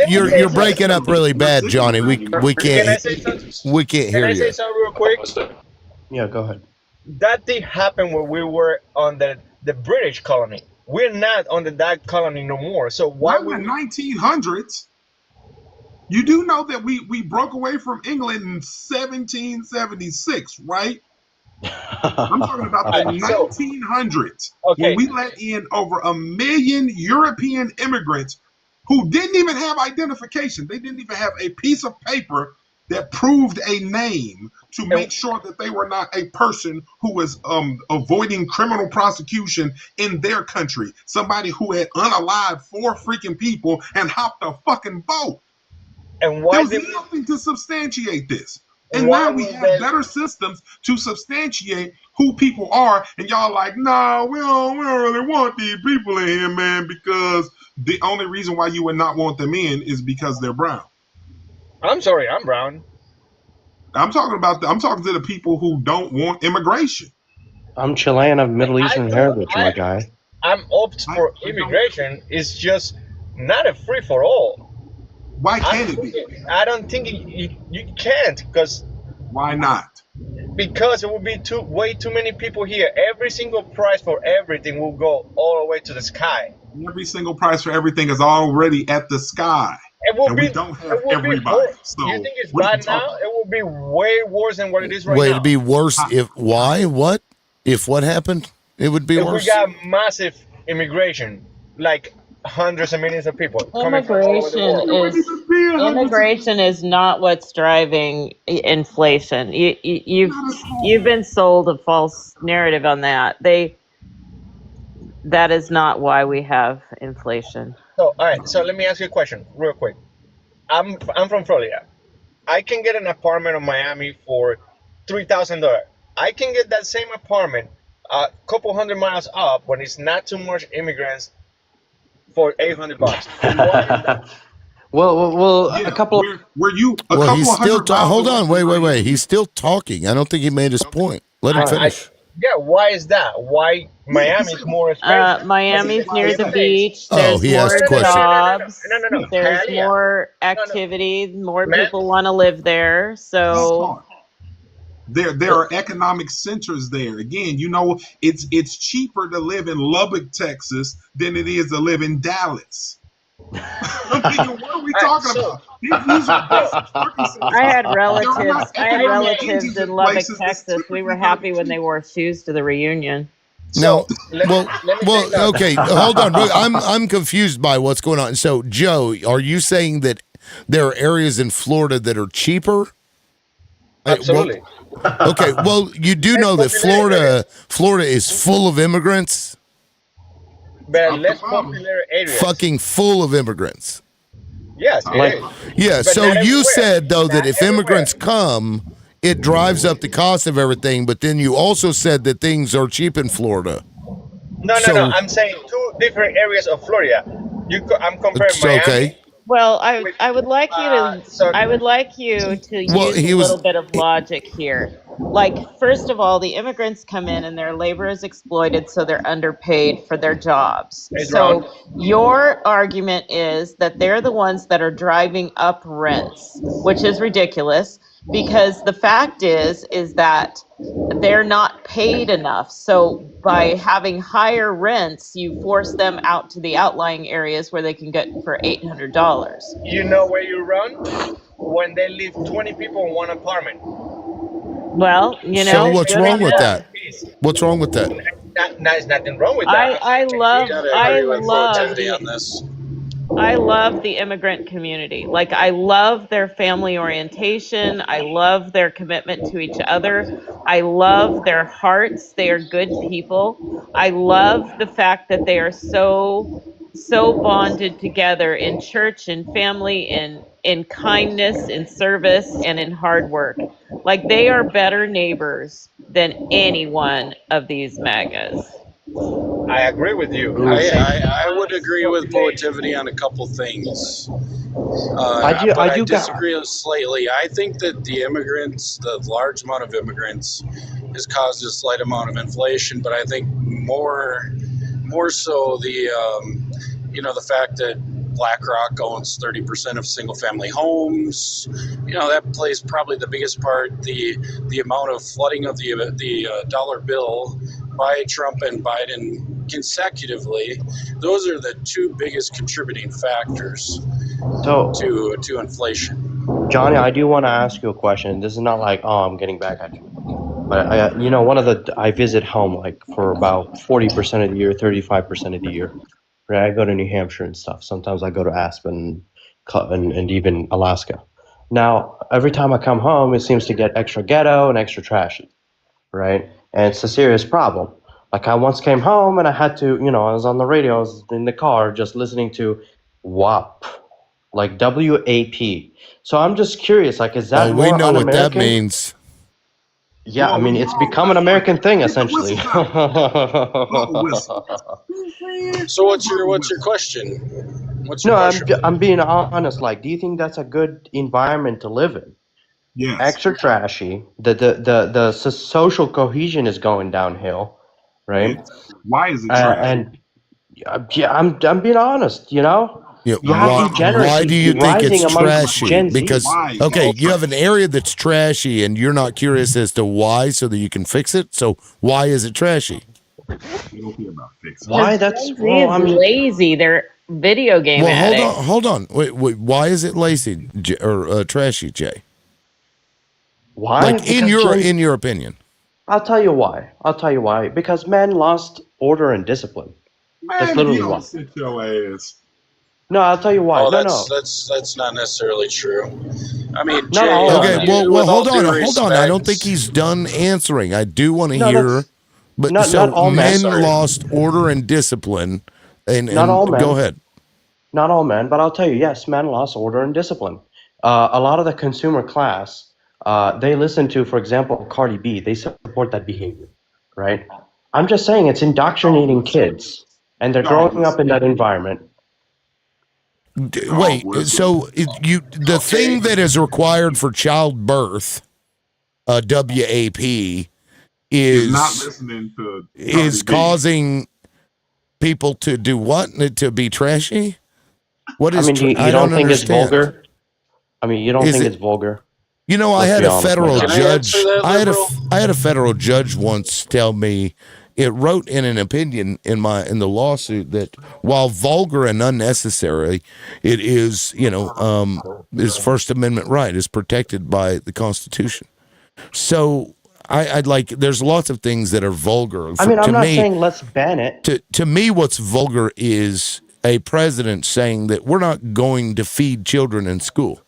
You're breaking up really bad, Johnny. We can't Can I say something? we can't Can hear I say you. something real quick? Yeah, go ahead. That did happen when we were on the British colony. We're not under that colony no more. So why would the 1900s? You do know that we broke away from England in 1776, right? I'm talking about the 1900s when we let in over 1 million European immigrants who didn't even have identification. They didn't even have a piece of paper that proved a name to make sure that they were not a person who was avoiding criminal prosecution in their country. Somebody who had unalived 4 freaking people and hopped a fucking boat. And why there was nothing to substantiate this. And now we have better systems to substantiate who people are, and y'all like, nah, we don't really want these people in here, man, because the only reason why you would not want them in is because they're brown. I'm sorry, I'm brown. I'm talking to the people who don't want immigration. I'm Chilean of Middle Eastern heritage, my guy. I'm up for immigration. It's just not a free for all. Why can't it be? I don't think you can't, because. Why not? Because it would be way too many people here. Every single price for everything will go all the way to the sky. Every single price for everything is already at the sky. We don't have everybody. So you think it's bad now? It will be way worse than what it is right now. It'd be worse if why? What? If what happened? It would be worse. We got massive immigration, like hundreds of millions of people coming from all over the world. Immigration is not what's driving inflation. You've been sold a false narrative on that. That is not why we have inflation. So, all right. So let me ask you a question real quick. I'm from Florida. I can get an apartment in Miami for $3,000. I can get that same apartment a couple hundred miles up when it's not too much immigrants for $800. Well, a couple. He's still hold on, wait. He's still talking. I don't think he made his point. Let him finish. Why is that? Why Miami is more expensive? Miami's near the beach. There's more jobs. There's more activity. More people want to live there. So there are economic centers there. Again, it's cheaper to live in Lubbock, Texas, than it is to live in Dallas. I'm thinking, what are we talking about? These are I had relatives in Lubbock, Texas. We were happy when they wore shoes to the reunion. No, okay, hold on. I'm confused by what's going on. So, Joe, are you saying that there are areas in Florida that are cheaper? Absolutely. Okay, well, you do know that Florida is full of immigrants. But less popular areas. Fucking full of immigrants. Yes, yeah. So you said though that if immigrants come, it drives up the cost of everything. But then you also said that things are cheap in Florida. No. I'm saying 2 different areas of Florida. I'm comparing Miami. Okay. Well, I would like you to use a little bit of logic here. Like, first of all, the immigrants come in and their labor is exploited, so they're underpaid for their jobs. So your argument is that they're the ones that are driving up rents, which is ridiculous, because the fact is that they're not paid enough. So by having higher rents, you force them out to the outlying areas where they can get for $800. You know where you run? When they live 20 people in one apartment. Well, So what's wrong with that? What's wrong with that? There's nothing wrong with that. I love the immigrant community. Like, I love their family orientation. I love their commitment to each other. I love their hearts. They are good people. I love the fact that they are so bonded together in church, in family, in kindness, in service, and in hard work. Like, they are better neighbors than any one of these MAGAs. I agree with you. I would agree with Positivity on a couple things. I disagree slightly. I think that the large amount of immigrants has caused a slight amount of inflation, but I think more so the fact that BlackRock owns 30% of single-family homes. That plays probably the biggest part. The amount of flooding of the dollar bill by Trump and Biden consecutively. Those are the 2 biggest contributing factors to inflation. Johnny, I do want to ask you a question. This is not like, I'm getting back at you. But I visit home like for about 40% of the year, 35% of the year. Right, I go to New Hampshire and stuff. Sometimes I go to Aspen and even Alaska. Now, every time I come home, it seems to get extra ghetto and extra trashy, right? And it's a serious problem. Like I once came home and I had to, I was on the radio, I was in the car just listening to WAP, like WAP. So I'm just curious, like, is that we more know what that un-American? means. Yeah, I Blow mean, the it's whistle. become an American thing Get the essentially. whistles out. Blow the whistle. So what's your question? What's your No, question? I'm being honest. Like, do you think that's a good environment to live in? Yes. Extra trashy. The social cohesion is going downhill, right? Yes. Why is it trash? And yeah, I'm being honest. You Yeah, have why do you degeneracy think it's rising amongst trashy? Gen Z. Because okay, you have an area that's trashy, and you're not curious as to why, so that you can fix it. So why is it trashy? You don't care about fixing. Why? That's well, I mean, lazy. They're video game Well, addicts. hold on. Wait, why is it lazy or trashy, Jay? Why? Like Because in your opinion. I'll tell you why. Because men lost order and discipline. That's Man, literally you why. don't sit your ass. No, I'll tell you why. Oh, No. that's not necessarily true. I mean, Not Jay, all Okay, men. well, hold on. Respect, I don't think he's done answering. I do want to No, hear, that's but not all men. men lost order and discipline, and Not all men. go ahead. Not all men, but I'll tell you, yes, men lost order and discipline. A lot of the consumer class, they listen to, for example, Cardi B. They support that behavior, right? I'm just saying it's indoctrinating kids, and they're growing up in that environment. Wait, so the thing that is required for childbirth, WAP, Is not listening to is Cardi B. causing people to do what? To be trashy? What is? I mean, you I don't think understand. it's vulgar? I mean, you don't think it's vulgar? You know, I Let's had be a honest, federal my guy. judge. I had a federal judge once tell me, it wrote in an opinion in the lawsuit that while vulgar and unnecessary, it is his First Amendment right is protected by the Constitution. So I'd like. There's lots of things that are vulgar. I mean, I'm not saying let's ban it. To me, what's vulgar is a president saying that we're not going to feed children in school.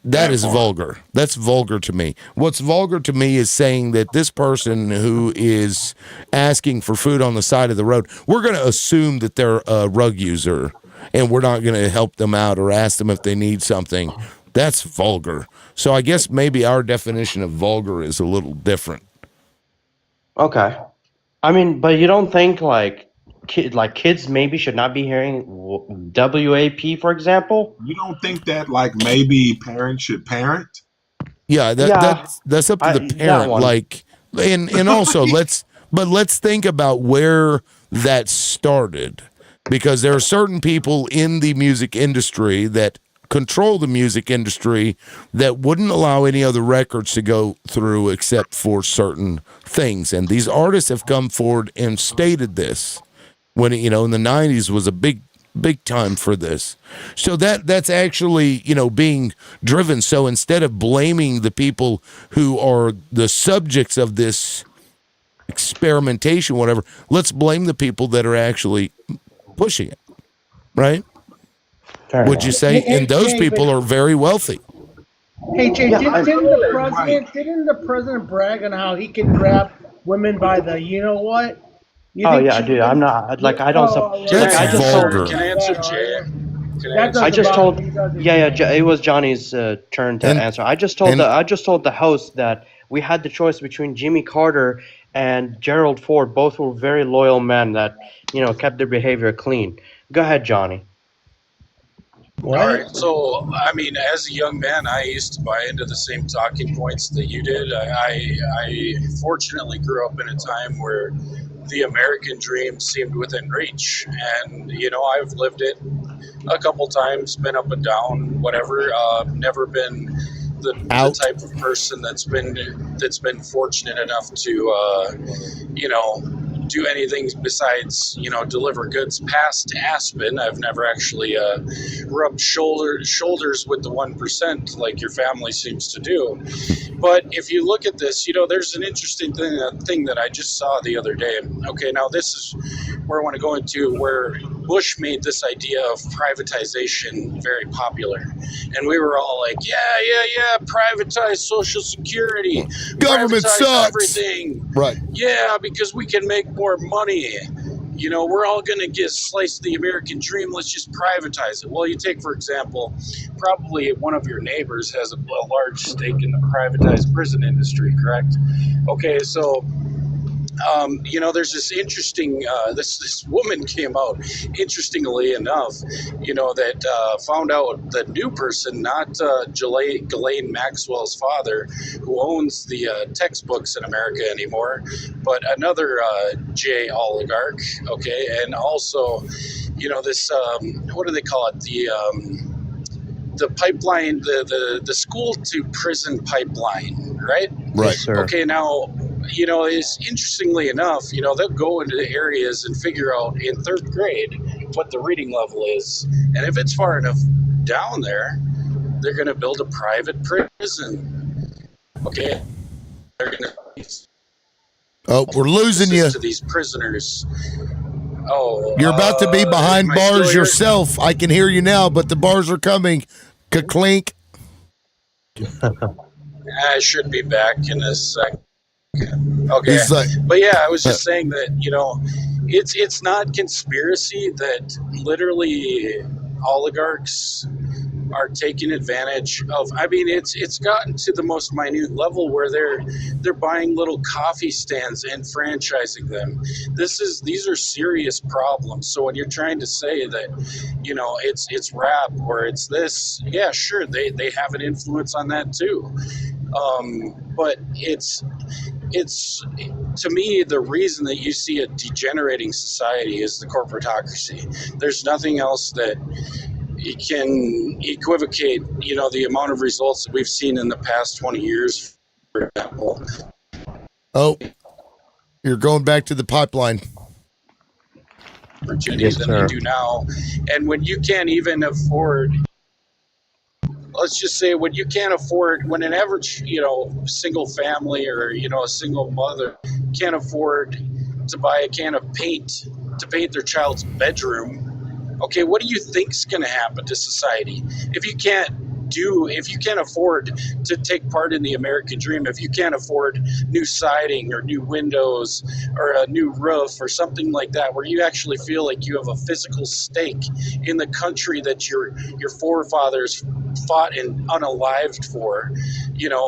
That is vulgar. That's vulgar to me. What's vulgar to me is saying that this person who is asking for food on the side of the road, we're going to assume that they're a rug user and we're not going to help them out or ask them if they need something. That's vulgar. So I guess maybe our definition of vulgar is a little different. Okay. I mean, but you don't think kids maybe should not be hearing WAP, for example? You don't think that maybe parents should parent? Yeah, that's up to the parent. Like, and also let's think about where that started, because there are certain people in the music industry that control the music industry that wouldn't allow any other records to go through except for certain things, and these artists have come forward and stated this when in the 90s was a big time for this. So that's actually being driven. So instead of blaming the people who are the subjects of this experimentation, whatever, let's blame the people that are actually pushing it, right? Would you say? And those people are very wealthy. Hey Jay, didn't the president brag on how he can grab women by the what? Dude, I'm not I don't. That's vulgar. Can I answer, Jay? It was Johnny's turn to answer. I just told the host that we had the choice between Jimmy Carter and Gerald Ford. Both were very loyal men that kept their behavior clean. Go ahead, Johnny. All right. So, I mean, as a young man, I used to buy into the same talking points that you did. I fortunately grew up in a time where the American dream seemed within reach, and I've lived it a couple times, been up and down, whatever. Never been the type of person that's been fortunate enough to do anything besides deliver goods past Aspen. I've never actually rubbed shoulders with the 1% like your family seems to do. But if you look at this, there's an interesting thing that I just saw the other day. Okay, now this is where I want to go into, where Bush made this idea of privatization very popular. And we were all like, yeah, privatize Social Security. Government privatize sucks. everything. Right. Yeah, because we can make more money. We're all going to get sliced the American dream. Let's just privatize it. Well, you take, for example, probably one of your neighbors has a large stake in the privatized prison industry, correct? Okay, so there's this interesting, this woman came out, interestingly enough, that found out the new person, not Ghislaine Maxwell's father, who owns the textbooks in America anymore, but another J oligarch, okay, and also, this, what do they call it, the pipeline, the school to prison pipeline, right? Right. Yes, sir. Okay, now, is interestingly enough, they'll go into the areas and figure out in third grade what the reading level is. And if it's far enough down there, they're going to build a private prison. Okay. They're going Oh, we're losing you. to these prisoners. Oh, You're about to be behind am I still bars here? yourself. I can hear you now, but the bars are coming. Ka-clink. I should be back in a second. Okay, He's like, but yeah, I was just saying that it's not conspiracy that literally oligarchs are taking advantage of. I mean, it's gotten to the most minute level where they're buying little coffee stands and franchising them. These are serious problems. So when you're trying to say that it's rap or it's this, yeah, sure, they have an influence on that too. But it's to me, the reason that you see a degenerating society is the corporatocracy. There's nothing else that it can equivocate, the amount of results that we've seen in the past 20 years, for example. oh, you're going back to the pipeline. Opportunity Yes, than sir. they do now. And when you can't even afford, let's just say when you can't afford, when an average, single family or, a single mother can't afford to buy a can of paint to paint their child's bedroom, okay, what do you think's going to happen to society if you can't afford to take part in the American dream, if you can't afford new siding or new windows or a new roof or something like that, where you actually feel like you have a physical stake in the country that your forefathers fought and unalived for,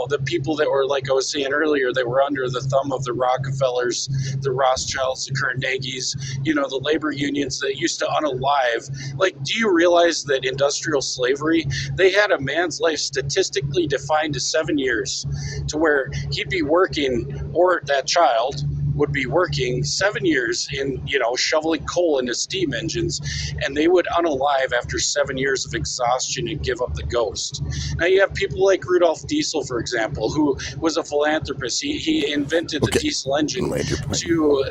the people that were, like I was saying earlier, they were under the thumb of the Rockefellers, the Rothschilds, the Carnegies, the labor unions that used to unalive. Like, do you realize that industrial slavery, they had a man's life statistically defined to 7 years, to where he'd be working, or that child would be working 7 years in, shoveling coal into steam engines, and they would unalive after 7 years of exhaustion and give up the ghost. Now you have people like Rudolf Diesel, for example, who was a philanthropist. He invented the diesel engine to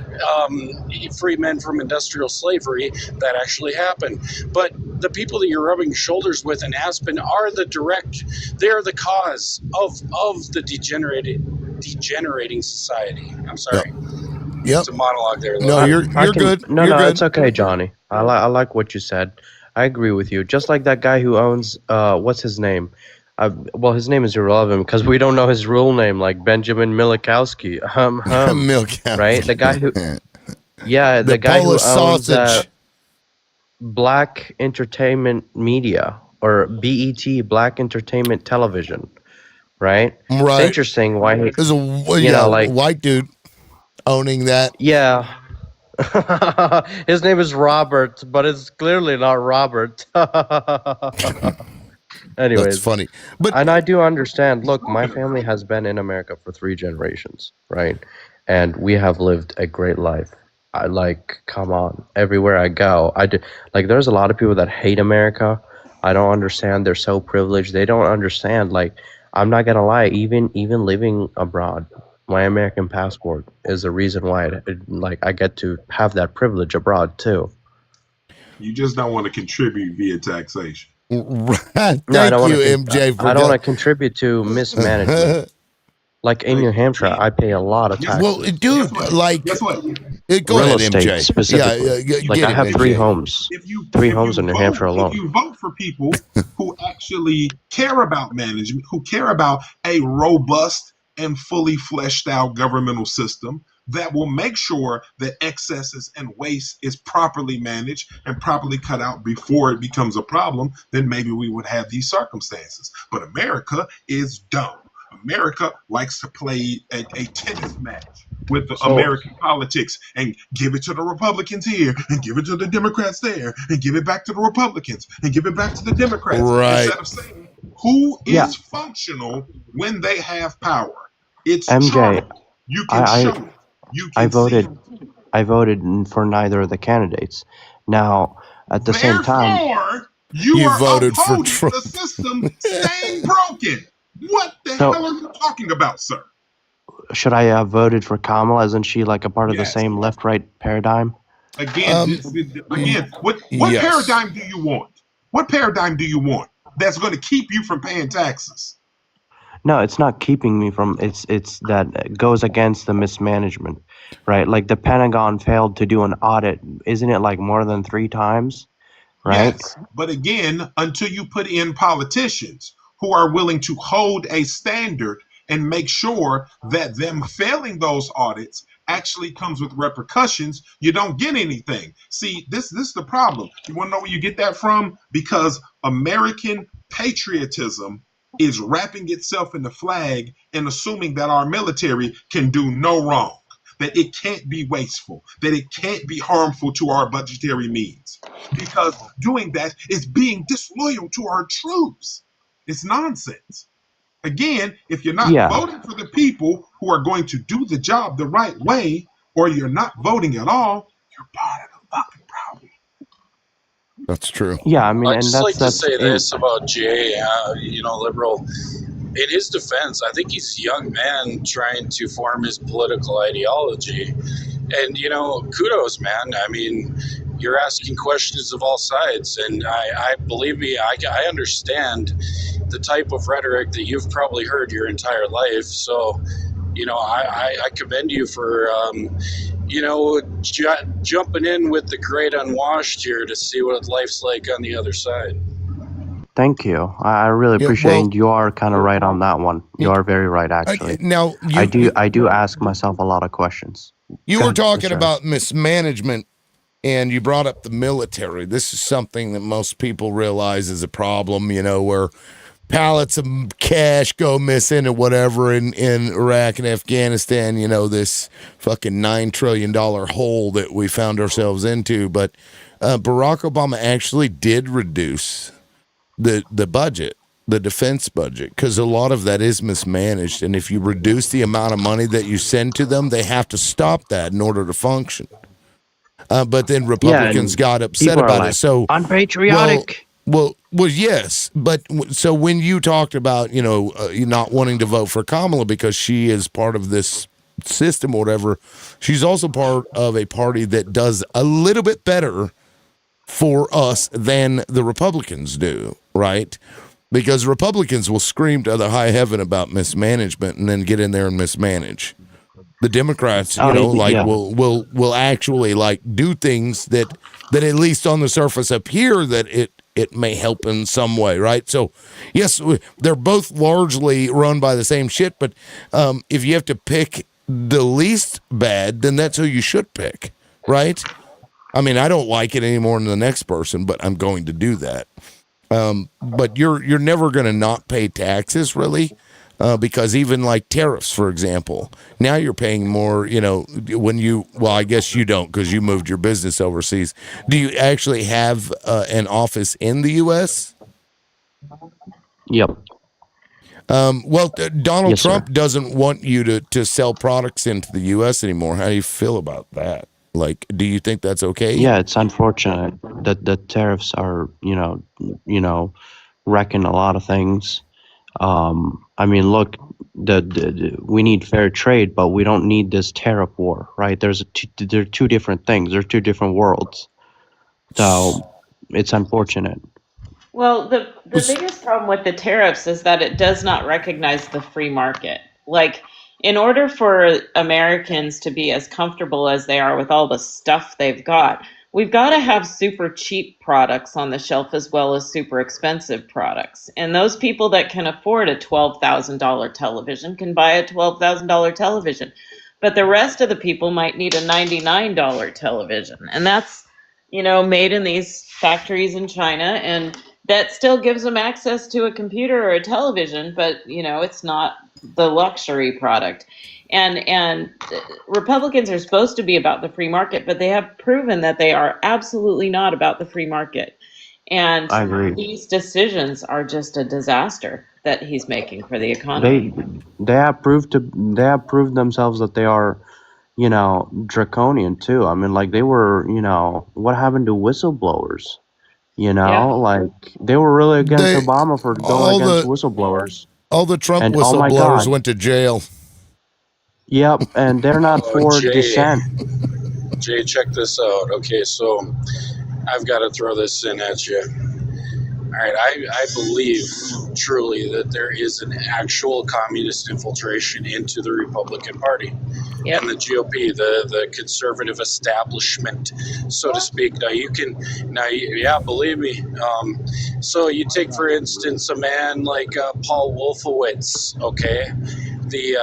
free men from industrial slavery. That actually happened. But the people that you're rubbing shoulders with in Aspen are they're the cause of the degenerating society. I'm sorry. Yep. It's a monologue there. No, you're good. No, you're no, good. it's okay, Johnny. I like what you said. I agree with you. Just like that guy who owns what's his name? Well, his name is irrelevant because we don't know his real name, like Benjamin Milikowski. Milikowski. Right? The guy who, yeah, the guy who Polish owns sausage. Black Entertainment Media, or BET, Black Entertainment Television. Right? Right. It's interesting why he, There's a white dude owning that. Yeah. His name is Robert, but it's clearly not Robert. Anyways, That's funny. And I do understand. Look, my family has been in America for 3 generations, right? And we have lived a great life. Come on, everywhere I go, there's a lot of people that hate America. I don't understand. They're so privileged. They don't understand. I'm not gonna lie. Even living abroad, my American passport is the reason why I get to have that privilege abroad too. You just don't want to contribute via taxation. Thank you, MJ. I don't want to contribute to mismanagement. Like in New Hampshire, I pay a lot of taxes. Well, dude, like, Guess what? go Real ahead, estate MJ. specifically. Yeah, Like get I him, have three MJ. homes, If you in New Hampshire if alone. you vote for people who actually care about management, who care about a robust and fully fleshed out governmental system that will make sure that excesses and waste is properly managed and properly cut out before it becomes a problem, then maybe we would have these circumstances. But America is dumb. America likes to play a tennis match with the American politics and give it to the Republicans here and give it to the Democrats there and give it back to the Republicans and give it back to the Democrats. Right. Instead of saying who is Yeah. functional when they have power. It's MJ, charming. You can I show it. You can I voted see. I voted for neither of the candidates. Now, at the same time, Therefore, you You are voted for upholding Trump. the system staying broken. What the So- hell are you talking about, sir? should I have voted for Kamala? Isn't she like a part of the Yes. same left-right paradigm? Again, what yes. paradigm do you want? What paradigm do you want that's going to keep you from paying taxes? No, it's not keeping me from. It's that it goes against the mismanagement, right? Like the Pentagon failed to do an audit. Isn't it like more than 3 times? Right? Yes, but again, until you put in politicians who are willing to hold a standard and make sure that them failing those audits actually comes with repercussions, you don't get anything. See, this is the problem. You want to know where you get that from? Because American patriotism is wrapping itself in the flag and assuming that our military can do no wrong, that it can't be wasteful, that it can't be harmful to our budgetary means. Because doing that is being disloyal to our troops. It's nonsense. Again, if you're not Yeah. voting for the people who are going to do the job the right way, or you're not voting at all, you're part of the fucking problem. That's true. Yeah, I mean, I'd and just that's like to that's say in- this about Jay, liberal. In his defense, I think he's a young man trying to form his political ideology. And, kudos, man. I mean, you're asking questions of all sides. And I believe me, I understand the type of rhetoric that you've probably heard your entire life. So, I commend you for, jumping in with the great unwashed here to see what life's like on the other side. Thank you. I really appreciate it. And you are kind of right on that one. You are very right, actually. Now, I do ask myself a lot of questions. You Go were ahead, talking sir. about mismanagement, and you brought up the military. This is something that most people realize is a problem, where pallets of cash go missing or whatever in Iraq and Afghanistan, this fucking $9 trillion hole that we found ourselves into. But Barack Obama actually did reduce the budget, the defense budget, because a lot of that is mismanaged. And if you reduce the amount of money that you send to them, they have to stop that in order to function. But then Republicans got upset about it. So unpatriotic. Well, yes, but so when you talked about you not wanting to vote for Kamala because she is part of this system or whatever, she's also part of a party that does a little bit better for us than the Republicans do, right? Because Republicans will scream to the high heaven about mismanagement and then get in there and mismanage. The Democrats, will actually do things that at least on the surface appear that it may help in some way, right? So, yes, they're both largely run by the same shit, but if you have to pick the least bad, then that's who you should pick, right? I mean, I don't like it any more than the next person, but I'm going to do that. But you're never going to not pay taxes, really, because even like tariffs, for example, now you're paying more, I guess you don't because you moved your business overseas. Do you actually have an office in the U.S.? Yep. Donald Yes, Trump sir. doesn't want you to sell products into the U.S. anymore. How do you feel about that? Like, do you think that's okay? Yeah, it's unfortunate that the tariffs are, wrecking a lot of things. I mean, look, we need fair trade, but we don't need this tariff war, right? They're two different things. They're two different worlds. So it's unfortunate. Well, the biggest problem with the tariffs is that it does not recognize the free market. Like, in order for Americans to be as comfortable as they are with all the stuff they've got, we've got to have super cheap products on the shelf as well as super expensive products. And those people that can afford a $12,000 television can buy a $12,000 television. But the rest of the people might need a $99 television. And that's, made in these factories in China. And that still gives them access to a computer or a television, but, it's not the luxury product. And Republicans are supposed to be about the free market, but they have proven that they are absolutely not about the free market. And I agree. these decisions are just a disaster that he's making for the economy. They have proved themselves that they are, draconian too. I mean, like they were, what happened to whistleblowers? Like they were really against Obama for going against whistleblowers. All the Trump And, whistleblowers went to jail. Yep, and they're not for Jay, dissent. Jay, check this out. Okay, so I've got to throw this in at you. All right, I believe truly that there is an actual communist infiltration into the Republican Party and the GOP, the conservative establishment, so to speak. Believe me. So you take, for instance, a man like Paul Wolfowitz, okay, the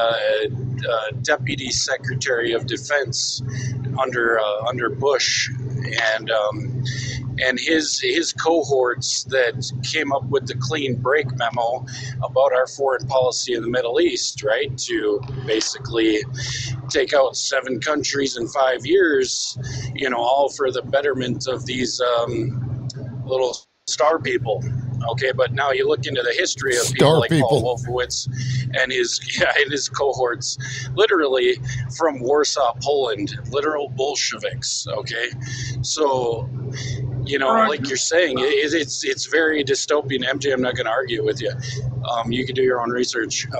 Deputy Secretary of Defense under Bush, and his cohorts that came up with the clean break memo about our foreign policy in the Middle East, right? To basically take out 7 countries in 5 years, all for the betterment of these little star people. Okay, but now you look into the history of people like Paul Wolfowitz and his cohorts, literally from Warsaw, Poland, literal Bolsheviks. Okay, so like you're saying, it's very dystopian. MJ, I'm not going to argue with you. You can do your own research. I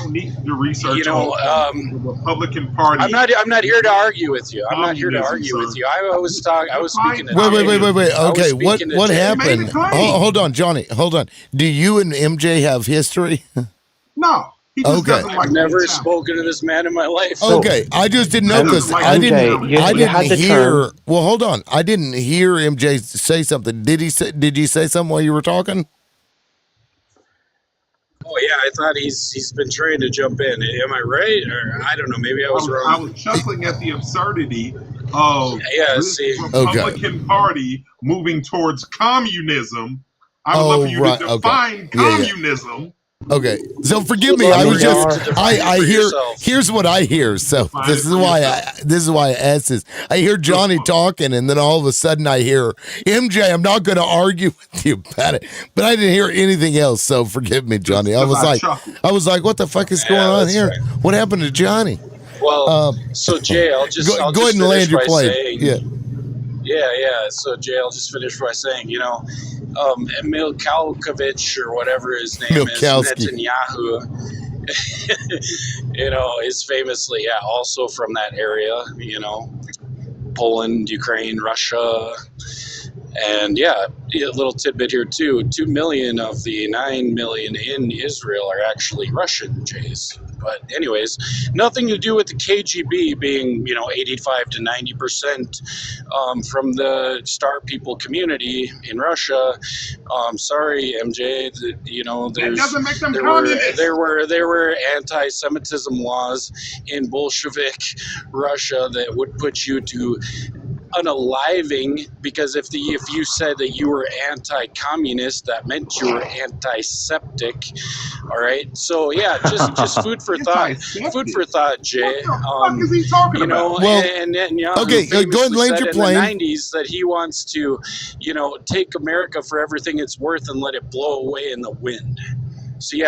don't need to do research on the Republican Party. I'm not here to argue with you. I was speaking to Wait. Okay, what happened? Hold on, Johnny. Hold on. Do you and MJ have history? No. I've never spoken to this man in my life. Okay, I just didn't know because I didn't hear. Well, hold on. I didn't hear MJ say something. Did you say something while you were talking? Oh yeah, I thought he's been trying to jump in. Am I right? Or I don't know. Maybe I was wrong. I was chuckling at the absurdity of the Republican Party moving towards communism. I would love for you to define communism. Okay, so forgive me. I was just I hear. Here's what I hear. So this is why I asked this. I hear Johnny talking, and then all of a sudden I hear MJ. I'm not going to argue with you about it, but I didn't hear anything else. So forgive me, Johnny. I was like, what the fuck is going on here? Right. What happened to Johnny? Well, so Jay, I'll go ahead and land your plane. Yeah. So Jay, I'll just finish by saying, Emil Kalkovich or whatever his name is, Netanyahu, is famously, also from that area, Poland, Ukraine, Russia. And a little tidbit here too, 2 million of the 9 million in Israel are actually Russian Jays. But anyways, nothing to do with the KGB being, 85 to 90% from the Star People community in Russia. Sorry, MJ, that doesn't make them communists. There were anti-Semitism laws in Bolshevik Russia that would put you to unaliving, because if you said that you were anti-communist, that meant you were antiseptic. All right, so just food for thought. Food for thought, Jay. What the fuck is he talking about? And okay, go ahead and land your plane. In the 90s, that he wants to, take America for everything it's worth and let it blow away in the wind. So you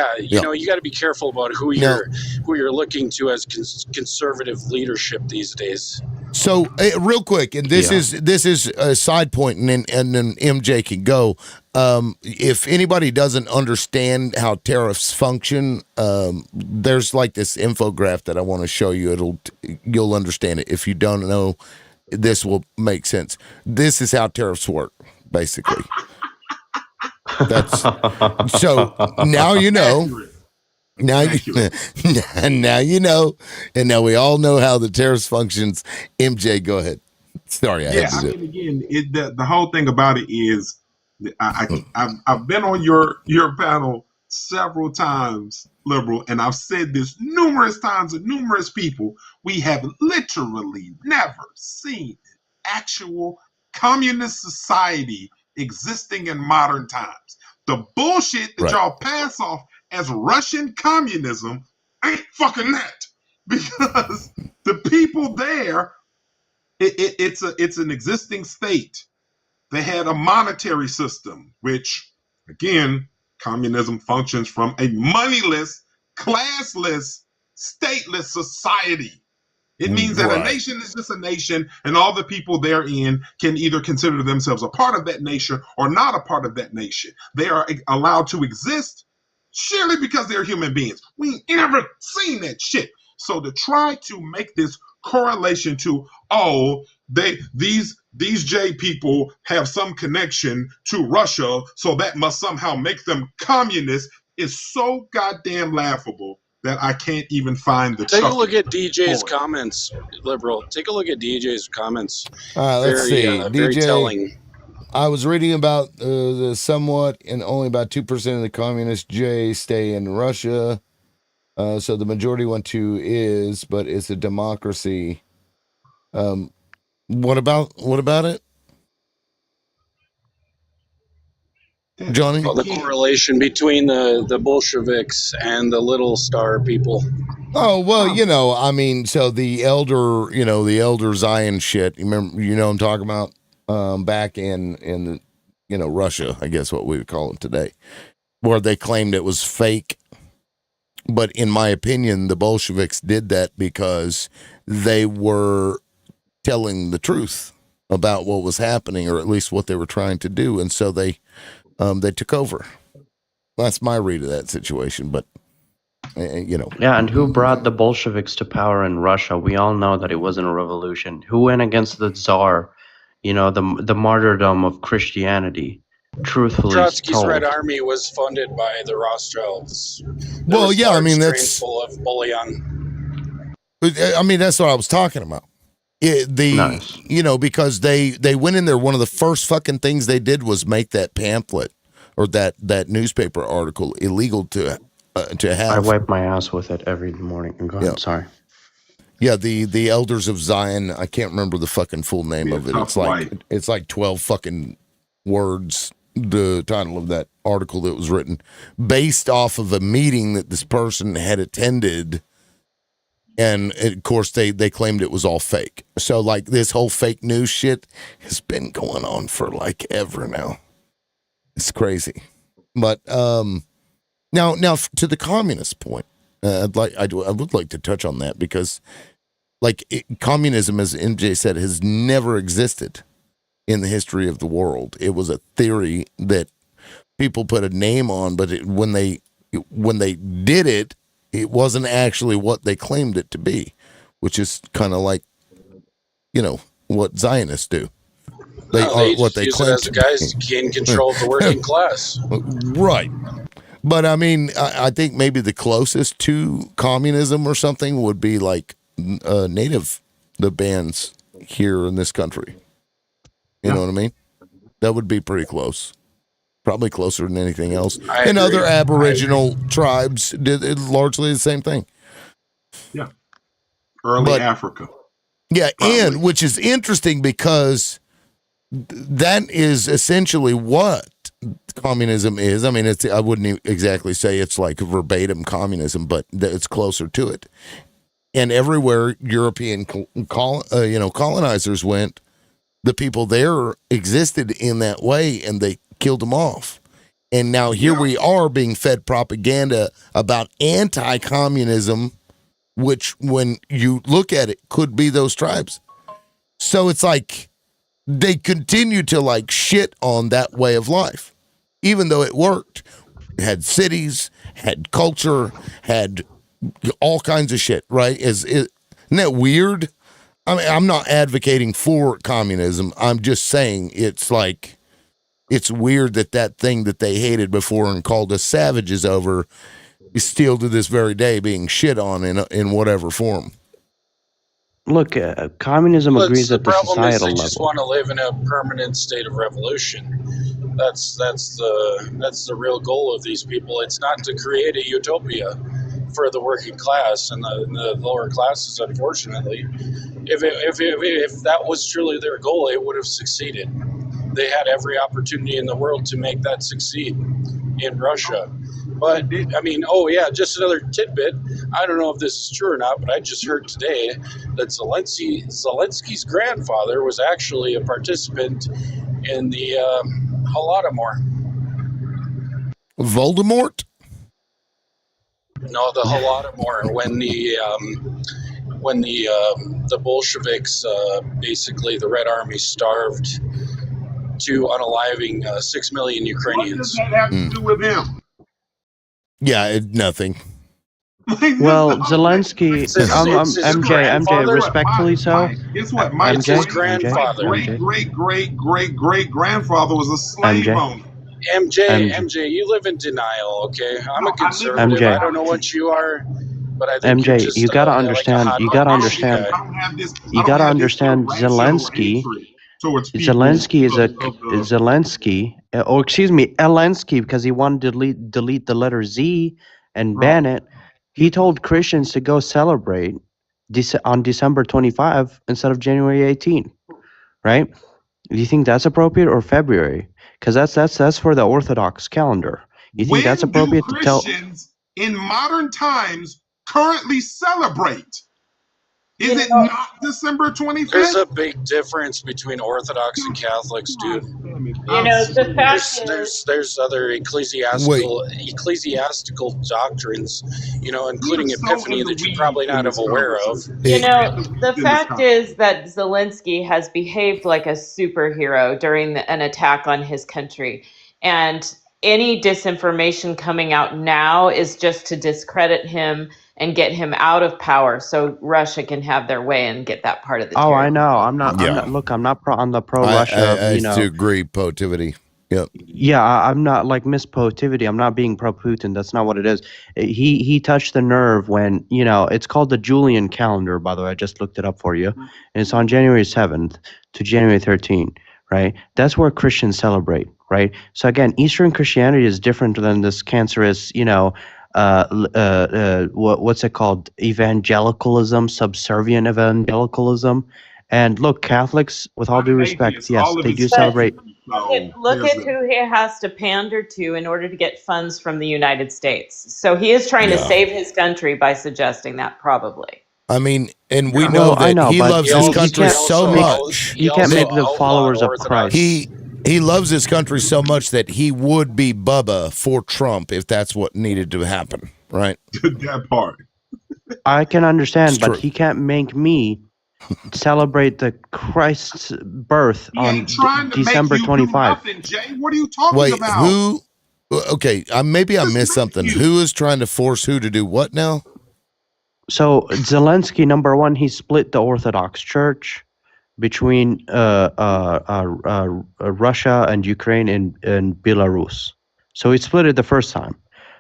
got to be careful about who you're looking to as conservative leadership these days. So real quick, and this is a side point, and then MJ can go. If anybody doesn't understand how tariffs function, there's like this infographic that I want to show you. You'll understand it. If you don't know, this will make sense. This is how tariffs work, basically. That's so now you know. Now now you know, and now we all know how the terrorist functions. MJ, go ahead. Sorry, I had to do it. Again, the whole thing about it is, I've been on your panel several times, liberal, and I've said this numerous times to numerous people. We have literally never seen actual communist society existing in modern times. The bullshit that y'all pass off as Russian communism ain't fucking that, because the people there, it's an existing state. They had a monetary system, which, again, communism functions from a moneyless, classless, stateless society. It means that a nation is just a nation, and all the people therein can either consider themselves a part of that nation or not a part of that nation. They are allowed to exist surely because they're human beings. We ain't never seen that shit. So to try to make this correlation to, these J people have some connection to Russia, so that must somehow make them communist, is so goddamn laughable that I can't even find the Take a chuckle. look at DJ's comments, liberal. Take a look at DJ's comments. All right, let's see. Very DJ, telling. I was reading about the somewhat and only about 2% of the communist J stay in Russia. So the majority want to but it's a democracy. What about it, Johnny? Well, the correlation between the Bolsheviks and the little star people. Oh, well, I mean, so the elder Zion shit, you remember, I'm talking about, back in Russia, I guess what we would call it today, where they claimed it was fake. But in my opinion, the Bolsheviks did that because they were telling the truth about what was happening, or at least what they were trying to do. And so they took over. That's my read of that situation, but Yeah, and who brought the Bolsheviks to power in Russia? We all know that it wasn't a revolution. Who went against the Tsar? The martyrdom of Christianity. Truthfully Trotsky's told. Red Army was funded by the Rothschilds. Well, yeah, I mean, that's full of bullion. I mean, that's what I was talking about. Nice. Because they went in there. One of the first fucking things they did was make that pamphlet or that newspaper article illegal to have. I wipe my ass with it every morning. Go ahead, sorry. Yeah, the Elders of Zion. I can't remember the fucking full name of it. It's like 12 fucking words. The title of that article that was written based off of a meeting that this person had attended. And of course, they claimed it was all fake. So, like, this whole fake news shit has been going on for like ever now. It's crazy. But now to the communist point, I would like to touch on that because, communism, as MJ said, has never existed in the history of the world. It was a theory that people put a name on, but when they did it, it wasn't actually what they claimed it to be, which is kind of like, what Zionists do. They aren't what they claim to be. Guys to gain control of the working class. Right. But I mean, I think maybe the closest to communism or something would be like the bands here in this country. You know what I mean? That would be pretty close. Probably closer than anything else. And other Aboriginal tribes did largely the same thing. Yeah. Early Africa. Yeah, probably. And which is interesting because that is essentially what communism is. I mean, I wouldn't exactly say it's like verbatim communism, but it's closer to it. And everywhere European colonizers went, the people there existed in that way, and they killed them off. And now here we are being fed propaganda about anti-communism, which when you look at it could be those tribes. So it's like they continue to shit on that way of life, even though it worked. It had cities, had culture, had all kinds of shit, right? Isn't that weird? I mean, I'm not advocating for communism. I'm just saying it's weird that thing that they hated before and called us savages over is still to this very day being shit on in whatever form. Look, communism But agrees the at the problem is societal they just level. want to live in a permanent state of revolution. That's the real goal of these people. It's not to create a utopia for the working class and the lower classes. Unfortunately, if that was truly their goal, it would have succeeded. They had every opportunity in the world to make that succeed in Russia. But I mean, oh yeah, just another tidbit. I don't know if this is true or not, but I just heard today that Zelensky's grandfather was actually a participant in the Holodomor. Voldemort? No, the Holodomor, when the Bolsheviks, basically the Red Army, starved to unaliving 6 million Ukrainians. What does that have to do with him? Yeah, nothing. Well, Zelensky, It's his MJ, grandfather. respectfully so. Guess what? My It's his grandfather. great grandfather was a slave owner. MJ, you live in denial, okay? I'm a conservative. MJ. I don't know what you are, but I think you're MJ, just you gotta like understand. a You gotta hot understand. guy. You gotta understand. Zelensky is a Zelensky, or excuse me, Elensky, because he wanted to delete the letter Z and ban it. He told Christians to go celebrate on December 25 instead of January 18, right? Do you think that's appropriate, or February? Because that's for the Orthodox calendar. You think that's appropriate to tell? Christians in modern times currently celebrate? Is it not December 25th? There's a big difference between Orthodox and Catholics, dude. The fact There's other ecclesiastical doctrines, including Epiphany that you're probably not aware of. The fact is that Zelensky has behaved like a superhero during an attack on his country. And any disinformation coming out now is just to discredit him and get him out of power so Russia can have their way and get that part of the territory. I know. I'm not. Look, I'm not on the pro-Russia. I do agree, Potivity. Yep. Yeah, I'm not like Miss Potivity. I'm not being pro-Putin. That's not what it is. He touched the nerve when, it's called the Julian calendar, by the way. I just looked it up for you. And it's on January 7th to January 13th, right? That's where Christians celebrate, right? So again, Eastern Christianity is different than this cancerous, what's it called? Evangelicalism, subservient evangelicalism. And look, Catholics, with all due respect, yes, they do celebrate. Look at who he has to pander to in order to get funds from the United States. So he is trying to save his country by suggesting that, probably. I mean, and we know that he loves his country so much. He can't make the followers of Christ. He loves his country so much that he would be Bubba for Trump if that's what needed to happen, right? That part. I can understand, but he can't make me celebrate the Christ's birth on December 25. Jay, what are you talking about? Who? Okay, maybe I missed something. Who is trying to force who to do what now? So Zelensky, number one, he split the Orthodox Church between Russia and Ukraine and Belarus. So he split it the first time.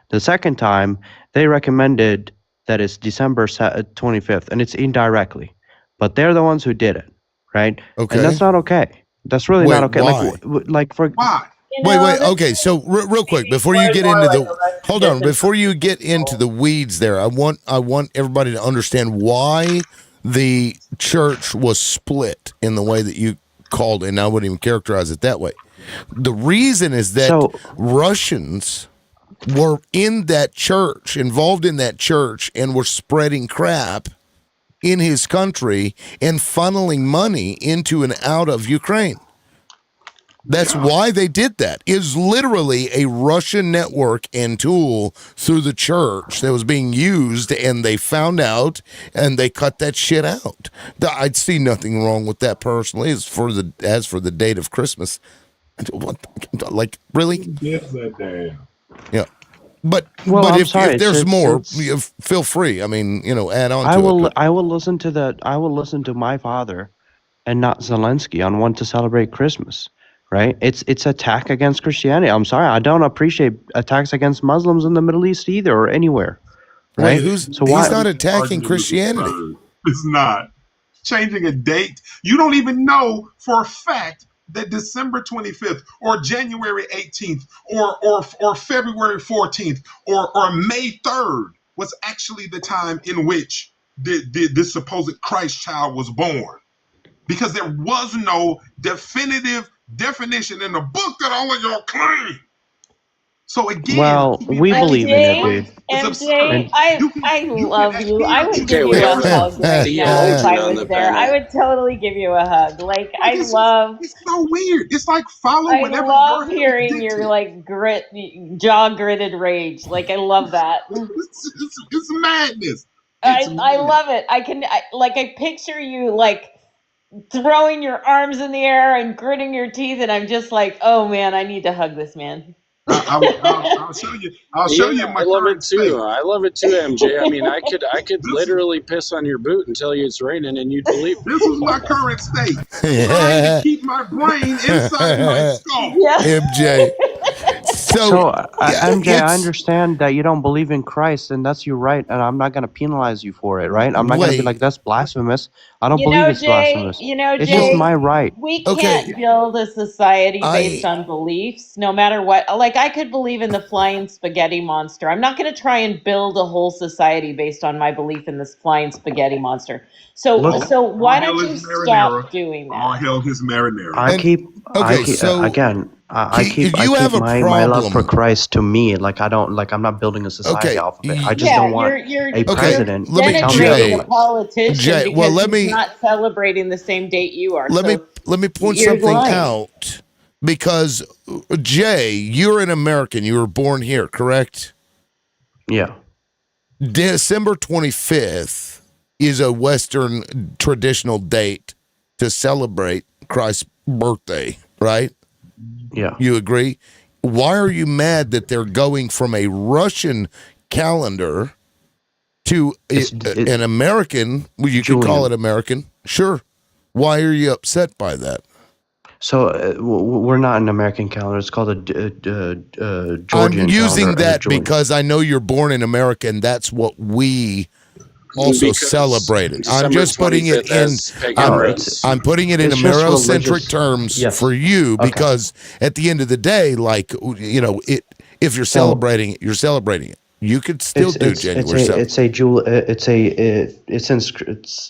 The second time, they recommended that it's December 25th, and it's indirectly. But they're the ones who did it, right? Okay. And that's not okay. That's really not okay. Why? Why? Wait. Okay, so real quick before you get into before you get into the weeds there, I want everybody to understand why the church was split in the way that you called it, and I wouldn't even characterize it that way. The reason is that Russians were in that church, involved in that church, and were spreading crap in his country and funneling money into and out of Ukraine. That's why they did that. It was literally a Russian network and tool through the church that was being used, and they found out and they cut that shit out. I'd see nothing wrong with that personally. As for the date of Christmas, like really? Yes, damn. Yeah. But if there's more, feel free. I mean, add on to it. I will listen to my father and not Zelensky on when to celebrate Christmas, right? It's attack against Christianity. I'm sorry, I don't appreciate attacks against Muslims in the Middle East either or anywhere, right? Wait, So he's why? not attacking Argument is Christianity. absurd. It's not. Changing a date. You don't even know for a fact that December 25th or January 18th or February 14th or May 3rd was actually the time in which the supposed Christ child was born. Because there was no definitive definition in the book that all of y'all claim. So again, Well, we believe in it, dude. MJ, I love you. I would Okay, give we you a have hug right now if theologian I on was the there. I panel. would totally give you a hug. Like I it's love. It's so weird. It's like follow I whatever love your hearing your like jaw gritted rage. Like I love that. it's madness. I love it. I picture you like throwing your arms in the air and gritting your teeth, and I'm just like, oh man, I need to hug this man. I'll show you. I'll show you my I love current it too. state. I love it too, MJ. I mean, I could literally piss on your boot and tell you it's raining, and you'd believe it. This is my current state. Trying to keep my brain inside my skull. MJ. So, MJ, I understand that you don't believe in Christ, and that's your right, and I'm not going to penalize you for it, right? I'm not going to be like, that's blasphemous. I don't believe it's blasphemous. It's just my right. We can't build a society based on beliefs, no matter what. Like, I could believe in the flying spaghetti monster. I'm not going to try and build a whole society based on my belief in this flying spaghetti monster. So why don't you stop doing that? All hell his marinara. I keep my love for Christ to me. Like I'm not building a society off of it. I just don't want a president. Denigrating a politician Jay, because well, let he's me- not celebrating the same date you are. Let me point you're something lying. out, because Jay, you're an American. You were born here, correct? Yeah. December 25th is a Western traditional date to celebrate Christ's birthday, right? Yeah. You agree? Why are you mad that they're going from a Russian calendar to an American? Well, you could call it American. Sure. Why are you upset by that? So we're not an American calendar. It's called a Georgian calendar. I'm using and a that Georgian- because I know you're born in America, and that's what we also Because celebrated. I'm December just putting it 25th in. has pagan roots. I'm putting it in It's just Amerocentric religious. terms Yes. for you, Okay. because at the end of the day, like, you know, if you're celebrating it, you're celebrating it. You could still do January 7th.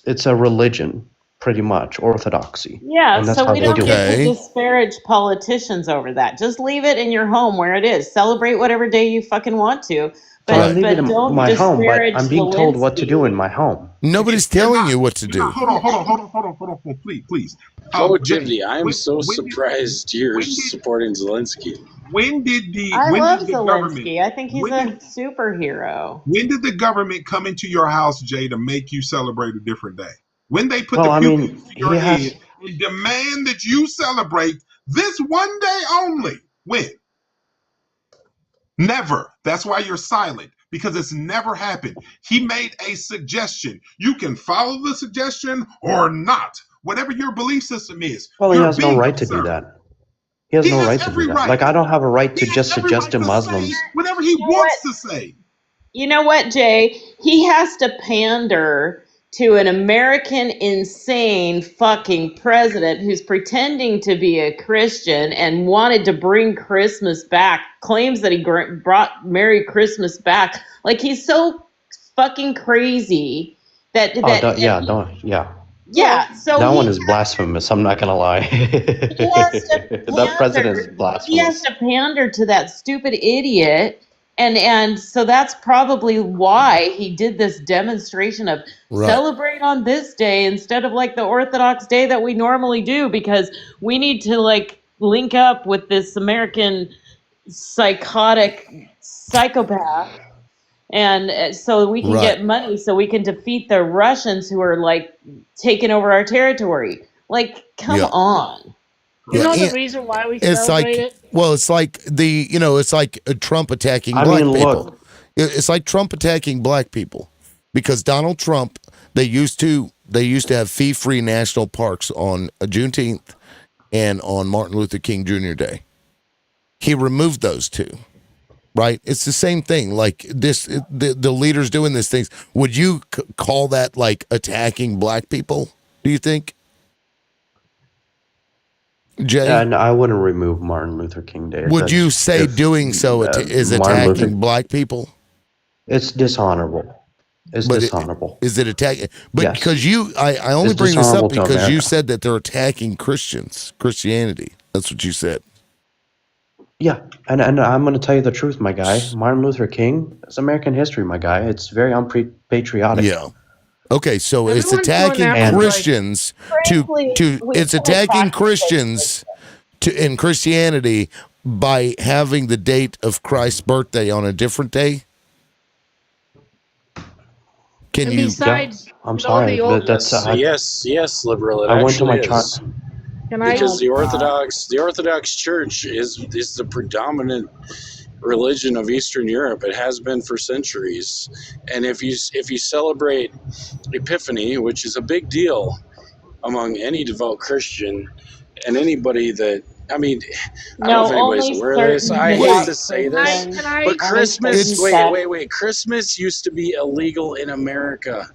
It's a religion, pretty much, orthodoxy. Yeah, And that's so how we they don't do get it. to disparage politicians over that. Just leave it in your home where it is. Celebrate whatever day you fucking want to. But, I leave it in don't my home, but disparage I'm being told what to Zelensky. do in my home. Nobody's telling you what to do. Hold on, please. Oh, Jimmy, I'm so surprised you're supporting Zelensky. When did I love the government? Zelensky. I think he's a superhero. When did the government come into your house, Jay, to make you celebrate a different day? When they put Well, the I puke mean, into your he has- head and demand that you celebrate this one day only? When? Never. That's why you're silent, because it's never happened. He made a suggestion. You can follow the suggestion or not, whatever your belief system is. Well, he You're has no being right to do observed. that. He has He no has right to do every that. right. Like, I don't have a right to He just has every suggest right to to Muslims. say whatever he wants to say. You know what, Jay? He has to pander to an American insane fucking president who's pretending to be a Christian and wanted to bring Christmas back, claims that he brought Merry Christmas back. Like, he's so fucking crazy that... Yeah. So that one is blasphemous. I'm not gonna lie. The president is he blasphemous. has to pander to that stupid idiot, and so that's probably why he did this demonstration of celebrate on this day instead of like the Orthodox day that we normally do, because we need to like link up with this American psychotic psychopath, and so we can get money, so we can defeat the Russians who are like taking over our territory. Like, come on. You know the reason why we celebrate it? Well, it's like it's like Trump attacking black people. It's like Trump attacking black people, because Donald Trump, they used to have fee-free national parks on Juneteenth, and on Martin Luther King Jr. Day. He removed those two, right? It's the same thing. Like the leaders doing these things. Would you call that like attacking black people? Do you think, Jay? And I wouldn't remove Martin Luther King Day. Would you say doing so is attacking black people? It's dishonorable. It's dishonorable. Is it attacking? But Yes. because I only It's bring this up dishonorable to because you America. said that they're attacking Christianity. That's what you said. Yeah, and I'm going to tell you the truth, my guy. Martin Luther King is American history, my guy. It's very unpatriotic. Yeah. Okay, so it's Everyone's going attacking after, Christians it's attacking Christians in Christianity by having the date of Christ's birthday on a different day. Can And you? besides, I'm all sorry, the old- but that's yes, liberal. It I went to my actually is. Can I? Because the Orthodox Church is the predominant religion of Eastern Europe. It has been for centuries. And if you celebrate Epiphany, which is a big deal among any devout Christian and anybody that, I mean, I don't know if anybody's aware of this. I hate to say this, but Christmas, wait. Christmas used to be illegal in America.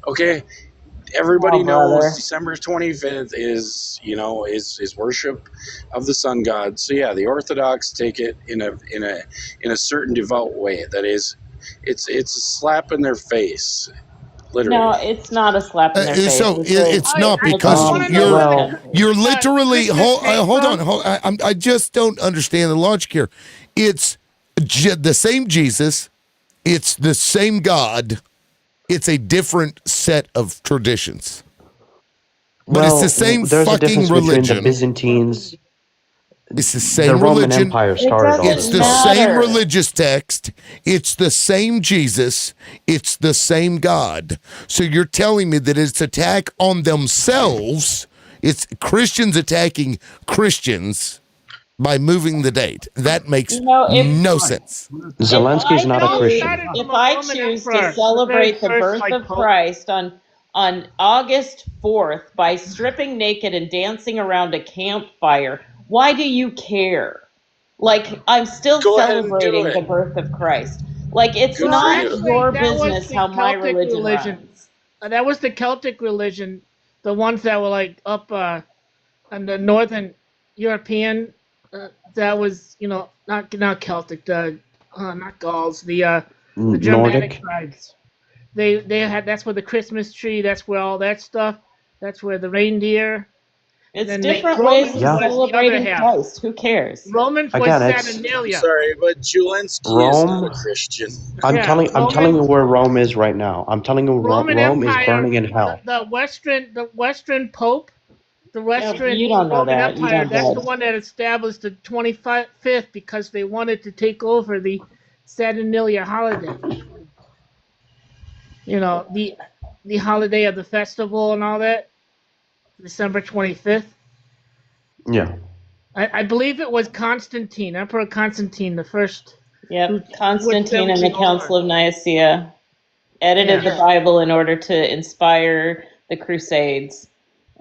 Okay? Everybody knows December 25th is worship of the sun god. So yeah, the Orthodox take it in a certain devout way. That is, it's a slap in their face, literally. No, it's not a slap in their face. So it's not because you're literally hold on. I just don't understand the logic here. It's the same Jesus. It's the same God. It's a different set of traditions. But it's the same there's a fucking difference religion. between the Byzantines. It's the same the Roman religion. Empire started all It's this. the same religious text. It's the same Jesus. It's the same God. So you're telling me that it's attack on themselves. It's Christians attacking Christians by moving the date. That makes no sense. Zelensky's not a Christian. If I choose to celebrate the birth of Christ on August 4th by stripping naked and dancing around a campfire, why do you care? Like, I'm still celebrating the birth of Christ. Like, it's not your business how my religion runs. That was the Celtic religion, the ones that were like up on the northern European. That was, not Celtic, not Gauls, the Germanic Nordic tribes. They had, that's where the Christmas tree, that's where all that stuff, that's where the reindeer. It's different ways of celebrating Christ. Who cares? Romans was Saturnalia. Sorry, but Zelensky is not a Christian. I'm telling you where Rome is right now. I'm telling you Rome is burning in hell. The Western Pope, the Western you don't know Roman that. You Empire, don't that's know. the one that established the 25th because they wanted to take over the Saturnalia holiday. The holiday of the festival and all that. December 25th. Yeah. I believe it was Constantine, Emperor Constantine the first. Yep, Constantine and the Council of Nicaea edited the Bible in order to inspire the Crusades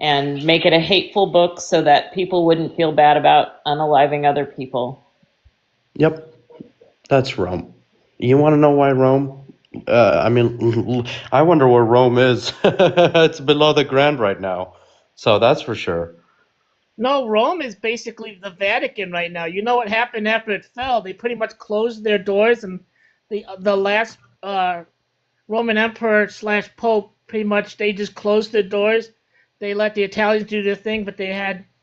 and make it a hateful book so that people wouldn't feel bad about unaliving other people. Yep, that's Rome. You want to know why Rome? I wonder where Rome is. It's below the ground right now, so that's for sure. No, Rome is basically the Vatican right now. You know what happened after it fell? They pretty much closed their doors, and the last Roman Emperor / Pope, pretty much they just closed their doors. They let the Italians do their thing, but they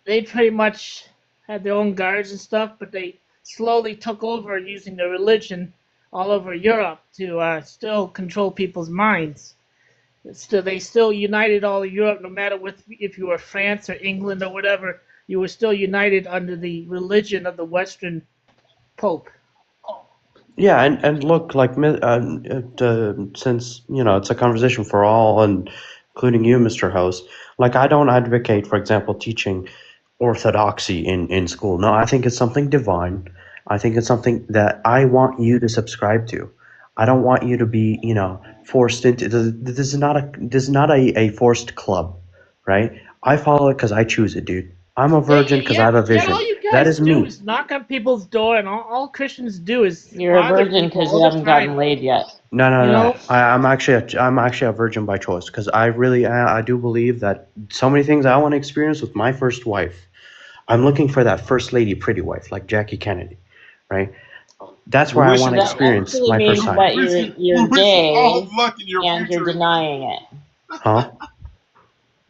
pretty much had their own guards and stuff, but they slowly took over using the religion all over Europe to still control people's minds. They still united all of Europe, no matter if you were France or England or whatever, you were still united under the religion of the Western Pope. Yeah, and look, like since it's a conversation for all, and including you, Mr. Host. Like, I don't advocate, for example, teaching orthodoxy in school. No, I think it's something divine. I think it's something that I want you to subscribe to. I don't want you to be, forced into. This is not a forced club, right? I follow it because I choose it, dude. I'm a virgin because I have a vision. All you That guys is do me. is knock on people's door, and all Christians do is You're a bother virgin people because all you the haven't time. gotten laid yet. No, no, You no. know? I'm actually a virgin by choice because I do believe that so many things I want to experience with my first wife. I'm looking for that first lady pretty wife like Jackie Kennedy, right? That's where I want to That experience actually my first means time. that you're gay and you're denying it. Huh?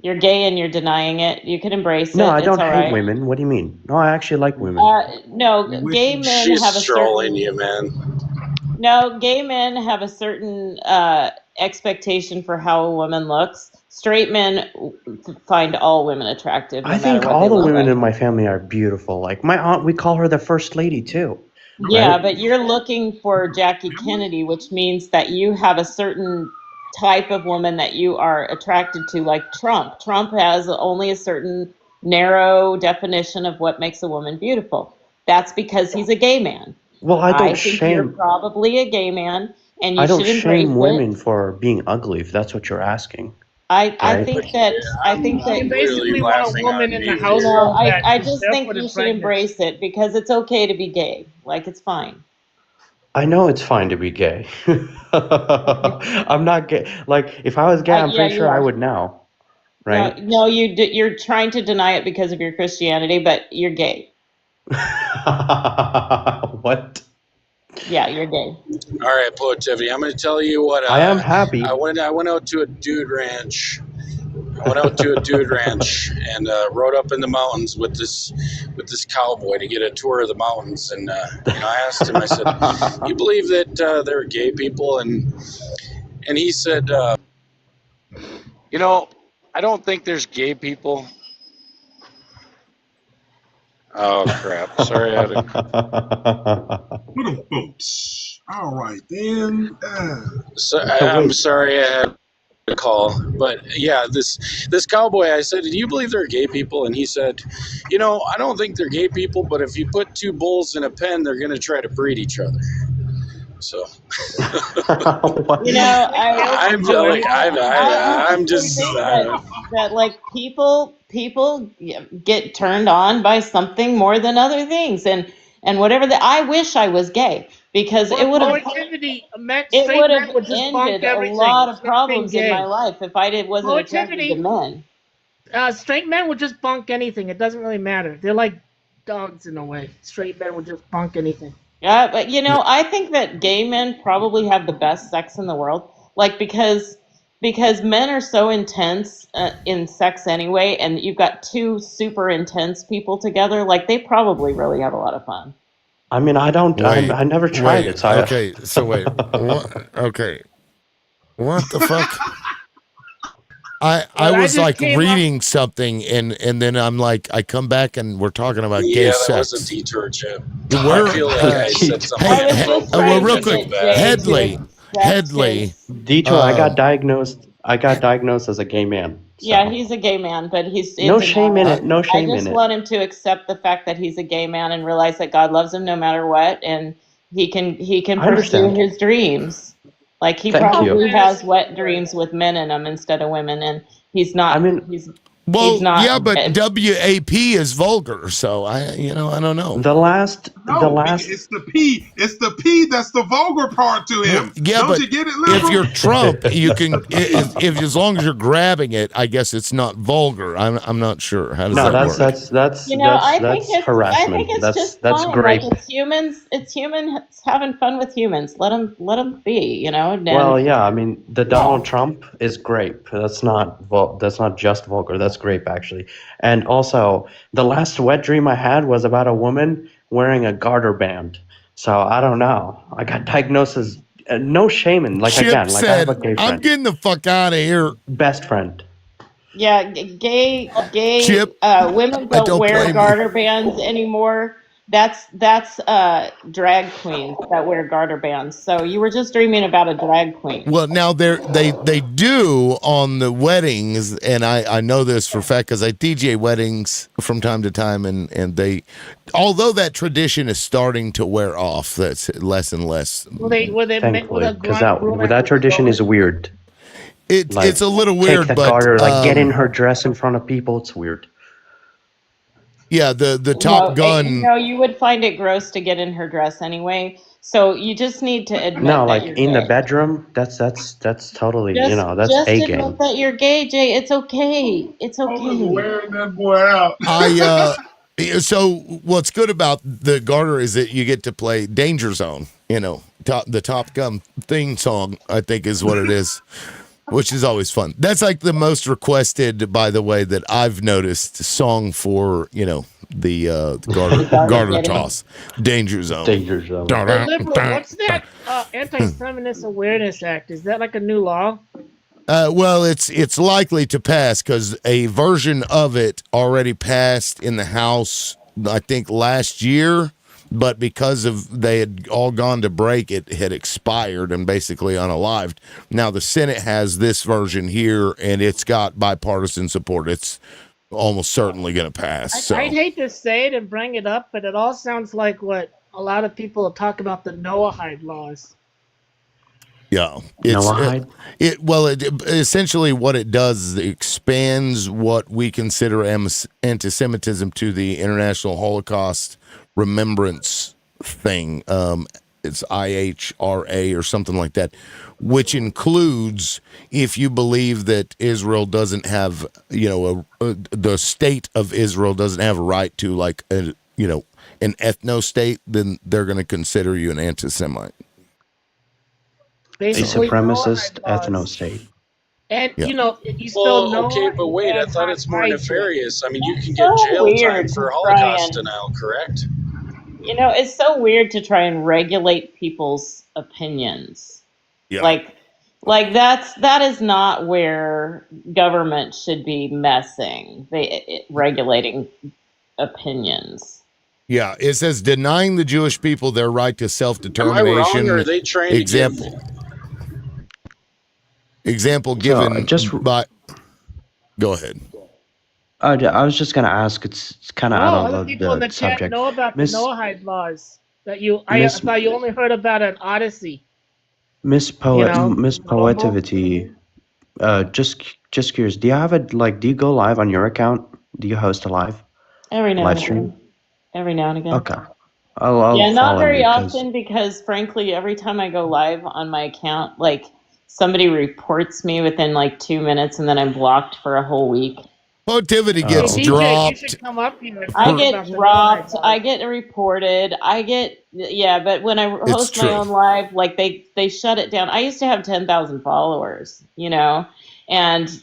You're gay and you're denying it. You can embrace No, it. I It's don't all hate right. women. What do you mean? No, I actually like women. No, gay men She's have a trolling certain. you, man. No, gay men have a certain expectation for how a woman looks. Straight men find all women attractive, no I matter think what all they the look women like. in my family are beautiful. Like my aunt, we call her the first lady too. Yeah, Right? but you're looking for Jackie Kennedy, which means that you have a certain type of woman that you are attracted to, like Trump. Trump has only a certain narrow definition of what makes a woman beautiful. That's because he's a gay man. Well, I don't I think you're shame. probably a gay man, and you I don't should embrace shame it. women for being ugly, if that's what you're asking. I Right? think that You basically want a woman in the household that I is just think barefooted you should pregnant. embrace it because it's okay to be gay. Like it's fine. I know it's fine to be gay. I'm not gay. Like, if I was gay, I'm Yeah, pretty you sure I are. would now. Right? No, you're trying to deny it because of your Christianity, but you're gay. What? Yeah, you're gay. All right, Positivity. I'm going to tell you what. I am happy. I went out to a dude ranch. I went out to a dude ranch and rode up in the mountains with this cowboy to get a tour of the mountains. And I asked him. I said, "You believe that there are gay people?" And he said, I don't think there's gay people. Oh crap! Sorry, I had a... All right, then. I'm sorry I had a call, but yeah, this cowboy. I said, "Do you believe there are gay people?" And he said, I don't think they're gay people, but if you put two bulls in a pen, they're going to try to breed each other." So, I'm just that like people get turned on by something more than other things, and whatever that. I wish I was gay because it would have Positivity, it straight would men have would just bunk ended a everything. lot of Stop being problems in my gay. life if I wasn't attracted to men. Straight men would just bunk anything. It doesn't really matter. They're like dogs in a way. Straight men would just bunk anything. Yeah, but I think that gay men probably have the best sex in the world. Like because men are so intense in sex anyway, and you've got two super intense people together. Like they probably really have a lot of fun. I mean, I never tried it. So okay, so wait. Okay. What the fuck? I was like reading something and then I'm like, I come back and we're talking about gay that sex. was a detour, Chip. We're, I feel like I said something. well, real quick, Headley. Detour. I got diagnosed as a gay man. So. Yeah, he's a gay man, but he's no shame in it. No shame in it. I just want him to accept the fact that he's a gay man and realize that God loves him no matter what, and he can pursue his dreams. Like he probably has wet dreams with men in him instead of women, and he's not. He's not. Yeah, but WAP is vulgar, so I don't know. It's the P. It's the P that's the vulgar part to him. Yeah, don't but you get it, liberal? if you're Trump, you can. if as long as you're grabbing it, I guess it's not vulgar. I'm not sure. How does that work? That's harassment. That's great. Like it's humans having fun with humans. Let them be. Well, yeah. I mean, the Donald Trump is grape. That's not just vulgar. That's grape actually. And also, the last wet dream I had was about a woman wearing a garter band. So I don't know. I got diagnosed as no shame in Chip I said, have a gay friend. I'm getting the fuck out of here. Best friend. Yeah, gay Chip, women don't wear garter bands anymore. That's drag queens that wear garter bands. So you were just dreaming about a drag queen. Well, now they do on the weddings, and I know this for a fact because I DJ weddings from time to time, and they, although that tradition is starting to wear off, that's less and less. Thankfully, because that tradition is weird. It's a little take weird, the but garter, like get in her dress in front of people. It's weird. yeah, the Top Gun. You would find it gross to get in her dress anyway. So you just need to admit No, that like you're in the gay. bedroom. That's totally that's Just a admit game. that you're gay, Jay. It's okay. It's I was okay. wearing that boy out. So what's good about the garter is that you get to play Danger Zone. The Top Gun theme song, I think is what it is, which is always fun. That's like the most requested, by the way, that I've noticed song for the garter toss. Danger Zone. Danger Zone. Hey, liberal, what's that Anti-Feminist Awareness Act? Is that like a new law? Well, it's likely to pass because a version of it already passed in the House, I think, last year. But because they had all gone to break, it had expired and basically unalived. Now the Senate has this version here, and it's got bipartisan support. It's almost certainly going to pass. So. I'd hate to say it and bring it up, but it all sounds like what a lot of people talk about the Noahide laws. Yeah, essentially what it does is it expands what we consider anti-Semitism to the International Holocaust Remembrance thing. It's IHRA or something like that, which includes if you believe that Israel doesn't have, the state of Israel doesn't have a right to an ethno-state, then they're going to consider you an anti-Semite. A supremacist ethno-state. And you spell Noah. Okay, but wait, I thought it's more nefarious. I mean, you can get jail time for Holocaust denial, correct? It's so weird to try and regulate people's opinions. Yeah. Like that is not where government should be messing. Regulating opinions. Yeah, it says denying the Jewish people their right to self-determination. Am I wrong, or are they trying Example given by. Go ahead. I was just gonna ask. It's kind of out of other people in the chat subject. know about the Noahide laws that I thought you only heard about an Odyssey. Miss Poetivity. Just curious. Do you have do you go live on your account? Do you host a live? Every now live and stream? again. Every now and again. Okay. I'll not follow very you often because frankly, every time I go live on my account, somebody reports me within 2 minutes and then I'm blocked for a whole week. Poetivity gets DJ, dropped. You should come up here. I get dropped. I get reported. But when I host my own live, they shut it down. I used to have 10,000 followers, and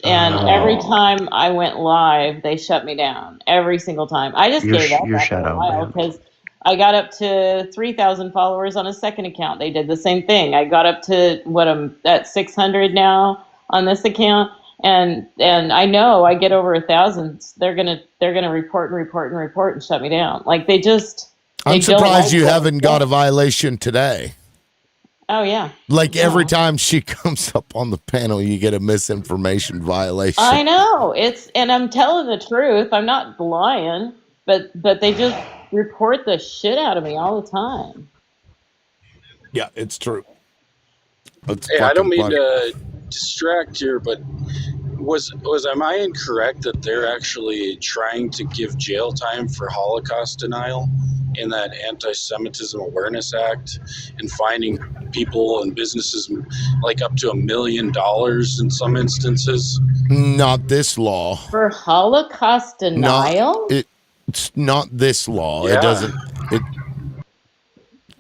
every time I went live, they shut me down every single time. I just gave up after a while because I got up to 3,000 followers on a second account. They did the same thing. I got up to I'm at 600 now on this account. And I know I get over 1,000. They're gonna report and shut me down. I'm surprised you haven't got a violation today. Oh yeah. Every time she comes up on the panel, you get a misinformation violation. I know and I'm telling the truth. I'm not lying, but they just report the shit out of me all the time. Yeah, it's true. Hey, I don't mean to distract here, but am I incorrect that they're actually trying to give jail time for Holocaust denial in that Anti-Semitism Awareness Act and finding people and businesses up to $1 million in some instances? Not this law. For Holocaust denial? It's not this law. Yeah. It doesn't.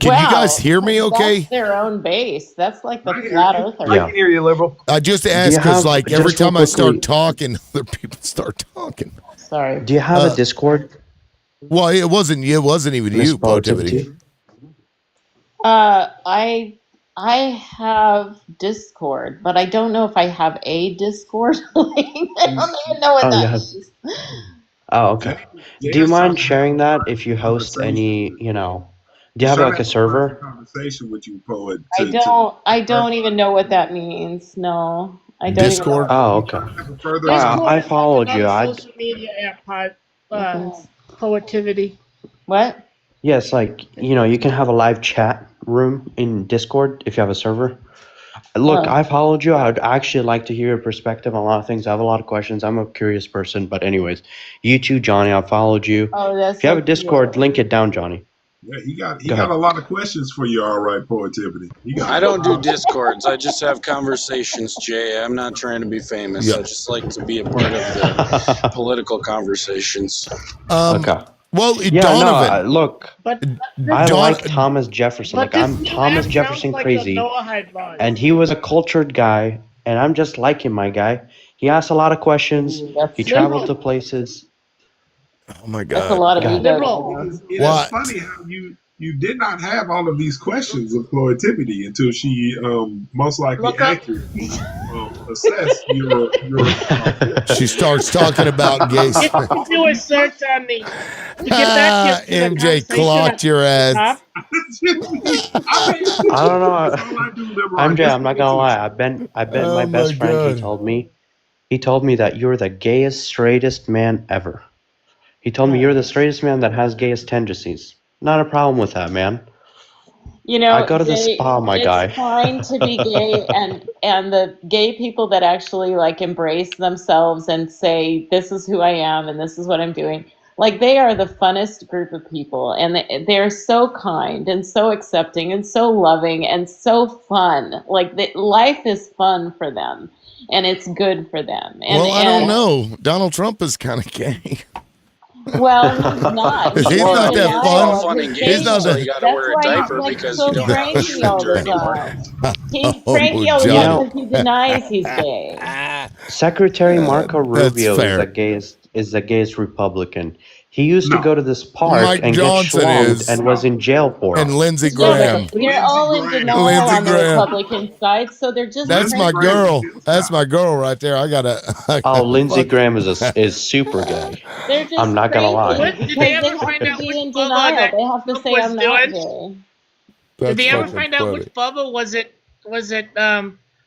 Can you guys hear me okay? That's their own base. That's like the flat earther. I can hear you, liberal. I just asked because every time I start talking, other people start talking. Sorry. Do you have a Discord? Well, it wasn't you. It wasn't even you, Poetivity. I have Discord, but I don't know if I have a Discord. I don't even know what that is. Oh, okay. Do you mind sharing that if you host any, do you have a server? Conversation with you, Poet. I don't even know what that means. No, I don't. Discord. Oh, okay. I followed you. Social media app, Poetivity. What? Yes, you can have a live chat room in Discord if you have a server. Look, I followed you. I'd actually like to hear your perspective on a lot of things. I have a lot of questions. I'm a curious person. But anyways, you too, Johnny. I followed you. Oh, that's If you have so a Discord, cute. link it down, Johnny. Yeah, he got Go a ahead. lot of questions for you, all right, Poetivity. He got I don't do discords. I just have conversations, Jay. I'm not trying to be famous. I just like to be a part of the political conversations. Okay. Well, Yeah, Donovan. no, look, But I this, like Thomas Jefferson. but Like, this I'm new Thomas app sounds Jefferson like the crazy, Noahide laws. and he was a cultured guy, and I'm just like him, my guy. He asked a lot of questions. He traveled to places. Oh my That's a God. lot of Go ego. ahead. It is funny how you did not have all of these questions of Poetivity until she most likely accurately assessed your She starts talking about gay. If you do a search on me, to get back to the MJ conversation clocked your ass. I don't know. MJ, I'm not gonna lie. I bet Oh my best my friend. God. He told me that you're the gayest, straightest man ever. He told me you're the straightest man that has gayest tendencies. Not a problem with that, man. You know, I go to the Jay, spa, my guy. it's fine to be gay, and the gay people that actually like embrace themselves and say, "This is who I am, and this is what I'm doing." Like they are the funnest group of people, and they're so kind and so accepting and so loving and so fun. Like life is fun for them, and it's good for them. And Well, I don't know. Donald Trump is kind of gay. well, he's not. He's He's not in that denial fun. of his He's not gayness. that. That's why he's like so cranky all the time. He's Oh, cranky all the Johnny. time because he denies he's gay. Secretary Marco That's Rubio fair. is the gayest Republican. He used to go to this park Mike and Johnson get schlonged is. and was in jail for it. And Lindsey Yeah, Graham. but they're all in denial Lindsey on the Graham. Republican side, so they're just That's my cranky. girl. That's my girl right there. I gotta. Oh, Lindsey Graham is super gay. They're just I'm not gonna lie. cranky Did they because they ever have find to out be which in Bubba denial. that They have to Trump say, was "I'm not doing? gay." Did they ever fucking find out funny. which Bubba was it? Was it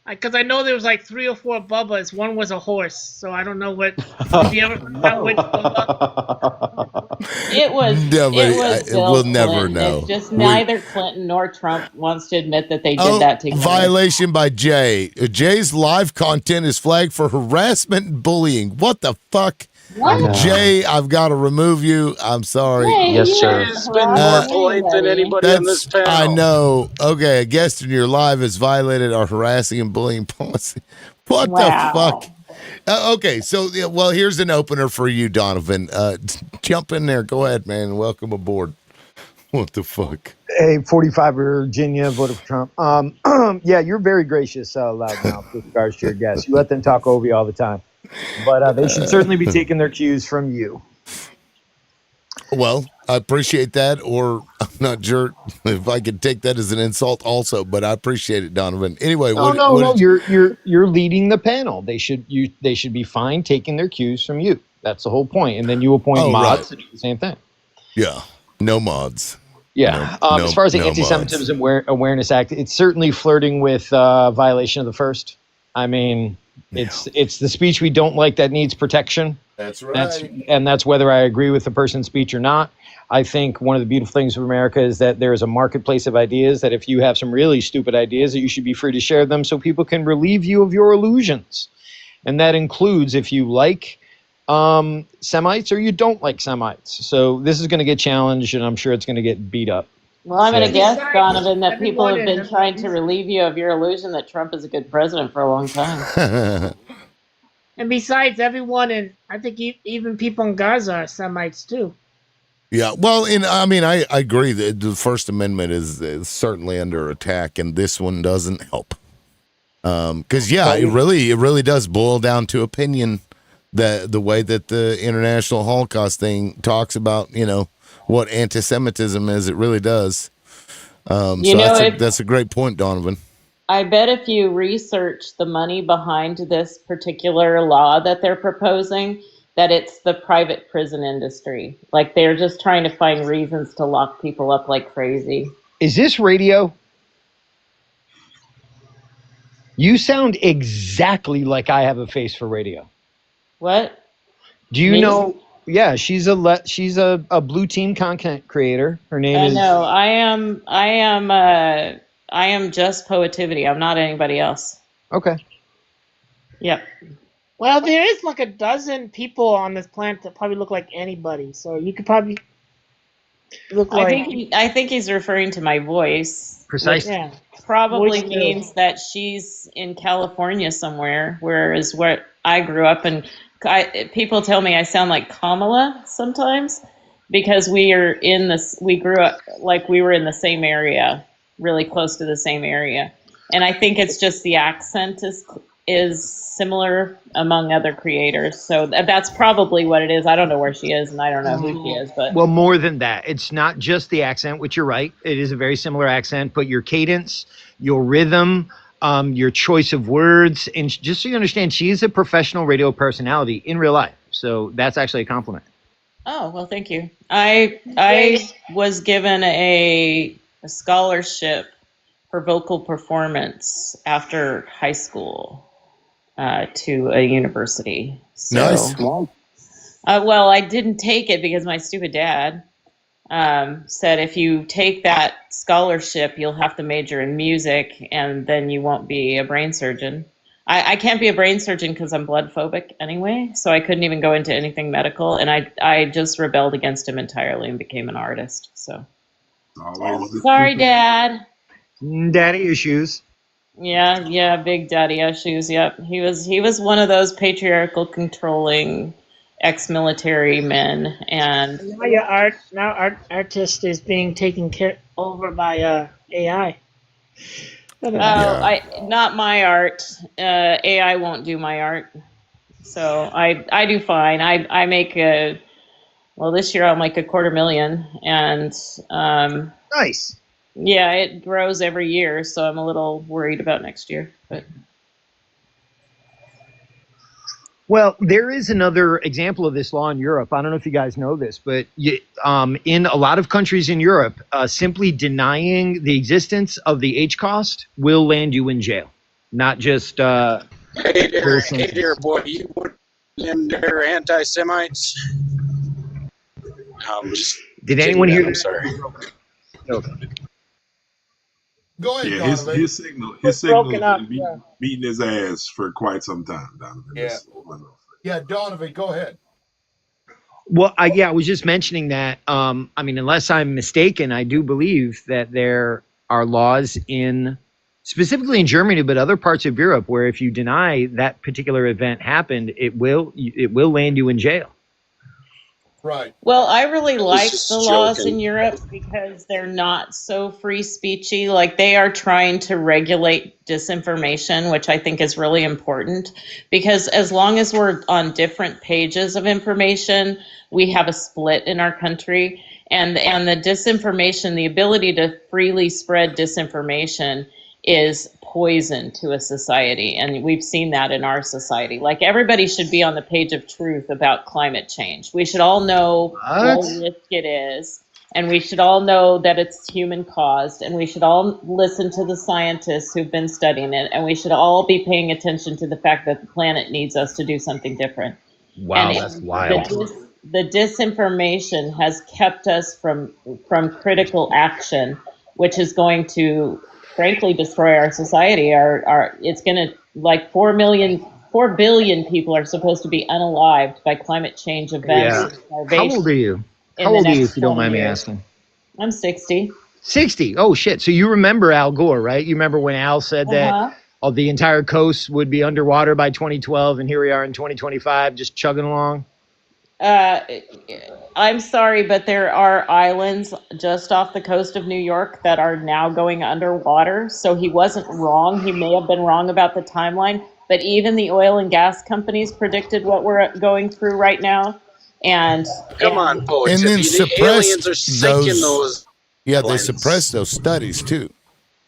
because I know there was like 3 or 4 Bubbas. One was a horse, so I don't know what. Did you ever find out which Bubba? It was Nobody, Bill we'll never Clinton. know. It's just neither Clinton nor Trump wants to admit that they did Oh, that together. violation by Jay. Jay's live content is flagged for harassment and bullying. What the fuck? What? Jay, I've got to remove you. I'm sorry. Hey, Yes, you sir. haven't He's been more harassed polite than anybody. anybody on this panel. I know. Okay, a guest in your live has violated our harassing and bullying policy. What the fuck? Okay, so well, here's an opener for you, Donovan. Jump in there. Go ahead, man. Welcome aboard. What the fuck? Hey, 45 Virginia, voted for Trump. Yeah, you're very gracious, Loudmouth, with regards to your guests. You let them talk over you all the time. But they should certainly be taking their cues from you. Well, I appreciate that, or I'm not sure if I could take that as an insult also, but I appreciate it, Donovan. Anyway, No. You're leading the panel. They should be fine taking their cues from you. That's the whole point. And then you appoint mods to do the same thing. Yeah, no mods. Yeah. No, as far as the no Antisemitism Awareness Act, it's certainly flirting with violation of the First. I mean, it's the speech we don't like that needs protection. That's right. That's whether I agree with the person's speech or not. I think one of the beautiful things of America is that there is a marketplace of ideas, that if you have some really stupid ideas, that you should be free to share them so people can relieve you of your illusions. And that includes if you like Semites or you don't like Semites. So this is going to get challenged, and I'm sure it's going to get beat up. Well, I'm going to guess, Donovan, that people have been trying to relieve you of your illusion that Trump is a good president for a long time. And besides, everyone in, I think even people in Gaza are Semites too. Yeah, well, I agree that the First Amendment is certainly under attack, and this one doesn't help. Because it really does boil down to opinion. The way that the International Holocaust thing talks about, what anti-Semitism is, it really does. That's a great point, Donovan. I bet if you research the money behind this particular law that they're proposing, that it's the private prison industry. Like they're just trying to find reasons to lock people up like crazy. Is this radio? You sound exactly like I have a face for radio. What? Do you know? Yeah, she's a blue team content creator. Her name is. No, I am am just Poetivity. I'm not anybody else. Okay. Yep. Well, there is like a dozen people on this planet that probably look like anybody, so you could probably look like. I think he's referring to my voice. Precisely. Yeah. Probably Voice means that she's in California somewhere, whereas where I grew up, and people tell me I sound like Kamala sometimes because we grew up like we were in the same area, really close to the same area, and I think it's just the accent is similar among other creators, so that's probably what it is. I don't know where she is, and I don't know who she is, but Well, more than that, it's not just the accent, which you're right. It is a very similar accent, but your cadence, your rhythm, your choice of words, and just so you understand, she is a professional radio personality in real life. So that's actually a compliment. oh well, thank you. I was given a scholarship for vocal performance after high school to a university. So, Nice. Well, I didn't take it because my stupid dad said if you take that scholarship, you'll have to major in music, and then you won't be a brain surgeon. I can't be a brain surgeon because I'm blood phobic anyway, so I couldn't even go into anything medical, and I just rebelled against him entirely and became an artist. So, sorry, Dad. Daddy issues. Yeah, big daddy issues. Yep, he was one of those patriarchal, controlling, ex-military men, and Now your artist is being taken care over by AI. not my art. AI won't do my art, so I do fine. I make this year I'll make $250,000, and nice. Yeah, it grows every year, so I'm a little worried about next year. But well, there is another example of this law in Europe. I don't know if you guys know this, but in a lot of countries in Europe, simply denying the existence of the H cost will land you in jail, not just. Hey there, boy, you put them there anti-Semites. Did anyone hear I'm that? sorry. Okay. Go ahead, Yeah, Donovan. his signal has been beating his ass for quite some time, Donovan. Yeah. Yeah, Donovan, go ahead. Well, I was just mentioning that. I mean, unless I'm mistaken, I do believe that there are laws specifically in Germany, but other parts of Europe, where if you deny that particular event happened, it will land you in jail. Right. Well, I really like just the laws joking. in Europe because they're not so free speechy. Like they are trying to regulate disinformation, which I think is really important because as long as we're on different pages of information, we have a split in our country. And the disinformation, the ability to freely spread disinformation is poison to a society, and we've seen that in our society. Like everybody should be on the page of truth about climate change. We should all know what risk it is, and we should all know that it's human caused, and we should all listen to the scientists who've been studying it, and we should all be paying attention to the fact that the planet needs us to do something different. Wow, and that's wild. The disinformation has kept us from critical action, which is going to frankly destroy our society. It's going to, like 4 billion people are supposed to be unalived by climate change events. Yeah. How old are you? How old are you, if you don't mind me asking? I'm 60. 60. Oh shit. So you remember Al Gore, right? You remember when Al said that the entire coast would be underwater by 2012, and here we are in 2025, just chugging along. I'm sorry, but there are islands just off the coast of New York that are now going underwater. So he wasn't wrong. He may have been wrong about the timeline, but even the oil and gas companies predicted what we're going through right now. And come on, poets. And then the aliens are sinking those. Yeah, they suppressed those studies too.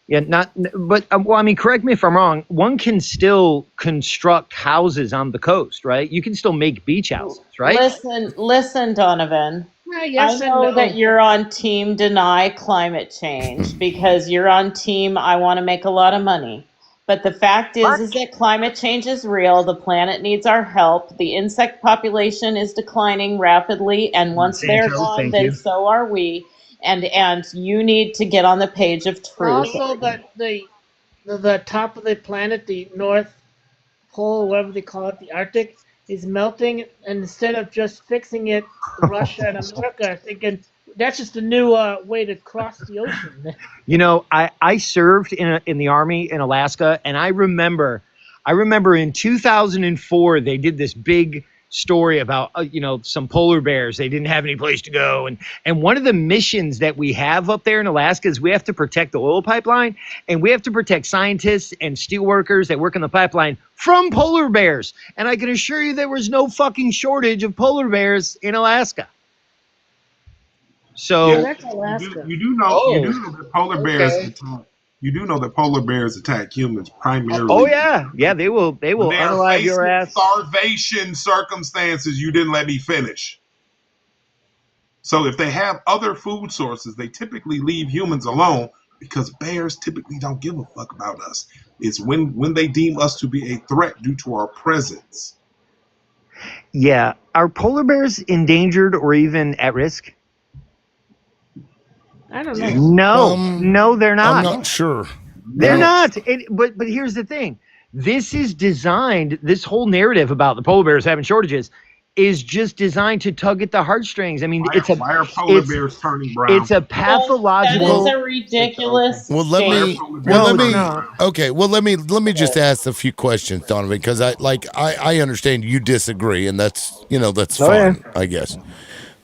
Yeah, but well, I mean, correct me if I'm wrong. One can still construct houses on the coast, right? You can still make beach houses, right? Listen, Donovan. Yes I know and no. that you're on team deny climate change because you're on team I want to make a lot of money. But the fact is that climate change is real. The planet needs our help. The insect population is declining rapidly, and once they're gone, then so are we. and you need to get on the page of truth. Also, the top of the planet, the North Pole, whatever they call it, the Arctic, is melting. And instead of just fixing it, Russia and America are thinking that's just a new way to cross the ocean. You know, I served in the Army in Alaska, and I remember in 2004 they did this big story about some polar bears. They didn't have any place to go, and one of the missions that we have up there in Alaska is we have to protect the oil pipeline, and we have to protect scientists and steel workers that work in the pipeline from polar bears. And I can assure you there was no fucking shortage of polar bears in Alaska. So that's Alaska. You do know that polar bears attack. You do know that polar bears attack humans primarily. Oh yeah, they will unalive your ass. Starvation circumstances. You didn't let me finish. So if they have other food sources, they typically leave humans alone because bears typically don't give a fuck about us. It's when they deem us to be a threat due to our presence. Yeah, are polar bears endangered or even at risk? I don't know. No, they're not. I'm not sure. They're not. But here's the thing. This is designed, this whole narrative about the polar bears having shortages is just designed to tug at the heartstrings. I mean, why are polar bears turning brown? It's a pathological. That is a ridiculous. Let me just ask a few questions, Donovan, because I understand you disagree, and that's fine, I guess.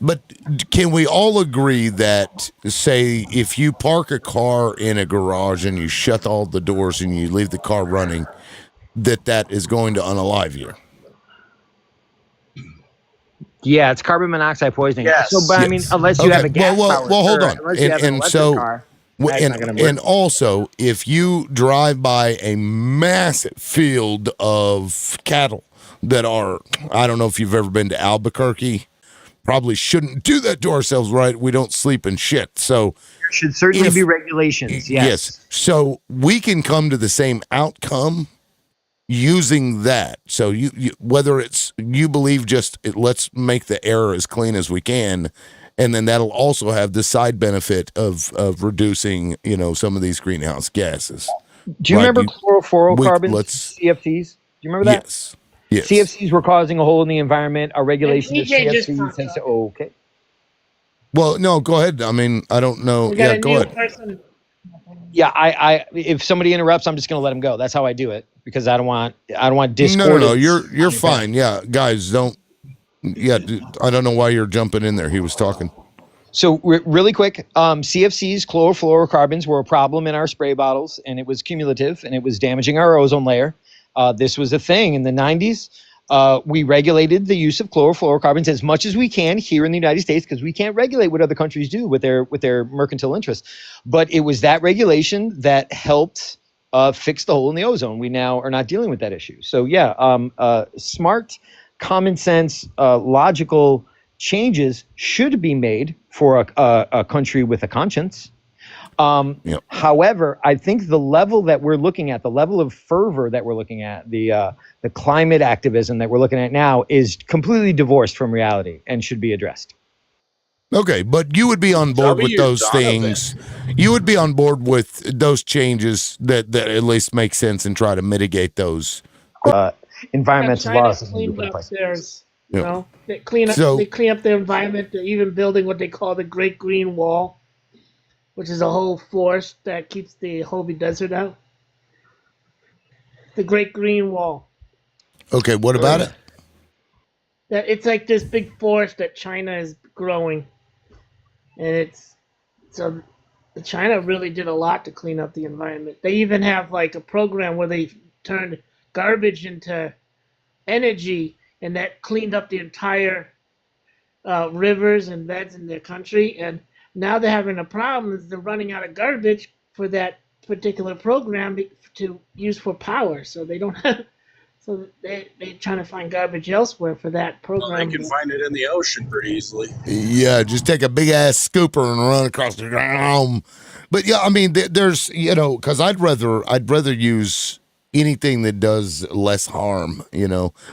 But can we all agree that, say, if you park a car in a garage and you shut all the doors and you leave the car running, that is going to unalive you? Yeah, it's carbon monoxide poisoning. Yes. So, but I mean, unless you have a gas powered well, hold on. unless you have an electric car, that's not gonna work. And also, if you drive by a massive field of cattle that are, I don't know if you've ever been to Albuquerque. Probably shouldn't do that to ourselves, right? We don't sleep in shit. So there should certainly be regulations. Yes. So we can come to the same outcome using that. So you whether it's you believe let's make the air as clean as we can, and then that'll also have the side benefit of reducing some of these greenhouse gases. Do you remember chlorofluorocarbons, CFCs? Do you remember that? Yes. CFCs were causing a hole in the environment. Our regulation of CFCs says, okay. Well, no, go ahead. I mean, I don't know. Yeah, go ahead. Yeah, I if somebody interrupts, I'm just going to let them go. That's how I do it because I don't want discord. No, you're fine. Yeah, guys, don't. Yeah, I don't know why you're jumping in there. He was talking. So really quick, CFCs, chlorofluorocarbons, were a problem in our spray bottles, and it was cumulative, and it was damaging our ozone layer. This was a thing in the 90s. We regulated the use of chlorofluorocarbons as much as we can here in the United States because we can't regulate what other countries do with their mercantile interests. But it was that regulation that helped fix the hole in the ozone. We now are not dealing with that issue. So yeah, smart, common sense, logical changes should be made for a country with a conscience. However, I think the level that we're looking at, the level of fervor that we're looking at, the climate activism that we're looking at now is completely divorced from reality and should be addressed. Okay, but you would be on board with those things. You would be on board with those changes that at least make sense and try to mitigate those. Environmental laws. They clean up their environment. They're even building what they call the Great Green Wall, which is a whole forest that keeps the Gobi Desert out. The Great Green Wall. Okay, what about it? It's like this big forest that China is growing, and China really did a lot to clean up the environment. They even have like a program where they turned garbage into energy, and that cleaned up the entire rivers and beds in their country. And now they're having a problem is they're running out of garbage for that particular program to use for power. So they don't have, so they're trying to find garbage elsewhere for that program. Well, they can find it in the ocean pretty easily. Yeah, just take a big ass scooper and run across the ground. But yeah, I mean, there's because I'd rather use anything that does less harm,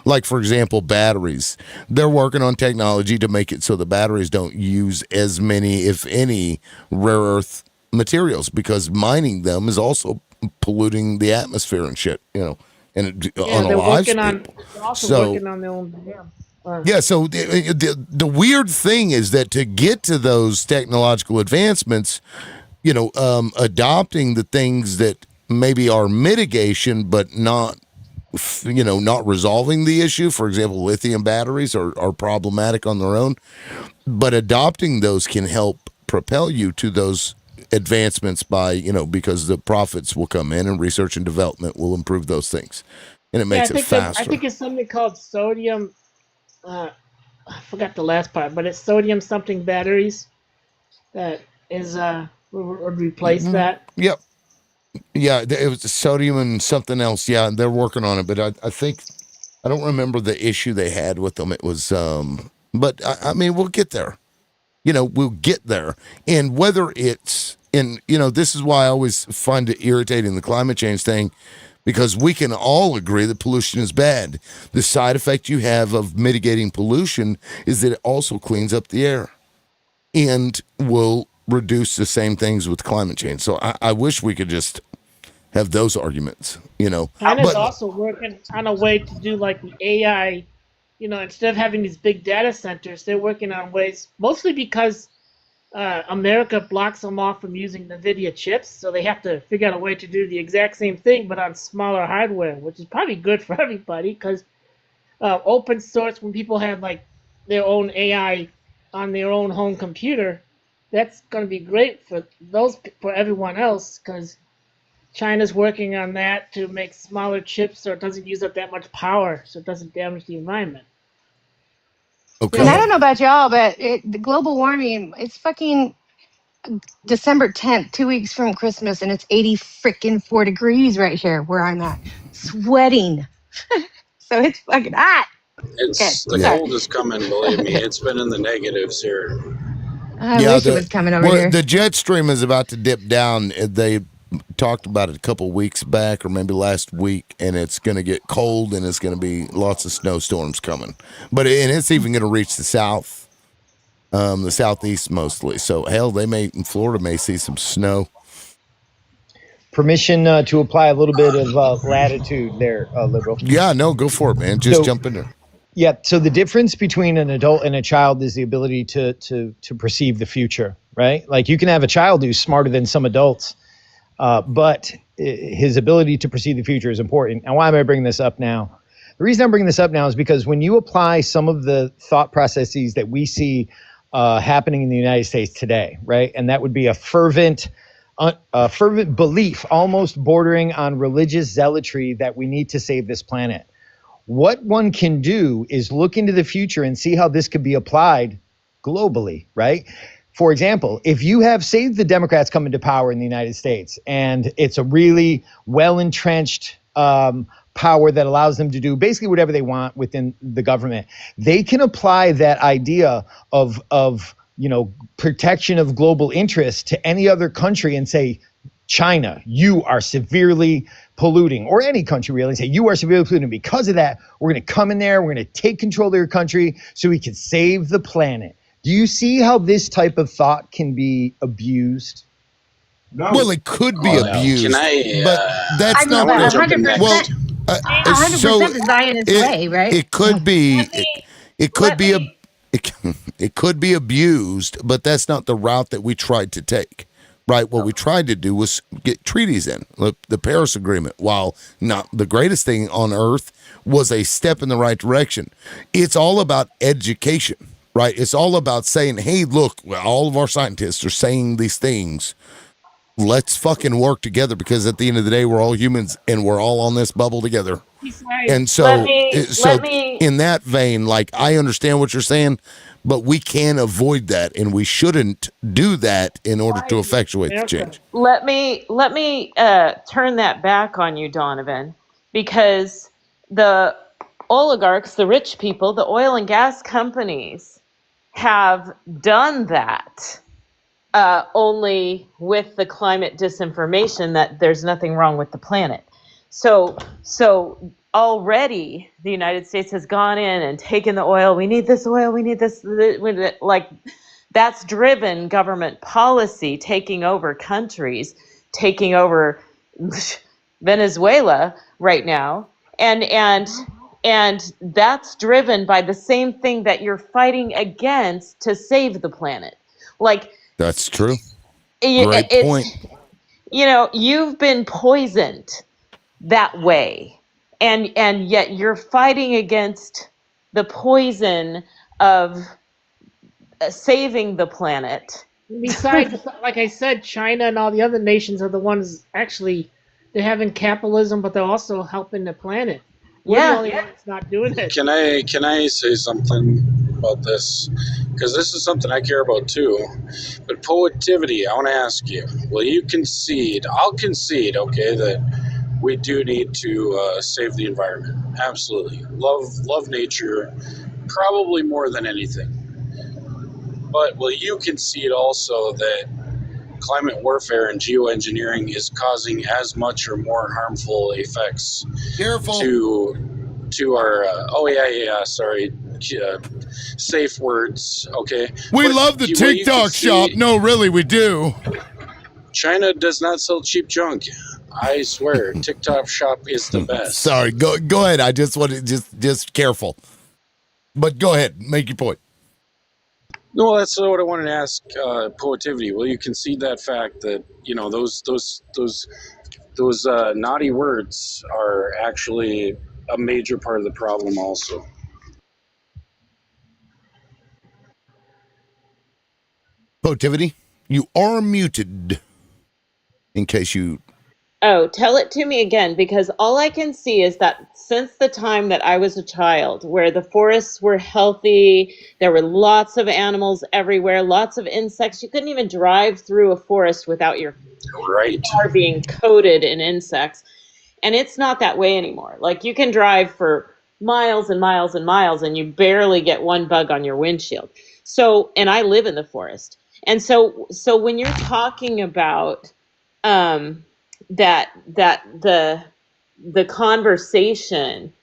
like for example, batteries. They're working on technology to make it so the batteries don't use as many, if any, rare earth materials, because mining them is also polluting the atmosphere and shit, and it Yeah, they're unalives working on. people. They're also So working on their own dam. yeah, so the weird thing is that to get to those technological advancements, adopting the things that maybe are mitigation, but not, not resolving the issue. For example, lithium batteries are problematic on their own, but adopting those can help propel you to those advancements by, because the profits will come in and research and development will improve those things. And it Yeah, makes it I faster. think it's something called sodium. I forgot the last part, but it's sodium something batteries that is would replace that. Yep. Yeah, it was sodium and something else. Yeah, they're working on it, but I think I don't remember the issue they had with them. It was, but I mean, we'll get there. We'll get there. And whether it's this is why I always find it irritating the climate change thing, because we can all agree that pollution is bad. The side effect you have of mitigating pollution is that it also cleans up the air and will reduce the same things with climate change. So I wish we could just have those arguments, China's but also working on a way to do like the AI. Instead of having these big data centers, they're working on ways, mostly because America blocks them off from using NVIDIA chips, so they have to figure out a way to do the exact same thing, but on smaller hardware, which is probably good for everybody, because open source, when people have like their own AI on their own home computer, that's going to be great for everyone else, because China's working on that to make smaller chips so it doesn't use up that much power, so it doesn't damage the environment. And I don't know about y'all, but the global warming, it's fucking December 10th, 2 weeks from Christmas, and it's 84 degrees right here where I'm at, sweating. So it's fucking hot. It's Okay, the sorry. cold is coming. Believe me, it's been in the negatives here. I wish it was coming over here. The jet stream is about to dip down. They talked about it a couple weeks back, or maybe last week, and it's going to get cold, and it's going to be lots of snowstorms coming. And it's even going to reach the south, the southeast mostly. So hell, Florida may see some snow. Permission to apply a little bit of latitude there, liberal. Yeah, no, go for it, man. Just jump in there. Yeah. So the difference between an adult and a child is the ability to perceive the future, right? Like you can have a child who's smarter than some adults, but his ability to perceive the future is important. And why am I bringing this up now? The reason I'm bringing this up now is because when you apply some of the thought processes that we see happening in the United States today, right? And that would be a fervent belief, almost bordering on religious zealotry, that we need to save this planet. What one can do is look into the future and see how this could be applied globally, right? For example, if you have, say, the Democrats come into power in the United States, and it's a really well-entrenched power that allows them to do basically whatever they want within the government, they can apply that idea of protection of global interest to any other country and say, China, you are severely polluting, or any country really, say you are severely polluting. Because of that, we're going to come in there, we're going to take control of your country so we can save the planet. Do you see how this type of thought can be abused? No. Well, it could be abused, but that's I mean, not but the 100%. well. 100% the Zionist way, right? It could be. It could be abused, but that's not the route that we tried to take. Right, what we tried to do was get treaties in. Look, the Paris Agreement, while not the greatest thing on earth, was a step in the right direction. It's all about education, right? It's all about saying, hey, look, all of our scientists are saying these things. Let's fucking work together, because at the end of the day, we're all humans and we're all on this bubble together. And so, in that vein, like, I understand what you're saying, but we can avoid that, and we shouldn't do that in order to effectuate the change. Let me turn that back on you, Donovan, because the oligarchs, the rich people, the oil and gas companies have done that, only with the climate disinformation that there's nothing wrong with the planet. So already the United States has gone in and taken the oil. We need this oil. We need this. Like, that's driven government policy, taking over countries, taking over Venezuela right now, and that's driven by the same thing that you're fighting against to save the planet. Like, that's true. Great point. You've been poisoned that way, and yet you're fighting against the poison of saving the planet. Besides, like I said, China and all the other nations are the ones actually, they're having capitalism, but they're also helping the planet. We're the only ones not doing it. Can I say something about this? Because this is something I care about too. But poetivity, I want to ask you, will you concede? I'll concede, okay, that we do need to save the environment. Absolutely. Love nature, probably more than anything. But will you concede also that climate warfare and geoengineering is causing as much or more harmful effects to our safe words, okay? We love the TikTok shop. No, really, we do. China does not sell cheap junk. I swear, TikTok shop is the best. Sorry, go ahead. I just wanted just careful. But go ahead, make your point. No, that's what I wanted to ask. Poetivity, will you concede that fact that those naughty words are actually a major part of the problem also? Poetivity, you are muted. In case you... Oh, tell it to me again, because all I can see is that since the time that I was a child, where the forests were healthy, there were lots of animals everywhere, lots of insects. You couldn't even drive through a forest without your car being coated in insects. And it's not that way anymore. Like, you can drive for miles and miles and miles, and you barely get one bug on your windshield. So, and I live in the forest. And so when you're talking about that the conversation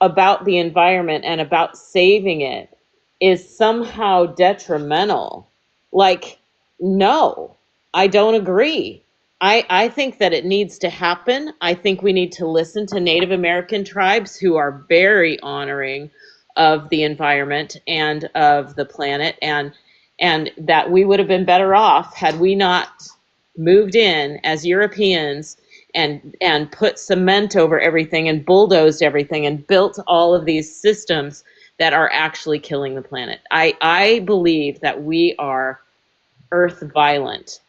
about the environment and about saving it is somehow detrimental, like, no, I don't agree. I think that it needs to happen. I think we need to listen to Native American tribes who are very honoring of the environment and of the planet, and that we would have been better off had we not moved in as Europeans and put cement over everything and bulldozed everything and built all of these systems that are actually killing the planet. I believe that we are earth violent,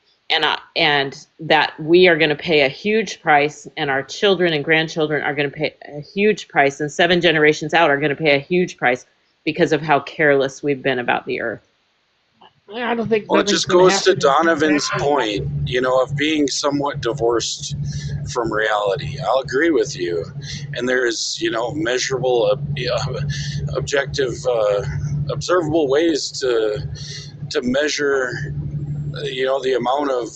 and that we are going to pay a huge price, and our children and grandchildren are going to pay a huge price, and 7 generations out are going to pay a huge price because of how careless we've been about the earth. I don't think. Well, it just goes to Donovan's point, of being somewhat divorced from reality. I'll agree with you. And there's, measurable, objective, observable ways to measure, the amount of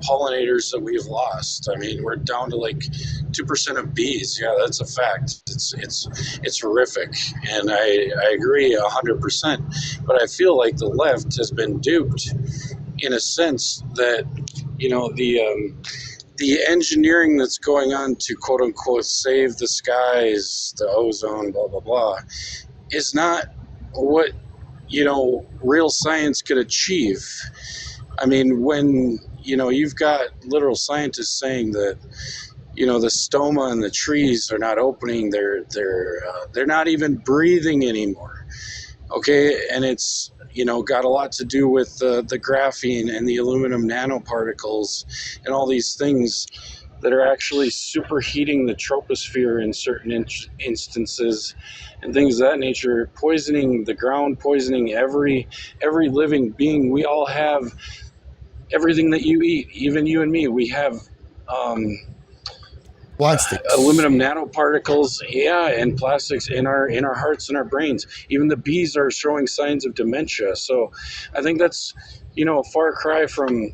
pollinators that we've lost. I mean, we're down to like 2% of bees. Yeah, that's a fact. It's horrific, and I agree 100%. But I feel like the left has been duped, in a sense that the engineering that's going on to quote unquote save the skies, the ozone, blah blah blah, is not what real science could achieve. I mean, when you've got literal scientists saying that the stoma in the trees are not opening, they're not even breathing anymore. Okay, and it's got a lot to do with the graphene and the aluminum nanoparticles and all these things that are actually superheating the troposphere in certain instances and things of that nature, poisoning the ground, poisoning every living being. We all have everything that you eat, even you and me. We have plastics, aluminum nanoparticles, and plastics in our hearts and our brains. Even the bees are showing signs of dementia. So I think that's a far cry from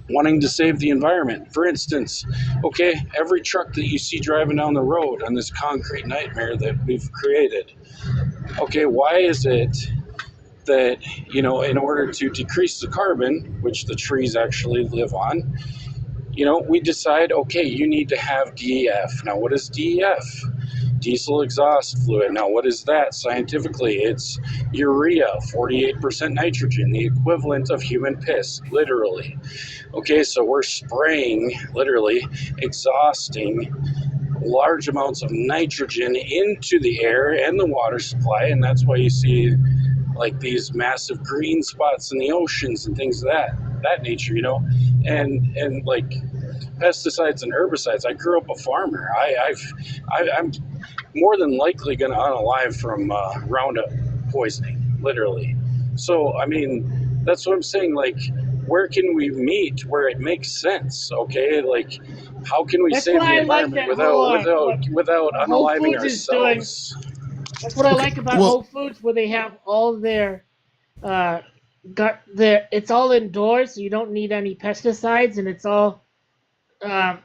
wanting to save the environment. For instance, okay, every truck that you see driving down the road on this concrete nightmare that we've created, okay, why is it that, in order to decrease the carbon, which the trees actually live on, we decide, okay, you need to have DEF. Now, what is DEF? Diesel exhaust fluid. Now, what is that scientifically? It's urea, 48% nitrogen, the equivalent of human piss, literally. Okay, so we're spraying, literally, exhausting large amounts of nitrogen into the air and the water supply, and that's why you see like these massive green spots in the oceans and things of that nature, and like pesticides and herbicides. I grew up a farmer. I'm more than likely going to unalive from Roundup poisoning, literally. So, I mean, that's what I'm saying. Like, where can we meet where it makes sense? Okay, like, how can we That's save why the I like environment that whole without what Whole unaliving Foods is doing. ourselves? That's what I like about Whole Foods, where they have all their it's all indoors, so you don't need any pesticides, and it's all I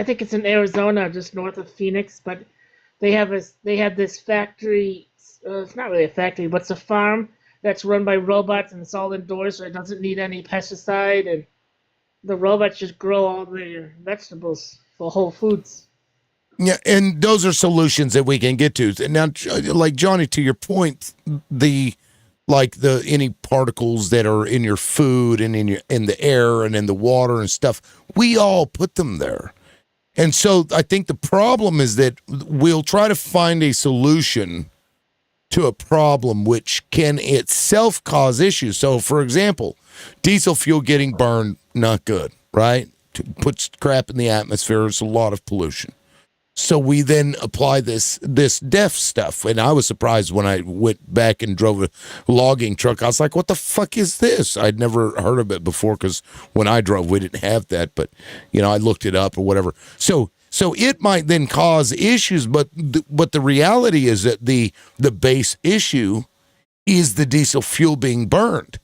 think it's in Arizona, just north of Phoenix, but they have this factory. It's not really a factory, but it's a farm that's run by robots, and it's all indoors, so it doesn't need any pesticide, and the robots just grow all their vegetables for Whole Foods. Yeah, and those are solutions that we can get to. Now, like Johnny, to your point, any particles that are in your food and in the air and in the water and stuff, we all put them there. And so I think the problem is that we'll try to find a solution to a problem which can itself cause issues. So, for example, diesel fuel getting burned, not good, right? Puts crap in the atmosphere. It's a lot of pollution. So we then apply this DEF stuff. And I was surprised when I went back and drove a logging truck. I was like, what the fuck is this? I'd never heard of it before because when I drove, we didn't have that. But, I looked it up or whatever. So it might then cause issues. But the reality is that the base issue is the diesel fuel being burned,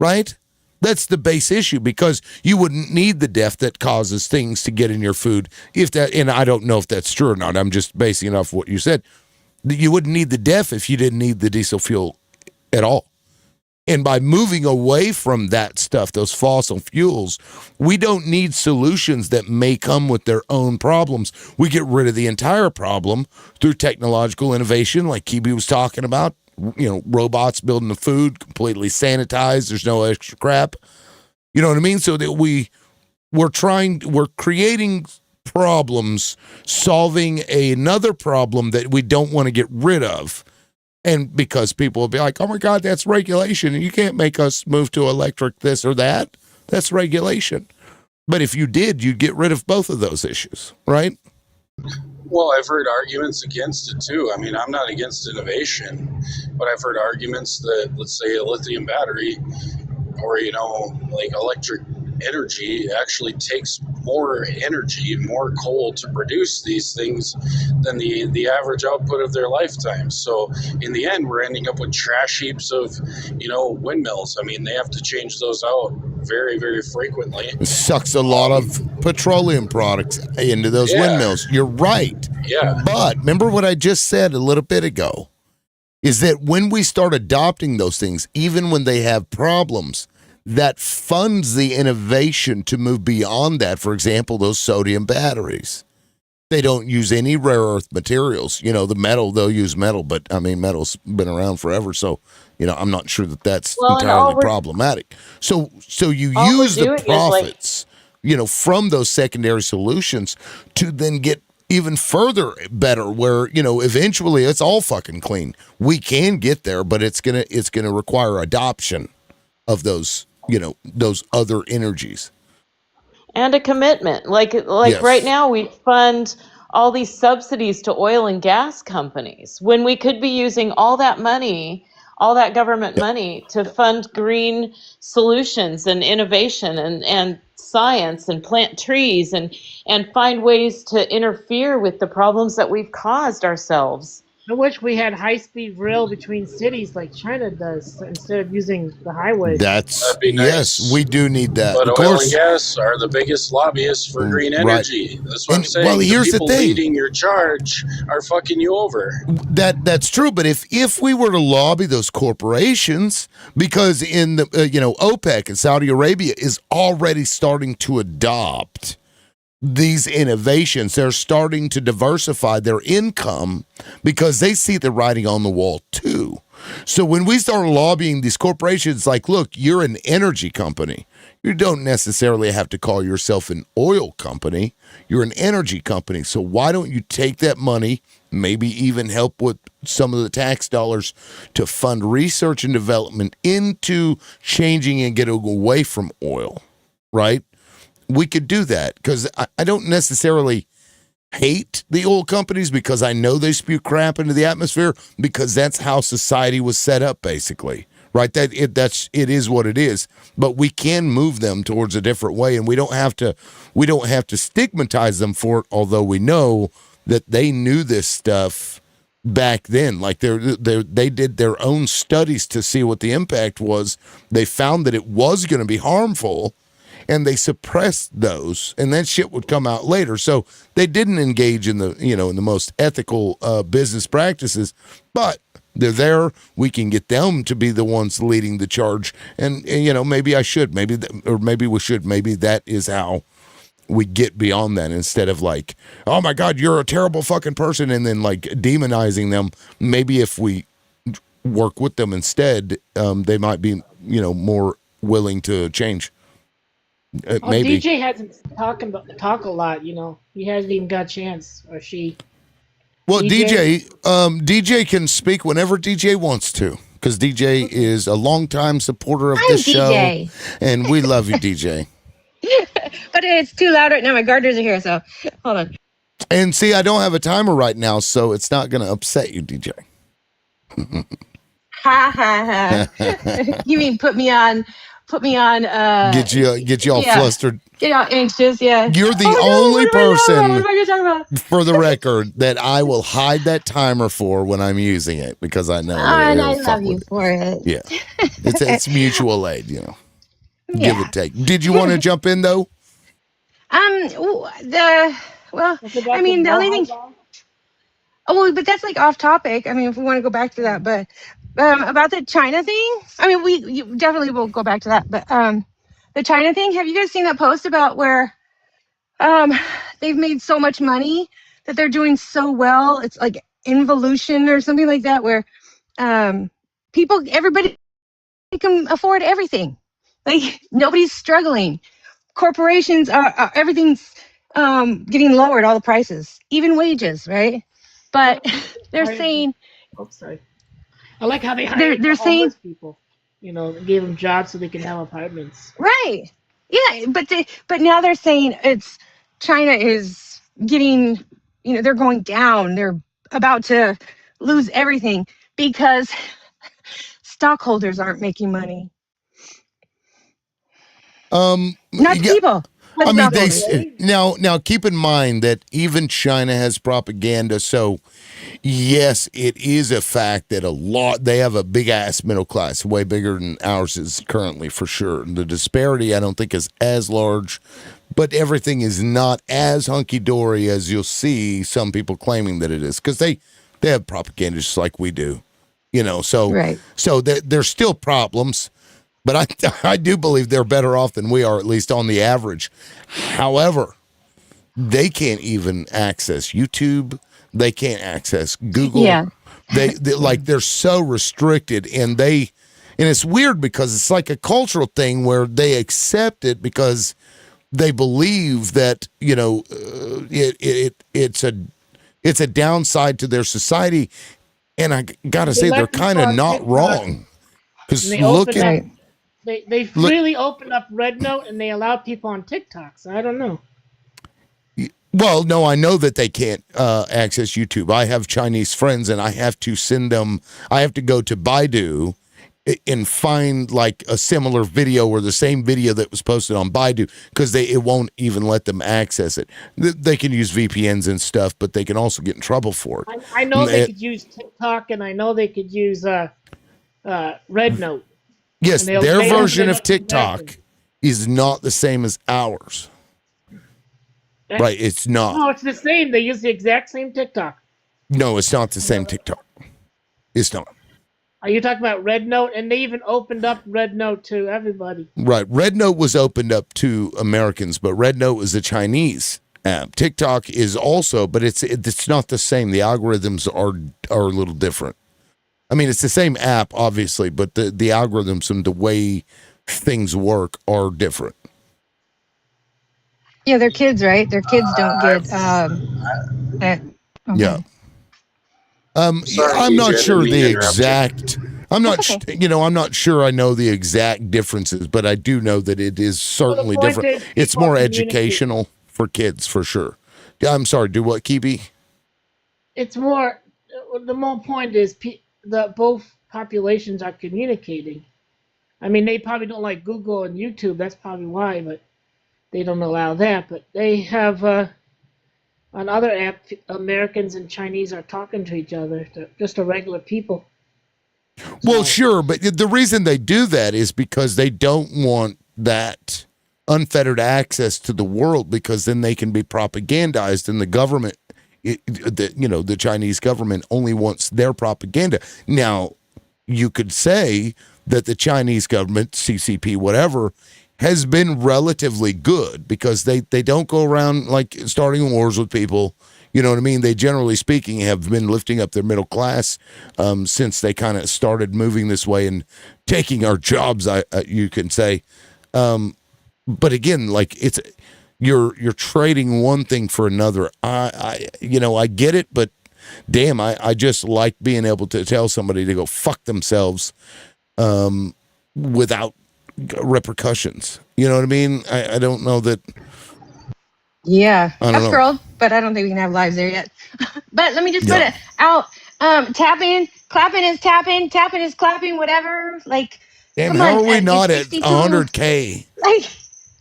right? That's the base issue, because you wouldn't need the DEF that causes things to get in your food and I don't know if that's true or not. I'm just basing it off what you said. You wouldn't need the DEF if you didn't need the diesel fuel at all. And by moving away from that stuff, those fossil fuels, we don't need solutions that may come with their own problems. We get rid of the entire problem through technological innovation, like Kibi was talking about. Robots building the food, completely sanitized. There's no extra crap. You know what I mean? So that we're creating problems, solving another problem that we don't want to get rid of. And because people will be like, oh my God, that's regulation. And you can't make us move to electric this or that. That's regulation. But if you did, you'd get rid of both of those issues, right? Well, I've heard arguments against it too. I mean, I'm not against innovation, but I've heard arguments that, let's say, a lithium battery or, like electric energy actually takes more energy, more coal to produce these things than the average output of their lifetime. So in the end, we're ending up with trash heaps of, windmills. I mean, they have to change those out very, very frequently. It sucks a lot of petroleum products into those windmills. You're right. Yeah. But remember what I just said a little bit ago, is that when we start adopting those things, even when they have problems, that funds the innovation to move beyond that. For example, those sodium batteries. They don't use any rare earth materials. The metal, they'll use metal, but I mean, metal's been around forever. So, I'm not sure that that's entirely problematic. So you use the profits, from those secondary solutions to then get even further better where, eventually it's all fucking clean. We can get there, but it's going to require adoption of those, those other energies. And a commitment. Like Yes. right now we fund all these subsidies to oil and gas companies when we could be using all that money, all that government money to fund green solutions and innovation and science and plant trees and find ways to interfere with the problems that we've caused ourselves. I wish we had high-speed rail between cities like China does instead of using the highways. That's That'd be yes, nice. we do need that. But Of oil and course, gas are the biggest lobbyists for green right. energy. That's what I'm And saying. well, here's the the people thing. leading your charge are fucking you over. That's true, but if we were to lobby those corporations, because in the OPEC and Saudi Arabia is already starting to adopt these innovations. They're starting to diversify their income because they see the writing on the wall too. So when we start lobbying these corporations, like, look, you're an energy company. You don't necessarily have to call yourself an oil company. You're an energy company. So why don't you take that money, maybe even help with some of the tax dollars to fund research and development into changing and getting away from oil, right? We could do that because I don't necessarily hate the oil companies because I know they spew crap into the atmosphere because that's how society was set up, basically, right? It is what it is. But we can move them towards a different way, and we don't have to stigmatize them for it. Although we know that they knew this stuff back then, like they did their own studies to see what the impact was. They found that it was going to be harmful. And they suppressed those, and that shit would come out later. So they didn't engage in the most ethical business practices, but they're there. We can get them to be the ones leading the charge, and maybe I should, maybe we should, maybe that is how we get beyond that instead of like, oh my God, you're a terrible fucking person, and then like demonizing them. Maybe if we work with them instead, they might be more willing to change. Maybe. DJ hasn't talk a lot. He hasn't even got a chance, or she. Well, DJ can speak whenever DJ wants to, because DJ is a longtime supporter of this DJ. show, and we love you, DJ. But it's too loud right now. My gardeners are here, so hold on. And see, I don't have a timer right now, so it's not going to upset you, DJ. Ha ha ha! You mean put me on? Get you all flustered. Get all anxious, yeah. You're the only person, for the record, that I will hide that timer for when I'm using it because I know. And I love you for it. Yeah, it's mutual aid, Yeah. Give and take. Did you want to jump in though? The only thing. Oh, well, but that's like off topic. I mean, if we want to go back to that, but about the China thing, I mean, you definitely will go back to that. But the China thing, have you guys seen that post about where they've made so much money that they're doing so well? It's like involution or something like that, where everybody can afford everything. Like nobody's struggling. Corporations are everything's getting lowered, all the prices, even wages, right? But they're saying, "Oops, sorry." I like how they hired they're saying people, gave them jobs so they can have apartments. Right? Yeah, but now they're saying China is getting, they're going down. They're about to lose everything because stockholders aren't making money. Not people. I mean, now keep in mind that even China has propaganda. So, yes, it is a fact that they have a big ass middle class, way bigger than ours is currently, for sure. The disparity, I don't think, is as large, but everything is not as hunky dory as you'll see some people claiming that it is, because they have propaganda just like we do, So, right. So there's still problems. But I do believe they're better off than we are, at least on the average. However, they can't even access YouTube. They can't access Google. Yeah. They're so restricted, and it's weird because it's like a cultural thing where they accept it because they believe that it's a downside to their society, and I gotta say they're kind of not wrong. Because look at. They freely opened up Red Note and they allowed people on TikTok. So I don't know. Well, no, I know that they can't access YouTube. I have Chinese friends, and I have to send them. I have to go to Baidu and find like a similar video or the same video that was posted on Baidu, because it won't even let them access it. They can use VPNs and stuff, but they can also get in trouble for it. I know they could use TikTok, and I know they could use Red Note. Yes, And their they version open of up TikTok exactly. is not the same as ours. Right, it's not. No, it's the same. They use the exact same TikTok. No, it's not the same TikTok. It's not. Are you talking about Red Note? And they even opened up Red Note to everybody. Right. Red Note was opened up to Americans, but Red Note is a Chinese app. TikTok is also, but it's not the same. The algorithms are a little different. I mean, it's the same app, obviously, but the algorithms and the way things work are different. Yeah, they're kids, right? Their kids don't get okay. Yeah. Sorry, I'm TJ, not I didn't sure mean the to interrupt you. exact. I'm not, I'm not sure I know the exact differences, but I do know that it is certainly point different. is It's people more communicate. educational for kids, for sure. Yeah, I'm sorry. Do what, Kibi? It's more. The more point is the both populations are communicating. I mean, they probably don't like Google and YouTube. That's probably why, but they don't allow that. But they have on other app, Americans and Chinese are talking to each other, just the regular people. Well, sure, but the reason they do that is because they don't want that unfettered access to the world, because then they can be propagandized, and the government, the Chinese government only wants their propaganda. Now, you could say that the Chinese government, CCP, whatever, has been relatively good, because they don't go around like starting wars with people. You know what I mean? They, generally speaking, have been lifting up their middle class since they kind of started moving this way and taking our jobs, you can say. But again, like, it's you're trading one thing for another. I get it, but damn, I just like being able to tell somebody to go fuck themselves without repercussions. You know what I mean? I don't know that. Yeah, I don't that's know. girl, but I don't think we can have lives there yet. But let me just put Yeah. it out. Tapping, clapping is tapping, tapping is clapping, whatever. Like, Damn, come how on, are we it's not at 62. 100K? Like,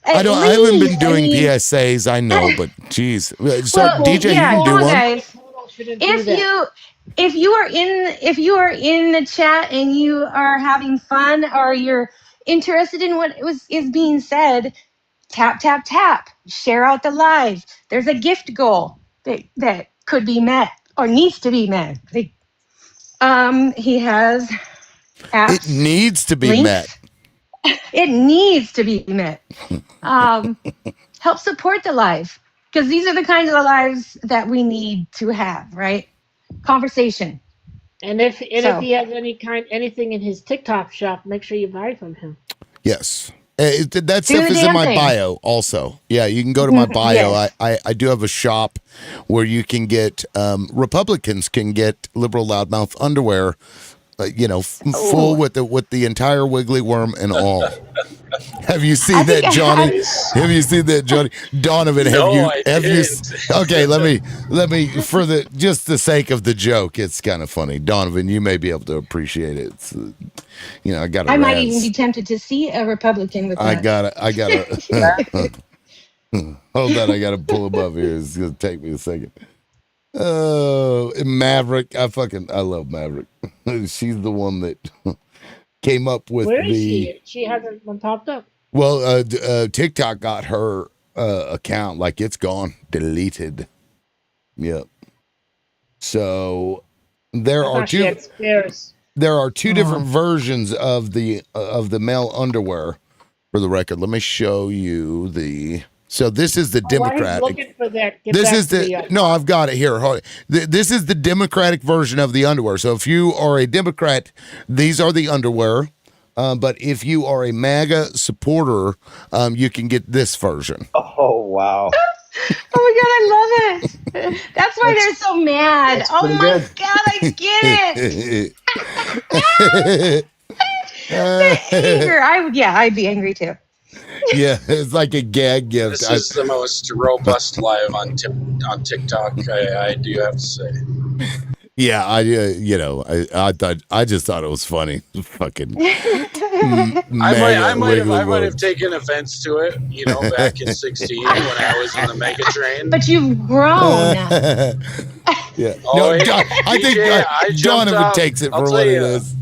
I at haven't been least, I doing mean, PSAs. I know, but geez. So well, DJ, yeah, you can do come on, one. guys. If you are in the chat and you are having fun, or you're interested in what is being said, tap tap tap, share out the live. There's a gift goal that could be met or needs to be met. He has apps. It needs to be links. met. It needs to be met. Help support the live, because these are the kinds of lives that we need to have, right? Conversation. And if he has anything in his TikTok shop, make sure you buy from him. Yes. That Do stuff the is in damn my thing. bio also. Yeah, you can go to my bio. Yes. I do have a shop where you can get, Republicans can get liberal loudmouth underwear, full with the entire wiggly worm and all. Have you seen that, Johnny? Have you seen that, Johnny? Donovan, No, I have you? didn't. Okay, let me for just the sake of the joke, it's kind of funny. Donovan, you may be able to appreciate it. It's, I got. I might even be tempted to see a Republican with I that. gotta. Hold on, I gotta pull him up here. It's gonna take me a second. Oh, Maverick! I love Maverick. She's the one that came up with Where is she? She hasn't been popped up. Well, TikTok got her account, like, it's gone, deleted. Yep. So there are two different versions of the male underwear. For the record, let me show you the. So this is the Democratic. While he's looking for that, No, I've got it here. This is the Democratic version of the underwear. So if you are a Democrat, these are the underwear. But if you are a MAGA supporter, you can get this version. Oh, wow. Oh my God, I love it. That's why they're so mad. Oh my God, I get it. The anger. I'd be angry too. Yeah, it's like a gag gift. This is the most robust live on TikTok, I do have to say. Yeah, I just thought it was funny. Fucking I mega might wiggly have taken offense to it, back in 16 when I was in the mega train. But you've grown. Yeah. Oh, No, hey, I think BJ, I jumped Donovan off. takes it I'll for tell what it you, is.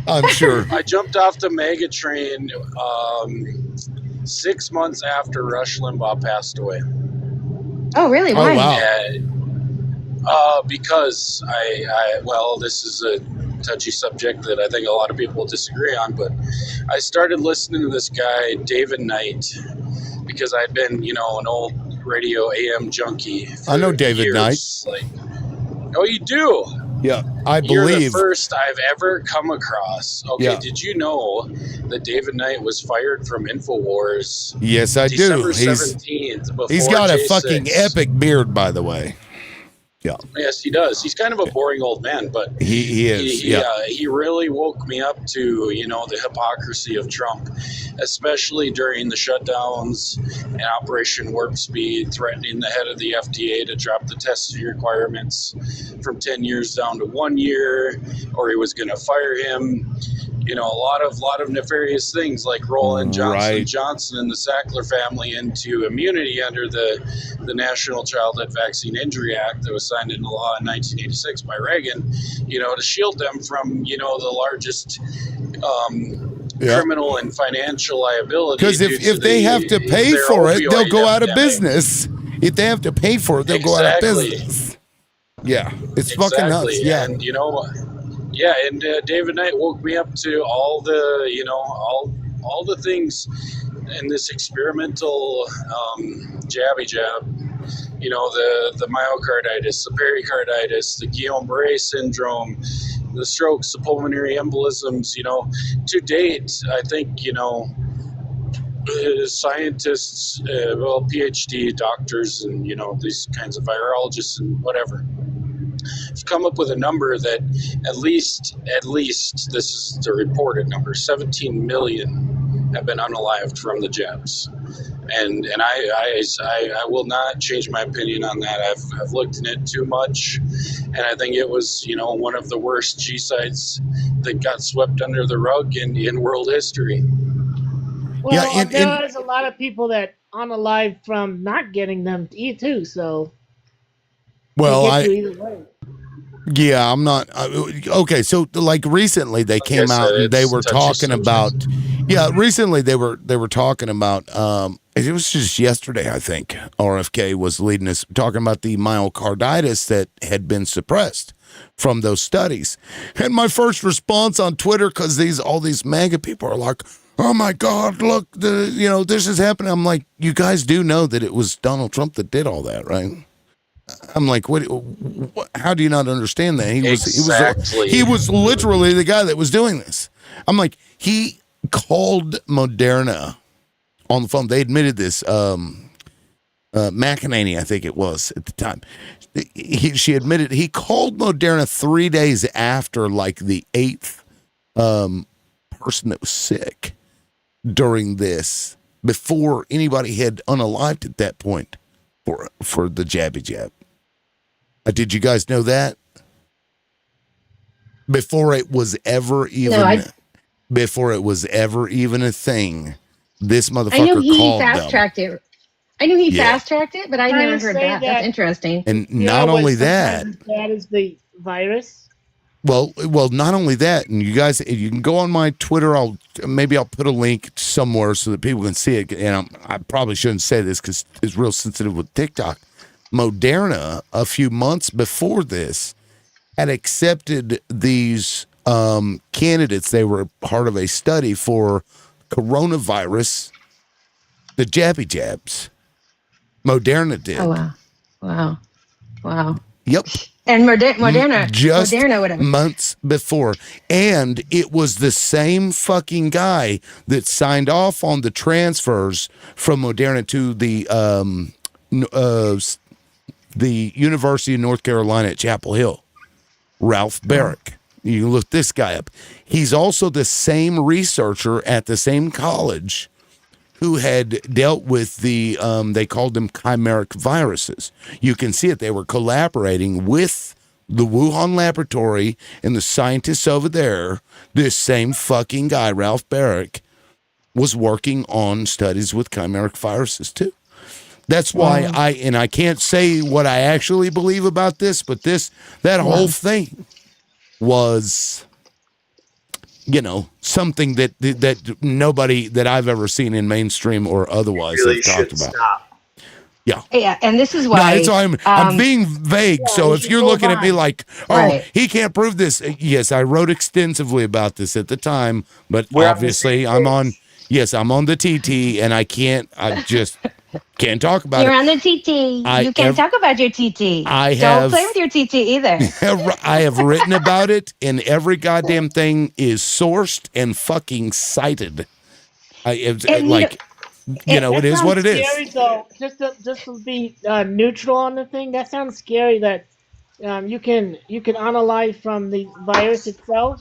I'm sure. I jumped off the mega train 6 months after Rush Limbaugh passed away. Oh, really? Oh, Why? wow. Because this is a touchy subject that I think a lot of people disagree on, but I started listening to this guy, David Knight, because I'd been, an old radio AM junkie for I know David Knight. Oh, you do? Yeah, I You're the believe. first I've ever come across. Okay, Yeah. did you know that David Knight was fired from InfoWars? Yes, I December do. 17th. Before He's got a J6. fucking epic beard, by the way. Yeah. Yes, he does. He's kind of a boring old man, but he is. He really woke me up to the hypocrisy of Trump, especially during the shutdowns and Operation Warp Speed, threatening the head of the FDA to drop the testing requirements from 10 years down to 1 year, or he was going to fire him. A lot of nefarious things, like rolling Johnson and the Sackler family into immunity under the National Childhood Vaccine Injury Act that was signed into law in 1986 by Reagan, to shield them from, the largest criminal and financial liability. Because if they have to pay for it, they'll go out of business. If they have to pay for it, they'll go out of business. Yeah, it's fucking nuts. Yeah. And David Knight woke me up to all the, all the things in this experimental jabby jab. The myocarditis, the pericarditis, the Guillain-Barré syndrome, the strokes, the pulmonary embolisms. To date, I think scientists, PhD doctors, and these kinds of virologists and whatever, have come up with a number that at least this is the reported number, 17 million have been unalived from the jabs. And I will not change my opinion on that. I've looked in it too much, and I think it was one of the worst G-sites that got swept under the rug in world history. Well, there is a lot of people that unalive from not getting them too. So well, you either way. Yeah, I'm not. Okay, so like recently they came out and they were talking about. Yeah, recently they were talking about. It was just yesterday, I think. RFK was leading us talking about the myocarditis that had been suppressed from those studies. And my first response on Twitter, because all these MAGA people are like, "Oh my God, look, this is happening." I'm like, you guys do know that it was Donald Trump that did all that, right? I'm like, what? How do you not understand that? He was literally the guy that was doing this. I'm like, he called Moderna on the phone. They admitted this. McEnany, I think it was at the time. She admitted he called Moderna 3 days after like the 8th person that was sick during this, before anybody had unalived at that point for the jabby jab. Did you guys know that? Before it was ever even a thing, this motherfucker I knew he called fast-tracked it. I knew he fast-tracked it, but I never heard that. That's interesting. And not only that, that is the virus. Well, not only that, and you guys, you can go on my Twitter. I'll put a link somewhere so that people can see it. And I probably shouldn't say this because it's real sensitive with TikTok. Moderna, a few months before this, had accepted these candidates. They were part of a study for coronavirus, the jabby jabs. Moderna did. Oh, wow. Yep. And Moderna. Just Moderna, whatever. months before. And it was the same fucking guy that signed off on the transfers from Moderna to the University of North Carolina at Chapel Hill, Ralph Barrick. You can look this guy up. He's also the same researcher at the same college who had dealt with the, they called them chimeric viruses. You can see it. They were collaborating with the Wuhan laboratory and the scientists over there, this same fucking guy, Ralph Barrick, was working on studies with chimeric viruses too. That's why I can't say what I actually believe about this, but that whole thing was, something that nobody that I've ever seen in mainstream or otherwise Really have talked should about. stop. Yeah, and this is No, why. it's I'm being vague. Yeah, So you if should you're move looking at me on. like, Right. he can't prove this. Yes, I wrote extensively about this at the time, but We're on the obviously same I'm page. on the TT, and I just can't talk about You're it. on the TT. You can't talk about your TT. I Don't play have with your TT either. I have written about it, and every goddamn thing is sourced and fucking cited. It That is what sounds it is. scary, though. Just to be neutral on the thing, that sounds scary. That you can unalive from the virus itself,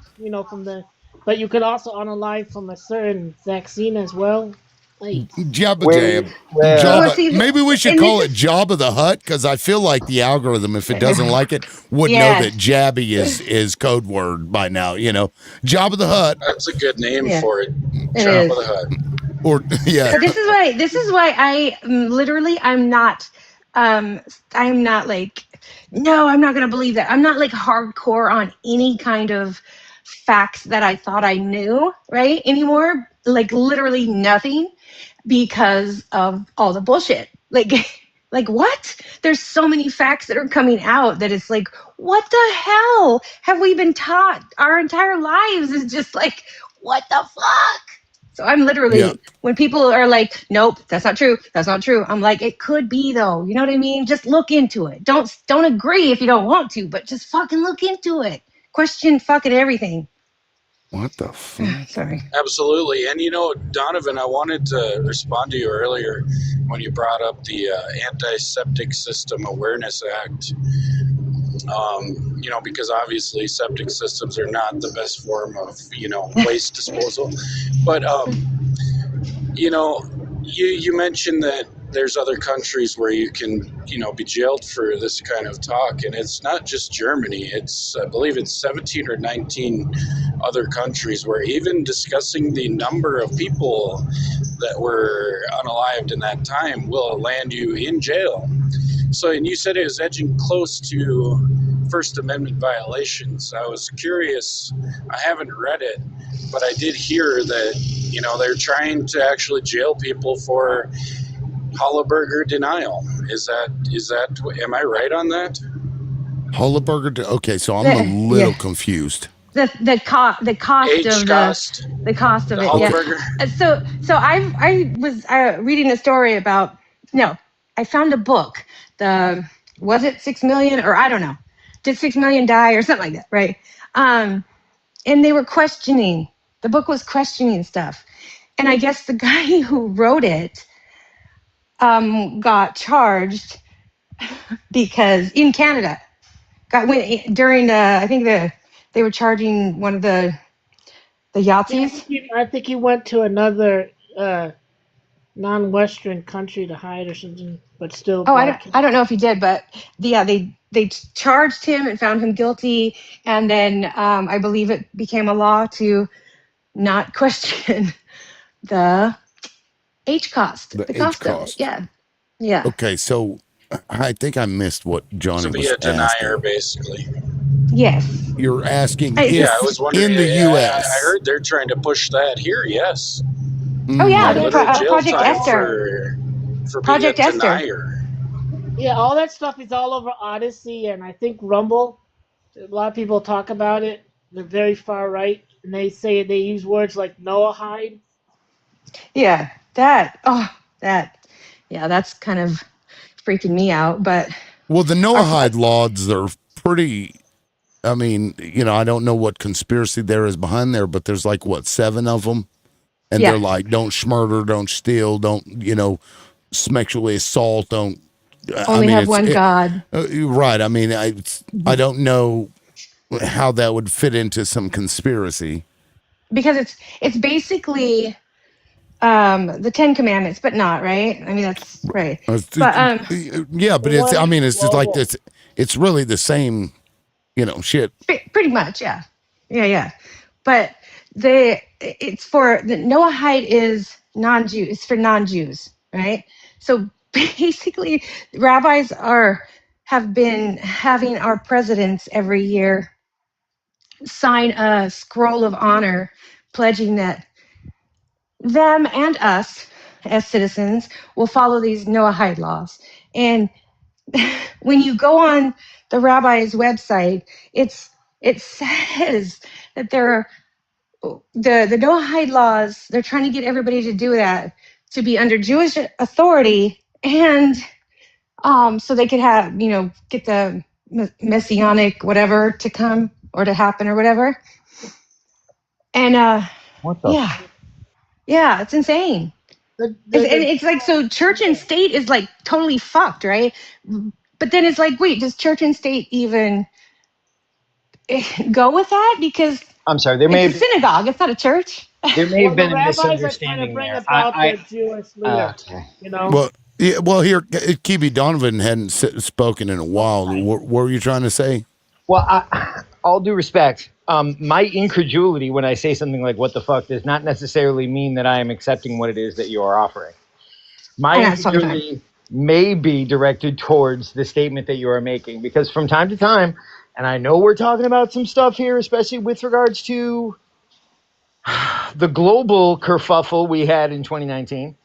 but you could also unalive from a certain vaccine as well. Like, Jabba Wait, Jab. well, Well, Jabba. see, Maybe we should and this call it is Jabba the Hutt, because I feel like the algorithm, if it doesn't like it, would know yes, that Jabby is code word by now. Jabba the Hutt, That's a good name yeah, for it. it Jabba is. the Hutt. or yeah, But this is why I literally I'm not like, no, I'm not gonna believe that. I'm not like hardcore on any kind of facts that I thought I knew, right? Anymore. Like literally nothing, because of all the bullshit. Like like what? There's so many facts that are coming out that it's like, what the hell have we been taught our entire lives? Is just like, what the fuck? So I'm yeah. literally, when people are like, nope, that's not true, that's not true, I'm like, it could be though. You know what I mean? Just look into it. Don't agree if you don't want to, but just fucking look into it. Question fucking everything. What the fuck? Sorry. Absolutely. And Donovan, I wanted to respond to you earlier when you brought up the Antiseptic System Awareness Act. Because obviously septic systems are not the best form of, waste disposal. But, you mentioned that there's other countries where you can, be jailed for this kind of talk. And it's not just Germany. I believe it's 17 or 19 other countries where even discussing the number of people that were unalived in that time will land you in jail. So, and you said it was edging close to First Amendment violations. I was curious. I haven't read it, but I did hear that, they're trying to actually jail people for Hollaburger denial. Is that, am I right on that? Hollaburger. Okay, so I'm a little confused. The cost of the cost of it. Yeah. So I was reading a story about, no, I found a book. Was it 6 million, or I don't know, did 6 million die or something like that, right? And they were questioning, the book was questioning stuff, and I guess the guy who wrote it got charged because in Canada during I think they were charging one of the Yahtzees. I think he went to another non-Western country to hide or something, but still. Oh, I don't know if he did, but they charged him and found him guilty, and then I believe it became a law to not question the H cost, the cost of it. Yeah. Okay, so I think I missed what Johnny To be was a denier, asking. basically. Yes. You're asking I was wondering, in the U.S. I heard they're trying to push that here. Yes. Oh yeah, Literal jail Project time Esther. for Project being a Esther. denier. Yeah, all that stuff is all over Odyssey, and I think Rumble. A lot of people talk about it. They're very far right, and they use words like Noahide. Yeah, that's kind of freaking me out. But well, the Noahide laws are pretty. I mean, I don't know what conspiracy there is behind there, but there's like 7 of them, and they're like, don't murder, don't steal, don't sexually assault, don't. Only have one God. Right. I mean, I don't know how that would fit into some conspiracy. Because it's basically the 10 Commandments, but not right. I mean, that's right. But yeah, but it's just like this. It's really the same shit. Pretty much, yeah. Yeah. But it's for the Noahide is non-Jew. It's for non-Jews, right? So basically, rabbis have been having our presidents every year sign a scroll of honor, pledging that them and us as citizens will follow these Noahide laws. And when you go on the rabbi's website, it says that the Noahide laws, they're trying to get everybody to do that, to be under Jewish authority, and so they could have, get the messianic whatever to come or to happen or whatever. And What the? Yeah, it's insane. It's like, so church and state is like totally fucked, right? But then it's like, wait, does church and state even go with that? Because I'm sorry, there may it's a synagogue, it's not a church. There may have been a rabbis are trying to misunderstanding bring there. about their Jewish leader. Okay. Well, here, Kibi Donovan hadn't spoken in a while. What were you trying to say? Well, all due respect, my incredulity when I say something like "what the fuck" does not necessarily mean that I am accepting what it is that you are offering. My incredulity may be directed towards the statement that you are making, because from time to time, and I know we're talking about some stuff here, especially with regards to the global kerfuffle we had in 2019.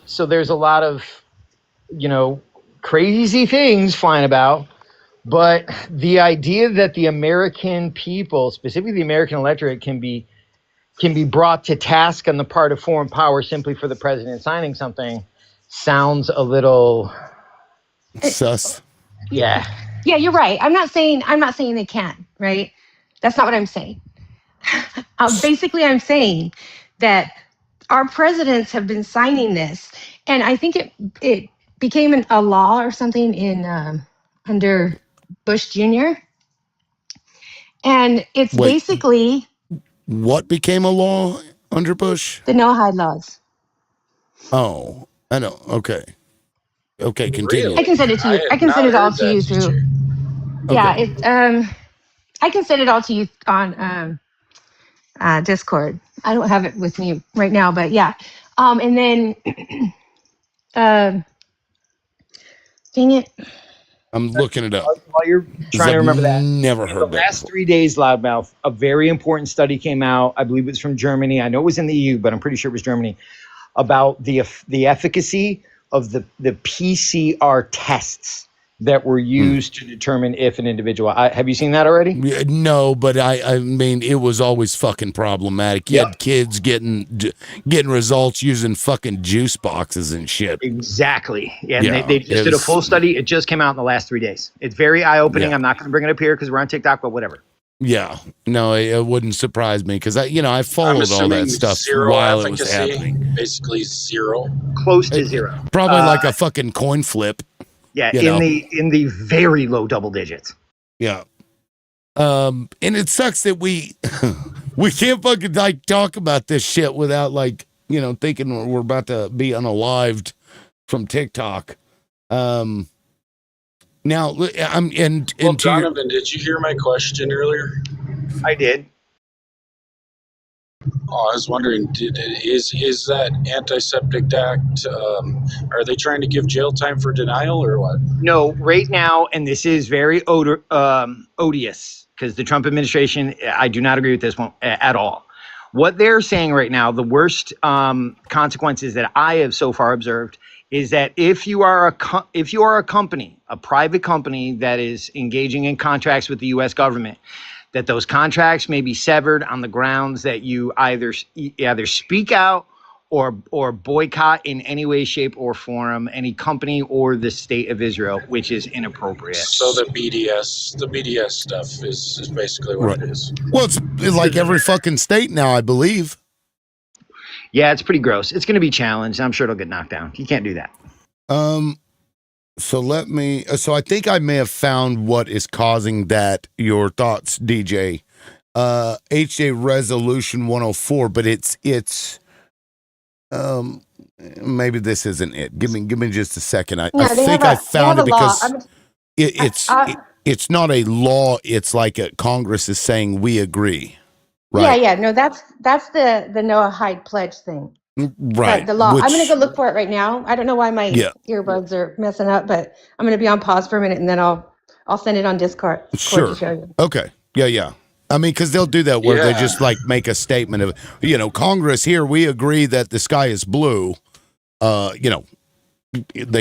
So there's a lot of, crazy things flying about. But the idea that the American people, specifically the American electorate, can be brought to task on the part of foreign power simply for the president signing something sounds a little sus. Yeah. Yeah, you're right. I'm not saying they can't, right? That's not what I'm saying. Basically, I'm saying that our presidents have been signing this, and I think it became a law or something in under Bush Jr. And it's basically what became a law under Bush? The Noahide laws. Oh, I know. Okay, continue. I can send it to you. I can send it all to you through. Yeah, I can send it all to you on Discord. I don't have it with me right now, but yeah. And then, dang it. I'm looking it up. While you're trying to remember that, never heard the last 3 days, Loudmouth, a very important study came out. I believe it was from Germany. I know it was in the EU, but I'm pretty sure it was Germany, about the efficacy of the PCR tests that were used to determine if an individual. Have you seen that already? No, but I mean, it was always fucking problematic. You had kids getting results using fucking juice boxes and shit. Exactly. Yeah, and they just did a full study. It just came out in the last 3 days. It's very eye-opening. Yeah. I'm not going to bring it up here because we're on TikTok, but whatever. Yeah, no, it wouldn't surprise me because I followed all that stuff while it was happening. Basically zero. Close to zero. Probably like a fucking coin flip. Yeah, in the very low double digits. Yeah. And it sucks that we can't fucking talk about this shit without thinking we're about to be unalived from TikTok. Now Donovan, did you hear my question earlier? I did. Oh, I was wondering, is that antiseptic act? Are they trying to give jail time for denial or what? No, right now, and this is very odious because the Trump administration, I do not agree with this one at all. What they're saying right now, the worst consequences that I have so far observed is that if you are a company, a private company that is engaging in contracts with the U.S. government, that those contracts may be severed on the grounds that you either speak out or boycott in any way, shape, or form any company or the state of Israel, which is inappropriate. So the BDS stuff is basically what it is. Well, it's like every fucking state now, I believe. Yeah, it's pretty gross. It's going to be challenged. I'm sure it'll get knocked down. You can't do that. So I think I may have found what is causing that. Your thoughts, DJ. HJ Resolution 104, but it's maybe this isn't it. Give me just a second. I think I found it because it's it's not a law. It's like Congress is saying we agree, Yeah, right? yeah. No, that's the Noahide pledge thing. Right. But the law, I'm gonna Which, go look for it right now. I don't know why my yeah, earbuds are messing up, but I'm gonna be on pause for a minute and then I'll send it on Discord to sure. show you. Okay. Yeah, yeah. I mean, because they'll do that where they just like make a statement of, Congress here, we agree that the sky is blue. They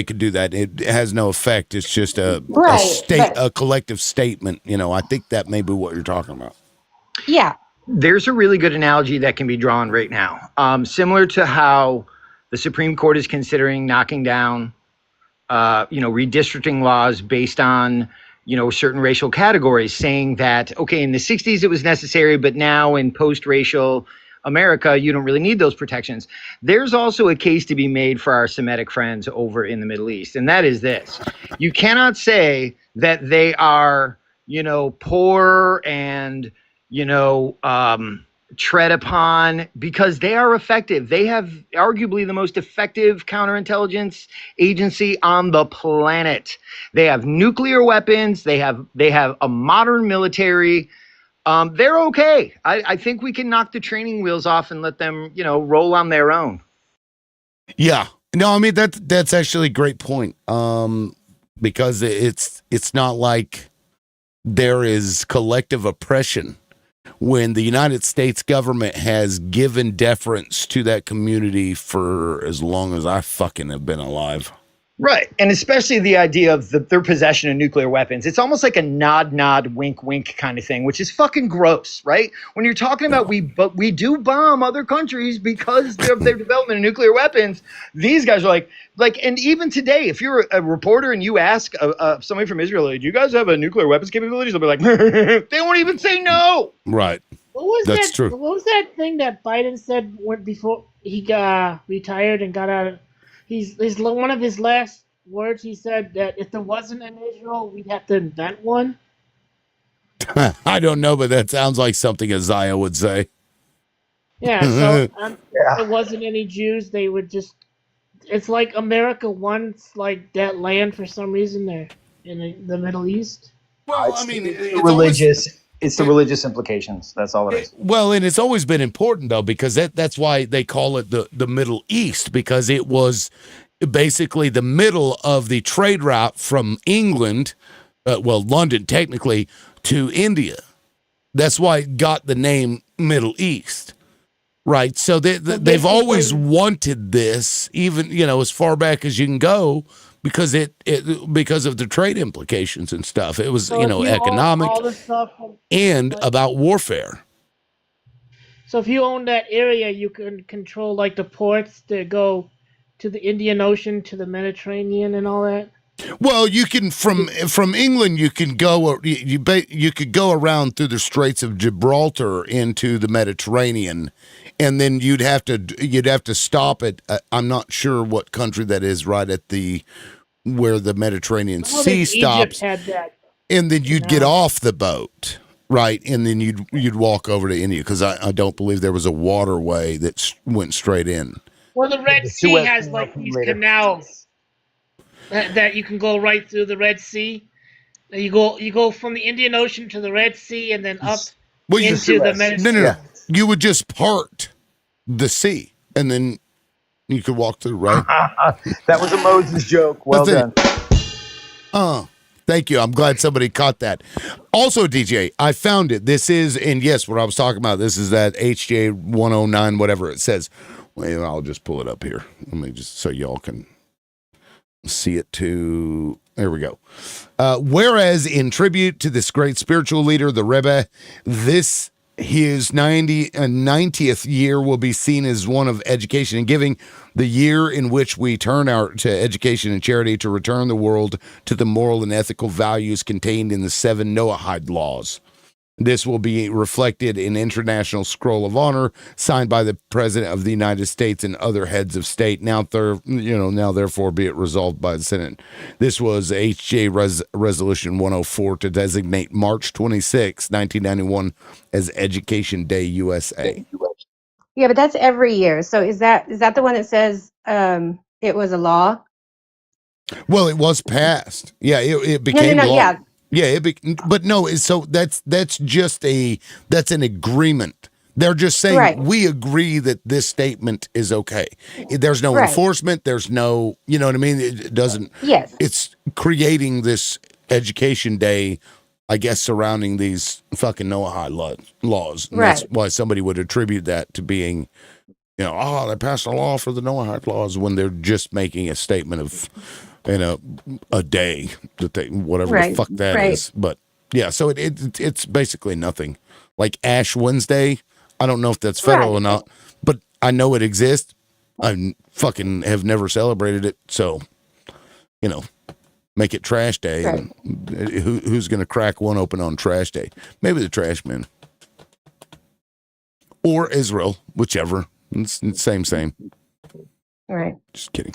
could do that. It has no effect. It's just a Right, but collective statement. I think that may be what you're talking about. yeah. There's a really good analogy that can be drawn right now. Similar to how the Supreme Court is considering knocking down, redistricting laws based on, certain racial categories, saying that, okay, in the 60s it was necessary, but now in post-racial America, you don't really need those protections. There's also a case to be made for our Semitic friends over in the Middle East, and that is this. You cannot say that they are, poor and, tread upon, because they are effective. They have arguably the most effective counterintelligence agency on the planet. They have nuclear weapons. They have a modern military. They're okay. I think we can knock the training wheels off and let them, roll on their own. Yeah. No, I mean that's actually a great point. Because it's not like there is collective oppression when the United States government has given deference to that community for as long as I fucking have been alive. Right. And especially the idea of their possession of nuclear weapons. It's almost like a nod, wink, wink kind of thing, which is fucking gross, right? When you're talking about we do bomb other countries because of their development of nuclear weapons, these guys are like, and even today, if you're a reporter and you ask somebody from Israel, do you guys have a nuclear weapons capabilities? They'll be like, they won't even say no. Right. That's true. What was that thing that Biden said before he got retired and got out of? He's one of his last words. He said that if there wasn't an Israel, we'd have to invent one. I don't know, but that sounds like something Isaiah would say. Yeah. So if there wasn't any Jews, they would just. It's like America wants like that land for some reason there in the Middle East. Well, I mean, it's religious. It's the religious implications. That's all it is. Well, and it's always been important though, because that's why they call it the Middle East, because it was basically the middle of the trade route from England, London technically, to India. That's why it got the name Middle East, right? So they've always wanted this, even as far back as you can go, because because of the trade implications and stuff. It was economic and about warfare. So if you own that area, you can control like the ports to go to the Indian Ocean, to the Mediterranean, and all that. Well, you can from England. You can go. You could go around through the Straits of Gibraltar into the Mediterranean, and then you'd have to stop at. I'm not sure what country that is. Right at where the Mediterranean Sea stops, had that. And then you'd get off the boat. Right, and then you'd walk over to India, because I don't believe there was a waterway that went straight in. Well, the Red Sea has like these canals that you can go right through the Red Sea. You go from the Indian Ocean to the Red Sea and then up into the Mediterranean. No. You would just part the sea, and then you could walk through, right? That was a Moses joke. Well done. Thank you. I'm glad somebody caught that. Also, DJ, I found it. This is, and yes, what I was talking about, this is that HJ 109, whatever it says. Well, I'll just pull it up here. Let me just, so y'all can see it too. There we go. Whereas in tribute to this great spiritual leader, the Rebbe, his 90th year will be seen as one of education and giving, the year in which we turn to education and charity to return the world to the moral and ethical values contained in the 7 Noahide laws. This will be reflected in International Scroll of Honor signed by the President of the United States and other heads of state. Now therefore be it resolved by the Senate. This was HJ Resolution 104 to designate March 26, 1991 as Education Day USA. Yeah, but that's every year. So is that the one that says it was a law? Well, it was passed. Yeah, it became law. Yeah. Yeah, but no, so that's just that's an agreement. They're just saying Right. we agree that this statement is okay. There's no Right. enforcement. There's no, you know what I mean? It doesn't. Yes. It's creating this education day, I guess, surrounding these fucking Noahide laws, and that's Right. why somebody would attribute that to being, you know, oh, they passed a law for the Noahide laws when they're just making a statement of, you know, a day that they whatever the Right. fuck that is. Right. But yeah, so it's basically nothing. Like Ash Wednesday, I don't know if that's federal Right. or not, but I know it exists. I fucking have never celebrated it, so you know, make it Trash Day, Right. and who's gonna crack one open on Trash Day? Maybe the trash men or Israel, whichever. It's same. Right. Just kidding.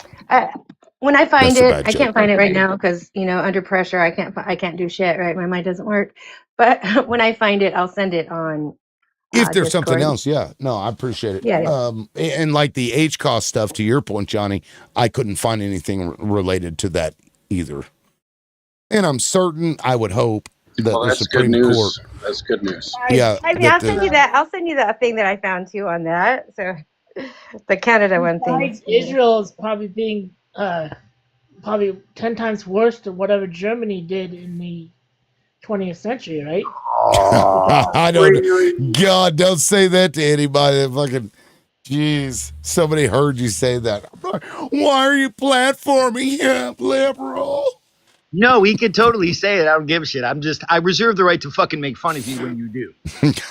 When I find That's a it, bad I joke. can't find it right now because under pressure, I can't do shit. Right, my mind doesn't work. But when I find it, I'll send it on If there's something Discord. else, yeah. No, I appreciate it. Yeah. Yeah. And like the H cost stuff, to your point, Johnny, I couldn't find anything related to that either. And I'm certain, I would hope that Well, the that's good Supreme Court, news. That's good news. yeah, I mean, that I'll send you that. I'll send you the thing that I found too on that. So the Canada one thing. Besides, Israel is probably being probably 10 times worse than whatever Germany did in the 20th century, right? I don't, God, don't say that to anybody. That fucking, jeez, somebody heard you say that. I'm like, why are you platforming him, liberal? No, he could totally say it. I don't give a shit. I reserve the right to fucking make fun of you when you do.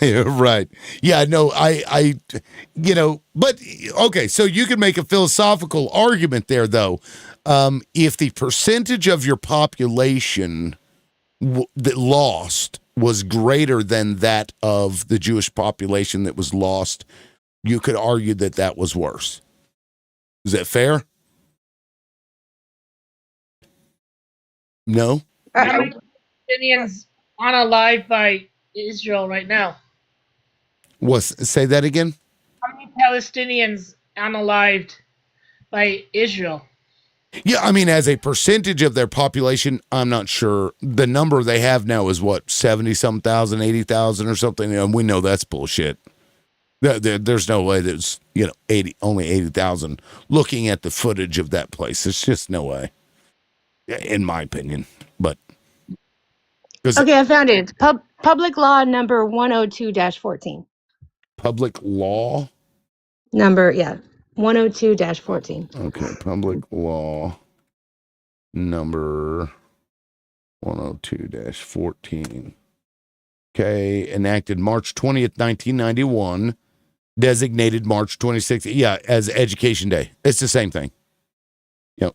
Yeah, right. Yeah, no, I, but okay, so you can make a philosophical argument there, though. If the percentage of your population that lost was greater than that of the Jewish population that was lost, you could argue that that was worse. Is that fair? No? How many Palestinians unalived by Israel right now? Say that again? How many Palestinians unalived by Israel? Yeah, I mean, as a percentage of their population, I'm not sure. The number they have now is what, 70-some thousand, 80,000 or something? And we know that's bullshit. There's no way there's, only 80,000 looking at the footage of that place. There's just no way, in my opinion. But Okay, I found it. It's public law number 102-14. Public law? Number, 102-14. Okay, public law number 102-14. Okay, enacted March 20th, 1991, designated March 26th, as Education Day. It's the same thing. Yep.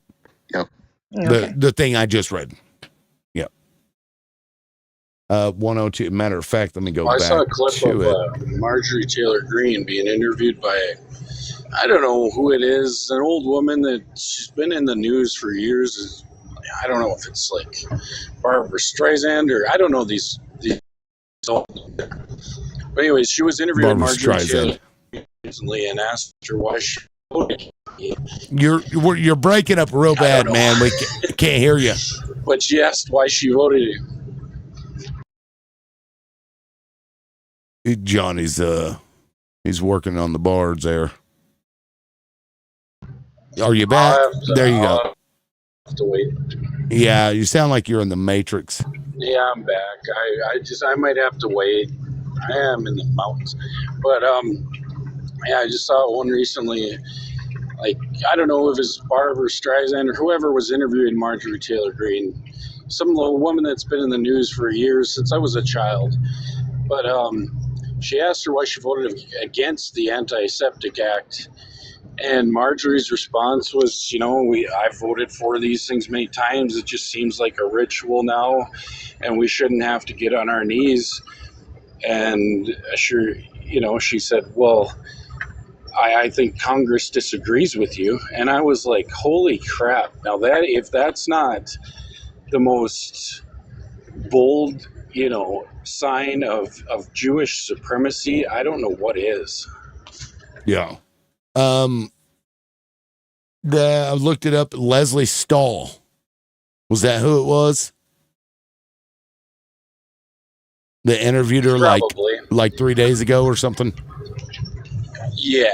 Okay. The thing I just read. Yep. 102. Matter of fact, let me go I back saw a clip to of Marjorie Taylor Greene being interviewed by, I don't know who it is, an old woman that she's been in the news for years. I don't know if it's like Barbara Streisand or I don't know these. But anyways, she was interviewed Barbara Marjorie Streisand. Taylor recently and asked her why she voted. You're breaking up real bad, man. We can't hear you. But she asked why she voted. Johnny's he's working on the boards there. Are you back? There you go. I'll have to wait. Yeah, you sound like you're in the Matrix. Yeah, I'm back. I might have to wait. I am in the mountains, but I just saw one recently. Like, I don't know if it's Barbara Streisand or whoever was interviewing Marjorie Taylor Greene, some little woman that's been in the news for years since I was a child. But she asked her why she voted against the Antisemitic Act. And Marjorie's response was, I've voted for these things many times. It just seems like a ritual now, and we shouldn't have to get on our knees. And she said, well, I think Congress disagrees with you. And I was like, holy crap. Now if that's not the most bold, sign of Jewish supremacy, I don't know what is. Yeah. I looked it up. Leslie Stahl. Was that who it was? that interviewed her Probably. like 3 days ago or something? Yeah.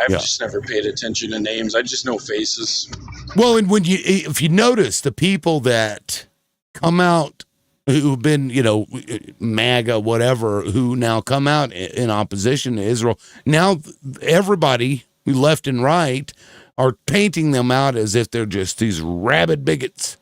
I've Yeah. just never paid attention to names. I just know faces. Well, and if you notice the people that come out who've been, MAGA, whatever, who now come out in opposition to Israel, now everybody, left and right, are painting them out as if they're just these rabid bigots.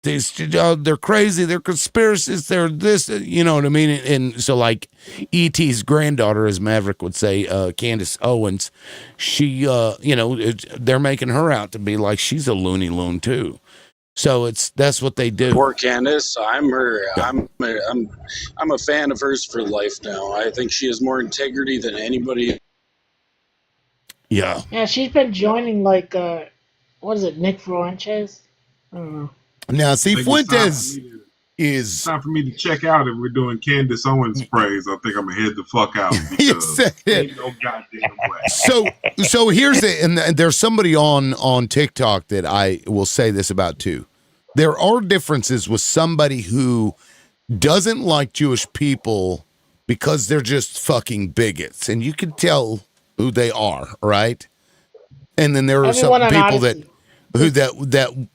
They're crazy, they're conspiracists, they're this, you know what I mean? And so, like, E.T.'s granddaughter, as Maverick would say, Candace Owens, she, they're making her out to be like she's a loony loon too. So that's what they do. Poor Candace. I'm a fan of hers for life now. I think she has more integrity than anybody. Yeah. Yeah, she's been joining like what is it, Nick Fuentes? I don't know. Now, see, I think it's Fuentes is time for me to check out if we're doing Candace Owens praise. I think I'm gonna head the fuck out You because said it. ain't no goddamn way. So here's it, and there's somebody on TikTok that I will say this about too. There are differences with somebody who doesn't like Jewish people because they're just fucking bigots, and you can tell who they are, right? And then there are Everyone some on people Odyssey.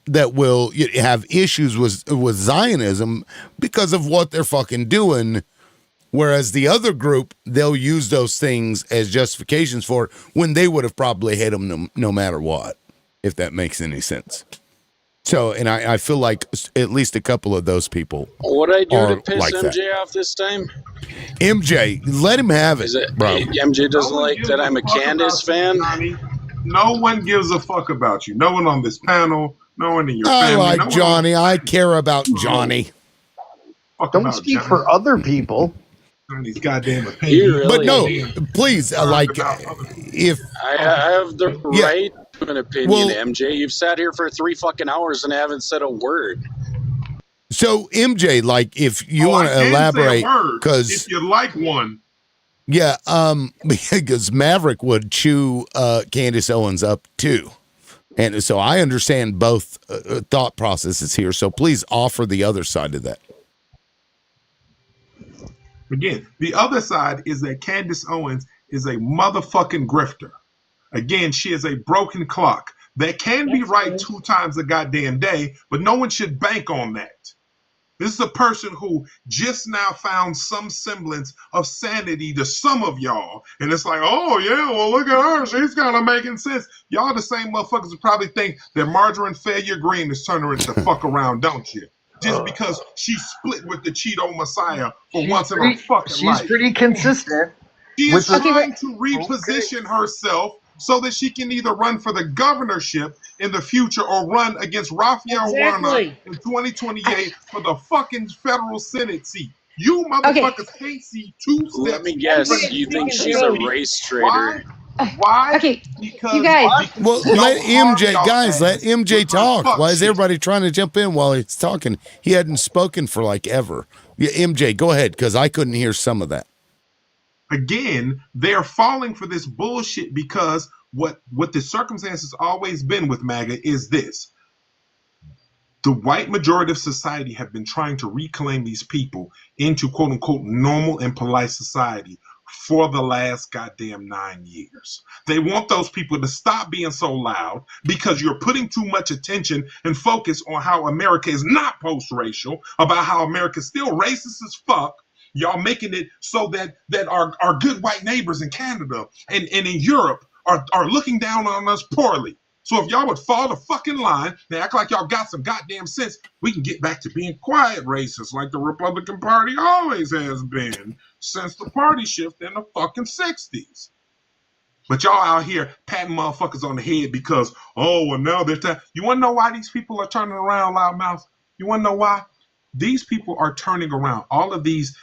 that will have issues with Zionism because of what they're fucking doing. Whereas the other group, they'll use those things as justifications for it when they would have probably hate them no matter what, if that makes any sense. So, and I feel like at least a couple of those people What I do are to piss like MJ that. off this time? MJ, let him have it, Is it bro. MJ doesn't like that I'm a Candace fan? Johnny. No one gives a fuck about you. No one on this panel. No one in your I family. like no Johnny. I care about Johnny. Don't speak for other people. Johnny's goddamn You opinion. really? But no, please, like, if I have the Yeah. right to an opinion, Well- MJ. You've sat here for 3 fucking hours and haven't said a word. so, MJ, like, if you Oh, want I to can elaborate, say a word because if you like one. yeah, because Maverick would chew Candace Owens up too. And so I understand both thought processes here. So please offer the other side of that. Again, the other side is that Candace Owens is a motherfucking grifter. Again, she is a broken clock that can be right 2 times a goddamn day, but no one should bank on that. This is a person who just now found some semblance of sanity to some of y'all. And it's like, oh, yeah, well, look at her. She's kind of making sense. Y'all the same motherfuckers who probably think that Margarine Failure Green is turning her into fuck around, don't you? Just because she split with the Cheeto Messiah for once in her fucking life. She's pretty consistent. She with is the- trying to reposition herself so that she can either run for the governorship in the future or run against Raphael Warnock in 2028 for the fucking federal Senate seat. You motherfuckers can't see 2 steps. Let me guess. You think she's a race traitor? Why? Okay, Because you guys. Well, y'all let MJ, y'all guys, let ass MJ with my talk. fuck Why is shit. everybody trying to jump in while he's talking? He hadn't spoken for like ever. Yeah, MJ, go ahead, because I couldn't hear some of that. Again, they're falling for this bullshit because what the circumstances always been with MAGA is this. The white majority of society have been trying to reclaim these people into quote unquote normal and polite society for the last goddamn 9 years. They want those people to stop being so loud because you're putting too much attention and focus on how America is not post-racial, about how America's still racist as fuck. Y'all making it so that our good white neighbors in Canada and in Europe are looking down on us poorly. So if y'all would fall the fucking line and act like y'all got some goddamn sense, we can get back to being quiet racists like the Republican Party always has been since the party shift in the fucking 60s. But y'all out here patting motherfuckers on the head because, oh, well, now they're you want to know why these people are turning around, loudmouth? You want to know why? These people are turning around. All of these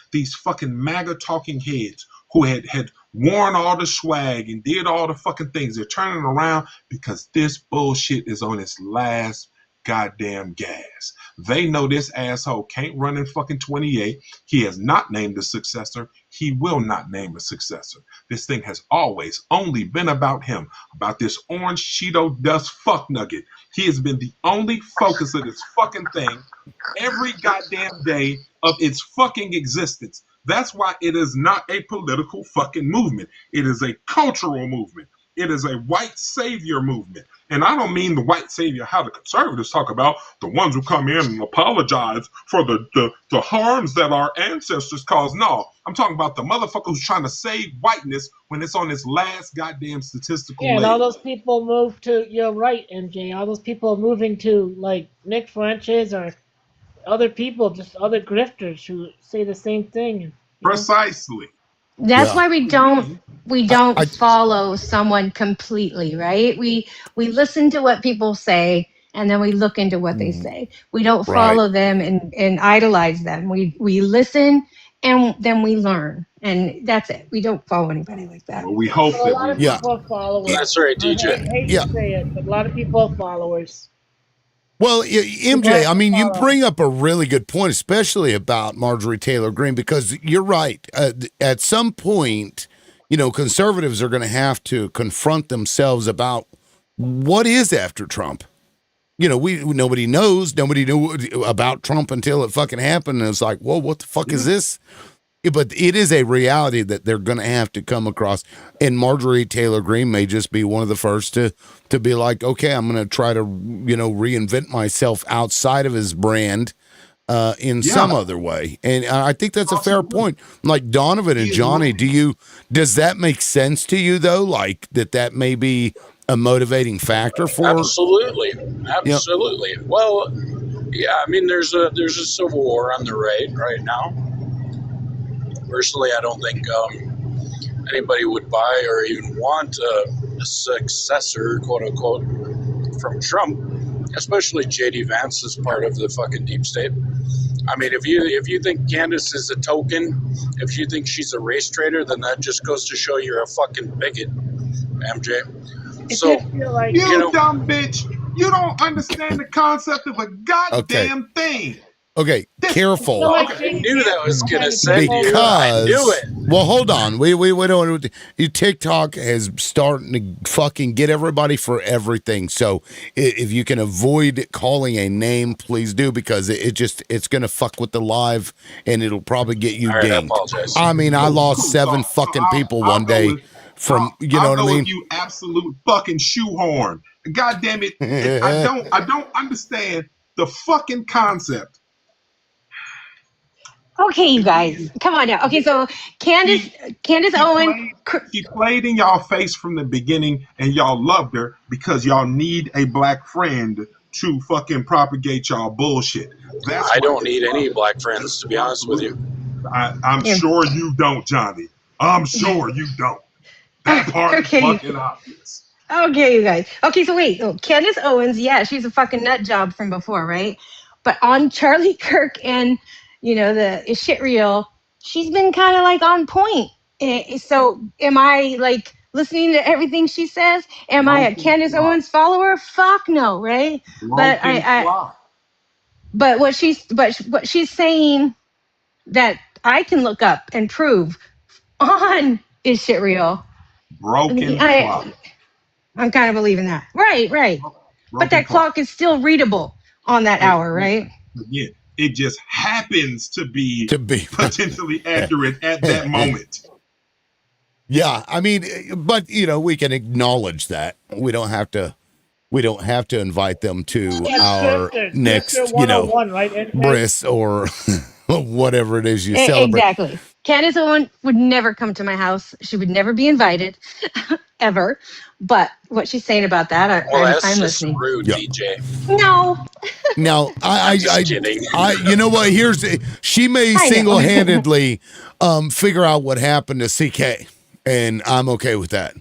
fucking MAGA talking heads who had worn all the swag and did all the fucking things. They're turning around because this bullshit is on its last goddamn gas. They know this asshole can't run in fucking 28. He has not named a successor. He will not name a successor. This thing has always only been about him, about this orange Cheeto dust fuck nugget. He has been the only focus of this fucking thing every goddamn day of its fucking existence. That's why it is not a political fucking movement. It is a cultural movement. It is a white savior movement. And I don't mean the white savior how the conservatives talk about, the ones who come in and apologize for the harms that our ancestors caused. No, I'm talking about the motherfucker who's trying to save whiteness when it's on its last goddamn statistical Yeah, and all leg. those people moved to. You're right, MJ. All those people are moving to like Nick French's or other people, just other grifters who say the same thing. You know? Precisely. That's Yeah. why we I, don't I follow someone completely, right? We listen to what people say and then we look into what they say. We don't right. follow them and idolize them. We listen and then we learn. And that's it. We don't follow anybody like that. Well, we hope Well, a that lot we of Yeah. people are followers. That's right, I DJ. hate Yeah. to say it, but a lot of people are followers. Well, People MJ, have I to mean, you follow. bring up a really good point, especially about Marjorie Taylor Greene, because you're right. At some point, conservatives are going to have to confront themselves about what is after Trump. Nobody knows. Nobody knew about Trump until it fucking happened. And it's like, whoa, what the fuck is this? But it is a reality that they're going to have to come across. And Marjorie Taylor Greene may just be one of the first to be like, okay, I'm going to try to, reinvent myself outside of his brand in some other way. And I think that's a fair point. Like Donovan and Johnny, does that make sense to you though? Like that may be a motivating factor for, Absolutely. Yep. Well, yeah, I mean, there's a civil war on the right now. Personally, I don't think anybody would buy or even want a successor, quote unquote, from Trump, especially JD Vance is part of the fucking deep state. I mean, if you think Candace is a token, if you think she's a race traitor, then that just goes to show you're a fucking bigot, MJ. So, you dumb bitch, you don't understand the concept of a goddamn thing. Okay, careful. I knew that was gonna send you. I knew it. Well, hold on. We don't. TikTok has starting to fucking get everybody for everything. So if you can avoid calling a name, please do, because it's gonna fuck with the live and it'll probably get you All right, I dinged. apologize. I mean, I lost 7 fucking people one day from you know what I mean. With you absolute fucking shoehorn. God damn it! I don't understand the fucking concept. Okay, you guys, come on now. Okay, so Candace Owen. She played in y'all face from the beginning, and y'all loved her because y'all need a black friend to fucking propagate y'all bullshit. I don't need any black friends, to be honest with you. I'm sure you don't, Johnny. I'm sure you don't. That part is fucking obvious. Okay, you guys. Okay, so wait. Oh, Candace Owens, yeah, she's a fucking nut job from before, right? But on Charlie Kirk and, the shit reel, she's been kind of like on point. So am I like listening to everything she says? Am I a Candace Owens follower? Fuck no, right? But but what she's saying that I can look up and prove on is shit real. Broken clock. I'm kind of believing that. Right. But that clock is still readable on that hour, right? Yeah, it just happens to be potentially accurate at that moment. Yeah, I mean, but we can acknowledge that. We don't have to invite them to our next, 101, right? bris or whatever it is you celebrate. Exactly. Candace Owen would never come to my house. She would never be invited, ever. But what she's saying about that, I'm listening. Rude, DJ. No. Now, you know what? She may I know. single-handedly figure out what happened to CK, and I'm okay with that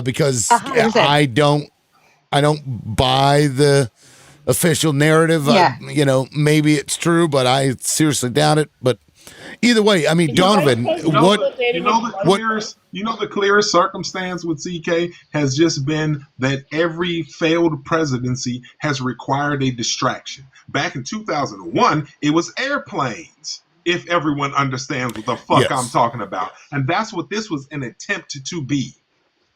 because 100%. I don't buy the official narrative. Yeah. Maybe it's true, but I seriously doubt it. But either way, I mean, Donovan, the clearest circumstance with CK has just been that every failed presidency has required a distraction. Back in 2001, it was airplanes. If everyone understands what the fuck I'm talking about. And that's what this was an attempt to be.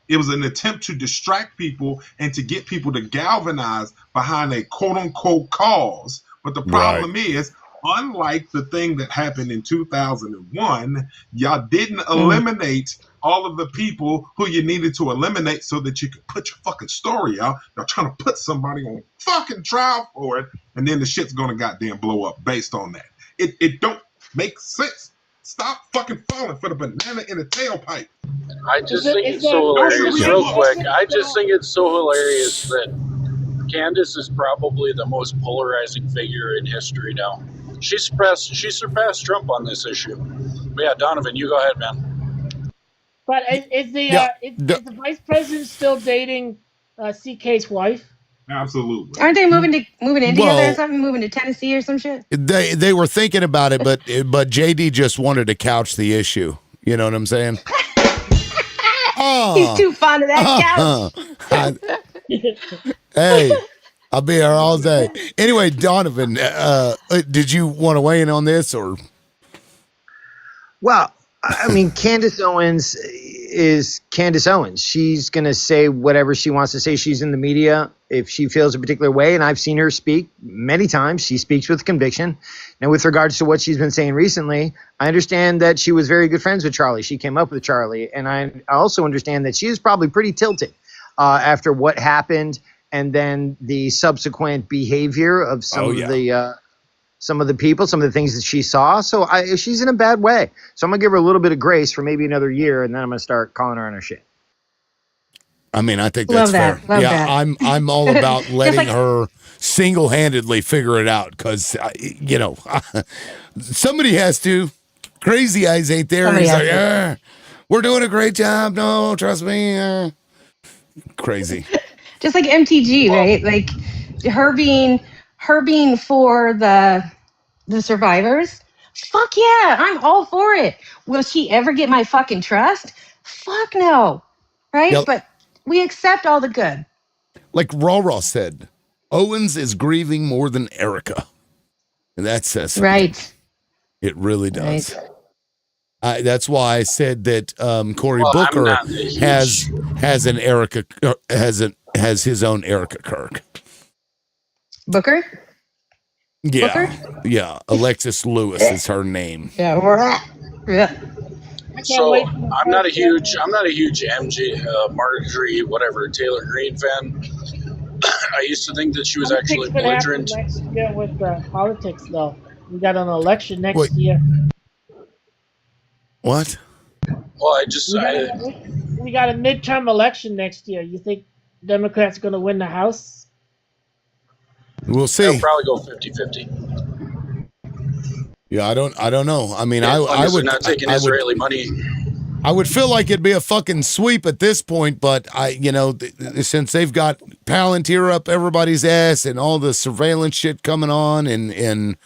It was an attempt to distract people and to get people to galvanize behind a quote-unquote cause. But the problem is, unlike the thing that happened in 2001, y'all didn't eliminate all of the people who you needed to eliminate so that you could put your fucking story out. Y'all trying to put somebody on fucking trial for it, and then the shit's gonna goddamn blow up based on that. It don't make sense. Stop fucking falling for the banana in the tailpipe. I just think it's so hilarious. Real quick, I just think it's so hilarious that Candace is probably the most polarizing figure in history now. She surpassed Trump on this issue. But yeah, Donovan, you go ahead, man. But is the vice president still dating CK's wife? Absolutely. Aren't they moving in together or Well- something? Moving to Tennessee or some shit? They were thinking about it, but JD just wanted to couch the issue. You know what I'm saying? He's too fond of that couch. Hey, I'll be here all day. Anyway, Donovan, did you want to weigh in on this or? Well, I mean, Candace Owens is Candace Owens. She's going to say whatever she wants to say. She's in the media if she feels a particular way, and I've seen her speak many times. She speaks with conviction. Now, with regards to what she's been saying recently, I understand that she was very good friends with Charlie. She came up with Charlie, and I also understand that she is probably pretty tilted after what happened and then the subsequent behavior of some of the people, some of the things that she saw. So she's in a bad way. So I'm going to give her a little bit of grace for maybe another year, and then I'm going to start calling her on her shit. I mean, I think that's fair. Love yeah, that. I'm all about letting her single-handedly figure it out because, somebody has to. Crazy Eyes ain't there. Somebody He's like, has we're doing a great job. No, trust me. Crazy. Just like MTG, right? Like her being for the survivors. Fuck yeah, I'm all for it. Will she ever get my fucking trust? Fuck no. Right? Yep. But we accept all the good. Like Raw said, Owens is grieving more than Erica. And that says something. Right. It really does. Right. That's why I said that Cory Booker has an Erica has his own Erica Kirk. Booker? Yeah, Booker? yeah. Alexis Lewis is her name. Yeah, yeah. So I'm not a huge MJ Marjorie whatever Taylor Greene fan. I used to think that she was actually belligerent. Next year with politics, though, we got an election next year. What? Well, we got a midterm election next year. You think Democrats are going to win the House? We'll see. They'll probably go 50-50. Yeah, I don't know. I mean, I I would not taking Israeli money. I would feel like it'd be a fucking sweep at this point, but since they've got Palantir up everybody's ass and all the surveillance shit coming on, and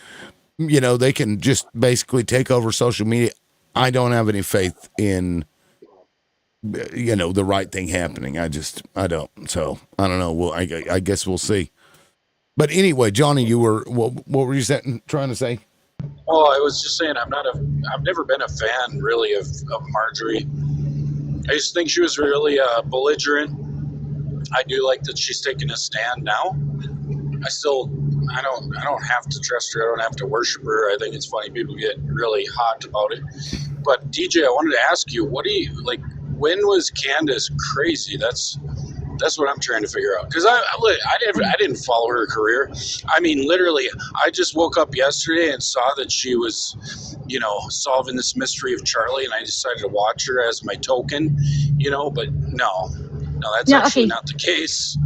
they can just basically take over social media. I don't have any faith in the right thing happening. I don't. So I don't know. Well, I guess we'll see. But anyway, Johnny, what were you trying to say? Well, I was just saying I've never been a fan really of Marjorie. I used to think she was really belligerent. I do like that she's taking a stand now. I don't have to trust her. I don't have to worship her. I think it's funny people get really hot about it. But DJ, I wanted to ask you, what do you like? When was Candace crazy? That's what I'm trying to figure out. Because I didn't follow her career. I mean, literally, I just woke up yesterday and saw that she was, solving this mystery of Charlie, and I decided to watch her as my token, But no, that's actually not the case.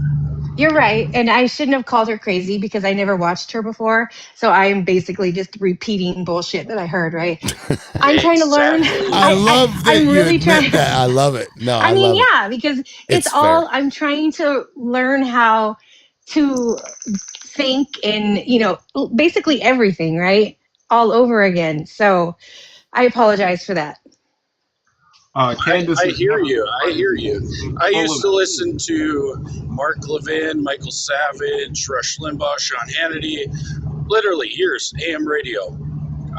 You're right. And I shouldn't have called her crazy because I never watched her before. So I'm basically just repeating bullshit that I heard, right? I'm trying to learn. I love that I'm really admit that. I love it. No, I mean, yeah, because it's all, I'm trying to learn how to think and, basically everything, right? All over again. So I apologize for that. Candace, I hear you. I used to listen to Mark Levin, Michael Savage, Rush Limbaugh, Sean Hannity, literally years, AM radio.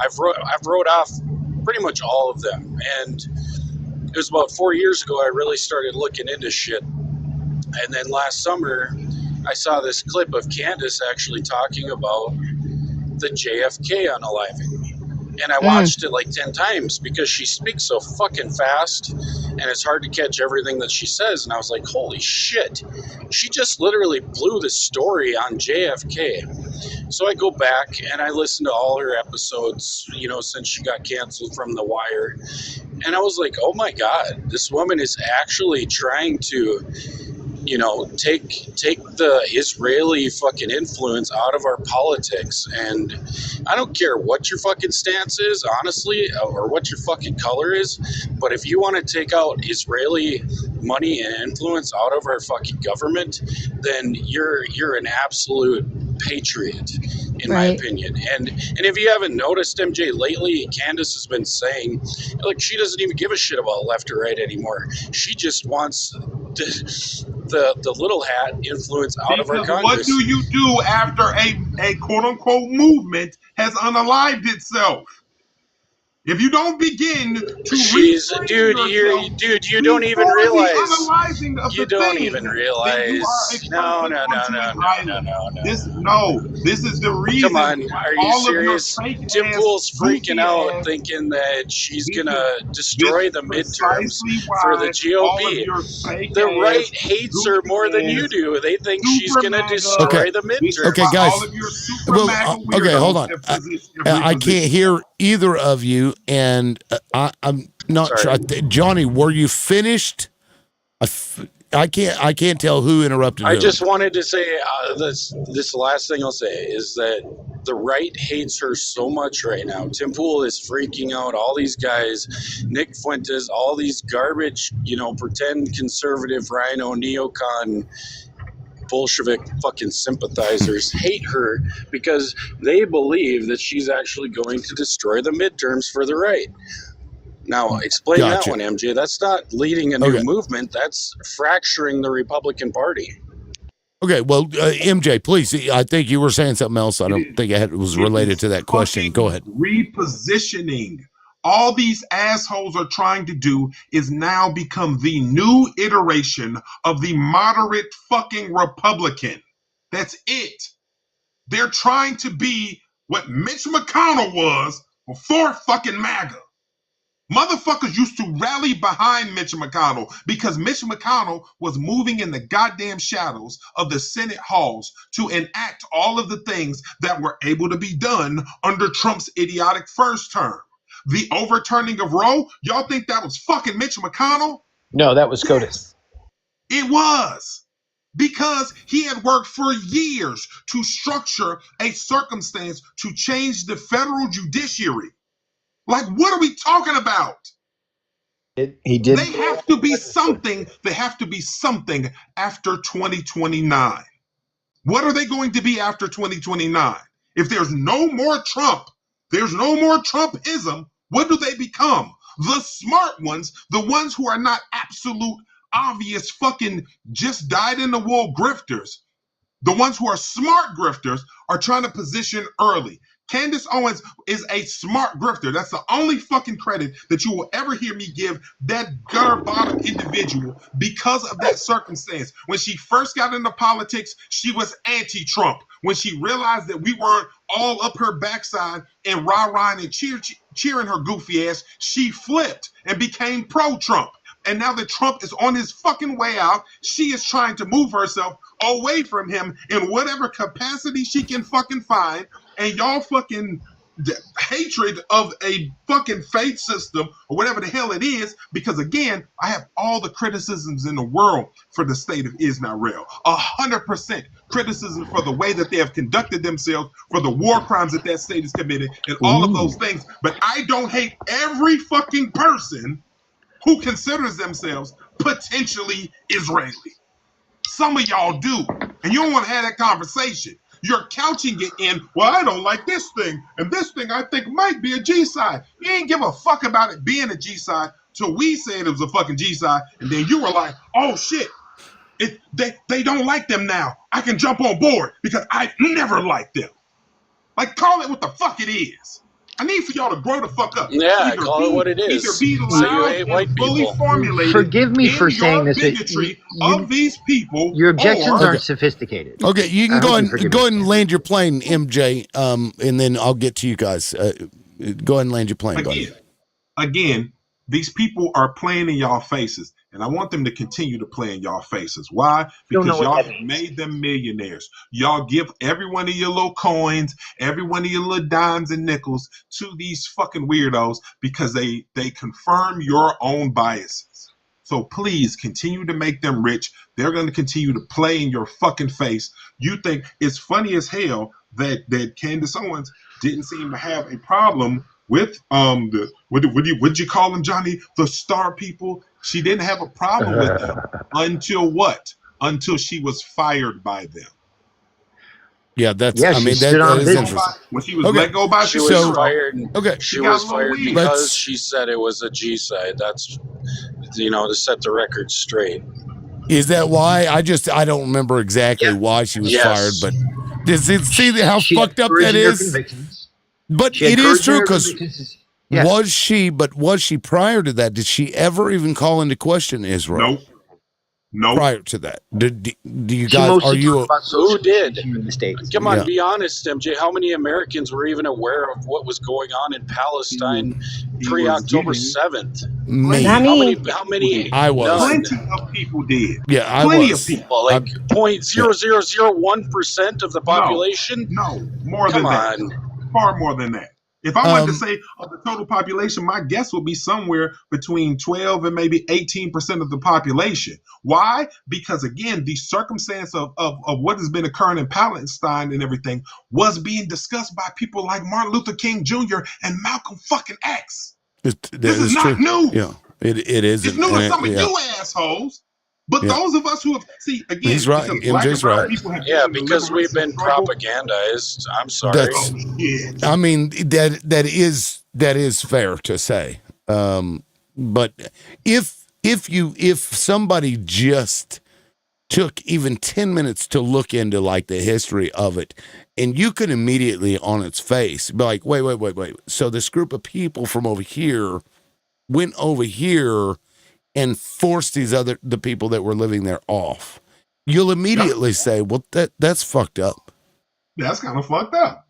I've wrote off pretty much all of them. And it was about 4 years ago I really started looking into shit. And then last summer I saw this clip of Candace actually talking about the JFK unaliving. And I watched it like 10 times because she speaks so fucking fast and it's hard to catch everything that she says. And I was like, holy shit. She just literally blew the story on JFK. So I go back and I listen to all her episodes, you know, since she got canceled from The Wire. And I was like, oh my God, this woman is actually trying to, you know, take the Israeli fucking influence out of our politics. And I don't care what your fucking stance is, honestly, or what your fucking color is, but if you want to take out Israeli money and influence out of our fucking government, then you're an absolute patriot, in my opinion. And if you haven't noticed, MJ, lately, Candace has been saying, like, she doesn't even give a shit about left or right anymore. She just wants the little hat influence out of our Because Congress. what do you do after a quote unquote movement has unalived itself? If you don't begin to reframe yourself, you don't even before realize. the unaliving of You the don't thing, even then realize. you are a person No. onto an island. This is the reason. Come on, why are you all serious? of your fake Tim ass, Pool's freaking out, ass, thinking that she's gonna this destroy is the midterms precisely for the why all of GOP. your fake The right ass, hates her more than you do. They think she's super gonna MAGA. destroy the midterms. Okay, guys. All of your super Well, MAGA okay, hold weirdos on. have I can't hear either of you, and I'm not sure. Johnny, were you finished? I can't tell who interrupted I whom. just wanted to say this last thing I'll say is that the right hates her so much right now. Tim Pool is freaking out. All these guys, Nick Fuentes, all these garbage, you know, pretend conservative rhino neocon Bolshevik fucking sympathizers hate her because they believe that she's actually going to destroy the midterms for the right. Now, explain Gotcha. that one, MJ. That's not leading a new movement. That's fracturing the Republican Party. Okay, well, MJ, please. I think you were saying something else. I don't think it was related to that question. Go ahead. Repositioning. All these assholes are trying to do is now become the new iteration of the moderate fucking Republican. That's it. They're trying to be what Mitch McConnell was before fucking MAGA. Motherfuckers used to rally behind Mitch McConnell because Mitch McConnell was moving in the goddamn shadows of the Senate halls to enact all of the things that were able to be done under Trump's idiotic first term. The overturning of Roe, y'all think that was fucking Mitch McConnell? No, that was SCOTUS. It was. Because he had worked for years to structure a circumstance to change the federal judiciary. Like, what are we talking about? He did. They have to be something. They have to be something after 2029. What are they going to be after 2029? If there's no more Trump, there's no more Trumpism, what do they become? The smart ones, the ones who are not absolute, obvious fucking just died in the wool grifters. The ones who are smart grifters are trying to position early. Candace Owens is a smart grifter. That's the only fucking credit that you will ever hear me give that gutter bottom individual because of that circumstance. When she first got into politics, she was anti-Trump. When she realized that we weren't all up her backside and rah-rahing and cheering her goofy ass, she flipped and became pro-Trump. And now that Trump is on his fucking way out, she is trying to move herself away from him in whatever capacity she can fucking find. And y'all fucking hatred of a fucking faith system or whatever the hell it is, because again, I have all the criticisms in the world for the state of Israel. 100% criticism for the way that they have conducted themselves, for the war crimes that that state has committed, and all of those things. But I don't hate every fucking person who considers themselves potentially Israeli. Some of y'all do, and you don't want to have that conversation. You're couching it in, well, I don't like this thing, and this thing I think might be a G-side. You ain't give a fuck about it being a G-side till we said it was a fucking G-side, and then you were like, oh shit, they don't like them now. I can jump on board because I never liked them. Like, call it what the fuck it is. I need for y'all to grow the fuck up. Yeah, call it what it is. Either be Say you loud hate and white fully people. formulated Forgive me in for saying your this, but bigotry of these people, your objections or aren't sophisticated. Okay, you I can hope you forgive me. go ahead and land your plane, MJ, and then I'll get to you guys. Go ahead and land your plane, buddy. again, these people are playing in y'all faces, and I want them to continue to play in y'all faces. Why? Because y'all have made them millionaires. Y'all give every one of your little coins, every one of your little dimes and nickels to these fucking weirdos because they confirm your own biases. So please continue to make them rich. They're going to continue to play in your fucking face. You think it's funny as hell that Candace Owens didn't seem to have a problem with the what'd you call them, Johnny? The star people. She didn't have a problem with them until what? Until she was fired by them. Yeah, that's. Yeah, I she mean, stood that on is business. interesting. When she was let go by She was Shapiro. fired. Okay, She was fired because Let's- she said it was a G side. That's, to set the record straight. Is that why? I don't remember exactly why she was Yes. fired, but does it see how She fucked had up courage that in her is? convictions. But She had it is courage in true her because convictions. Yeah. was she prior to that? Did she ever even call into question Israel? Nope. Prior to that, do you She guys? mostly Are you? talked about Who socialism did? here in the States. Come on, Yeah. be honest, MJ. How many Americans were even aware of what was going on in Palestine pre-October 7th? Me. Not me. How many? I was. Plenty of people did. Yeah, I Plenty was. of people. Well, like 0.0001% of the population. No, more Come than that. on. Far more than that. If I wanted to say of the total population, my guess would be somewhere between 12 and maybe 18% of the population. Why? Because again, the circumstance of what has been occurring in Palestine and everything was being discussed by people like Martin Luther King Jr. and Malcolm fucking X. This is not new. Yeah, it is. It's new to some of you assholes. But those of us who have again, he's right. because black and MJ's brown right. people have Yeah, been in the because we've liberation been struggle. propagandized. I'm sorry. That's. I mean that is fair to say. But if somebody just took even 10 minutes to look into like the history of it, and you could immediately on its face be like, wait. So this group of people from over here went over here and forced the people that were living there off. You'll immediately say, well, that's fucked up. That's kind of fucked up.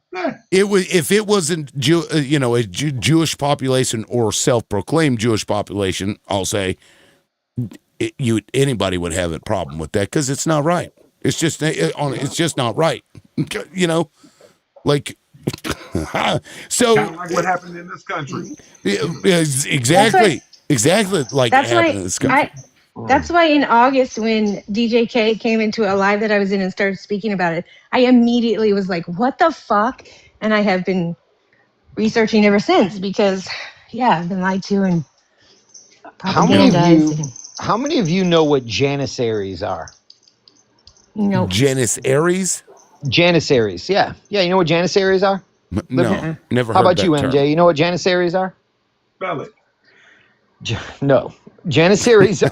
It was if it wasn't a Jewish population or self-proclaimed Jewish population, I'll say anybody would have a problem with that because it's not right. It's just not right. Like so. Kind of like what happened in this country. Exactly. Like That's happened why in this country. That's why in August, when DJ K came into a live that I was in and started speaking about it, I immediately was like, what the fuck? And I have been researching ever since because, I've been lied to and How many propagandized. of you know what Janissaries are? Nope. Janissaries? Janissaries, yeah. Yeah, you know what Janissaries are? No, never How heard about that you, term. MJ? You know what Janissaries are? Spell it. No. Janissaries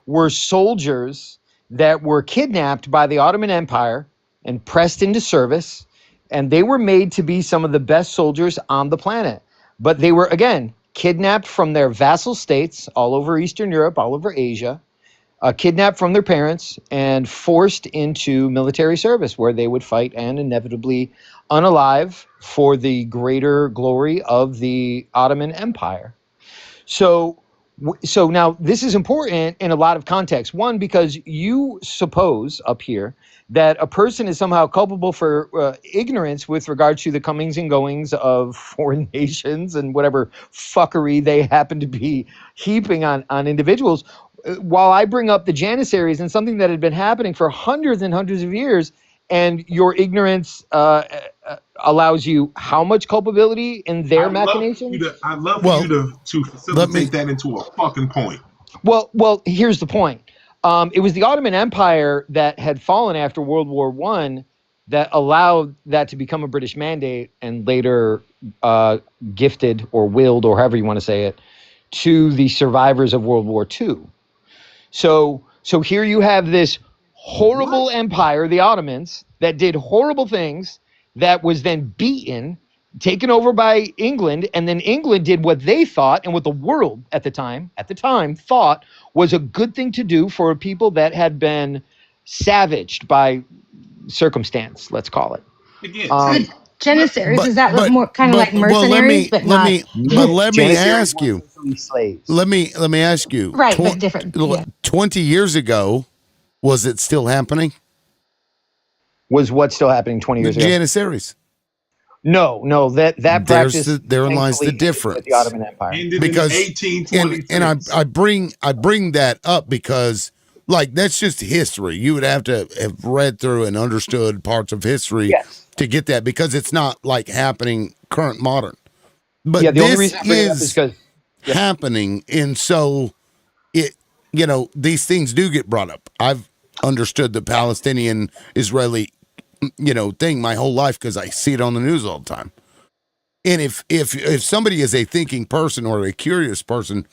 were soldiers that were kidnapped by the Ottoman Empire and pressed into service, and they were made to be some of the best soldiers on the planet. But they were, again, kidnapped from their vassal states all over Eastern Europe, all over Asia, kidnapped from their parents and forced into military service where they would fight and inevitably unalive for the greater glory of the Ottoman Empire. So now this is important in a lot of contexts. One, because you suppose up here that a person is somehow culpable for ignorance with regard to the comings and goings of foreign nations and whatever fuckery they happen to be heaping on individuals. While I bring up the Janissaries and something that had been happening for hundreds and hundreds of years, and your ignorance allows you how much culpability in their machinations? I'd love for you to facilitate that into a fucking point. Well, here's the point. It was the Ottoman Empire that had fallen after World War I that allowed that to become a British mandate and later gifted or willed, or however you want to say it, to the survivors of World War II. So here you have this horrible empire, the Ottomans, that did horrible things, that was then beaten taken over by England, and then England did what they thought and what the world at the time thought was a good thing to do for people that had been savaged by circumstance, let's call it. Again, So the Janissaries, is that more kind of like well, mercenaries, but not let me Janissaries ask you. weren't essentially slaves. Let me ask you. right, but different. Yeah. 20 years ago, was it still happening? Was what still happening 20 years ago? Janissaries. No, that practice Therein lies the thankfully ended difference. with the Ottoman Empire. Because in 1826. and I bring that up because like that's just history. You would have to have read through and understood parts of history to get that, because it's not like happening current modern. But the only this reason I bring it up is because happening, and so it these things do get brought up. I've understood the Palestinian Israeli thing my whole life because I see it on the news all the time. And if somebody is a thinking person or a curious person,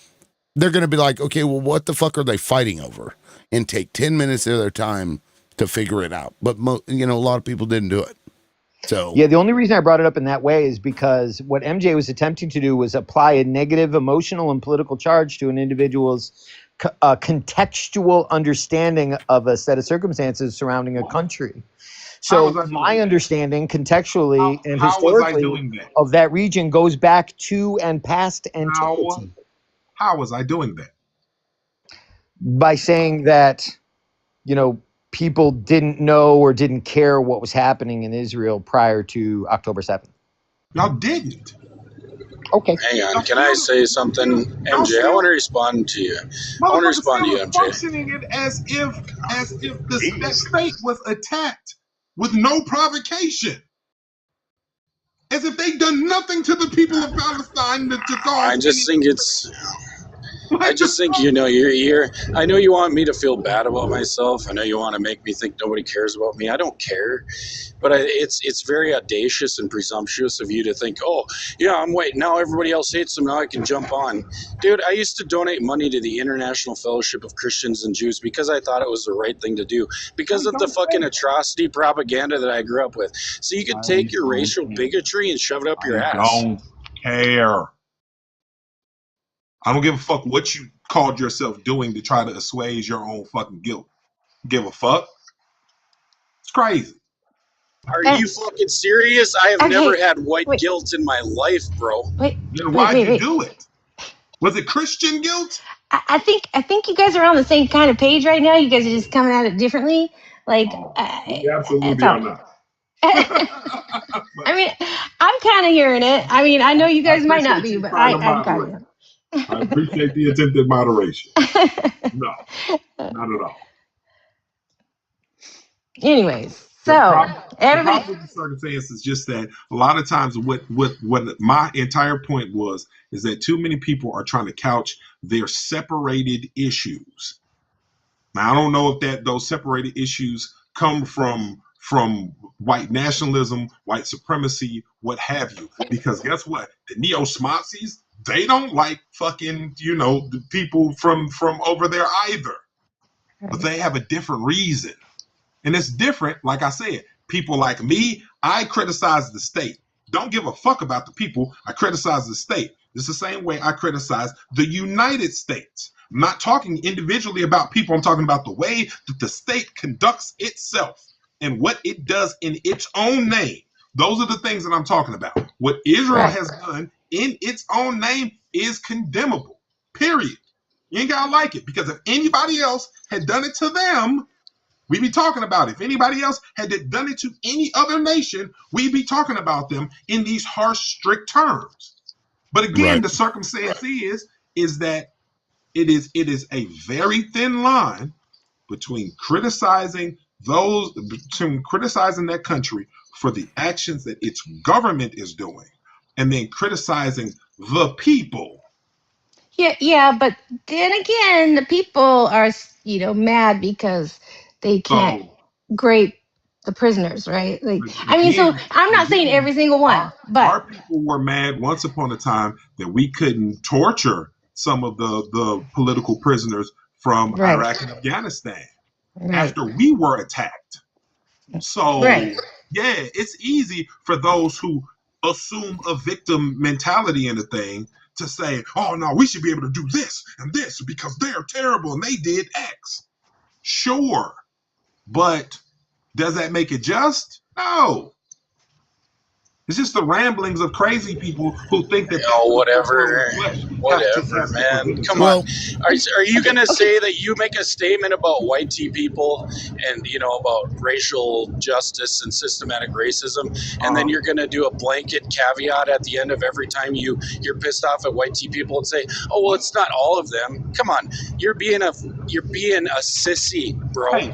they're going to be like, okay, well, what the fuck are they fighting over? And take 10 minutes of their time to figure it out. But a lot of people didn't do it. So the only reason I brought it up in that way is because what MJ was attempting to do was apply a negative emotional and political charge to an individual's contextual understanding of a set of circumstances surrounding a country. So my understanding contextually and historically of that region goes back to and past antiquity. How was I doing that? By saying that, people didn't know or didn't care what was happening in Israel prior to October 7th. Y'all didn't. Okay. Hang on. Can I say something, MJ? I want to respond to you. I want to respond to you, MJ. Functioning it as if that state was attacked with no provocation, as if they'd done nothing to the people of Palestine to cause. I just think you're. I know you want me to feel bad about myself. I know you want to make me think nobody cares about me. I don't care, but it's very audacious and presumptuous of you to think, oh yeah, I'm white now. Everybody else hates them. Now I can jump on, dude. I used to donate money to the International Fellowship of Christians and Jews because I thought it was the right thing to do because of the fucking atrocity propaganda that I grew up with. So you could take your racial bigotry and shove it up your ass. I don't care. I don't give a fuck what you called yourself doing to try to assuage your own fucking guilt. Give a fuck? It's crazy. Are you fucking serious? I have never had white guilt in my life, bro. Then why'd you do it? Was it Christian guilt? I think you guys are on the same kind of page right now. You guys are just coming at it differently. Like, we absolutely are not. I mean, I'm kind of hearing it. I mean, I know you guys might not be, but I'm kind of. I appreciate the attempted moderation. No, not at all. Anyways, so everybody. The problem with the circumstance is just that a lot of times what my entire point was is that too many people are trying to couch their separated issues. Now I don't know if those separated issues come from white nationalism, white supremacy, what have you. Because guess what? The neo-Schmazis, they don't like fucking, the people from over there either. But they have a different reason. And it's different, like I said, people like me, I criticize the state. Don't give a fuck about the people. I criticize the state. It's the same way I criticize the United States. I'm not talking individually about people. I'm talking about the way that the state conducts itself and what it does in its own name. Those are the things that I'm talking about. What Israel has done in its own name is condemnable, period. You ain't gotta like it, because if anybody else had done it to them, we'd be talking about it. If anybody else had done it to any other nation, we'd be talking about them in these harsh, strict terms. But again, the circumstance is that it is a very thin line between criticizing that country for the actions that its government is doing, and then criticizing the people. Yeah, but then again, the people are, mad because they can't grape the prisoners, right? Like, I mean, so I'm not saying every single one, but our people were mad once upon a time that we couldn't torture some of the political prisoners from Iraq and Afghanistan after we were attacked. So yeah, it's easy for those who assume a victim mentality in a thing to say, oh no, we should be able to do this and this because they're terrible and they did X. Sure, but does that make it just? No. It's just the ramblings of crazy people who think that Whatever, man. Come on. Are you going to say that you make a statement about white tea people and, about racial justice and systematic racism, and then you're going to do a blanket caveat at the end of every time you're pissed off at white tea people and say, oh, well, it's not all of them. Come on. You're being a sissy, bro. Hey,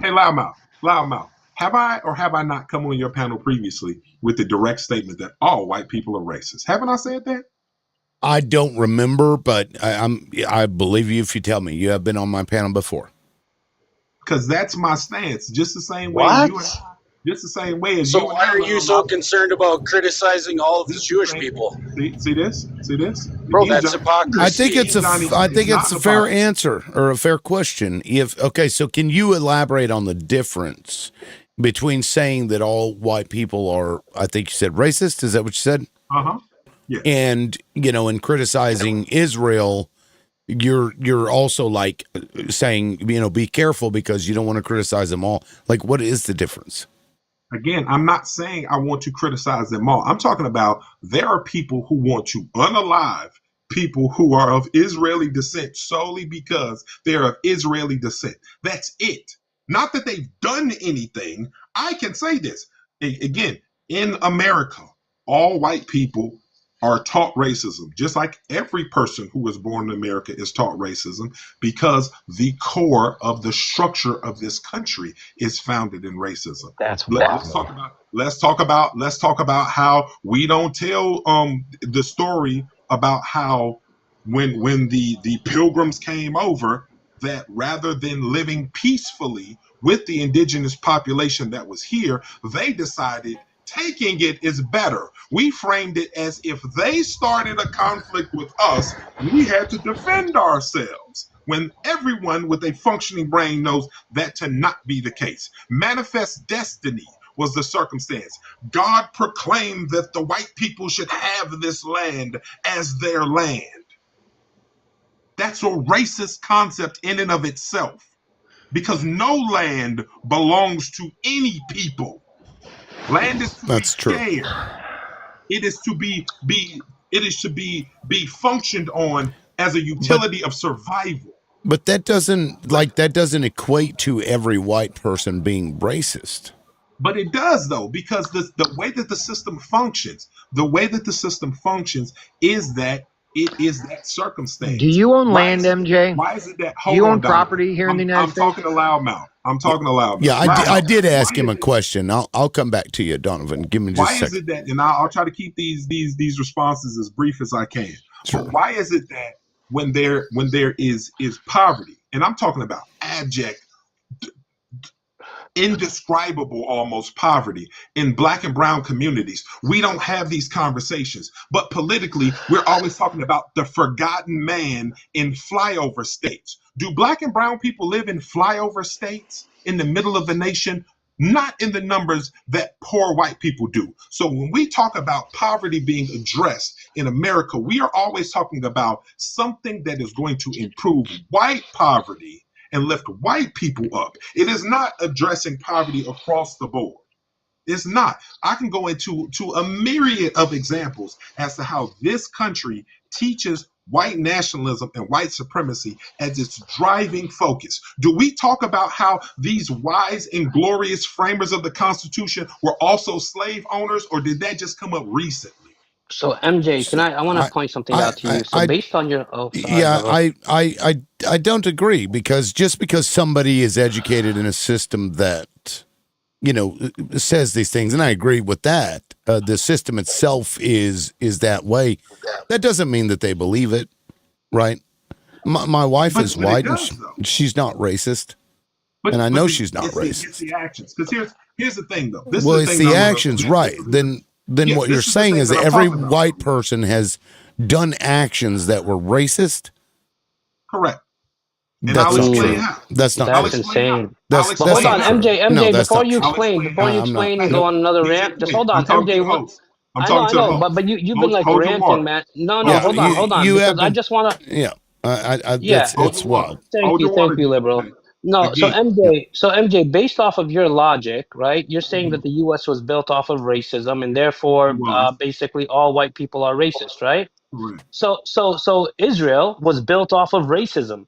loudmouth. Have I or have I not come on your panel previously with the direct statement that all white people are racist? Haven't I said that? I don't remember, but I believe you if you tell me. You have been on my panel before. Because that's my stance. Just the same way just the same way as so why are you so concerned about criticizing all of the Jewish people? See this? Bro, that's hypocrisy. I think it's a fair answer or a fair question. So can you elaborate on the difference between saying that all white people are, I think you said racist, is that what you said? Yeah. And, in criticizing Israel, you're also like saying, be careful because you don't want to criticize them all. Like, what is the difference? Again, I'm not saying I want to criticize them all. I'm talking about there are people who want to unalive people who are of Israeli descent solely because they're of Israeli descent. That's it. Not that they've done anything. I can say this. Again, in America, all white people are taught racism, just like every person who was born in America is taught racism, because the core of the structure of this country is founded in racism. Let's talk about how we don't tell the story about how when the pilgrims came over, that rather than living peacefully with the indigenous population that was here, they decided taking it is better. We framed it as if they started a conflict with us, we had to defend ourselves, when everyone with a functioning brain knows that to not be the case. Manifest destiny was the circumstance. God proclaimed that the white people should have this land as their land. That's a racist concept in and of itself, because no land belongs to any people. Land is to be shared. It is to be functioned on as a utility of survival. But that doesn't equate to every white person being racist. But it does, though, because the way that the system functions is that it is that circumstance. Do you own land, MJ? Why is it that? Do you own property here in the United States? I'm talking to loudmouth. Yeah, I did ask him a question. I'll come back to you, Donovan. Give me just a second. Why is it that, and I'll try to keep these responses as brief as I can. Sure. But why is it that when there is poverty, and I'm talking about abject, indescribable almost poverty in black and brown communities, we don't have these conversations? But politically, we're always talking about the forgotten man in flyover states. Do black and brown people live in flyover states in the middle of the nation? Not in the numbers that poor white people do. So when we talk about poverty being addressed in America, we are always talking about something that is going to improve white poverty and lift white people up. It is not addressing poverty across the board. It's not. I can go into a myriad of examples as to how this country teaches white nationalism and white supremacy as its driving focus. Do we talk about how these wise and glorious framers of the Constitution were also slave owners, or did that just come up recently? So MJ, I want to point something out to you. So based on your I don't agree, because just because somebody is educated in a system that says these things, and I agree with that, the system itself is that way, that doesn't mean that they believe it, right? My wife is white, and she's not racist, and I know she's not racist. It's the actions, because here's the thing, though. It's the actions, right? Then what you're saying is that every white person has done actions that were racist? Correct. That's not true. That's not That's insane. Hold on, MJ, before you explain and go on another rant, just hold on, MJ. I'm talking I to the know, host. but you've been like Hold your ranting, water. man. No, Yeah, hold on, you because have I been. just wanna. Yeah, Yeah, that's Hold your it's water. wild. Hold your thank water, you, liberal. DJ. No, Again. So MJ, based off of your logic, right? You're saying that the U.S. was built off of racism, and therefore, basically, all white people are racist, right? Correct. So Israel was built off of racism.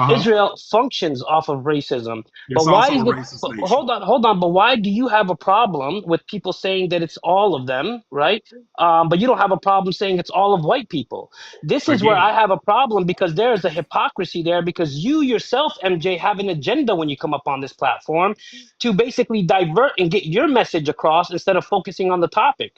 Israel functions off of racism. It's But why also a is it? racist But nation. hold on. But why do you have a problem with people saying that it's all of them, right? But you don't have a problem saying it's all of white people. This is where I Again, have a problem because there is a hypocrisy there. Because you yourself, MJ, have an agenda when you come up on this platform to basically divert and get your message across instead of focusing on the topic.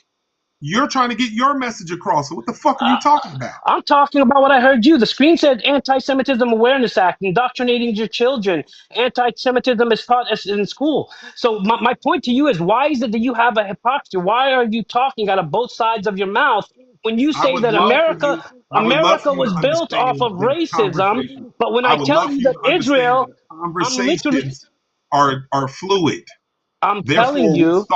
you're trying to get your message across. So what the fuck are you talking about? I'm talking about what I heard you. The screen said Anti-Semitism Awareness Act, indoctrinating your children. Anti-Semitism is taught in school. So my point to you is, why is it that you have a hypocrisy? Why are you talking out of both sides of your mouth when you I say would that love for you. I would love for America you to was built off understand of that racism, conversation. but when I I would tell love you for you that to understand Israel, that I'm literally, conversations are fluid. I'm telling Therefore, you,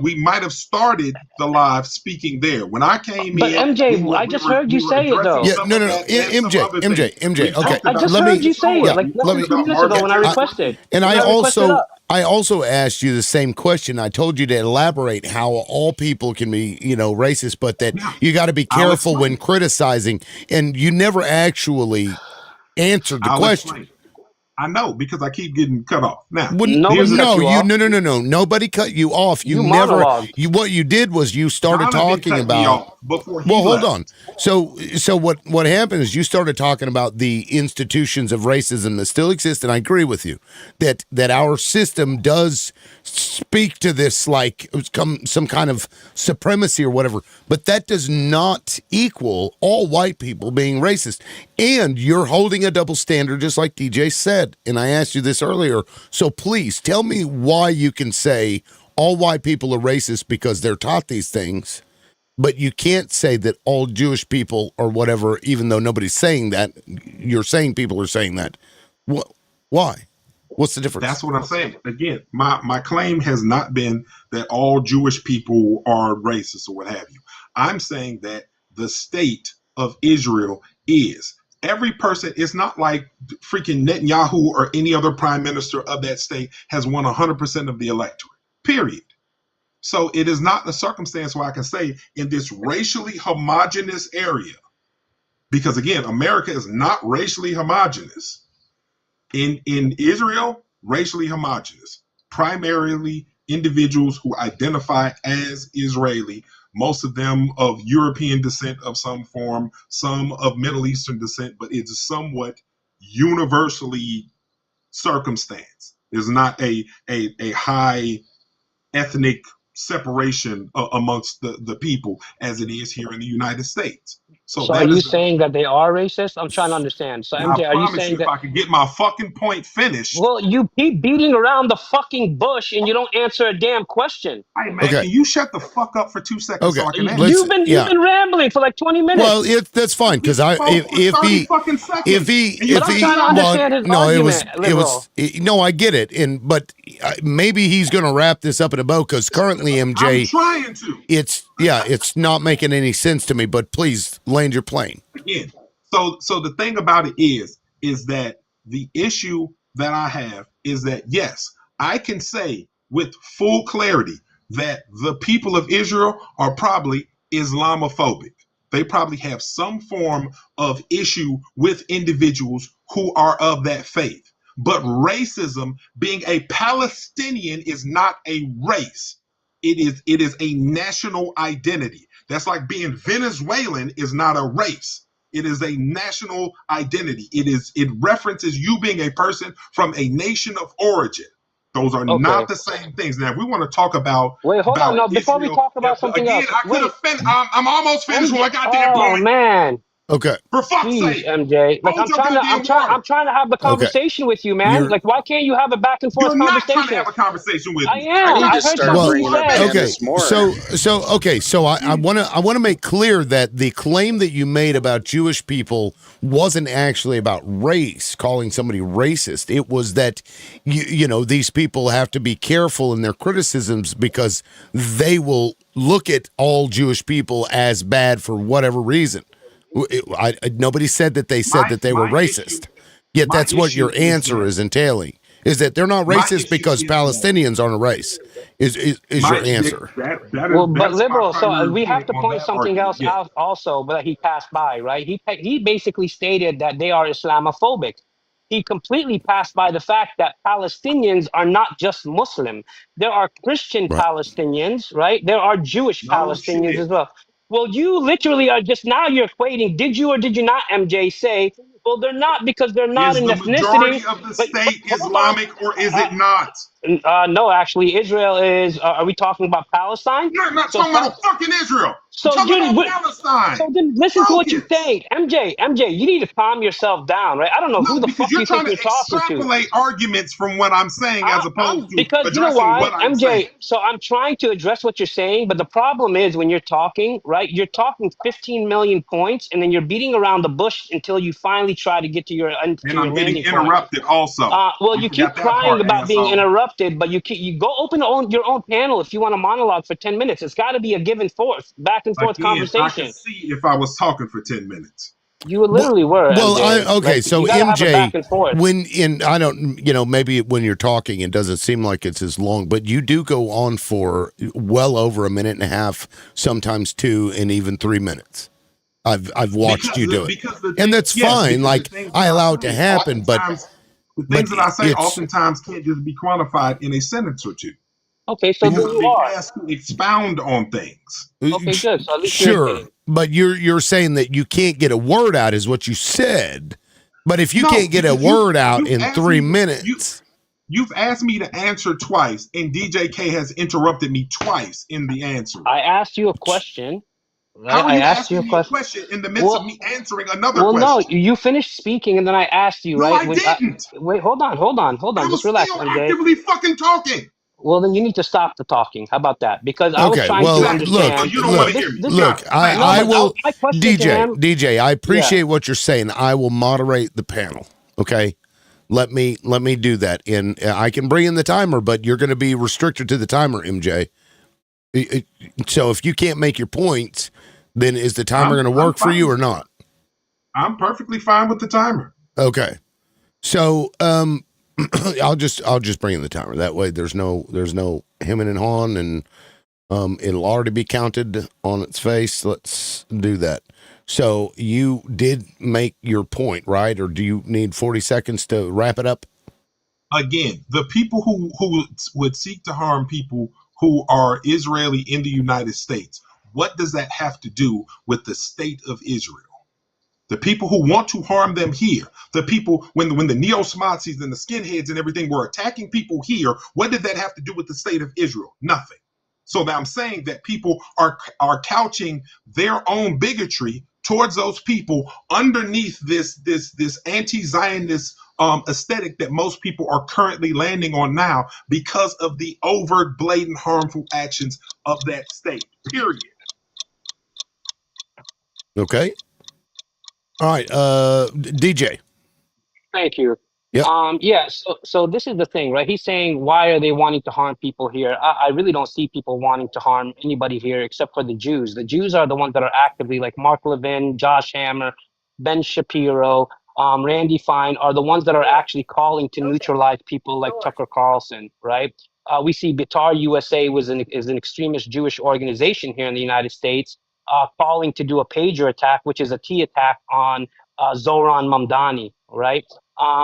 we might have started the live speaking there. When I came but in, MJ, I just heard you we were say it addressing though. Yeah, some no, of no, no. that and some other things. MJ. We Okay, talked I about just let heard me. you say it Yeah, Esau. like We less let talked than me. 2 about minutes ago when I architecture. requested. And When I requested up. I also asked you the same question. I told you to elaborate how all people can be, racist, but that Yeah, you got to be I'll careful when explain. criticizing, and you never actually answered the I'll question. explain. I know because I keep getting cut off. Now, Wouldn't here's Nobody the cut no you you off. no nobody cut you off. You You never monologued. you what you did was you started Jonathan talking cut me about. off before he Well, hold on. left. So what happened is you started talking about the institutions of racism that still exist, and I agree with you that our system does speak to this like some kind of supremacy or whatever, but that does not equal all white people being racist. And you're holding a double standard, just like DJ said. And I asked you this earlier. So please tell me why you can say all white people are racist because they're taught these things, but you can't say that all Jewish people or whatever, even though nobody's saying that. You're saying people are saying that. What? Why? What's the difference? That's what I'm saying. Again, my claim has not been that all Jewish people are racist or what have you. I'm saying that the state of Israel is. Every person, it's not like freaking Netanyahu or any other prime minister of that state has won 100% of the electorate, period. So it is not a circumstance where I can say in this racially homogenous area, because again, America is not racially homogenous. In Israel, racially homogenous, primarily individuals who identify as Israeli, most of them of European descent of some form, some of Middle Eastern descent, but it's somewhat universally circumstance. There's not a high ethnic separation amongst the people as it is here in the United States. So So are that you is the, saying that they are racist? I'm trying to understand. So I MJ, are you promise you, saying if that? I could get my fucking point finished. Well, you keep beating around the fucking bush and you don't answer a damn question. Hey man, Okay. can you shut the fuck up for 2 seconds Okay. so I can Let's. answer? You've Yeah. been rambling for like 20 Well, minutes. that's fine You because spoke for 30 fucking seconds and you But if I'm cut me trying to off. well, understand his no, argument, liberal. no, I get it, but maybe he's going to wrap this up in a bow because currently I'm MJ, trying to. it's not making any sense to me. But please land your plane. Again. So the thing about it is that the issue that I have is that yes, I can say with full clarity that the people of Israel are probably Islamophobic. They probably have some form of issue with individuals who are of that faith. But racism, being a Palestinian, is not a race. It is a national identity. That's like being Venezuelan is not a race. It is a national identity. It references you being a person from a nation of origin. Those are Okay. not the same things. Now, if we want to talk about Wait, hold on. No, before we Israel, talk about something again, else. I could Wait, have finished. I'm almost finished with MJ. my goddamn Oh point. man. Okay. For fuck's Jeez, sake. MJ. Like Hold your goddamn water. I'm trying to have the Okay. conversation with you, man. You're Like, why can't you have a back and forth You're not trying to conversation? have a conversation with I me. I am. need I to heard start something well. you bringing up said. Okay. Candace more. So I want to make clear that the claim that you made about Jewish people wasn't actually about race, calling somebody racist. It was that you know these people have to be careful in their criticisms because they will look at all Jewish people as bad for whatever reason. Nobody said that they said that they were racist. Yet My that's what issue your is answer is entailing. Is that they're not my racist issue because is that Palestinians aren't a race? Is my your answer? Well, but that's my liberal. So primary we have point to on point that something argument. else Yeah. out also, but he passed by, right? He basically stated that they are Islamophobic. He completely passed by the fact that Palestinians are not just Muslim. There are Christian Right. Palestinians, right? There are Jewish No Palestinians shit. as well. Well, you literally are just now you're equating. Did you or did you not, MJ, say? Well, they're not because they're not Is an the ethnicity. majority of the But state hold on. Islamic or is it not? No, actually, Israel is. Are we talking about Palestine? You're not So, talking about fucking Israel. I'm so talking you're. about Palestine. So then, listen to what you're Focus. saying, MJ. You need to calm yourself down, right? I don't know who No, the because fuck you're you think trying to you're talking to. extrapolate arguments from what I'm saying as opposed to Because you know addressing why, what I'm saying. MJ? So I'm trying to address what you're saying, but the problem is when you're talking, right? You're talking 15 million points, and then you're beating around the bush until you finally try to get to And your I'm getting landing point. interrupted also. Well, You you keep forgot that crying part, about being asshole. interrupted, but you go open your own panel if you want to monologue for 10 minutes. It's got to be a give and forth, back and forth Again, I could conversation. see if I was talking for 10 minutes. You literally were, Well, MJ. okay. Like So you got to have a back MJ, and forth. when in I don't, maybe when you're talking, it doesn't seem like it's as long, but you do go on for well over a minute and a half, sometimes 2 and even 3 minutes. I've watched you do it, and that's fine. Because the Like things I that allow I it to say happen, oftentimes, the but things that I say it's oftentimes can't just be quantified in a sentence or two. Okay, so Because then I'm you being are. asked to expound on things. Okay, good. So at least you're sure, admitting. but you're saying that you can't get a word out, is what you said. But if you No, can't get a because word out you've in asked 3 me minutes, you've asked me to answer twice, and DJK has interrupted me twice in the answer. I asked you a question. Right? How are I you asked you a asking me a question. question in the midst of me answering another Well, no, question? you finished speaking, and then I asked you, No, right? I didn't. Wait, hold on. I Just was relax, still MJ. actively fucking talking. Well, then you need to stop the talking. How about that? Because I was okay. trying to Well, Exactly, look, because understand. you don't No, want look, to hear me. this. Got look. it. Thank No, I you. but will, my question to him. DJ. I Yeah. appreciate what you're saying. I will moderate the panel. Okay. Let me do that, and I can bring in the timer, but you're going to be restricted to the timer, MJ. So if you can't make your points, then is the timer going to I'm work for fine you or with that. not? I'm perfectly fine with the timer. Okay. So I'll just bring in the timer. That way there's no hemming and hawing, and it'll already be counted on its face. Let's do that. So you did make your point, right? Or do you need 40 seconds to wrap it up? Again, the people who would seek to harm people who are Israeli in the United States, what does that have to do with the state of Israel? The people who want to harm them here, the people when the neo-Nazis and the skinheads and everything were attacking people here, what did that have to do with the state of Israel? Nothing. So now I'm saying that people are couching their own bigotry towards those people underneath this anti-Zionist aesthetic that most people are currently landing on now because of the overt, blatant, harmful actions of that state. Period. Okay. All right. DJ. Thank you. Yep. Yeah, so this is the thing, right? He's saying, why are they wanting to harm people here? I really don't see people wanting to harm anybody here except for the Jews. The Jews are the ones that are actively, like Mark Levin, Josh Hammer, Ben Shapiro, Randy Fine, are the ones that are actually calling to neutralize people like Tucker Carlson, right? We see Bitar USA is an extremist Jewish organization here in the United States, calling to do a pager attack, which is a T attack on Zoran Mamdani, right?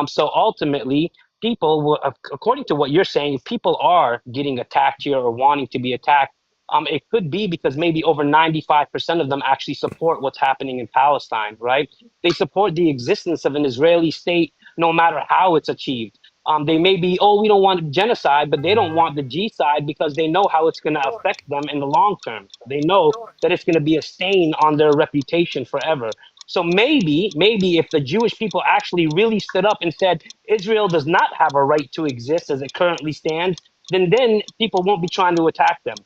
So ultimately, people, according to what you're saying, people are getting attacked here or wanting to be attacked. It could be because maybe over 95% of them actually support what's happening in Palestine, right? They support the existence of an Israeli state no matter how it's achieved. They may be, oh, we don't want genocide, but they don't want the G side because they know how it's going to affect them in the long term. They know that it's going to be a stain on their reputation forever. So maybe if the Jewish people actually really stood up and said Israel does not have a right to exist as it currently stands, then people won't be trying to attack them.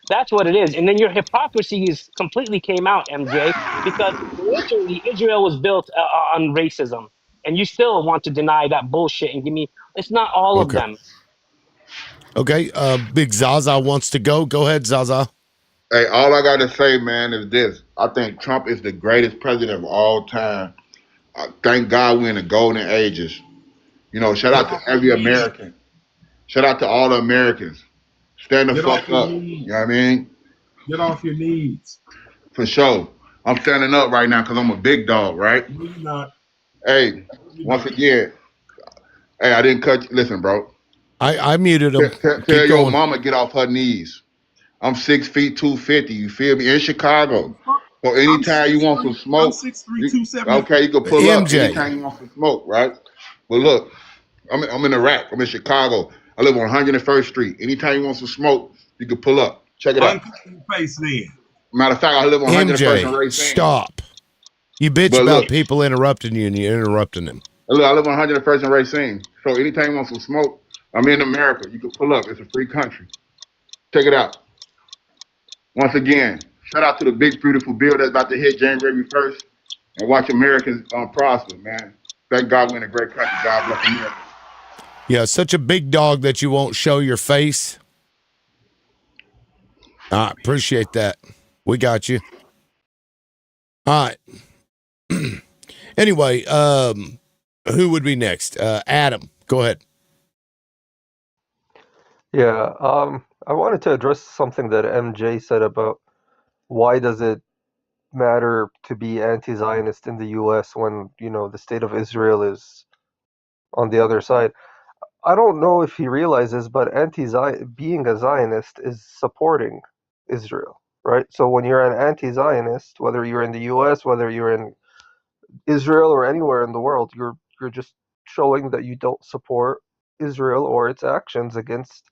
That's what it is. And then your hypocrisy is completely came out, MJ, because literally Israel was built on racism, and you still want to deny that bullshit and give me. It's not all of Okay. them. Okay. Big Zaza wants to go. Go ahead, Zaza. Hey, all I gotta say, man, is this: I think Trump is the greatest president of all time. Thank God we're in the golden ages. You know, shout Get out to off your every knees. American. Shout out to all the Americans. Stand the Get off fuck your up. knees. You know what I mean? Get off your knees. For sure. I'm standing up right now because I'm a big dog, right? No, you're not. Hey, No, you're once not. again, hey, I didn't cut you. Listen, bro. I muted him. Tell Keep your going. mama get off her knees. I'm 6 feet 250. You feel me? In Chicago. So anytime you want some I'm smoke, 6'3", you, 270. okay, you can pull up. MJ. Anytime you want some smoke, right? But look, I'm in Iraq. I'm in Chicago. I live on 101st Street. Anytime you want some smoke, you can pull up. Check it out. Uncover your face then. Matter of fact, I live on 101st and MJ, Racine. stop. You bitch But about look, people interrupting you, and you're interrupting them. look, I live on 101st and Racine. So anytime you want some smoke, I'm in America. You can pull up. It's a free country. Check it out. Once again, shout out to the big, beautiful bill that's about to hit January 1st. And watch Americans prosper, man. Thank God we're in a great country. God bless America. Yeah, such a big dog that you won't show your face. I appreciate that. We got you. All right. Anyway, who would be next? Adam, go ahead. Yeah, I wanted to address something that MJ said about why does it matter to be anti-Zionist in the U.S. when, you know, the state of Israel is on the other side. I don't know if he realizes, but being a Zionist is supporting Israel, right? So when you're an anti-Zionist, whether you're in the U.S., whether you're in Israel or anywhere in the world, you're just showing that you don't support Israel or its actions against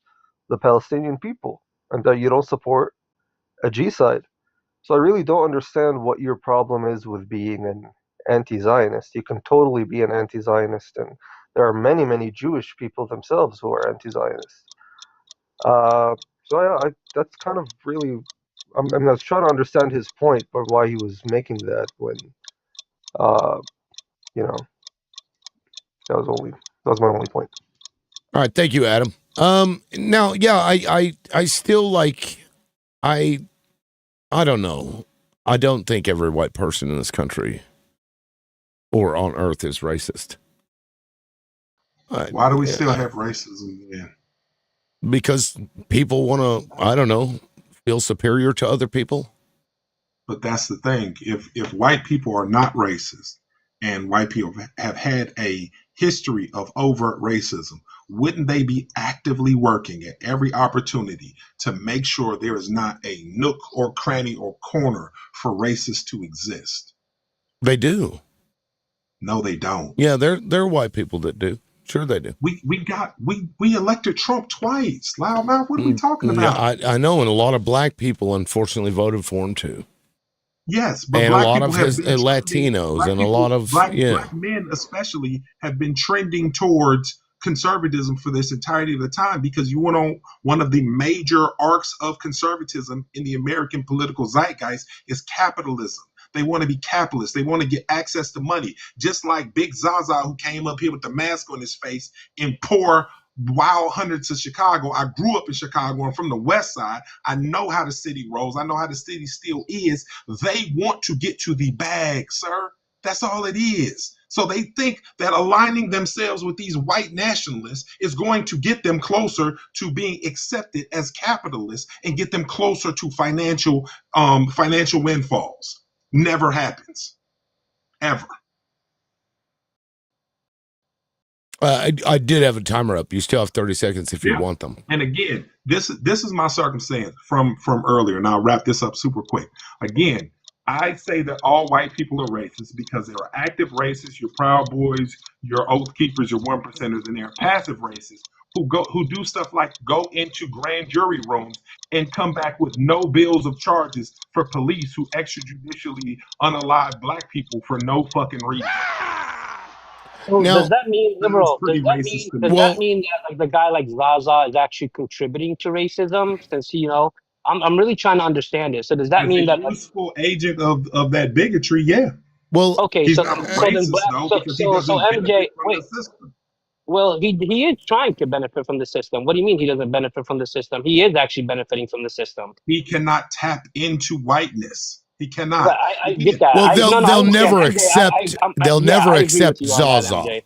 the Palestinian people, and that you don't support a G-side. So I really don't understand what your problem is with being an anti-Zionist. You can totally be an anti-Zionist, and there are many, many Jewish people themselves who are anti-Zionist. So that's kind of really. I was trying to understand his point, but why he was making that when, you know, that was my only point. All right, thank you, Adam. Now, yeah, I still like, I don't know. I don't think every white person in this country or on earth is racist. Why do we still have racism then? Because people want to, I don't know, feel superior to other people. But that's the thing. If white people are not racist and white people have had a history of overt racism, wouldn't they be actively working at every opportunity to make sure there is not a nook or cranny or corner for racists to exist? They do. No, they don't. Yeah, they're white people that do. Sure, they do. We elected Trump twice. Loudmouth, what are we talking about? Yeah, I know, and a lot of black people unfortunately voted for him too. Yes, but and black a lot people of have his been Latinos and a lot of black men especially have been trending towards conservatism for this entirety of the time, because you went on one of the major arcs of conservatism in the American political zeitgeist is capitalism. They want to be capitalists. They want to get access to money, just like Big Zaza, who came up here with the mask on his face in poor, wild hundreds of Chicago. I grew up in Chicago. I'm from the West Side. I know how the city rolls. I know how the city still is. They want to get to the bag, sir. That's all it is. So they think that aligning themselves with these white nationalists is going to get them closer to being accepted as capitalists and get them closer to financial windfalls. Never happens, ever. I did have a timer up. You still have 30 seconds if you want them. And again, this is my circumstance from earlier, and I'll wrap this up super quick. Again, I say that all white people are racist because there are active racists, your Proud Boys, your Oath Keepers, your one percenters, and there are passive racists who do stuff like go into grand jury rooms and come back with no bills of charges for police who extrajudicially unalive black people for no fucking reason. So Now, does that mean, Sounds liberal? pretty racist to me. Does that mean that like the guy like Zaza is actually contributing to racism? Since I'm really trying to understand it. So does that As mean a that like useful agent of that bigotry, yeah. Well, okay, He's so not so then racist black though so because he so so doesn't MJ benefit from the wait. system. Well, he is trying to benefit from the system. What do you mean he doesn't benefit from the system? He is actually benefiting from the system. He cannot tap into whiteness. He Right, cannot. I get Again, that. well, No, no, I they'll understand. never MJ, accept yeah, I agree with accept you on that, Zaza. MJ.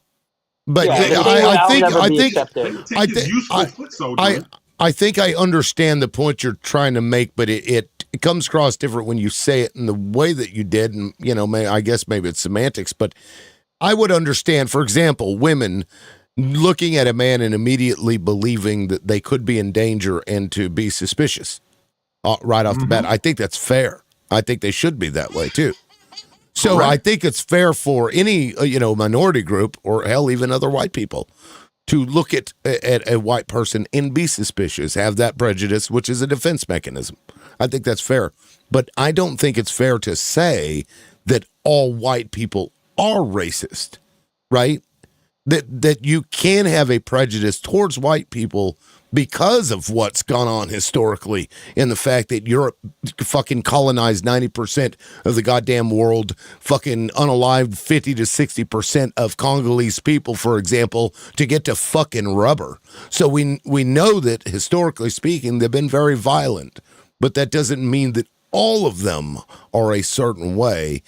But Yeah, the same way I'll never be accepted. take his useful foot soldier. I think I understand the point you're trying to make, but it comes across different when you say it in the way that you did, and I guess maybe it's semantics, but I would understand, for example, women looking at a man and immediately believing that they could be in danger and to be suspicious right off the bat. I think that's fair. I think they should be that way too. So Correct. I think it's fair for any minority group or hell even other white people to look at a white person and be suspicious, have that prejudice, which is a defense mechanism. I think that's fair. But I don't think it's fair to say that all white people are racist, right? That you can have a prejudice towards white people because of what's gone on historically in the fact that Europe fucking colonized 90% of the goddamn world, fucking unalived 50 to 60% of Congolese people, for example, to get to fucking rubber. So we know that historically speaking, they've been very violent, but that doesn't mean that all of them are a certain way,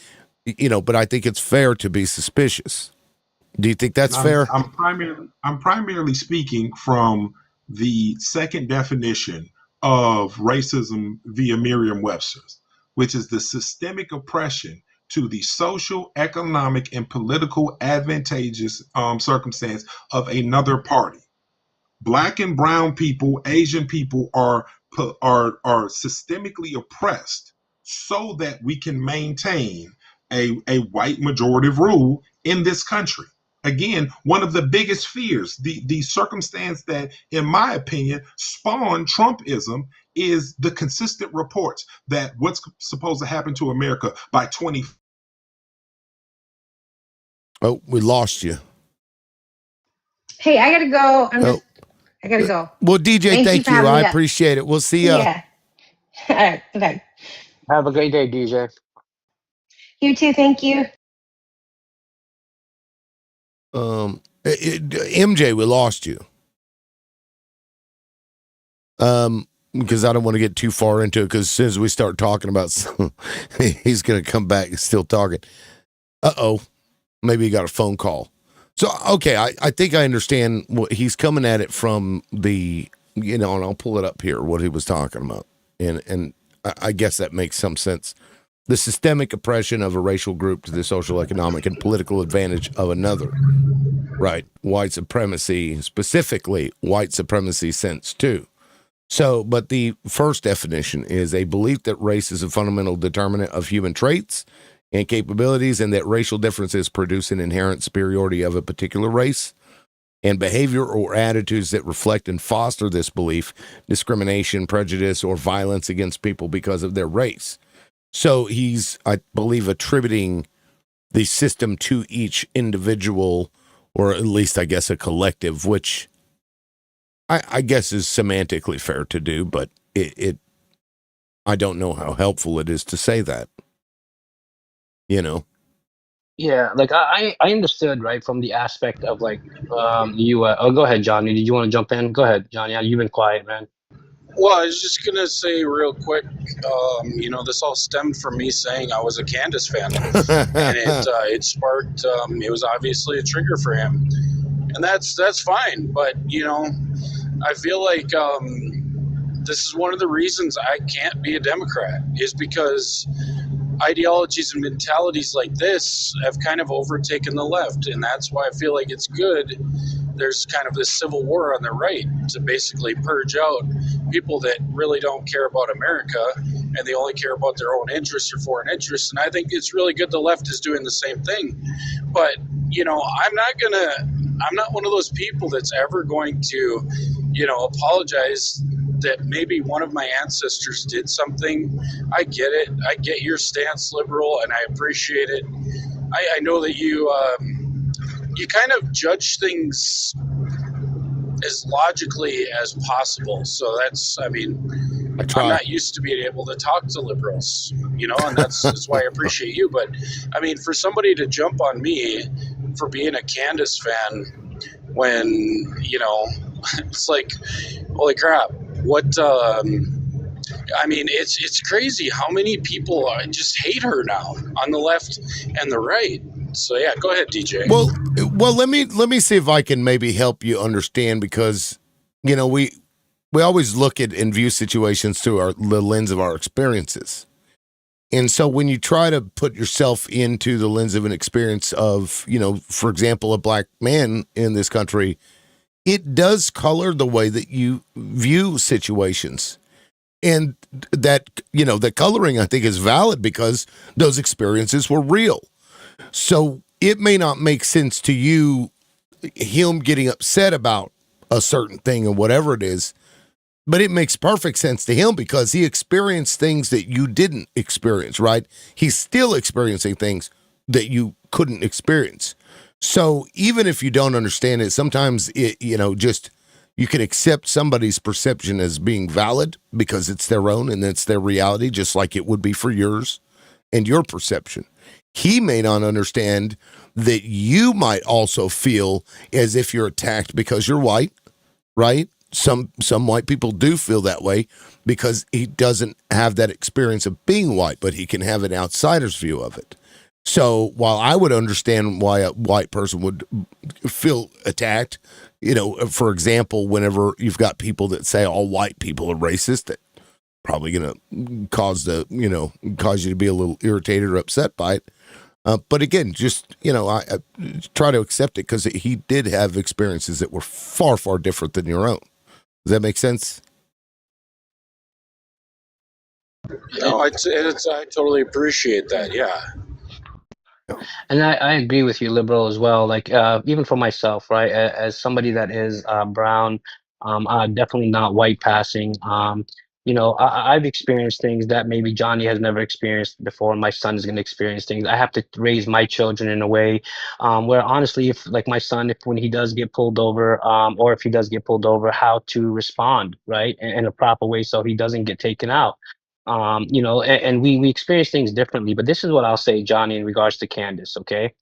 but I think it's fair to be suspicious. Do you think that's fair? I'm primarily speaking from the second definition of racism via Merriam-Webster's, which is the systemic oppression to the social, economic, and political advantageous circumstance of another party. Black and brown people, Asian people are systemically oppressed so that we can maintain a white majorative rule in this country. Again, one of the biggest fears, the circumstance that, in my opinion, spawned Trumpism is the consistent reports that what's supposed to happen to America by 20. Oh, we lost you. Hey, I gotta go. I gotta go. Well, DJ, thank for you. having I me up. appreciate it. We'll see ya. Yeah. All right. Bye. Have a great day, DJ. You too. Thank you. MJ, we lost you. Because I don't want to get too far into it, because as soon as we start talking about he's going to come back still talking. Maybe he got a phone call. So, okay, I think I understand what he's coming at it from the, and I'll pull it up here, what he was talking about. And I guess that makes some sense. The systemic oppression of a racial group to the social, economic, and political advantage of another. Right. White supremacy, specifically white supremacy sense too. So, but the first definition is a belief that race is a fundamental determinant of human traits and capabilities, and that racial differences produce an inherent superiority of a particular race, and behavior or attitudes that reflect and foster this belief, discrimination, prejudice, or violence against people because of their race. So he's, I believe, attributing the system to each individual, or at least, I guess, a collective, which I guess is semantically fair to do, but I don't know how helpful it is to say that. Yeah, like I understood, right, from the aspect of like you. Go ahead, Johnny. Did you want to jump in? Go ahead, Johnny. You've been quiet, man. Well, I was just gonna say real quick, this all stemmed from me saying I was a Candace fan, and it sparked. It was obviously a trigger for him, and that's fine. But I feel like this is one of the reasons I can't be a Democrat, is because ideologies and mentalities like this have kind of overtaken the left, and that's why I feel like it's good. There's kind of this civil war on the right to basically purge out people that really don't care about America and they only care about their own interests or foreign interests. And I think it's really good the left is doing the same thing. But, I'm I'm not one of those people that's ever going to, apologize that maybe one of my ancestors did something. I get it. I get your stance, liberal, and I appreciate it. I know that you kind of judge things as logically as possible. So I'm not used to being able to talk to liberals, and that's why I appreciate you. But for somebody to jump on me for being a Candace fan when, it's like, holy crap, what, it's crazy how many people just hate her now on the left and the right. So yeah, go ahead, DJ. Well, let me see if I can maybe help you understand, because we always look at and view situations through the lens of our experiences. And so when you try to put yourself into the lens of an experience of, for example, a black man in this country, it does color the way that you view situations. And that, the coloring, I think, is valid because those experiences were real. So it may not make sense to you, him getting upset about a certain thing or whatever it is, but it makes perfect sense to him because he experienced things that you didn't experience, right? He's still experiencing things that you couldn't experience. So even if you don't understand it, sometimes you can accept somebody's perception as being valid because it's their own and it's their reality, just like it would be for yours and your perception. He may not understand that you might also feel as if you're attacked because you're white, right? Some white people do feel that way because he doesn't have that experience of being white, but he can have an outsider's view of it. So while I would understand why a white person would feel attacked, for example, whenever you've got people that say all white people are racist, that probably going to cause you to be a little irritated or upset by it. But again, just, I try to accept it because he did have experiences that were far, far different than your own. Does that make sense? No, I totally appreciate that. Yeah. And I agree with you, liberal, as well. Like, even for myself, right, as somebody that is brown, definitely not white passing. I've experienced things that maybe Johnny has never experienced before. My son is going to experience things. I have to raise my children in a way where, honestly, if like my son, if when he does get pulled over, or if he does get pulled over, how to respond, right, in a proper way so he doesn't get taken out. And we experience things differently. But this is what I'll say, Johnny, in regards to Candace. Okay.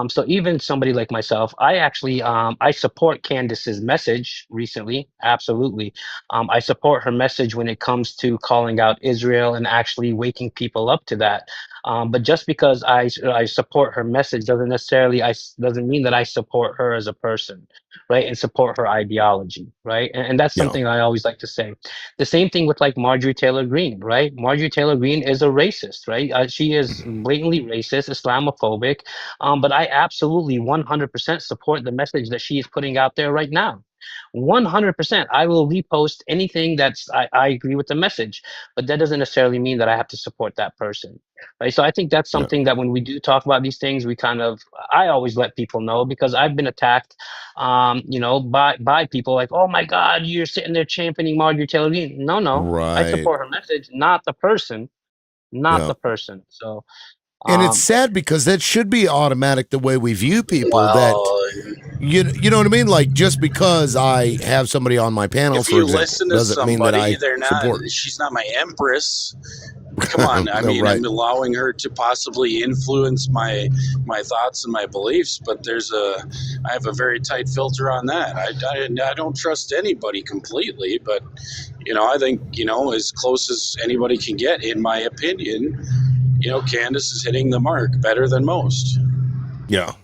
So even somebody like myself, I actually I support Candace's message recently. Absolutely. I support her message when it comes to calling out Israel and actually waking people up to that. But just because I support her message doesn't necessarily doesn't mean that I support her as a person, right? And support her ideology, right? And that's something I always like to say. The same thing with like Marjorie Taylor Greene, right? Marjorie Taylor Greene is a racist, right? She is blatantly racist, Islamophobic, but I absolutely 100% support the message that she is putting out there right now. 100%. I will repost anything I agree with the message, but that doesn't necessarily mean that I have to support that person, right? So I think that's something that when we do talk about these things, I always let people know, because I've been attacked, by people like, oh my God, you're sitting there championing Marjorie Taylor Greene. No, right. I support her message, not the person, Yeah. the person. So, and it's sad because that should be automatic the way we view people. That you know what I mean? Like, just because I have somebody on my panel, If for you example, listen to doesn't mean that somebody, I they're not. support. She's not my empress. Come on, I mean, Right. I'm allowing her to possibly influence my thoughts and my beliefs, but I have a very tight filter on that. I don't trust anybody completely, but I think as close as anybody can get, in my opinion. Candace is hitting the mark better than most. Yeah.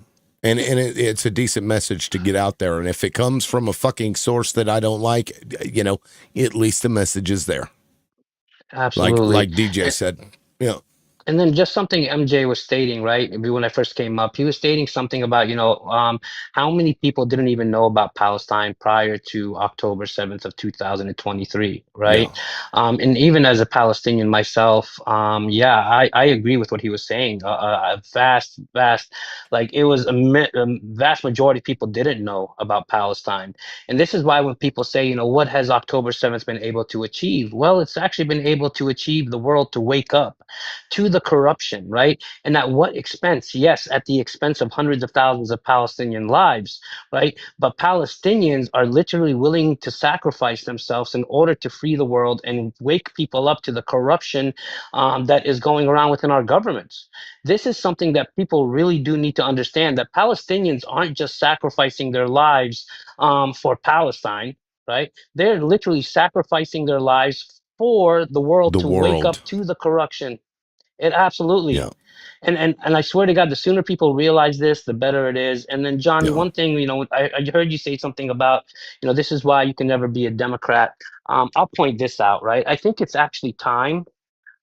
And it's a decent message to get out there. And if it comes from a fucking source that I don't like, at least the message is there. Absolutely. Like DJ said. Yeah. And then just something MJ was stating, right? Maybe when I first came up, he was stating something about, how many people didn't even know about Palestine prior to October 7th of 2023, Yeah. right? And even as a Palestinian myself, yeah, I agree with what he was saying. A vast, like it was a vast majority of people didn't know about Palestine. And this is why when people say, what has October 7th been able to achieve? Well, it's actually been able to achieve the world to wake up to the corruption, right? And at what expense? Yes, at the expense of hundreds of thousands of Palestinian lives, right? But Palestinians are literally willing to sacrifice themselves in order to free the world and wake people up to the corruption that is going around within our governments. This is something that people really do need to understand, that Palestinians aren't just sacrificing their lives for Palestine, right? They're literally sacrificing their lives for the world The to wake world. up to the corruption. It absolutely. Yeah. And I swear to God, the sooner people realize this, the better it is. And then Johnny, Yeah. one thing, I heard you say something about, this is why you can never be a Democrat. I'll point this out, right? I think it's actually time.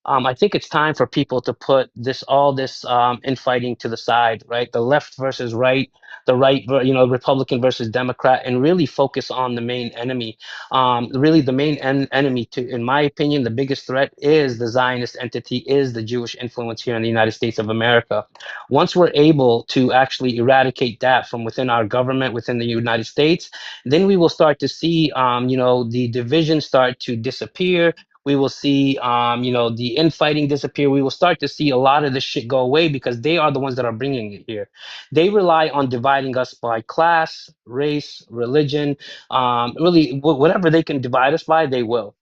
I think it's time for people to put all this infighting to the side, right? The left versus right, the right, Republican versus Democrat, and really focus on the main enemy. Really, the main enemy, in my opinion, the biggest threat is the Zionist entity, is the Jewish influence here in the United States of America. Once we're able to actually eradicate that from within our government, within the United States, then we will start to see, the division start to disappear. We will see, the infighting disappear. We will start to see a lot of this shit go away because they are the ones that are bringing it here. They rely on dividing us by class, race, religion, really whatever they can divide us by, they will.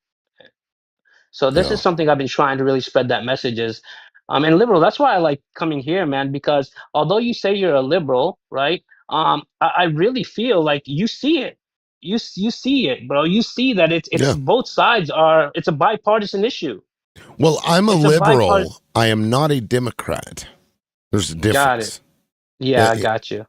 So this Yeah. is something I've been trying to really spread that message is, and liberal. That's why I like coming here, man, because although you say you're a liberal, right? I really feel like you see it. You see it, bro. You see that it's Yeah. both sides are. It's a bipartisan issue. Well, I'm a It's a bipartisan. liberal. I am not a Democrat. There's a Got it. difference. Yeah, I got you.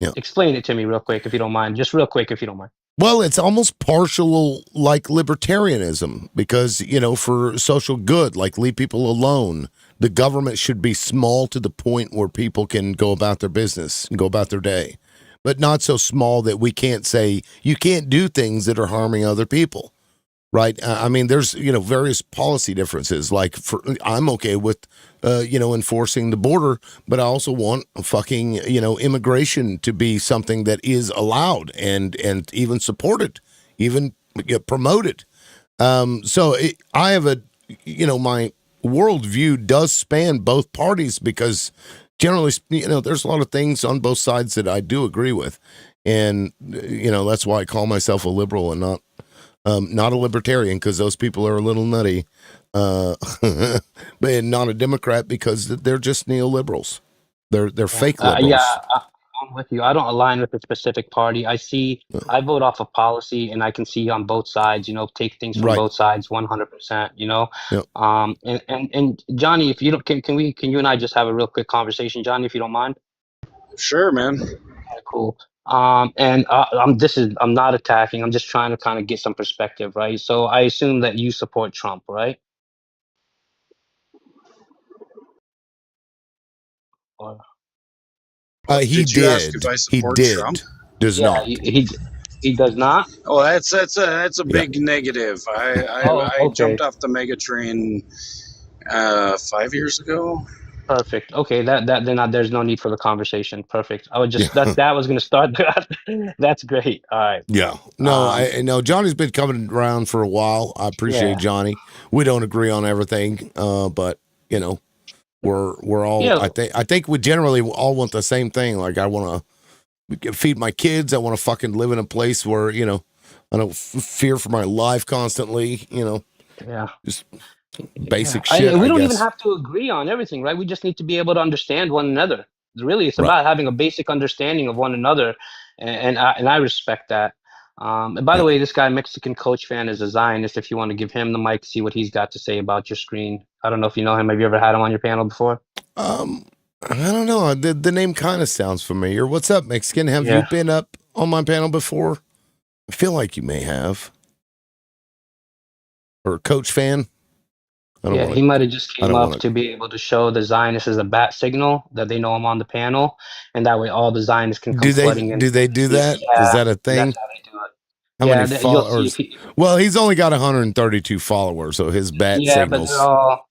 Yeah. Explain it to me real quick if you don't mind. Just real quick if you don't mind. Well, it's almost partial like libertarianism because, for social good, like leave people alone. The government should be small to the point where people can go about their business and go about their day, but not so small that we can't say you can't do things that are harming other people. Right. I mean, there's, various policy differences. Like I'm okay with, enforcing the border, but I also want fucking, immigration to be something that is allowed and even supported, even promoted. I have my worldview does span both parties because generally, there's a lot of things on both sides that I do agree with. And, that's why I call myself a liberal and not a libertarian because those people are a little nutty, but not a Democrat because they're just neoliberals. They're fake liberals. I'm with you. I don't align with a specific party. I vote off of policy, and I can see on both sides. Take things from Right. both sides, 100%. Yep. And Johnny, if you don't, can you and I just have a real quick conversation, Johnny, if you don't mind? Sure, man. Okay, cool. And I'm not attacking. I'm just trying to kind of get some perspective, right? So I assume that you support Trump, right? Or, He Did you ask did. if I He support Trump? did. Does yeah, not. he does not. Oh, that's a Yeah. big negative. I Oh, okay. jumped off the mega train 5 years ago. Perfect. Okay, there's no need for the conversation. Perfect. I would just that was gonna start. That's great. All right. Yeah. No, I no. Johnny's been coming around for a while. I appreciate Yeah. Johnny. We don't agree on everything, but we're all. Yeah. I think we generally all want the same thing. Like I want to feed my kids. I want to fucking live in a place where I don't fear for my life constantly. Yeah. Just basic shit. We I don't guess. even have to agree on everything, right? We just need to be able to understand one another. Really, it's Right. about having a basic understanding of one another, and I respect that. And by the way, this guy Mexican coach fan is a Zionist. If you want to give him the mic, see what he's got to say about your screen. I don't know if you know him. Have you ever had him on your panel before? I don't know. The name kind of sounds familiar. What's up, Mexican? Have you been up on my panel before? I feel like you may have. Or coach fan. Yeah, he might have just came up to be able to show the Zionists as a bat signal that they know I'm on the panel, and that way all the Zionists can come flooding in. Do they do that? Yeah, Is that a thing? that's how they do it. How Yeah, many you'll see. followers? Well, he's only got 132 followers, so his bat Yeah, but signals. they're all.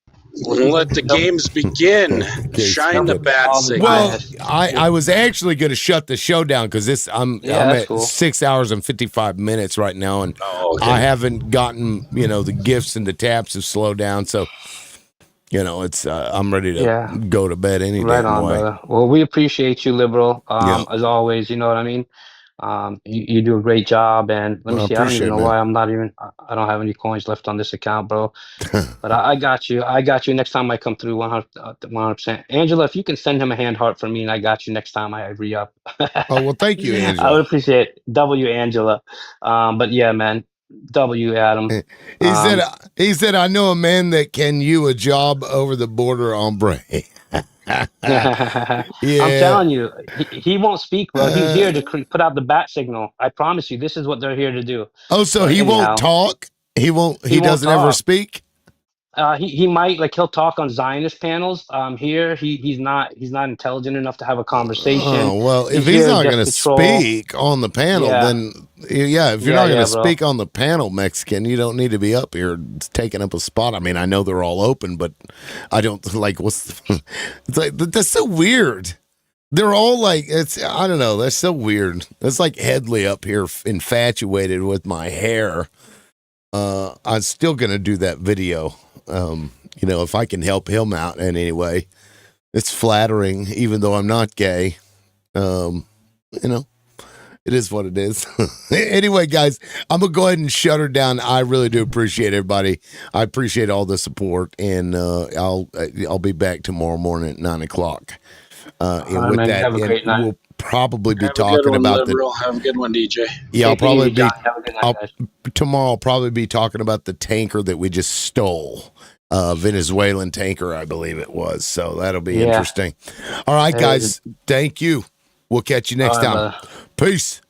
Let the games begin. Shine the bat signal. Well, I was actually going to shut the show down because I'm that's at cool. 6 hours and 55 minutes right now, and I haven't gotten the gifts and the taps have slowed down, so it's I'm ready to go to bed any Right damn on, way. brother. Well, we appreciate you, Liberal. As always, you know what I mean. You do a great job, and let me see. I don't even know why I'm not even. I don't have any coins left on this account, bro. But I got you. I got you next time I come through 100%. Angela, if you can send him a hand heart for me, and I got you next time I re-up. Oh, well, thank you, Angela. I would appreciate it. W Angela. But yeah, man. W Adam. He said, I know a man that can you a job over the border, hombre. I'm telling you, he won't speak, bro. He's here to put out the bat signal. I promise you, this is what they're here to do. Oh, so he won't talk? He doesn't ever speak? He might, like, he'll talk on Zionist panels. Here he's not intelligent enough to have a conversation. Oh, well, if he's not going to speak on the panel, then if you're not going to speak on the panel, Mexican, you don't need to be up here taking up a spot. I mean, I know they're all open, but I don't it's like that's so weird. They're all like, I don't know, that's so weird. It's like Headley up here infatuated with my hair. I'm still going to do that video. If I can help him out in any way, it's flattering, even though I'm not gay. It is what it is. Anyway, guys, I'm going to go ahead and shut her down. I really do appreciate everybody. I appreciate all the support, and I'll be back tomorrow morning at 9 o'clock. And with that, have a great night. we'll probably be Have talking a good one, about Liberal. Have a good one, DJ. Yeah, I'll probably be night, tomorrow. I'll probably be talking about the tanker that we just stole, Venezuelan tanker, I believe it was. So that'll be interesting. All right, guys, thank you. We'll catch you next time. Peace.